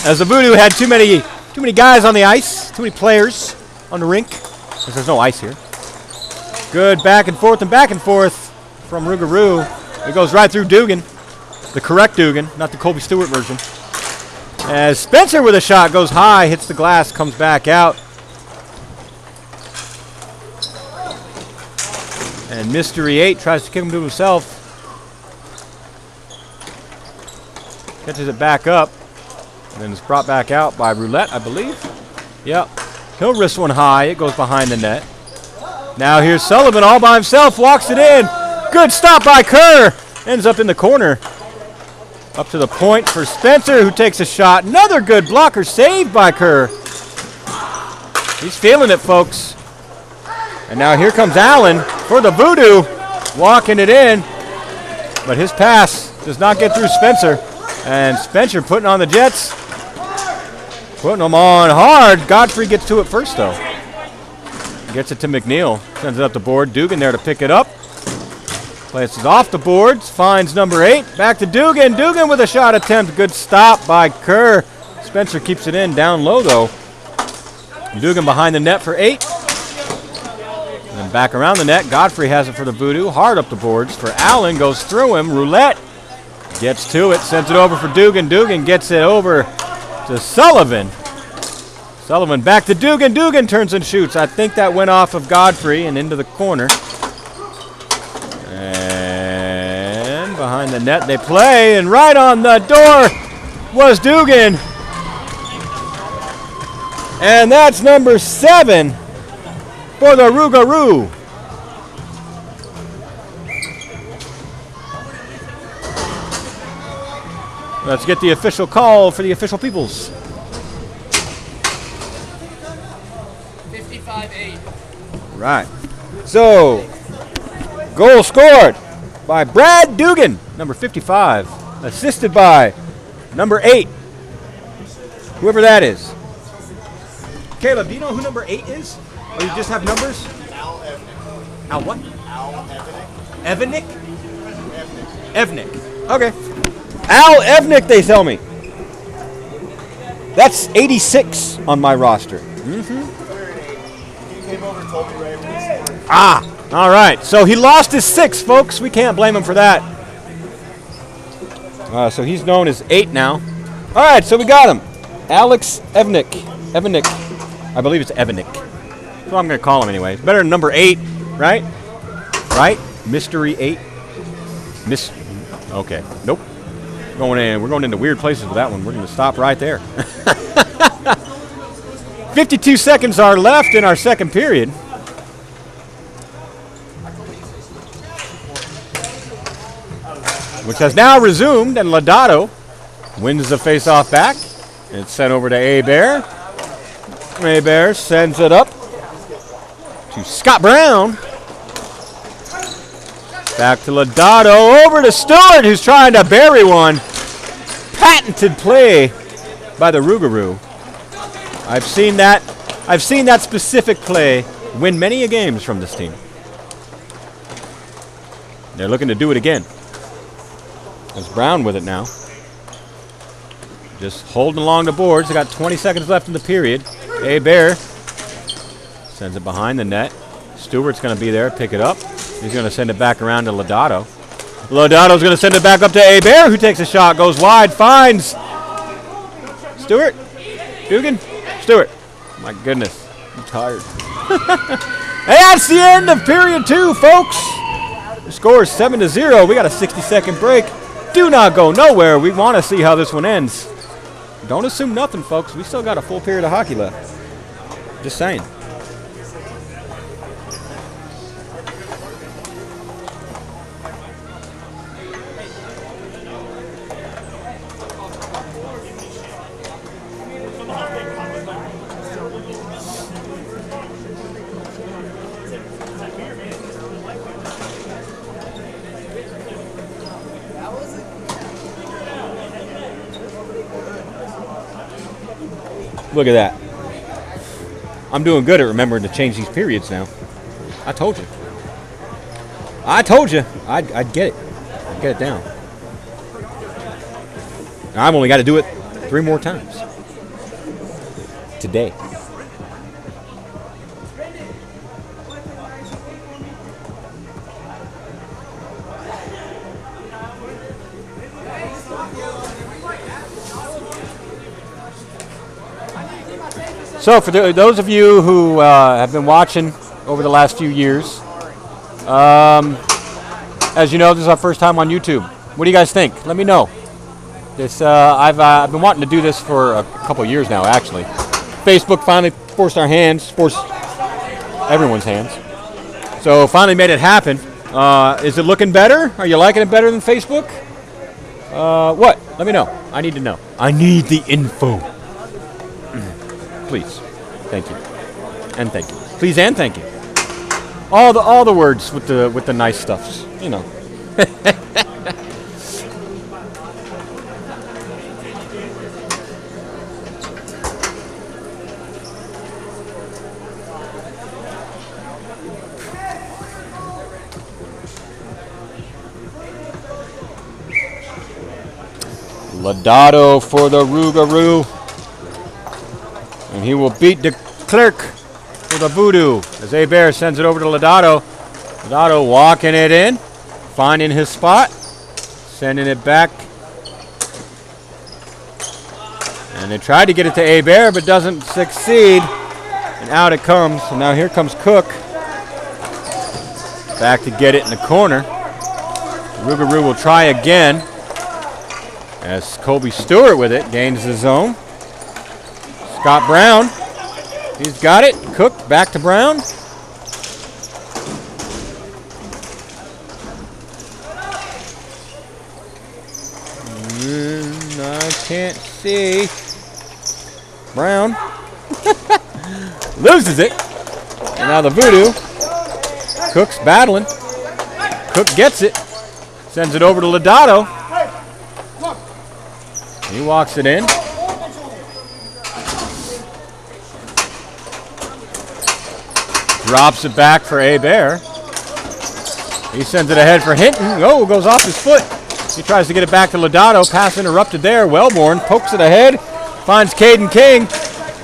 As the Voodoo had too many guys on the ice, too many players on the rink, because there's no ice here. Good back and forth from Rougarou. It goes right through Dugan, the correct Dugan, not the Colby Stewart version. As Spencer with a shot goes high, hits the glass, comes back out. And Mystery 8 tries to kick him to himself. Catches it back up. And then it's brought back out by Roulette, I believe. Yep. He'll wrist one high. It goes behind the net. Now here's Sullivan all by himself. Walks it in. Good stop by Kerr. Ends up in the corner. Up to the point for Spencer, who takes a shot. Another good blocker saved by Kerr. He's feeling it, folks. And now here comes Allen for the Voodoo. Walking it in. But his pass does not get through Spencer. And Spencer putting on the Jets. Putting them on hard. Godfrey gets to it first, though. Gets it to McNeil. Sends it up the board. Dugan there to pick it up. Places off the boards. Finds number 8. Back to Dugan. Dugan with a shot attempt. Good stop by Kerr. Spencer keeps it in. Down low, though. Dugan behind the net for 8. And then back around the net. Godfrey has it for the Voodoo. Hard up the boards for Allen. Goes through him. Roulette gets to it. Sends it over for Dugan. Dugan gets it over to Sullivan. Sullivan back to Dugan. Dugan turns and shoots. I think that went off of Godfrey and into the corner. And behind the net they play. And right on the door was Dugan. And that's number 7 for the Rougarou. Let's get the official call for the official peoples. 55-8. Right. So, goal scored by Brad Dugan, number 55. Assisted by number 8. Whoever that is. Caleb, do you know who number 8 is? Or you just have numbers? Al Evnick. Al what? Al Evnick. Evnick? Evnick. Okay. Al Evnick, they tell me. That's 86 on my roster. Mm-hmm. He came over and told me right when he scored. Ah, all right. So he lost his 6, folks. We can't blame him for that. So he's known as 8 now. All right, so we got him. Alex Evnick. Evnick. I believe it's Evnick. That's what I'm going to call him anyway. It's better than number 8 Right? Right? Mystery 8. Okay. Nope. We're going into weird places with that one. We're going to stop right there. 52 seconds are left in our second period. Which has now resumed, and Lodato wins the face-off back. It's sent over to A-Bear. A-Bear sends it up to Scott Brown. Back to Lodato, over to Stewart, who's trying to bury one. Patented play by the Rougarou. I've seen that specific play win many a games from this team. They're looking to do it again. There's Brown with it now. Just holding along the boards. They got 20 seconds left in the period. A-Bear sends it behind the net. Stewart's going to be there, pick it up. He's going to send it back around to Lodato. Lodato's going to send it back up to A-Bear, who takes a shot, goes wide, finds Stewart. Dugan? Stewart. My goodness. I'm tired. Hey, that's the end of period 2, folks. The score is 7-0. We got a 60-second break. Do not go nowhere. We want to see how this one ends. Don't assume nothing, folks. We still got a full period of hockey left. Just saying. Look at that. I'm doing good at remembering to change these periods now. I told you. I'd get it. I'd get it down. I've only got to do it 3 more times. Today. So for those of you who have been watching over the last few years, as you know, this is our first time on YouTube. What do you guys think? Let me know. I've been wanting to do this for a couple years now, actually. Facebook finally forced everyone's hands. So finally made it happen. Is it looking better? Are you liking it better than Facebook? What? Let me know. I need to know. I need the info. Please. Thank you. And thank you. Please and thank you. All the words with the nice stuffs, you know. Lodato for the Rougarou. And he will beat de Klerk for the Voodoo as A-Bear sends it over to Lodato. Lodato walking it in, finding his spot, sending it back. And they tried to get it to A-Bear, but doesn't succeed. And out it comes. And now here comes Cook. Back to get it in the corner. Rougarou will try again as Colby Stewart with it gains the zone. Scott Brown, he's got it. Cook back to Brown. I can't see. Brown loses it. And now the Voodoo. Cook's battling. Cook gets it. Sends it over to Lodato. He walks it in. Drops it back for A-Bear. He sends it ahead for Hinton. Oh, goes off his foot. He tries to get it back to Lodato. Pass interrupted there. Wellborn pokes it ahead. Finds Caden King.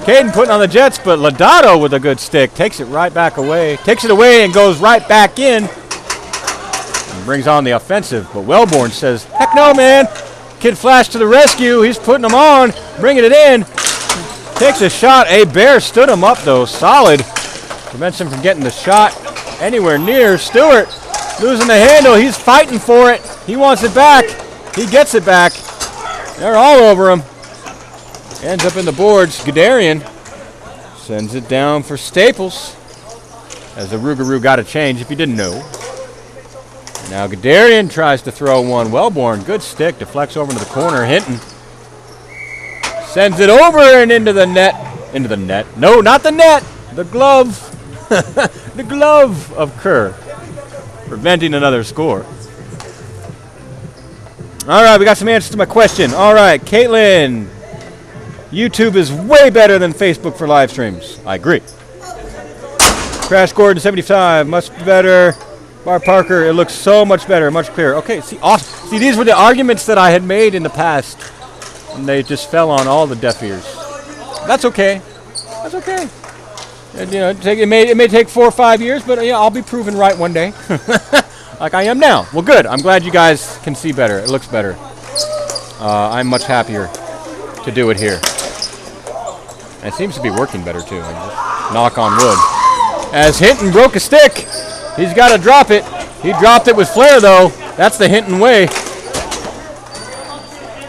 Caden putting on the Jets, but Lodato with a good stick. Takes it right back away. Takes it away and goes right back in. And brings on the offensive. But Wellborn says, heck no, man. Kid Flash to the rescue. He's putting them on. Bringing it in. Takes a shot. A-Bear stood him up, though. Solid. Prevents him from getting the shot. anywhere near. Stewart losing the handle. He's fighting for it. He wants it back. He gets it back. They're all over him. Ends up in the boards. Guderian sends it down for Staples. As the Rougarou got a change, if you didn't know. Now Guderian tries to throw one. Wellborn, good stick. Deflects over to the corner. Hinton sends it over and into the net. Into the net. No, not the net. The glove. The glove of Kerr. Preventing another score. All right, we got some answers to my question. All right, Caitlin. YouTube is way better than Facebook for live streams. I agree. Crash Gordon 75, much better. Bar Parker, it looks so much better, much clearer. Okay, see, awesome. See, these were the arguments that I had made in the past, and they just fell on all the deaf ears. That's okay. That's okay. And, you know, it may take 4 or 5 years, but yeah, I'll be proven right one day, like I am now. Well, good. I'm glad you guys can see better. It looks better. I'm much happier to do it here. And it seems to be working better too. Knock on wood. As Hinton broke a stick, he's got to drop it. He dropped it with flair, though. That's the Hinton way.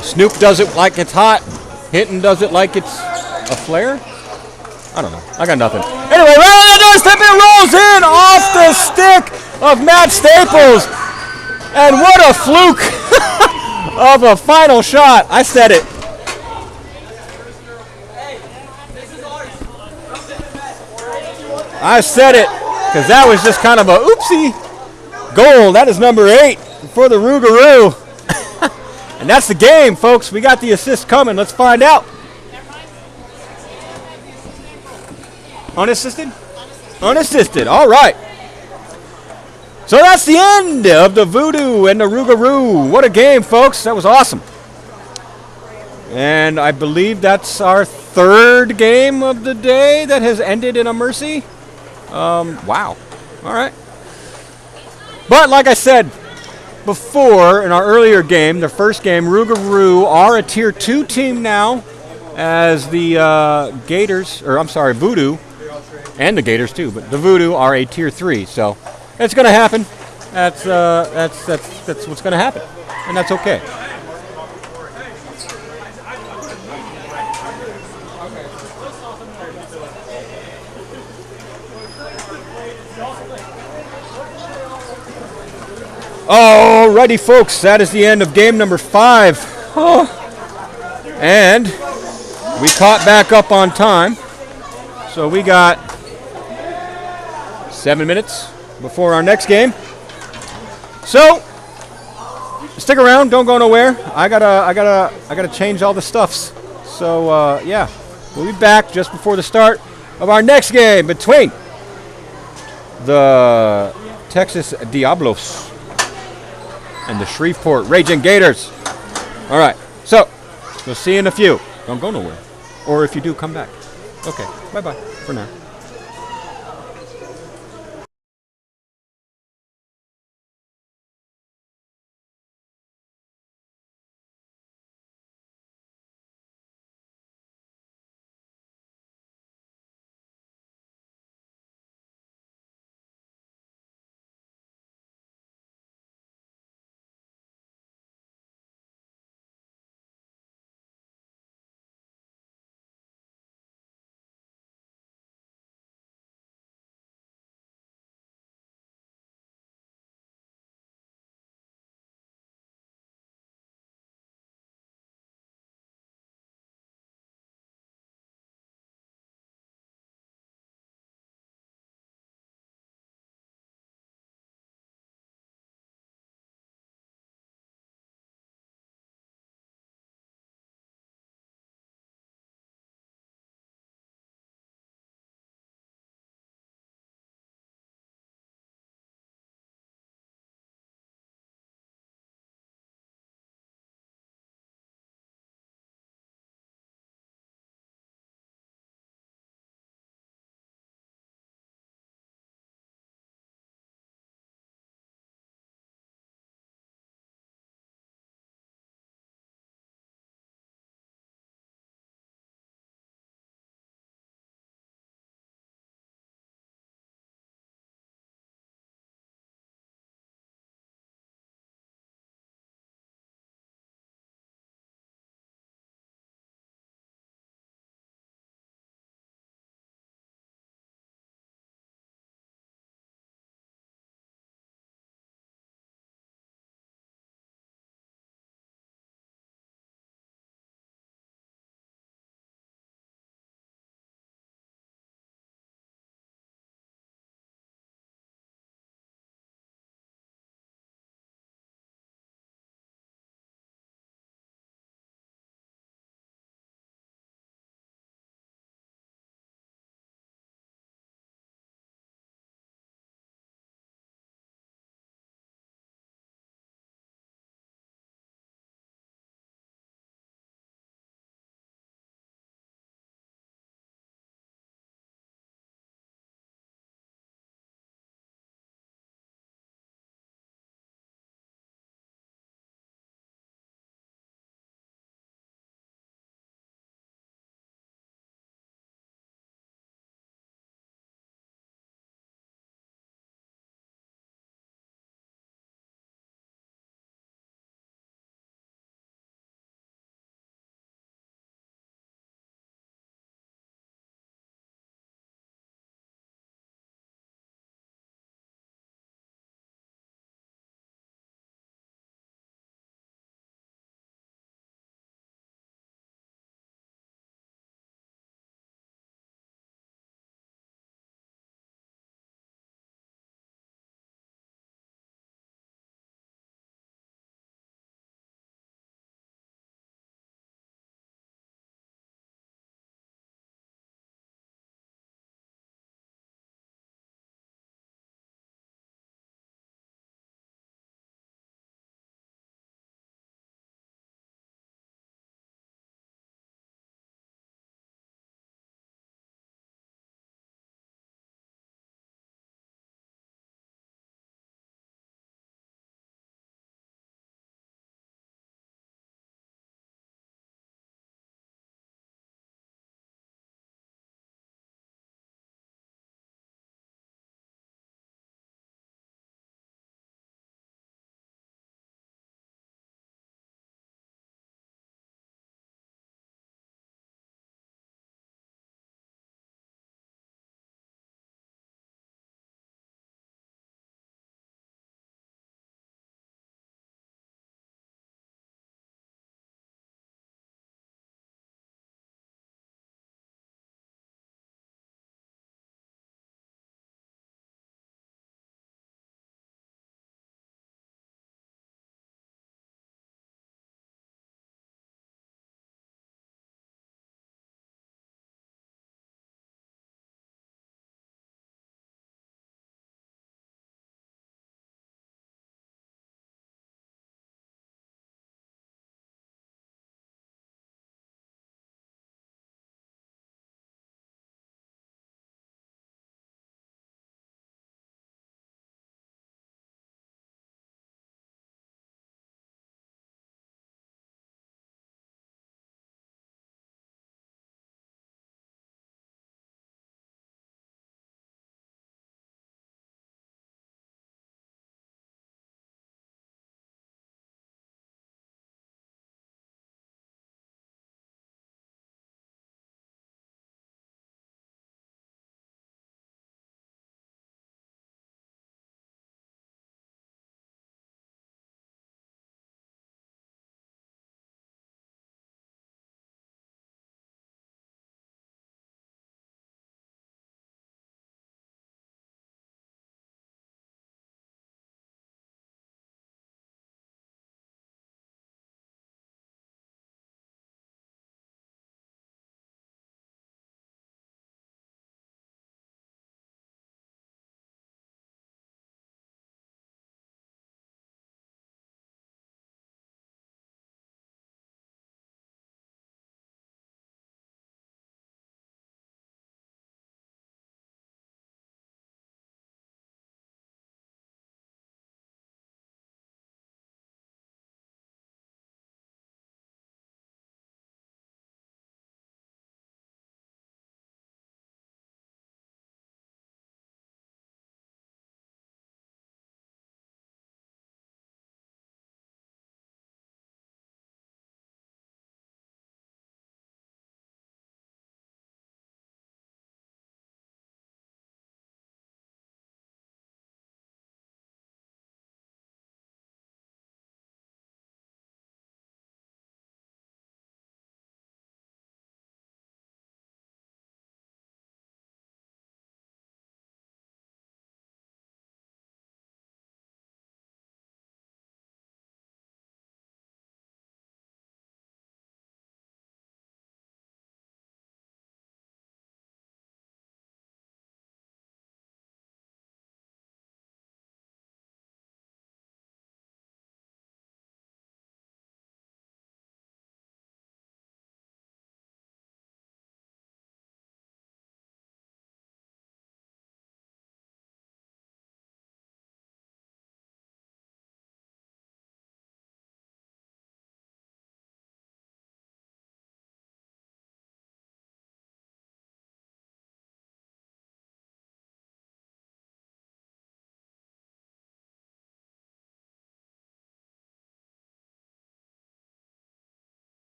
Snoop does it like it's hot. Hinton does it like it's a flare. I don't know. I got nothing. Anyway, it rolls in off the stick of Matt Staples. And what a fluke of a final shot. I said it. I said it, because that was just kind of a oopsie goal. That is number 8 for the Rougarou. And that's the game, folks. We got the assist coming. Let's find out. Unassisted? Unassisted. All right. So that's the end of the Voodoo and the Rougarou. What a game, folks. That was awesome. And I believe that's our 3rd game of the day that has ended in a mercy. Wow. All right. But like I said before in our earlier game, the first game, Rougarou are a Tier 2 team now, as the Voodoo, and the Gators too, but the Voodoo are a Tier 3. So it's going to happen. That's what's going to happen, and that's okay. Alrighty, folks, that is the end of game number 5. Oh. And we caught back up on time. So we got 7 minutes before our next game. So stick around, don't go nowhere. I gotta change all the stuffs. So yeah, we'll be back just before the start of our next game between the Texas Diablos and the Shreveport Raging Gators. All right, so we'll see you in a few. Don't go nowhere. Or if you do, come back. Okay, bye-bye for now.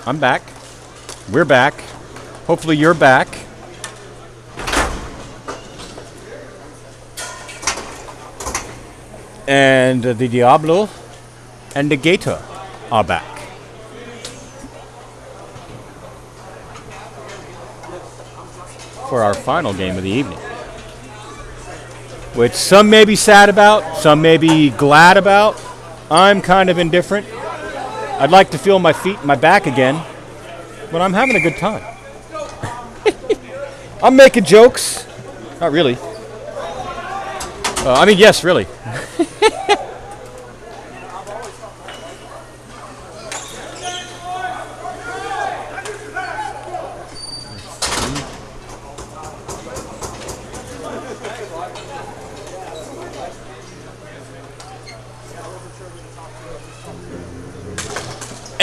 I'm back. We're back. Hopefully you're back. And the Diablo and the Gator are back. For our final game of the evening. Which some may be sad about, some may be glad about. I'm kind of indifferent. I'd like to feel my feet and my back again, but I'm having a good time. I'm making jokes. Not really. I mean, yes, really.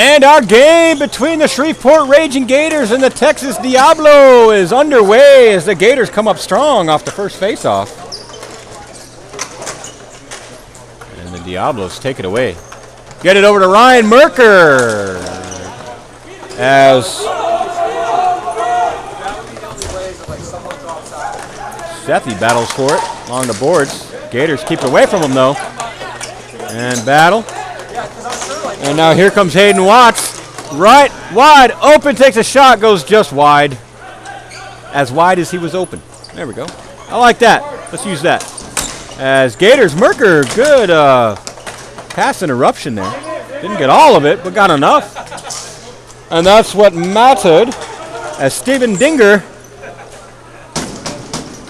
And our game between the Shreveport Raging Gators and the Texas Diablo is underway as the Gators come up strong off the first faceoff. And the Diablos take it away. Get it over to Ryan Merker as Sethi battles for it along the boards. Gators keep it away from him though. And battle. And now here comes Hayden Watts. Right, wide, open, takes a shot, goes just wide. As wide as he was open. There we go. I like that. Let's use that. As Gators Merker, good pass interruption there. Didn't get all of it, but got enough. And that's what mattered as Steven Dinger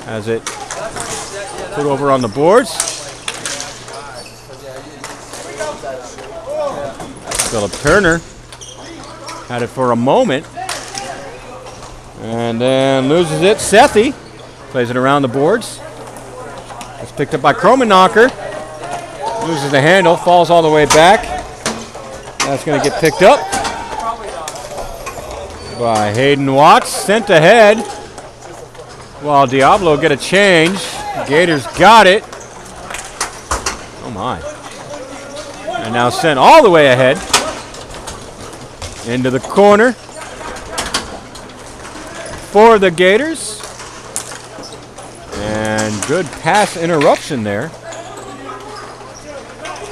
has it put over on the boards. Philip Turner had it for a moment and then loses it. Sethi plays it around the boards. It's picked up by Kromenacher. Loses the handle, falls all the way back. That's going to get picked up by Hayden Watts. Sent ahead while Diablo get a change. Gators got it. Oh my. And now sent all the way ahead. Into the corner for the Gators. And good pass interruption there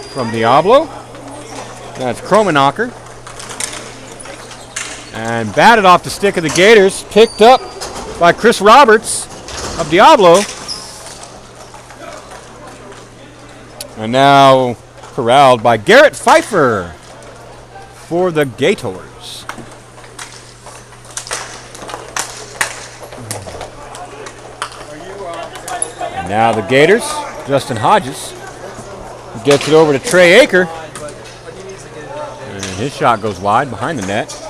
from Diablo. That's Kromenacher. And batted off the stick of the Gators. Picked up by Chris Roberts of Diablo. And now corralled by Garrett Pfeiffer for the Gators. And now the Gators, Justin Hodges, gets it over to Trey Aker. And his shot goes wide behind the net.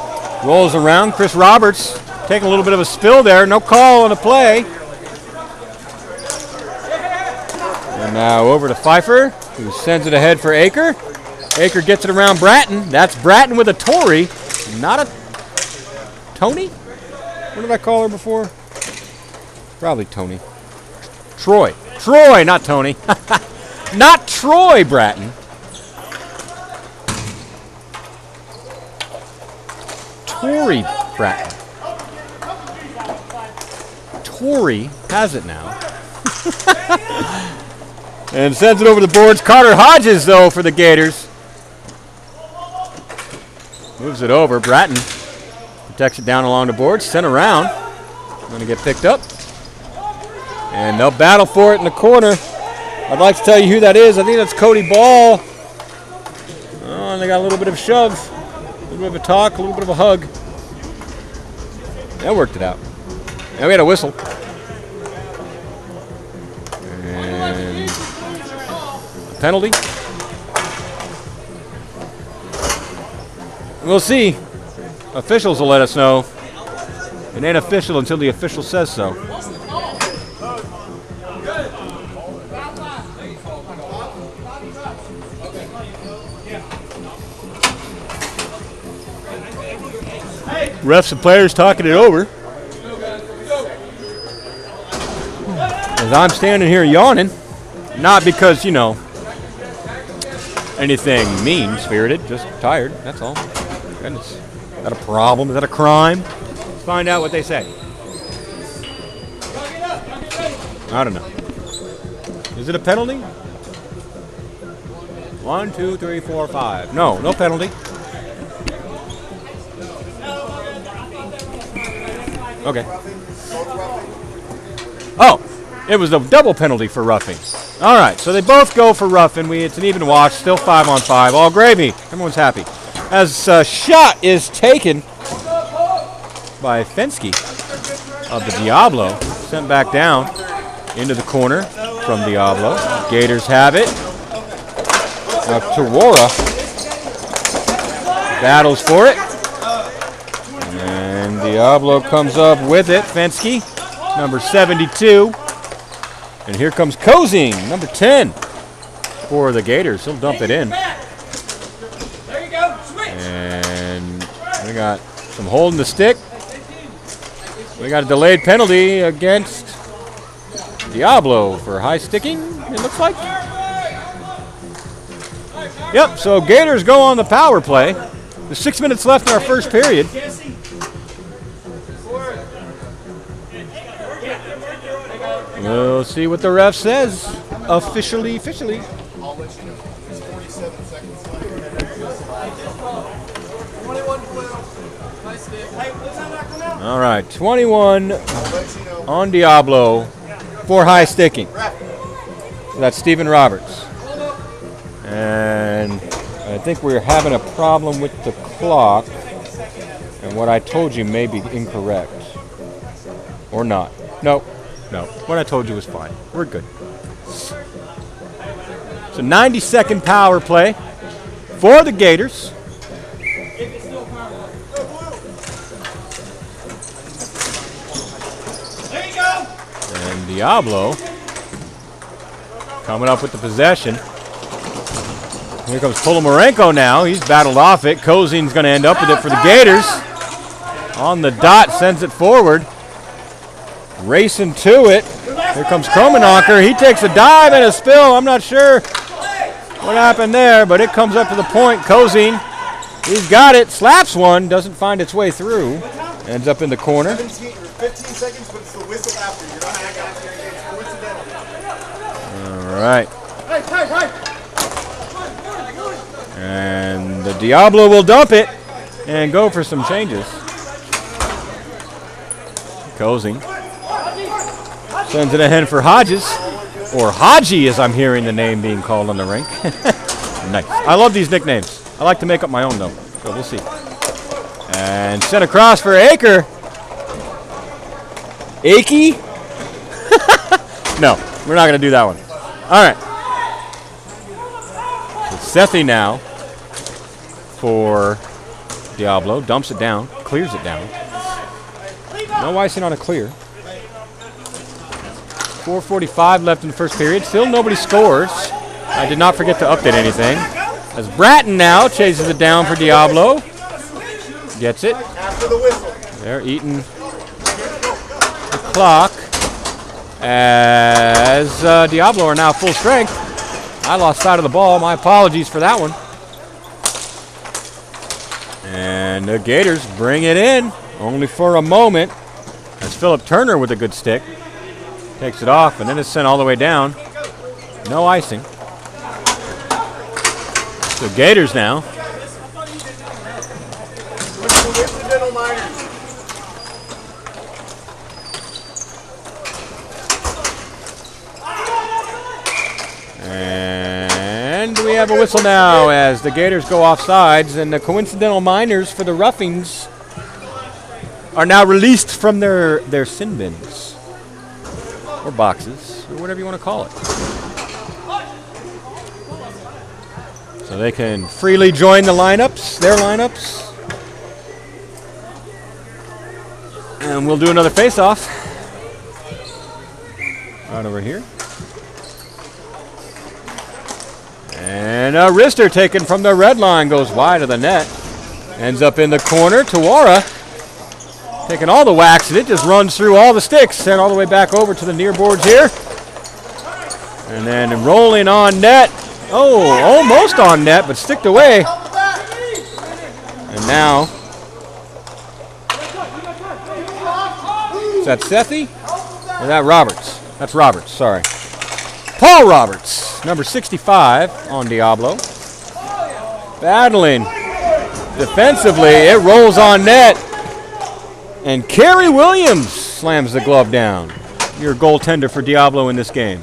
Rolls around, Chris Roberts taking a little bit of a spill there. No call on the play. And now over to Pfeiffer, who sends it ahead for Aker. Aker gets it around Bratton. That's Bratton with a Tory, not a Tony? What did I call her before? Probably Tony. Troy. Troy, not Tony. Not Troy Bratton. Tory Bratton. Tory has it now. And sends it over the boards. Carter Hodges, though, for the Gators. Moves it over. Bratton protects it down along the boards. Sent around. Going to get picked up. And they'll battle for it in the corner. I'd like to tell you who that is. I think that's Cody Ball. Oh, and they got a little bit of a shove. A little bit of a talk. A little bit of a hug. That worked it out. And we had a whistle. And a penalty. We'll see. Officials will let us know. It ain't official until the official says so. Refs and players talking it over. As I'm standing here yawning. Not because, you know, anything mean-spirited. Just tired, that's all. Goodness. that a problem? Is that a crime? Let's find out what they say. I don't know. Is it a penalty? 1, 2, 3, 4, 5. No, no penalty. Okay. Oh, it was a double penalty for roughing. All right, so they both go for roughing. It's an even watch, still 5-on-5. All gravy. Everyone's happy. As a shot is taken by Fensky of the Diablo, sent back down into the corner from Diablo. Gators have it. Now Tawara battles for it. And Diablo comes up with it. Fensky, number 72. And here comes Kozing, number 10 for the Gators. He'll dump it in. And we got some holding the stick. We got a delayed penalty against Diablo for high sticking, it looks like. Yep, so Gators go on the power play. There's 6 minutes left in our first period. We'll see what the ref says. Officially. I'll let you know. There's 47 seconds left. 21 blue. Nice stick. All right, 21 on Diablo for high sticking. So that's Stephen Roberts. And I think we're having a problem with the clock. And what I told you may be incorrect. Or not. No. What I told you was fine. We're good. So 90-second power play for the Gators. And Diablo coming up with the possession. Here comes Polomarenko now. He's battled off it. Kozing's going to end up with it for the Gators. On the dot, sends it forward. Racing to it. Here comes Kromenacher. He takes a dive and a spill. I'm not sure what happened there, but it comes up to the point. Kozing, he's got it. Slaps one. Doesn't find its way through. Ends up in the corner. 15 seconds, but it's the whistle after. You're not acting. It's coincidental. All right. And the Diablo will dump it and go for some changes. Kozing sends it ahead for Hodges, or Haji as I'm hearing the name being called on the rink. Nice. I love these nicknames. I like to make up my own though, so we'll see. And sent across for Aker. Akey? No, we're not going to do that one. All right. So Sethi now for Diablo. Dumps it down. Clears it down. No icing on a clear. 4:45 left in the first period. Still nobody scores. I did not forget to update anything. As Bratton now chases it down for Diablo. Gets it. After the whistle. They're eating the clock. As Diablo are now full strength. I lost sight of the ball. My apologies for that one. And the Gators bring it in. Only for a moment. As Philip Turner with a good stick. Takes it off, and then it's sent all the way down. No icing. So Gators now. And we have a whistle now as the Gators go off sides, and the coincidental minors for the Roughings are now released from their sin bins. Or boxes, or whatever you want to call it. So they can freely join the lineups, their lineups. And we'll do another face-off. Right over here. And a wrister taken from the red line goes wide of the net. Ends up in the corner. Tawara taking all the wax, and it just runs through all the sticks, sent all the way back over to the near boards here. And then rolling on net. Oh, almost on net, but sticked away. And now that Sethi? Or that Roberts? That's Roberts, sorry. Paul Roberts, number 65 on Diablo. Battling defensively, it rolls on net. And Kerry Williams slams the glove down. Your goaltender for Diablo in this game.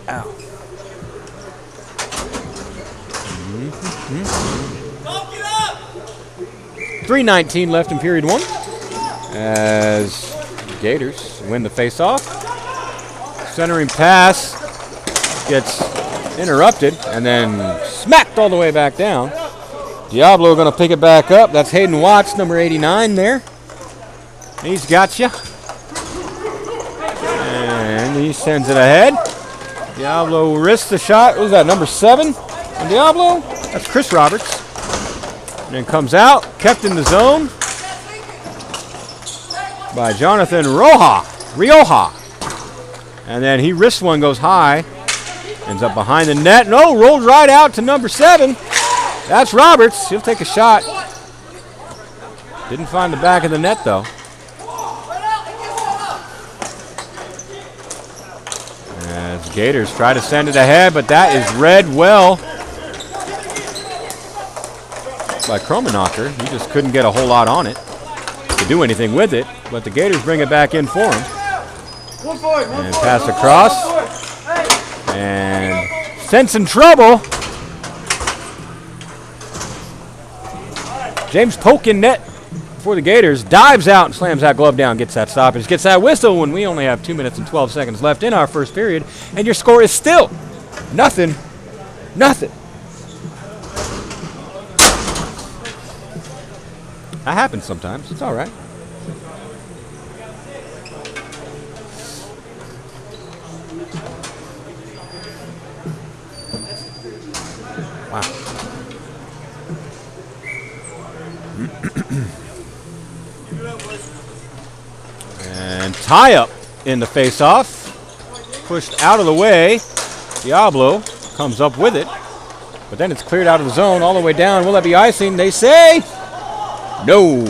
Ow. 3:19 left in period 1 as Gators win the face-off. Centering pass gets interrupted and then smacked all the way back down. Diablo going to pick it back up. That's Hayden Watts, number 89 there. He's got you. And he sends it ahead. Diablo risks the shot. What was that, number 7 on Diablo? That's Chris Roberts. And then comes out, kept in the zone by Jonathan Rioja. And then he risks one, goes high. Ends up behind the net. No, rolled right out to number 7. That's Roberts. He'll take a shot. Didn't find the back of the net, though. As Gators try to send it ahead, but that is read well by Kromanacher. He just couldn't get a whole lot on it to do anything with it, but the Gators bring it back in for him. And pass across. And sensing trouble. James Polk in net for the Gators. Dives out and slams that glove down. Gets that stoppage. Gets that whistle when we only have 2 minutes and 12 seconds left in our first period. And your score is still nothing. Nothing. That happens sometimes. It's all right. Wow. And tie up in the face-off. Pushed out of the way. Diablo comes up with it. But then it's cleared out of the zone all the way down. Will that be icing? They say no.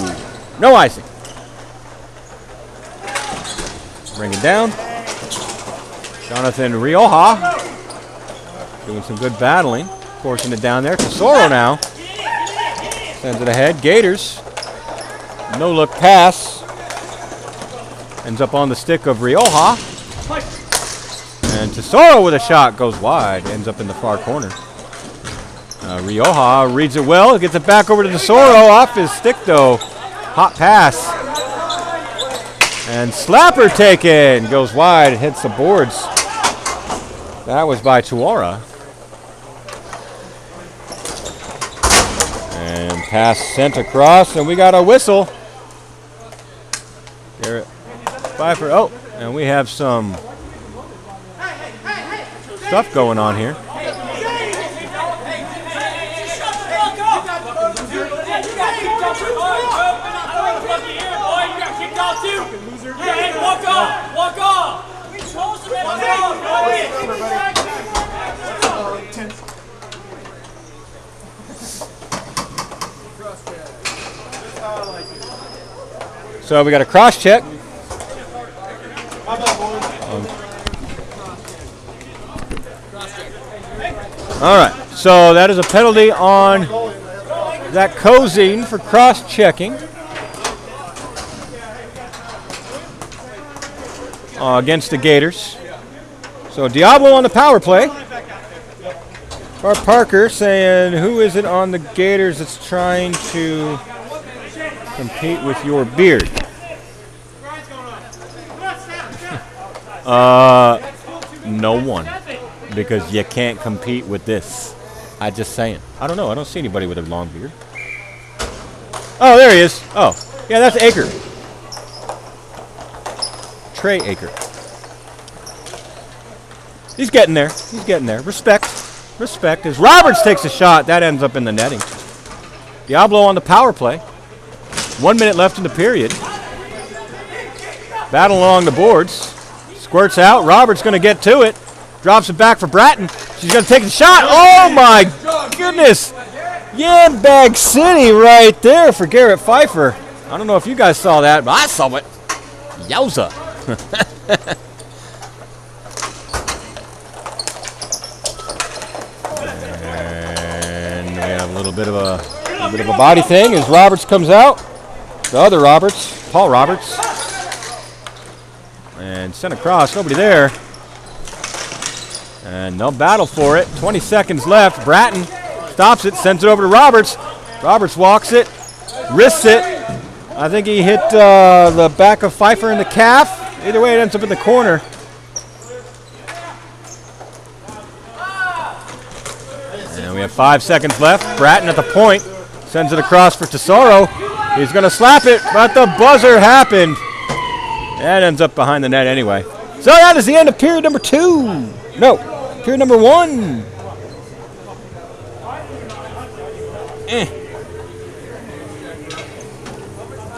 No icing. Bring it down. Jonathan Rioja doing some good battling. Forcing it down there. Tesoro now. Sends it ahead. Gators. No look pass. Ends up on the stick of Rioja. And Tesoro with a shot goes wide. Ends up in the far corner. Rioja reads it well. Gets it back over to Tesoro. Off his stick though. Hot pass. And slapper taken. Goes wide. Hits the boards. That was by Tuara. And pass sent across, and we got a whistle. Garrett Pfeiffer. Oh, and we have some stuff going on here. Walk off! So we got a cross check. All right, so that is a penalty on Zach Kozine for cross checking against the Gators. So Diablo on the power play. Bart Parker saying, who is it on the Gators that's trying to compete with your beard? No one, because you can't compete with this. I just saying. I don't know. I don't see anybody with a long beard. Oh, there he is. Oh, yeah, that's Aker. Trey Aker. He's getting there. He's getting there. Respect. Respect. As Roberts takes a shot, that ends up in the netting. Diablo on the power play. 1 minute left in the period. Battle along the boards. Squirts out. Roberts going to get to it. Drops it back for Bratton. She's going to take the shot. Oh, my goodness. Bag City right there for Garrett Pfeiffer. I don't know if you guys saw that, but I saw it. Yowza. And we have a little bit of a body thing as Roberts comes out. The other Roberts, Paul Roberts. And sent across, nobody there. And they'll battle for it. 20 seconds left. Bratton stops it, sends it over to Roberts. Roberts walks it, wrists it. I think he hit the back of Pfeiffer in the calf. Either way, it ends up in the corner. And we have 5 seconds left. Bratton at the point. Sends it across for Tesoro. He's going to slap it, but the buzzer happened. That ends up behind the net anyway. So that is the end of period number 2. No, period number 1.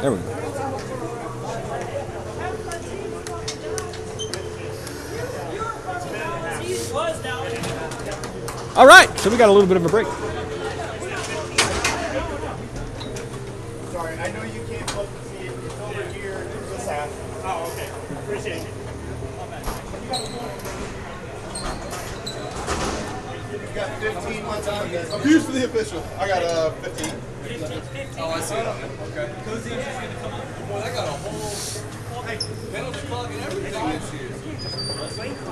There we go. All right, so we got a little bit of a break. Sorry, I know you can't look to see it. It's over here. This half. Oh, okay. Appreciate it. You got 15 months on this. I'm used to the official. I got 15. Oh, I see. Okay. Boy, I got a whole penalty clock and everything this year.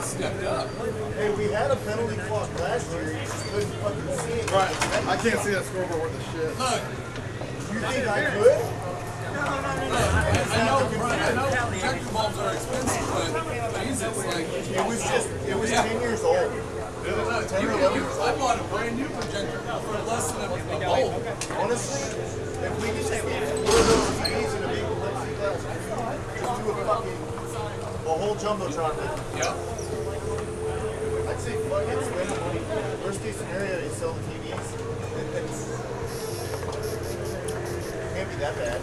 Stepped up. Hey, we had a penalty clock last year. You just couldn't fucking see it. Right. I can't see that scoreboard worth of shit. Look. You think I could? I know projector bulbs are expensive, but geez, it's like... It was 10 years old. 10 or 11 years old. I bought a brand new projector for less than a bulb. Honestly, if we could just get one of those TVs in a big plexiglass, just do a fucking, a whole jumbotron. Yep. I'd say fuck it, spend the money. Worst case scenario, you sell the TVs. Can't be that bad.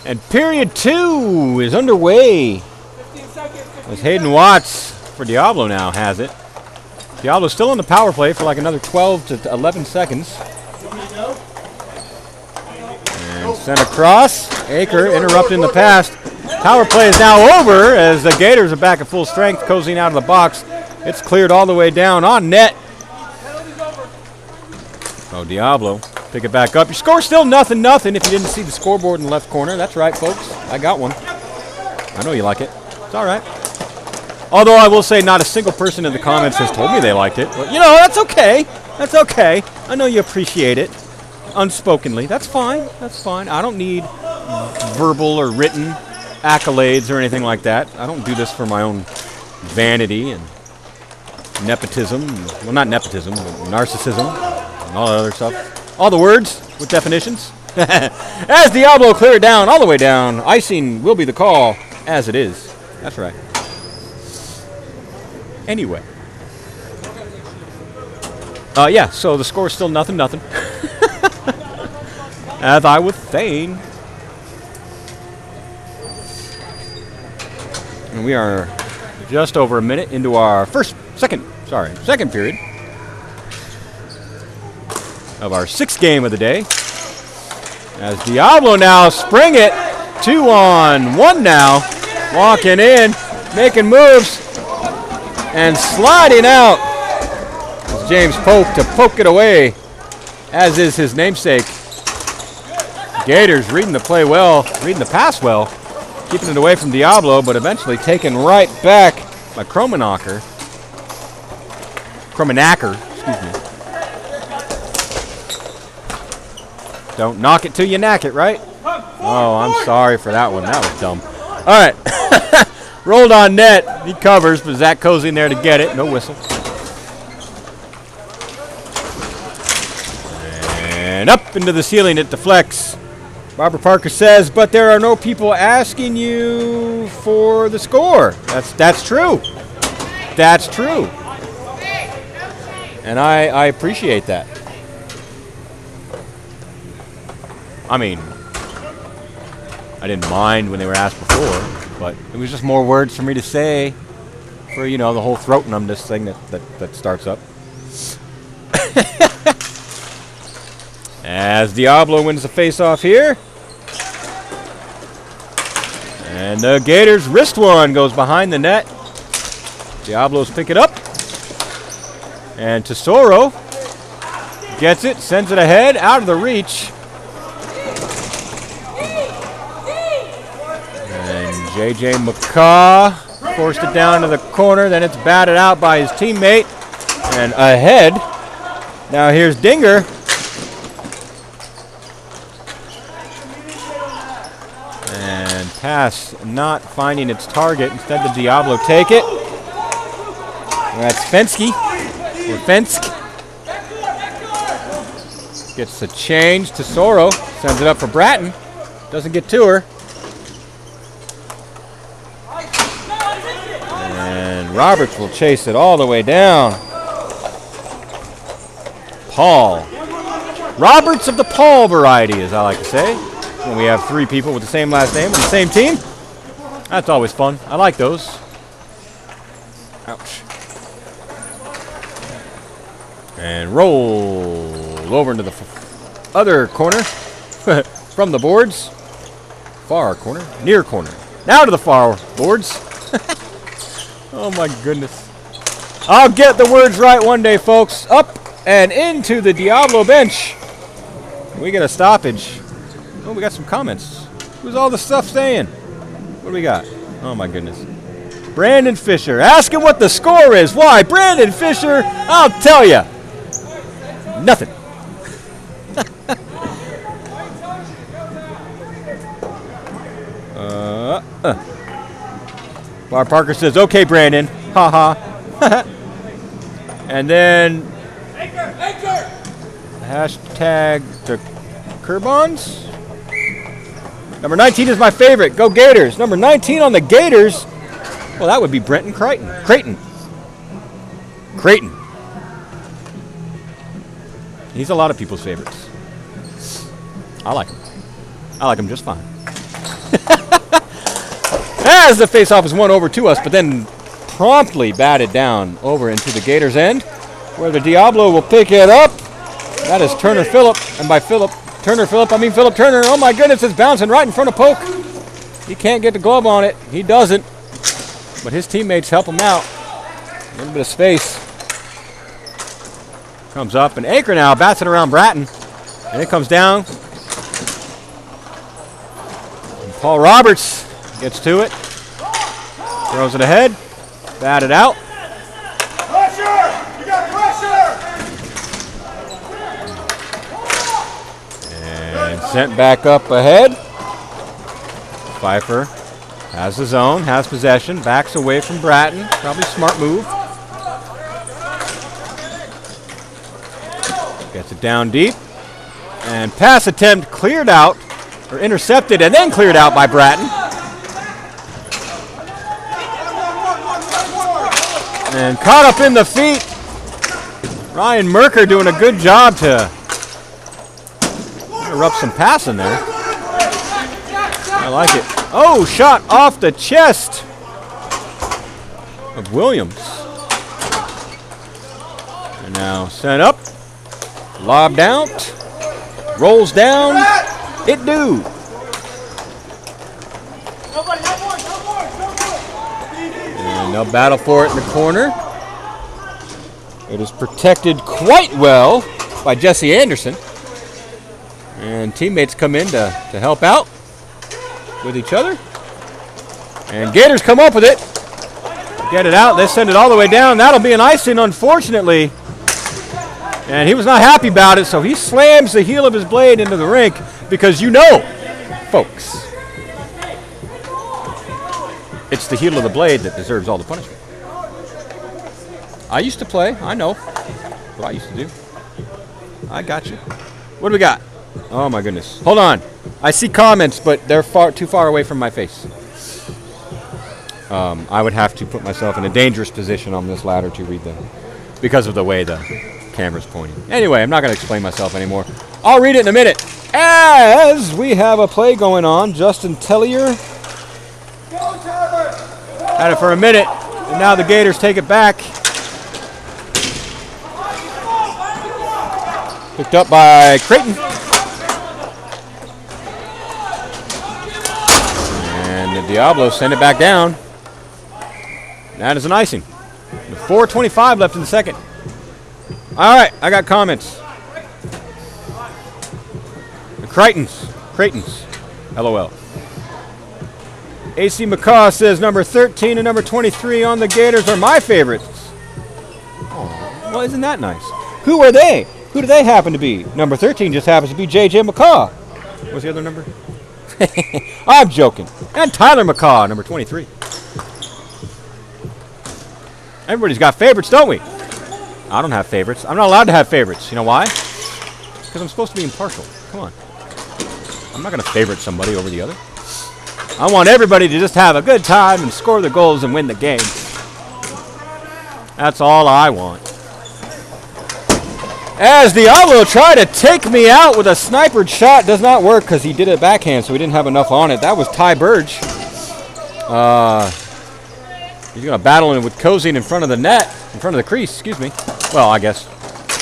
And period 2 is underway. As Hayden Watts for Diablo now has it. Diablo's still on the power play for like another 12 to 11 seconds. And sent across. Aker interrupting the pass. Power play is now over as the Gators are back at full strength, cozying out of the box. It's cleared all the way down on net. Oh, Diablo. Pick it back up. Your score's still 0-0 if you didn't see the scoreboard in the left corner. That's right, folks. I got one. I know you like it. It's all right. Although I will say not a single person in the comments has told me they liked it. But, you know, that's okay. That's okay. I know you appreciate it. Unspokenly. That's fine. That's fine. I don't need verbal or written accolades or anything like that. I don't do this for my own vanity and nepotism. Well, not nepotism, but narcissism and all that other stuff. All the words with definitions. As Diablo cleared down, all the way down, icing will be the call, as it is. That's right. Anyway. Yeah, so the score is still 0-0. As I was saying. And we are just over a minute into our second period of our 6th game of the day. As Diablo now spring it, 2-on-1 now, walking in, making moves, and sliding out. It's James Pope to poke it away, as is his namesake. Gators reading the play well, reading the pass well, keeping it away from Diablo, but eventually taken right back by Kromanacker, excuse me. Don't knock it till you knack it, right? Oh, I'm sorry for that one. That was dumb. All right. Rolled on net. He covers, but Zach goes in there to get it. No whistle. And up into the ceiling it deflects. Barbara Parker says, but there are no people asking you for the score. That's true. That's true. And I appreciate that. I mean, I didn't mind when they were asked before, but it was just more words for me to say for, you know, the whole throat numbness thing that starts up. As Diablo wins the face-off here. And the Gators' wrist one goes behind the net. Diablos pick it up. And Tesoro gets it, sends it ahead, out of the reach. And J.J. McCaw forced it down to the corner. Then it's batted out by his teammate. And ahead. Now here's Dinger. And pass not finding its target. Instead, the Diablo take it. That's Fensky. Or Fensk. Gets the change. Tesoro sends it up for Bratton. Doesn't get to her. And Roberts will chase it all the way down. Paul. Roberts of the Paul variety, as I like to say. When we have three people with the same last name on the same team. That's always fun. I like those. Ouch. And roll over into the other corner from the boards. Far corner, near corner. Now to the far boards. Oh my goodness. I'll get the words right one day, folks. Up and into the Diablo bench. We get a stoppage. Oh, we got some comments. Who's all the stuff saying? What do we got? Oh my goodness. Brandon Fisher. Asking what the score is. Why? Brandon Fisher, I'll tell you. Nothing. Barb Parker says, okay, Brandon. Ha ha. And then hashtag the Kerbons. Number 19 is my favorite. Go Gators. Number 19 on the Gators. Well, that would be Brenton Creighton. Creighton. He's a lot of people's favorites. I like him. I like him just fine. As the face-off is won over to us, but then promptly batted down over into the Gators' end, where the Diablo will pick it up. That is Turner Phillip, and by Turner Phillip, I mean Phillip Turner. Oh my goodness, it's bouncing right in front of Polk. He can't get the glove on it. He doesn't, but his teammates help him out. A little bit of space. Comes up, and Acre now bats it around Bratton, and it comes down. And Paul Roberts gets to it, throws it ahead, batted out. Pressure! You got pressure! And sent back up ahead. Pfeiffer has the zone, has possession, backs away from Bratton. Probably smart move. Gets it down deep. And pass attempt cleared out, or intercepted and then cleared out by Bratton. And caught up in the feet. Ryan Merker doing a good job to interrupt some passing there. I like it. Oh, shot off the chest of Williams. And now sent up. Lobbed out. Rolls down. It do. And they'll battle for it in the corner. It is protected quite well by Jesse Anderson. And teammates come in to help out with each other. And Gators come up with it. Get it out. They send it all the way down. That'll be an icing, unfortunately. And he was not happy about it, so he slams the heel of his blade into the rink because you know, folks, it's the heel of the blade that deserves all the punishment. I used to play. I know what I used to do. I got you. What do we got? Oh my goodness. Hold on. I see comments, but they're too far away from my face. I would have to put myself in a dangerous position on this ladder to read them because of the way the camera's pointing. Anyway, I'm not going to explain myself anymore. I'll read it in a minute. As we have a play going on, Justin Tellier had it for a minute, and now the Gators take it back. Picked up by Creighton. And the Diablos send it back down. That is an icing. With 4:25 left in the second. All right, I got comments. The Creightons, LOL. AC McCaw says number 13 and number 23 on the Gators are my favorites. Oh, well, isn't that nice? Who are they? Who do they happen to be? Number 13 just happens to be J.J. McCaw. What's the other number? I'm joking. And Tyler McCaw, number 23. Everybody's got favorites, don't we? I don't have favorites. I'm not allowed to have favorites. You know why? Because I'm supposed to be impartial. Come on. I'm not going to favorite somebody over the other. I want everybody to just have a good time and score the goals and win the game. That's all I want. As Diablo tried to take me out with a snipered shot, does not work because he did it backhand, so he didn't have enough on it. That was Ty Burge. He's going to battle in with Cozy in front of the net, in front of the crease, excuse me. Well, I guess.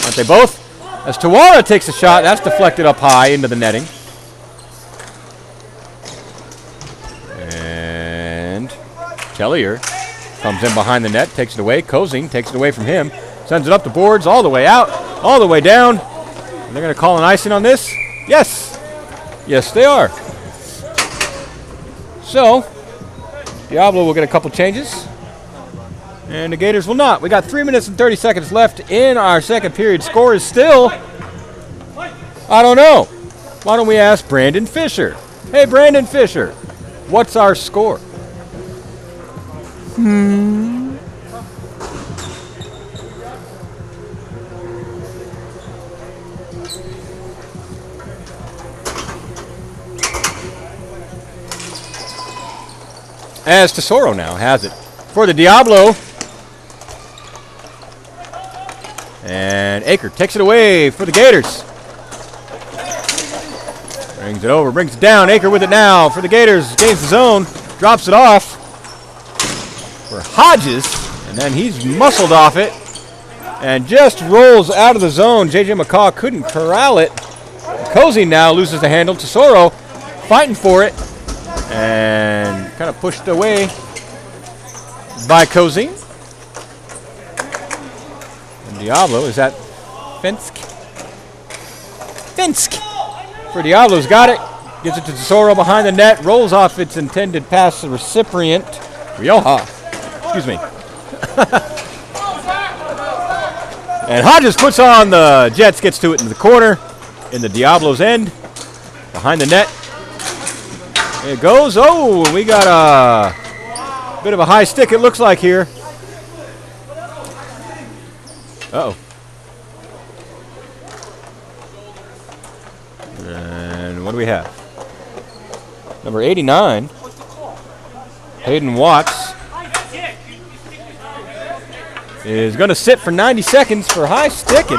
Aren't they both? As Tawara takes a shot, that's deflected up high into the netting. And Tellier comes in behind the net, takes it away. Cozy takes it away from him, sends it up the boards, all the way out, all the way down. And they're going to call an icing on this? Yes. Yes, they are. So, Diablo will get a couple changes. And the Gators will not. We got 3 minutes and 30 seconds left in our second period. Score is still, I don't know. Why don't we ask Brandon Fisher? Hey, Brandon Fisher, what's our score? As Tesoro now has it for the Diablo. And Aker takes it away for the Gators. Brings it over, brings it down. Aker with it now for the Gators. Gains the zone, drops it off for Hodges. And then he's muscled off it and just rolls out of the zone. J.J. McCaw couldn't corral it. Cozy now loses the handle. Tesoro fighting for it. And kind of pushed away by Cozy. And Diablo, is that Finsk? Finsk! For Diablo's got it. Gives it to Tesoro behind the net. Rolls off its intended pass to the recipient. Rioja. Excuse me. And Hodges puts on the Jets, gets to it in the corner. In the Diablo's end. Behind the net. It goes. Oh, we got a bit of a high stick, it looks like here. Uh-oh. And what do we have? Number 89, Hayden Watts, is going to sit for 90 seconds for high sticking.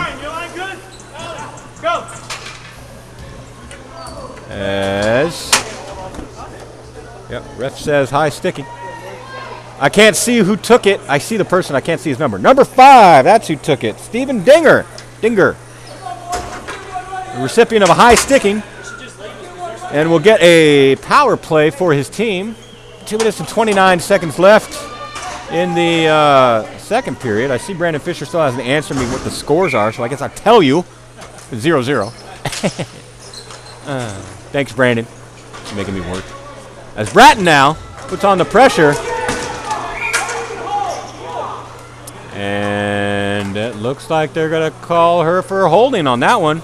As... Yep, ref says high sticking. I can't see who took it. I see the person. I can't see his number. Number 5, that's who took it. Stephen Dinger. The recipient of a high sticking. And will get a power play for his team. 2 minutes and 29 seconds left in the second period. I see Brandon Fisher still hasn't answered me what the scores are, so I guess I'll tell you. 0-0. Thanks, Brandon. It's making me work. As Bratton now puts on the pressure. And it looks like they're going to call her for holding on that one.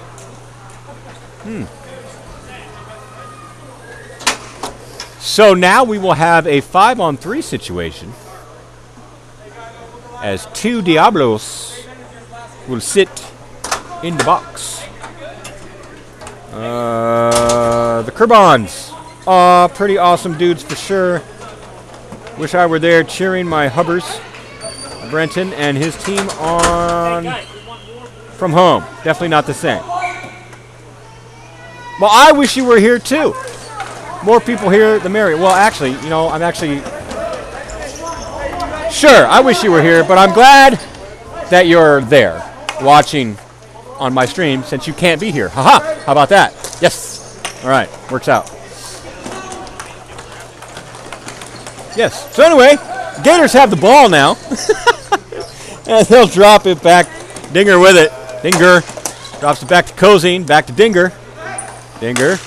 So now we will have a 5-on-3 situation. As 2 Diablos will sit in the box. The Kerbons. Aw, pretty awesome dudes for sure. Wish I were there cheering my Hubbers, Brenton, and his team on from home. Definitely not the same. Well, I wish you were here too. More people here, the merrier. Well, actually, you know, I'm actually... Sure, I wish you were here, but I'm glad that you're there watching on my stream since you can't be here. Haha, how about that? Yes. All right, works out. Yes. So anyway, Gators have the ball now. And they'll drop it back. Dinger with it. Dinger drops it back to Cozine. Back to Dinger. Dinger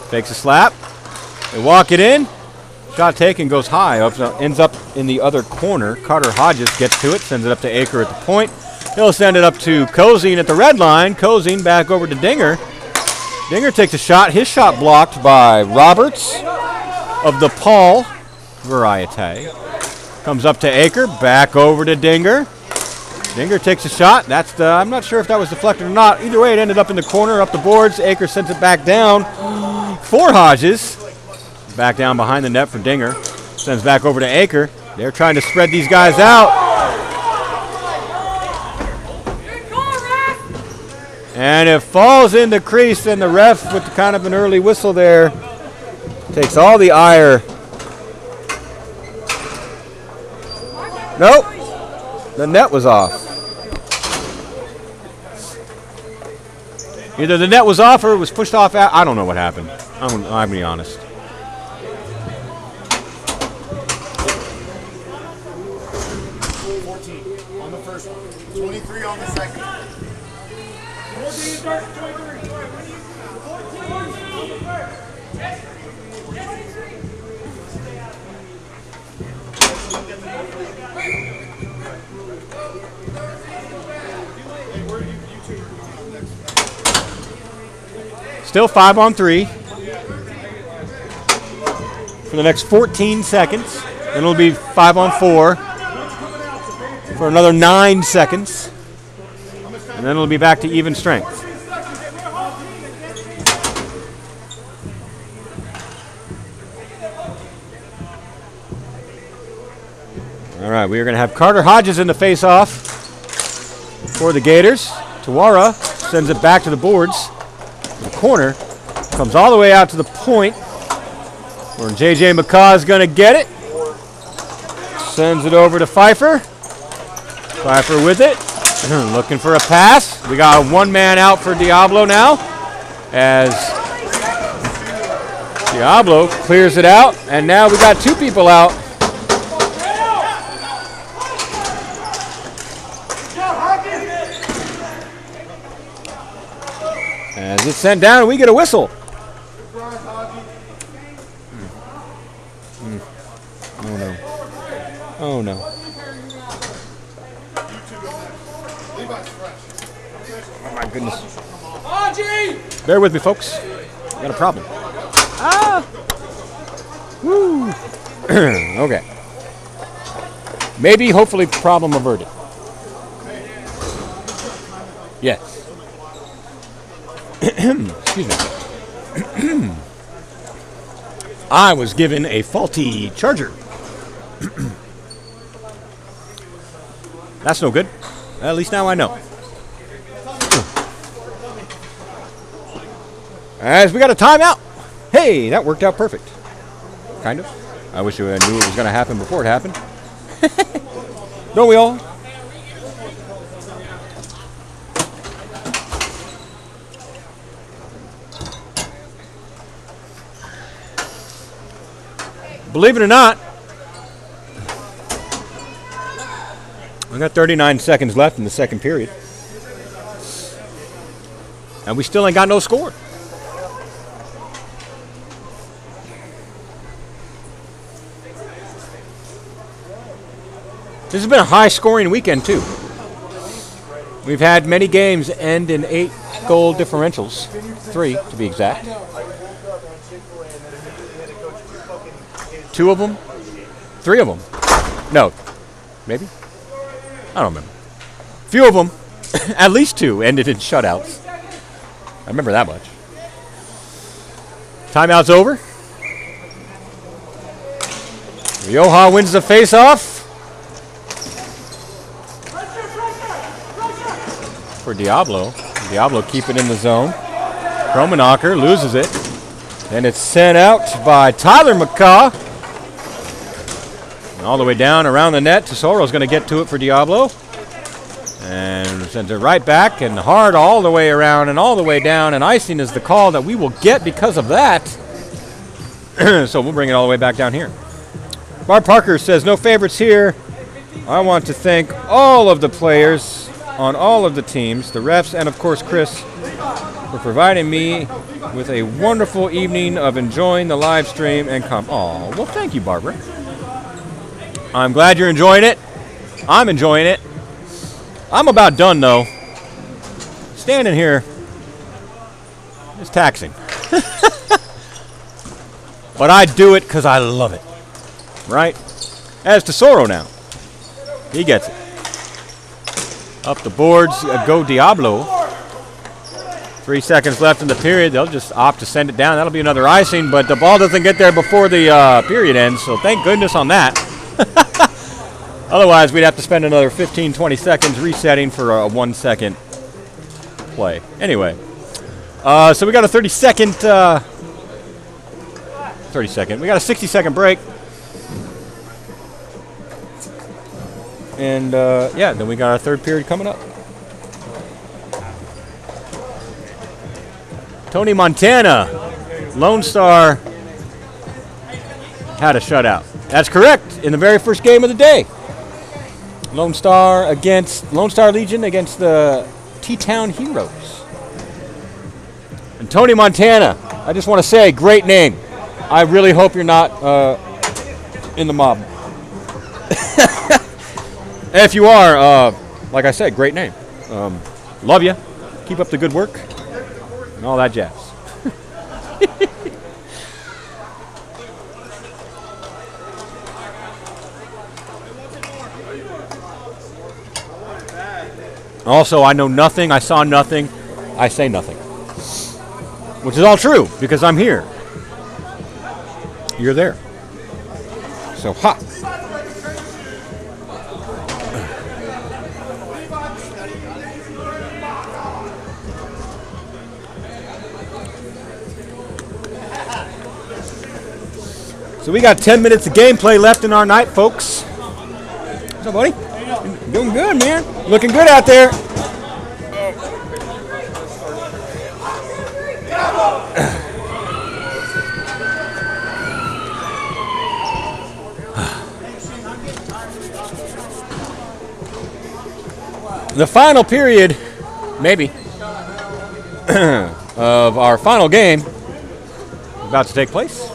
takes a slap. They walk it in. Shot taken, goes high. Ends up in the other corner. Carter Hodges gets to it. Sends it up to Aker at the point. He'll send it up to Cozine at the red line. Cozine back over to Dinger. Dinger takes a shot. His shot blocked by Roberts of the Paul variety. Comes up to Aker, back over to Dinger. Dinger takes a shot. That's the, I'm not sure if that was deflected or not. Either way, it ended up in the corner, up the boards. Aker sends it back down for Hodges. Back down behind the net for Dinger. Sends back over to Aker. They're trying to spread these guys out. And it falls in the crease, and the ref, with kind of an early whistle there, takes all the ire. Nope. The net was off. Either the net was off or it was pushed off. I don't know what happened. I'm going to be honest. On the first one. 23 on the second. Still 5-on-3 for the next 14 seconds. Then it'll be 5-on-4 for another 9 seconds. And then it'll be back to even strength. All right, we are going to have Carter Hodges in the face-off for the Gators. Tawara sends it back to the boards. The corner comes all the way out to the point where J.J. McCaw is going to get it. Sends it over to Pfeiffer. Pfeiffer with it. Looking for a pass. We got a one-man out for Diablo now as Diablo clears it out. And now we got two people out. As it's sent down, we get a whistle. Oh no. Oh no. Oh my goodness. Bear with me, folks. I got a problem. Ah! Woo! Okay. Maybe, hopefully, problem averted. Yes. Excuse me. I was given a faulty charger. That's no good. At least now I know. As we got a timeout. Hey, that worked out perfect. Kind of. I wish I knew it was going to happen before it happened. Don't we all? Believe it or not, we got 39 seconds left in the second period. And we still ain't got no score. This has been a high-scoring weekend, too. We've had many games end in 8-goal differentials. 3, to be exact. 2 of them? 3 of them? No. Maybe? I don't remember. Few of them, at least 2, ended in shutouts. I remember that much. Timeout's over. Rioja wins the face-off. For Diablo. Diablo keep it in the zone. Kromenacher loses it. And it's sent out by Tyler McCaw. And all the way down around the net. Tesoro's going to get to it for Diablo. And sends it right back and hard all the way around and all the way down. And icing is the call that we will get because of that. So we'll bring it all the way back down here. Barb Parker says, no favorites here. I want to thank all of the players on all of the teams, the refs, and of course Chris, for providing me with a wonderful evening of enjoying the live stream and Oh, well, thank you, Barbara. I'm glad you're enjoying it. I'm enjoying it. I'm about done, though. Standing here is taxing. But I do it because I love it. Right? As Tesoro now. He gets it. Up the boards, go Diablo. 3 seconds left in the period. They'll just opt to send it down. That'll be another icing, but the ball doesn't get there before the period ends, so thank goodness on that. Otherwise, we'd have to spend another 15, 20 seconds resetting for a 1 second play. Anyway, so we got a 30 second, we got a 60 second break. And yeah, then we got our third period coming up. Tony Montana, Lone Star, had a shutout. That's correct, in the very first game of the day. Lone Star Legion against the T-Town Heroes. And Tony Montana, I just want to say, great name. I really hope you're not in the mob. If you are, like I said, great name. Love you. Keep up the good work. And all that jazz. Also, I know nothing, I saw nothing, I say nothing. Which is all true, because I'm here. You're there. So, ha! So we got 10 minutes of gameplay left in our night, folks. What's up, buddy? Doing good, man. Looking good out there. The final period, maybe, of our final game is about to take place.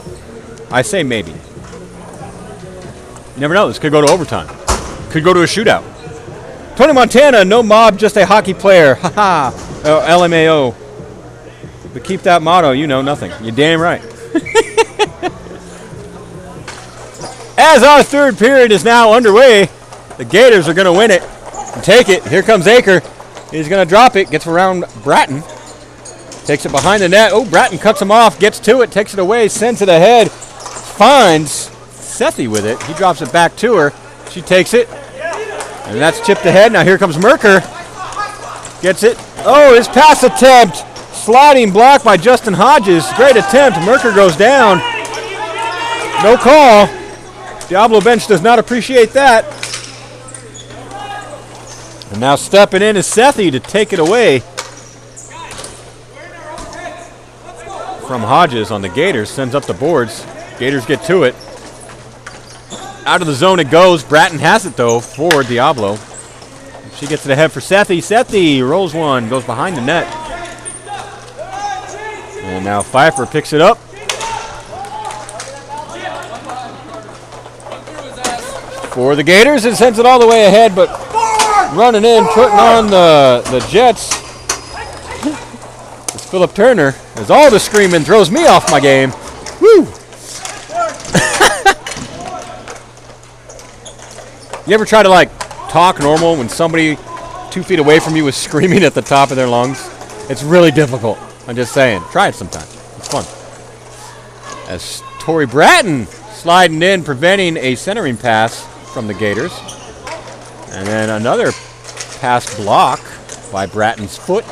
I say maybe. You never know. This could go to overtime. Could go to a shootout. Tony Montana, no mob, just a hockey player. Haha. LMAO. But keep that motto, you know nothing. You're damn right. As our third period is now underway, the Gators are going to win it and take it. Here comes Aker. He's going to drop it. Gets around Bratton. Takes it behind the net. Oh, Bratton cuts him off. Gets to it. Takes it away. Sends it ahead. Finds Sethi with it. He drops it back to her. She takes it. And that's chipped ahead. Now here comes Merker. Gets it. Oh, his pass attempt. Sliding block by Justin Hodges. Great attempt. Merker goes down. No call. Diablo bench does not appreciate that. And now stepping in is Sethi to take it away from Hodges on the Gators. Sends up the boards. Gators get to it. Out of the zone it goes. Bratton has it, though, for Diablo. She gets it ahead for Sethi. Sethi rolls one. Goes behind the net. And now Pfeiffer picks it up. For the Gators, and sends it all the way ahead, but running in, putting on the Jets. It's Philip Turner. As all the screaming throws me off my game. Woo! You ever try to, like, talk normal when somebody 2 feet away from you is screaming at the top of their lungs? It's really difficult. I'm just saying. Try it sometime. It's fun. As Torrey Bratton sliding in, preventing a centering pass from the Gators. And then another pass block by Bratton's foot.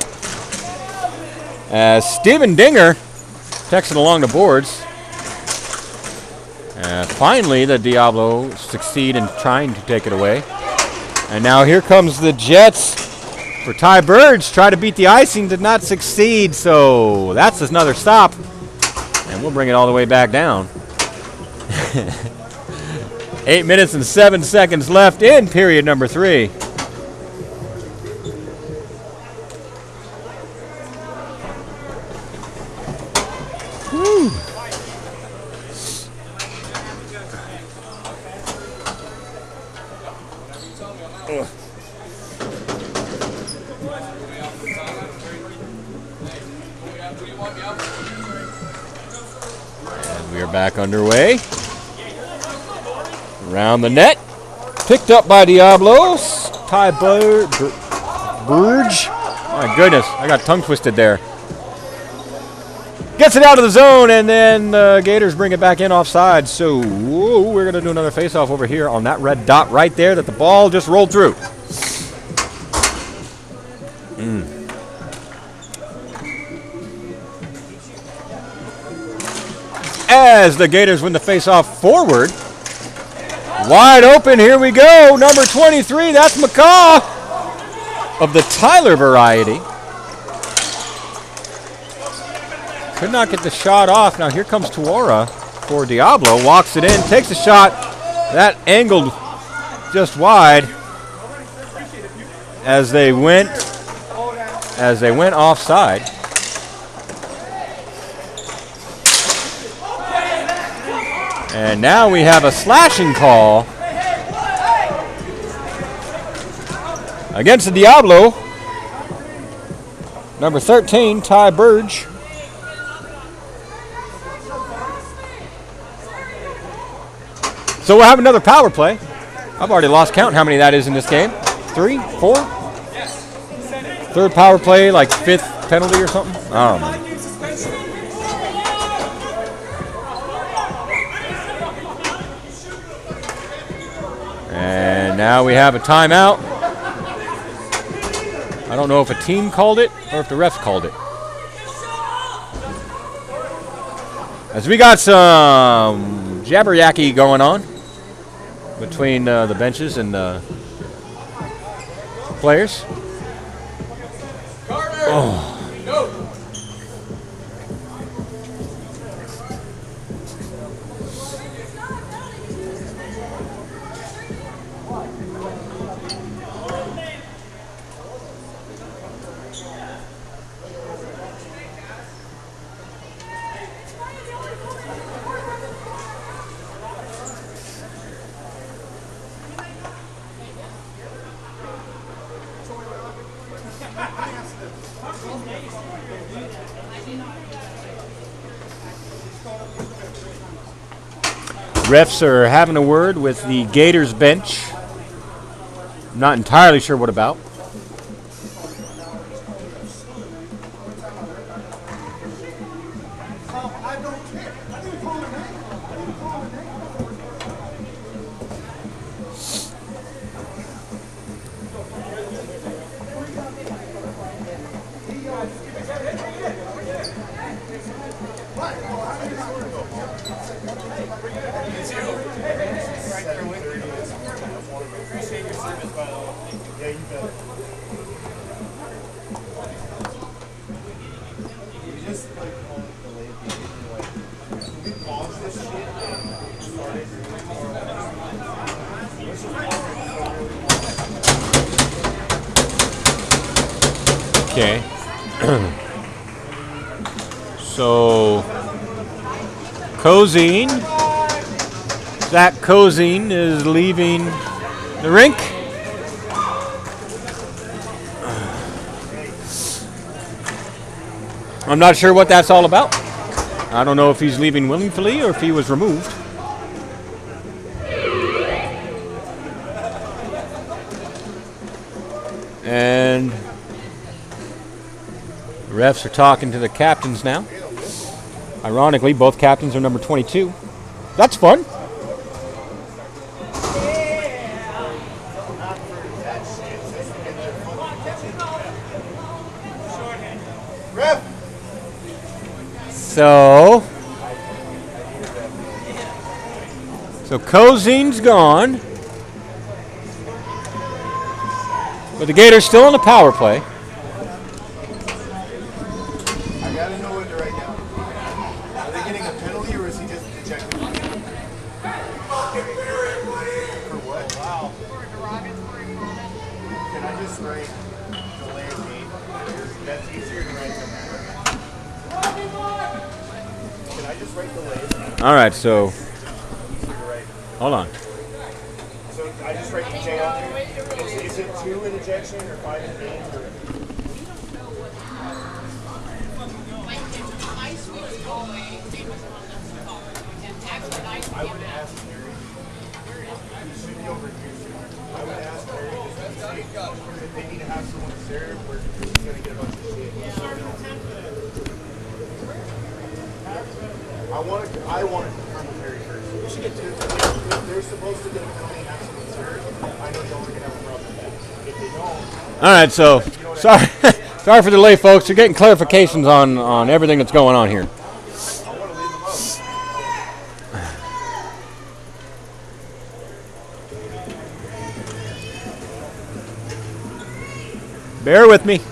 As Steven Dinger texting along the boards. Finally, the Diablo succeed in trying to take it away. And now here comes the Jets for Ty Burge. Try to beat the icing, did not succeed. So that's another stop. And we'll bring it all the way back down. 8 minutes and 7 seconds left in period number 3. Woo. And we are back underway. Around the net. Picked up by Diablos. Ty Burge. My goodness, I got tongue twisted there. Gets it out of the zone, and then the Gators bring it back in offside. So we're going to do another face-off over here on that red dot right there that the ball just rolled through. As the Gators win the face-off forward. Wide open, here we go. Number 23, that's McCaw of the Tyler variety. Could not get the shot off. Now here comes Tuora for Diablo. Walks it in, takes a shot. That angled just wide as they went offside. And now we have a slashing call against the Diablo. Number 13, Ty Burge. So we'll have another power play. I've already lost count how many that is in this game. 3, 4? Third power play, like 5th penalty or something? Oh, man. And now we have a timeout. I don't know if a team called it or if the refs called it. As we got some jabber-yakky going on between the benches and the players. Oh. Refs are having a word with the Gators bench. Not entirely sure what about. Okay. So, Cozine, Zach Cozine is leaving the rink. I'm not sure what that's all about. I don't know if he's leaving willingly or if he was removed. And the refs are talking to the captains now. Ironically, both captains are number 22. That's fun. So Cozine's gone. But the Gators still on the power play. I gotta know it right now. Are they getting a penalty or is he just ejected? For what? Wow. Can I just write delay of game? That's easier to write than that. Can I just write delay? All right, so hold on. So I just write the J on there. Is it 2 in ejection or 5 in game? Or? I would ask Mary. He should be over here. I would ask Mary just to see if they need to have someone to serve or he's going to get a bunch of shit. I want to confirm with Mary first. We should get to it. If they're supposed to get a penalty and have someone serve, I know y'all are going to have a problem with that. If they don't. All right, so sorry for the delay, folks. You're getting clarifications on everything that's going on here. Bear with me. Do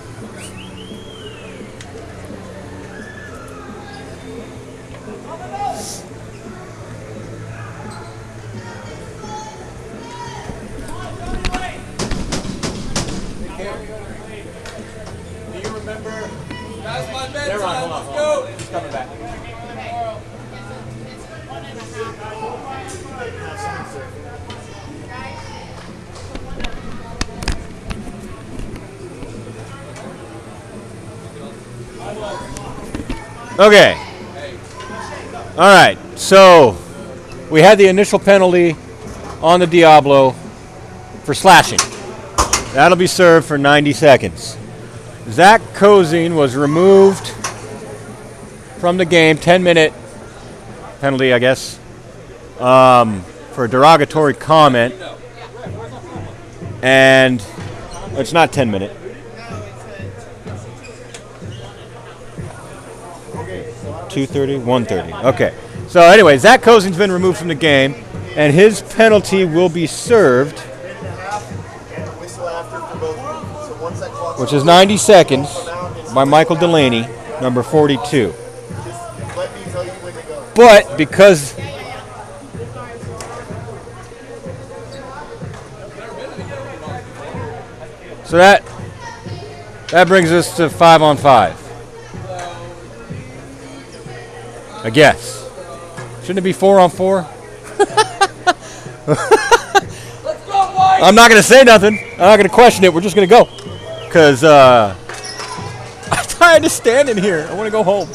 you remember? That's my bedtime. Let's go. He's coming back. Okay. All right. So we had the initial penalty on the Diablo for slashing. That'll be served for 90 seconds. Zach Cozine was removed from the game, 10-minute penalty, I guess, for a derogatory comment. And it's not 10-minute. 2:30, 1:30. Okay. So anyway, Zach Cozine's been removed from the game, and his penalty will be served, which is 90 seconds, by Michael Delaney, number 42. But because so that brings us to 5-on-5. I guess. Shouldn't it be 4-on-4? I'm not going to say nothing. I'm not going to question it. We're just going to go. Because I'm tired of standing here. I want to go home.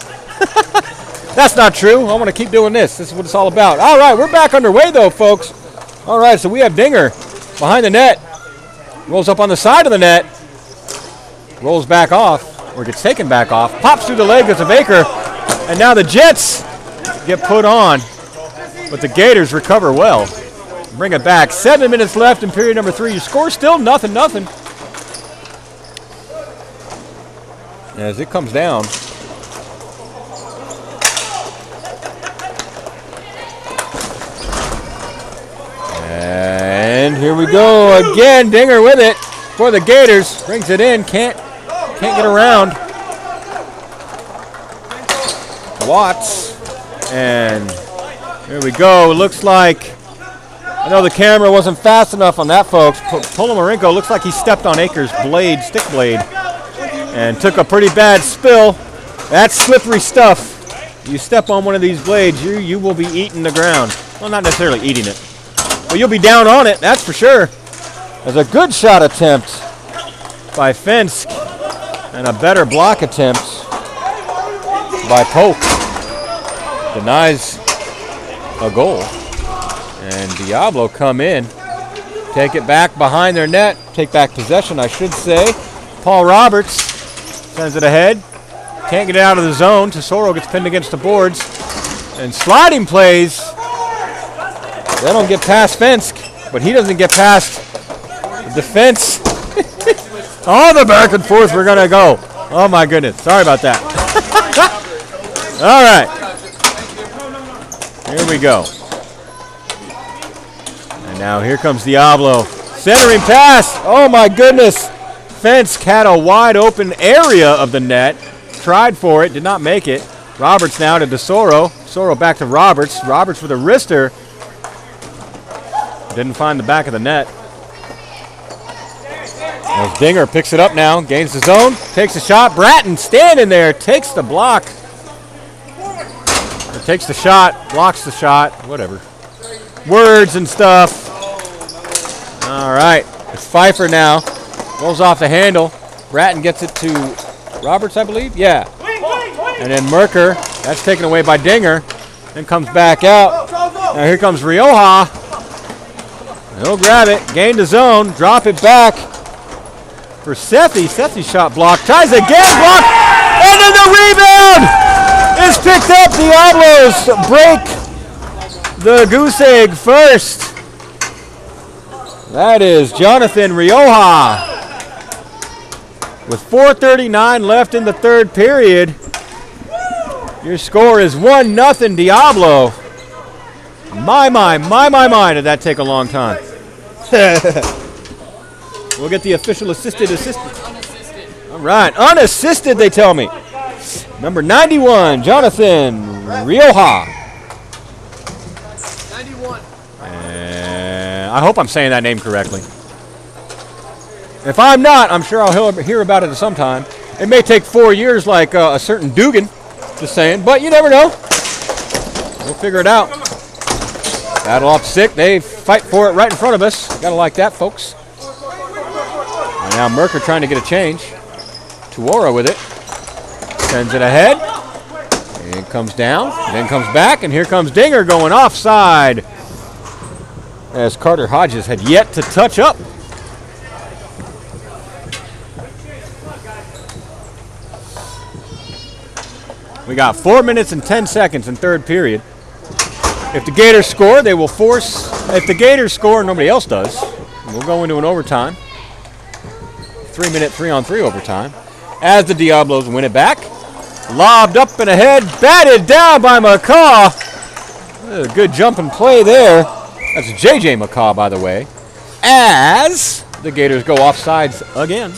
That's not true. I want to keep doing this. This is what it's all about. All right, we're back underway, though, folks. All right, so we have Dinger behind the net. Rolls up on the side of the net. Rolls back off, or gets taken back off. Pops through the leg of Baker. And now the Jets get put on, but the Gators recover well. Bring it back. 7 minutes left in period number 3. Your score still 0-0. As it comes down. And here we go again. Dinger with it for the Gators. Brings it in. Can't get around Watts, and here we go. It looks like, I know the camera wasn't fast enough on that, folks. Polomarenko looks like he stepped on Akers' blade, stick blade, and took a pretty bad spill. That's slippery stuff. You step on one of these blades, you will be eating the ground. Well, not necessarily eating it, but you'll be down on it, that's for sure. There's a good shot attempt by Fensk, and a better block attempt by Polk. Denies a goal. And Diablo come in, take it back behind their net, take back possession, I should say. Paul Roberts sends it ahead. Can't get it out of the zone. Tesoro gets pinned against the boards. And sliding plays. They don't get past Fensk, but he doesn't get past the defense. All the back and forth we're going to go. Oh, my goodness. Sorry about that. All right. Here we go. And now here comes Diablo. Centering pass. Oh, my goodness. Fensk had a wide open area of the net. Tried for it. Did not make it. Roberts now to DeSoro. DeSoro back to Roberts. Roberts with a wrister. Didn't find the back of the net. As Dinger picks it up now. Gains the zone. Takes a shot. Bratton standing there. Takes the block. Or takes the shot. Blocks the shot. Whatever. Words and stuff. All right. It's Pfeiffer now. Rolls off the handle. Bratton gets it to Roberts, I believe. Yeah. And then Merker. That's taken away by Dinger. Then comes back out. Now here comes Rioja. He'll grab it. Gain the zone. Drop it back for Sethi. Sethi shot block. Tries again. Block. And then the rebound is picked up. Diablos break the goose egg first. That is Jonathan Rioja. With 4:39 left in the third period, your score is 1-0 Diablo. My, did that take a long time. We'll get the official assistant. All right, unassisted they tell me. Number 91, Jonathan Rioja. 91. I hope I'm saying that name correctly. If I'm not, I'm sure I'll hear about it at some time. It may take 4 years like a certain Dugan, just saying, but you never know. We'll figure it out. Battle off sick. They fight for it right in front of us. Gotta like that, folks. And now Merker trying to get a change. Tuora with it. Sends it ahead. And it comes down. Then comes back. And here comes Dinger going offside. As Carter Hodges had yet to touch up. We got 4 minutes and 10 seconds in third period. If the Gators score, they will force. If the Gators score, nobody else does. We'll go into an overtime. 3-minute 3-on-3 overtime. As the Diablos win it back. Lobbed up and ahead. Batted down by McCaw. A good jump and play there. That's J.J. McCaw, by the way. As the Gators go offsides again.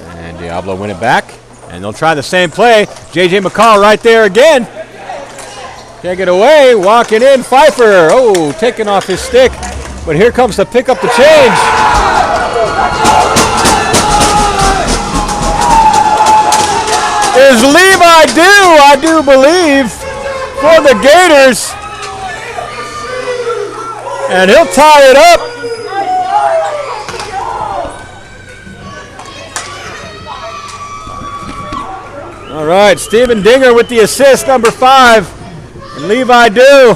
And Diablo win it back. And they'll try the same play. J.J. McCaw right there again. Take it away. Walking in. Pfeiffer. Oh, taking off his stick. But here comes to pick up the change. Is Levi Dew, I do believe, for the Gators. And he'll tie it up. All right, Steven Dinger with the assist, number 5. And Levi Dew.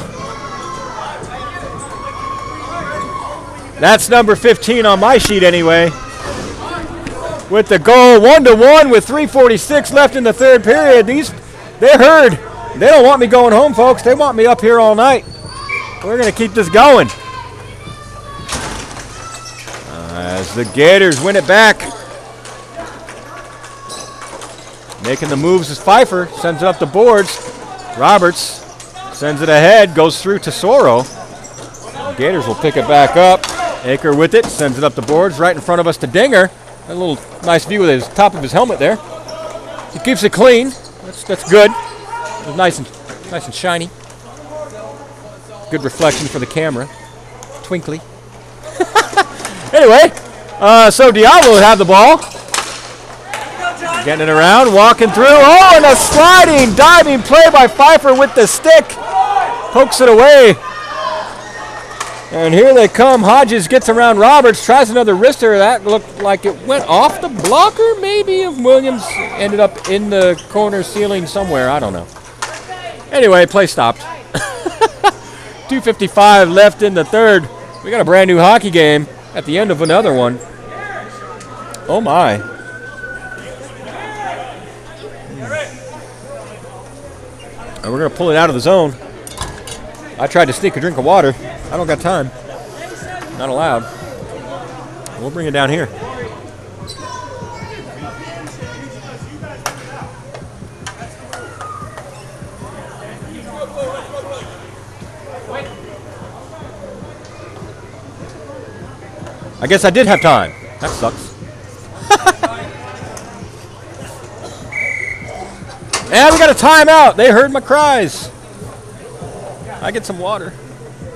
That's number 15 on my sheet anyway. With the goal, 1-1 with 3:46 left in the third period. They're heard. They don't want me going home, folks. They want me up here all night. We're going to keep this going. As the Gators win it back. Making the moves is Pfeiffer. Sends it up the boards. Roberts sends it ahead. Goes through to Soro. Gators will pick it back up. Aker with it. Sends it up the boards. Right in front of us to Dinger. A little nice view of his top of his helmet there. He keeps it clean. That's good. It's nice and shiny. Good reflection for the camera. Twinkly. Anyway, so Diablo will have the ball. Getting it around, walking through. Oh, and a sliding, diving play by Pfeiffer with the stick. Pokes it away. And here they come. Hodges gets around Roberts, tries another wrister. That looked like it went off the blocker, maybe, of Williams. Ended up in the corner ceiling somewhere. I don't know. Anyway, play stopped. 2:55 left in the third. We got a brand new hockey game at the end of another one. Oh my. And we're going to pull it out of the zone. I tried to sneak a drink of water. I don't got time. Not allowed. We'll bring it down here. I guess I did have time. That sucks. And we got a timeout. They heard my cries. I get some water.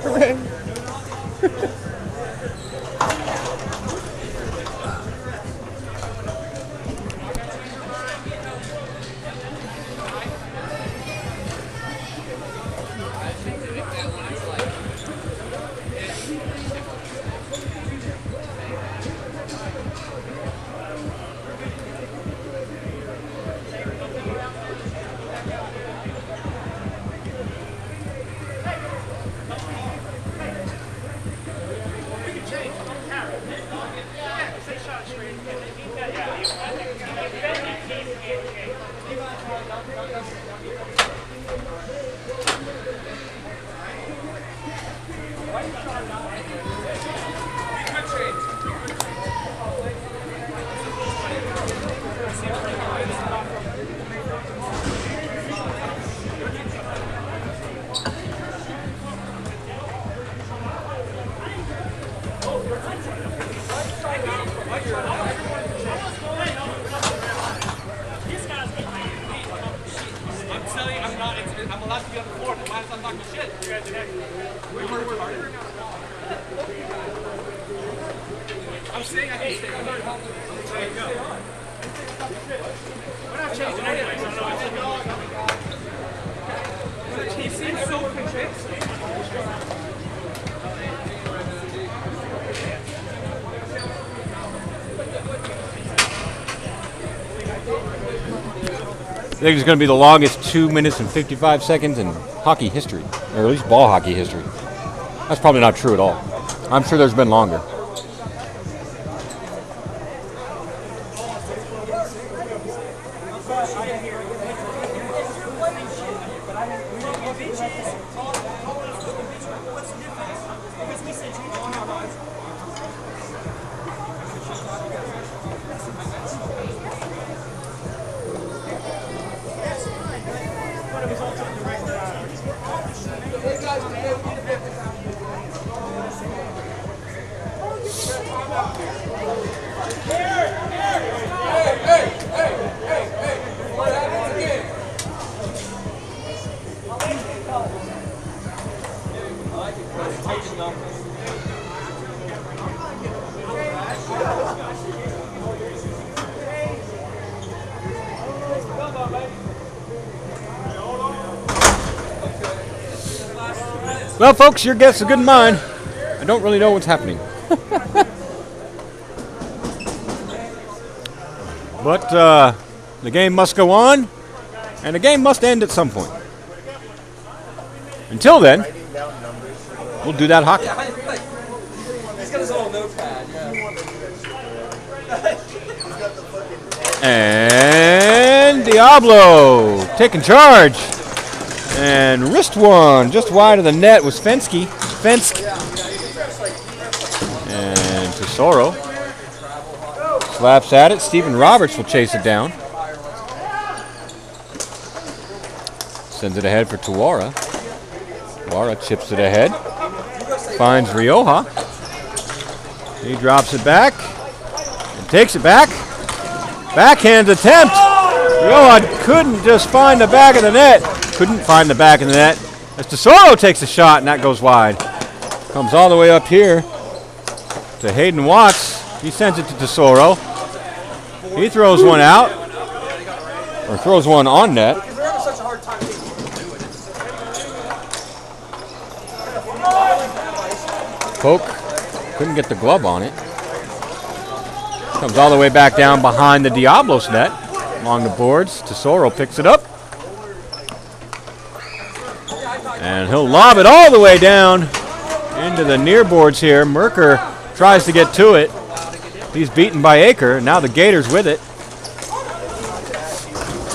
Hooray. I think it's going to be the longest 2 minutes and 55 seconds in hockey history, or at least ball hockey history. That's probably not true at all. I'm sure there's been longer. Well, folks, your guess is good as mine. I don't really know what's happening. But the game must go on, and the game must end at some point. Until then, we'll do that hockey. He's got his own notepad, yeah. And Diablo taking charge. And wrist one, just wide of the net was Fenske. And Tesoro slaps at it. Stephen Roberts will chase it down. Sends it ahead for Tuwara. Tuwara chips it ahead. Finds Rioja. He drops it back and takes it back. Backhand attempt. Rioja couldn't just find the back of the net. Couldn't find the back of the net. As Tesoro takes a shot, and that goes wide. Comes all the way up here to Hayden Watts. He sends it to Tesoro. He throws one out, or throws one on net. Poke couldn't get the glove on it. Comes all the way back down behind the Diablos net, along the boards. Tesoro picks it up. And he'll lob it all the way down into the near boards here. Merker tries to get to it. He's beaten by Aker. Now the Gators with it.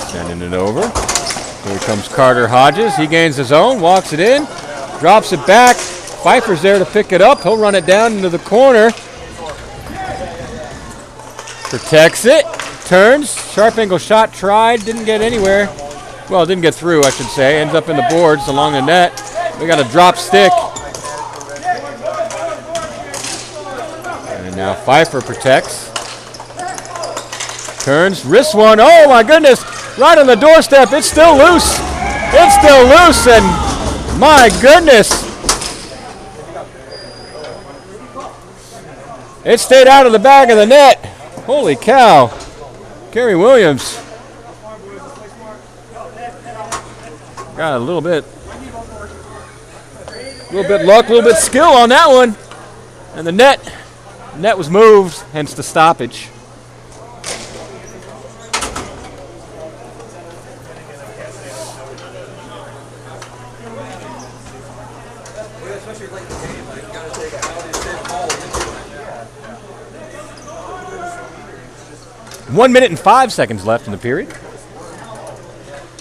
Sending it over. Here comes Carter Hodges. He gains his own, walks it in, drops it back. Pfeiffer's there to pick it up. He'll run it down into the corner. Protects it. Turns. Sharp angle shot tried. Didn't get anywhere. Well, didn't get through, I should say. Ends up in the boards along the net. We got a drop stick. And now Pfeiffer protects. Turns. Wrists one. Oh, my goodness. Right on the doorstep. It's still loose. It's still loose. And my goodness. It stayed out of the back of the net. Holy cow. Kerry Williams. Got a little bit luck, a little bit skill on that one. And the net was moved, hence the stoppage. Especially late in the game, like, you gotta take out his ball. 1 minute and 5 seconds left in the period.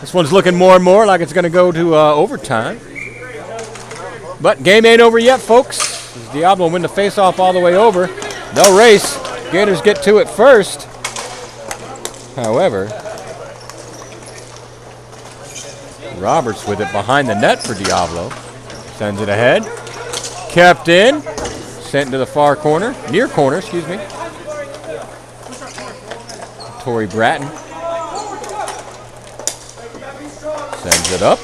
This one's looking more and more like it's going to go to overtime. But game ain't over yet, folks. As Diablo win the face-off all the way over. They'll race. Gators get to it first. However, Roberts with it behind the net for Diablo. Sends it ahead. Kept in. Sent into the far corner. Near corner, excuse me. Torrey Bratton. Sends it up.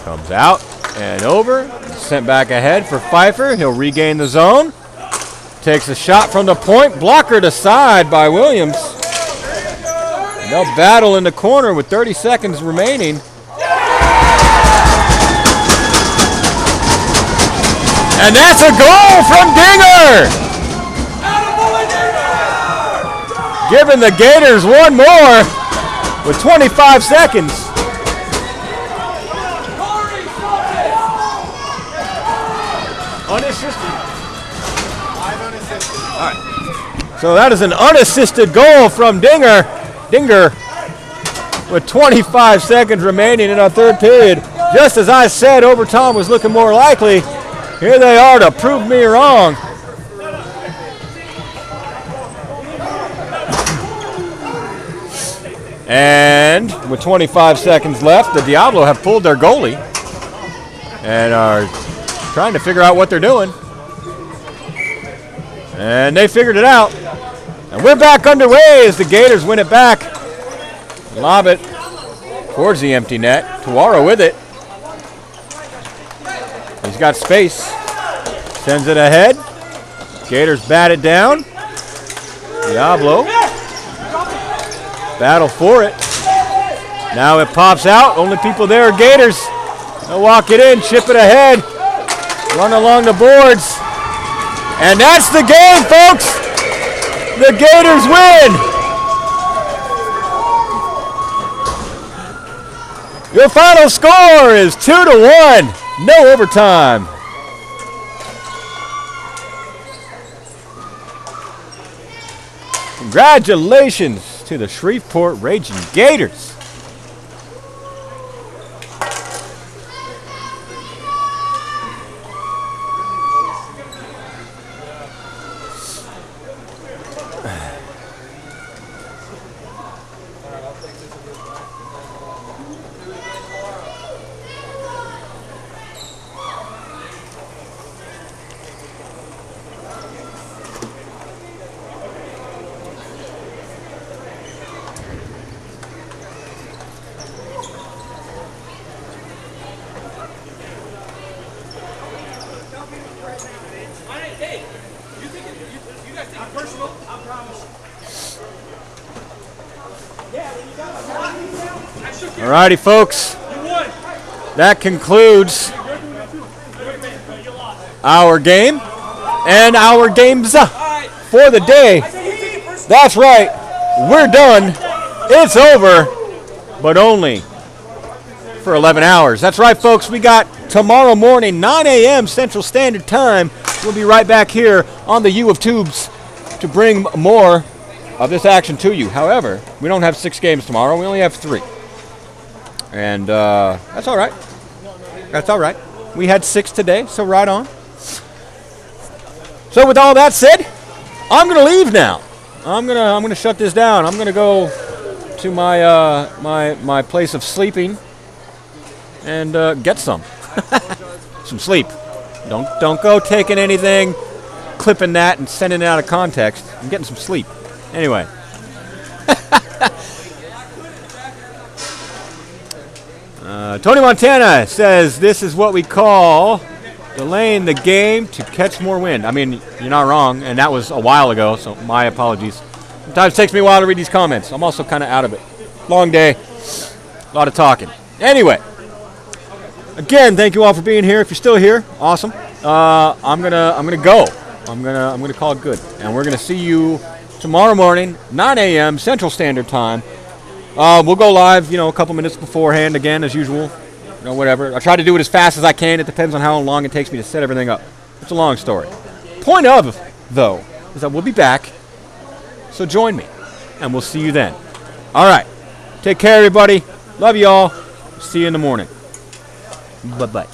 Comes out and over. Sent back ahead for Pfeiffer. He'll regain the zone. Takes a shot from the point. Blockered aside by Williams. And they'll battle in the corner with 30 seconds remaining. And that's a goal from Dinger! Giving the Gators one more with 25 seconds. Unassisted. All right. So that is an unassisted goal from Dinger. Dinger with 25 seconds remaining in our third period. Just as I said, overtime was looking more likely. Here they are to prove me wrong. And with 25 seconds left, the Diablo have pulled their goalie and are trying to figure out what they're doing. And they figured it out. And we're back underway as the Gators win it back. Lob it towards the empty net. Tuaro with it. He's got space. Sends it ahead. Gators bat it down. Diablo. Battle for it. Now it pops out. Only people there are Gators. They'll walk it in, chip it ahead, run along the boards. And that's the game, folks. The Gators win. Your final score is 2-1. No overtime. Congratulations to the Shreveport Raging Gators. All righty, folks. That concludes our game and our games for the day. That's right. We're done. It's over, but only for 11 hours. That's right, folks. We got tomorrow morning, 9 a.m. Central Standard Time. We'll be right back here on the U of Tubes to bring more of this action to you. However, we don't have 6 games tomorrow. We only have 3. And that's all right. That's all right. We had 6 today, so right on. So with all that said, I'm going to leave now. I'm gonna shut this down. I'm gonna go to my my place of sleeping and get some sleep. Don't go taking anything, clipping that and sending it out of context. I'm getting some sleep. Anyway. Tony Montana says this is what we call delaying the game to catch more wind. I mean, you're not wrong, and that was a while ago, so my apologies. Sometimes it takes me a while to read these comments. I'm also kind of out of it. Long day, a lot of talking. Anyway, again, thank you all for being here. If you're still here, awesome. I'm gonna go. I'm gonna call it good, and we're gonna see you tomorrow morning, 9 a.m. Central Standard Time. We'll go live, a couple minutes beforehand again, as usual. Whatever. I try to do it as fast as I can. It depends on how long it takes me to set everything up. It's a long story. Point of, though, is that we'll be back. So join me, and we'll see you then. All right. Take care, everybody. Love you all. See you in the morning. Bye-bye.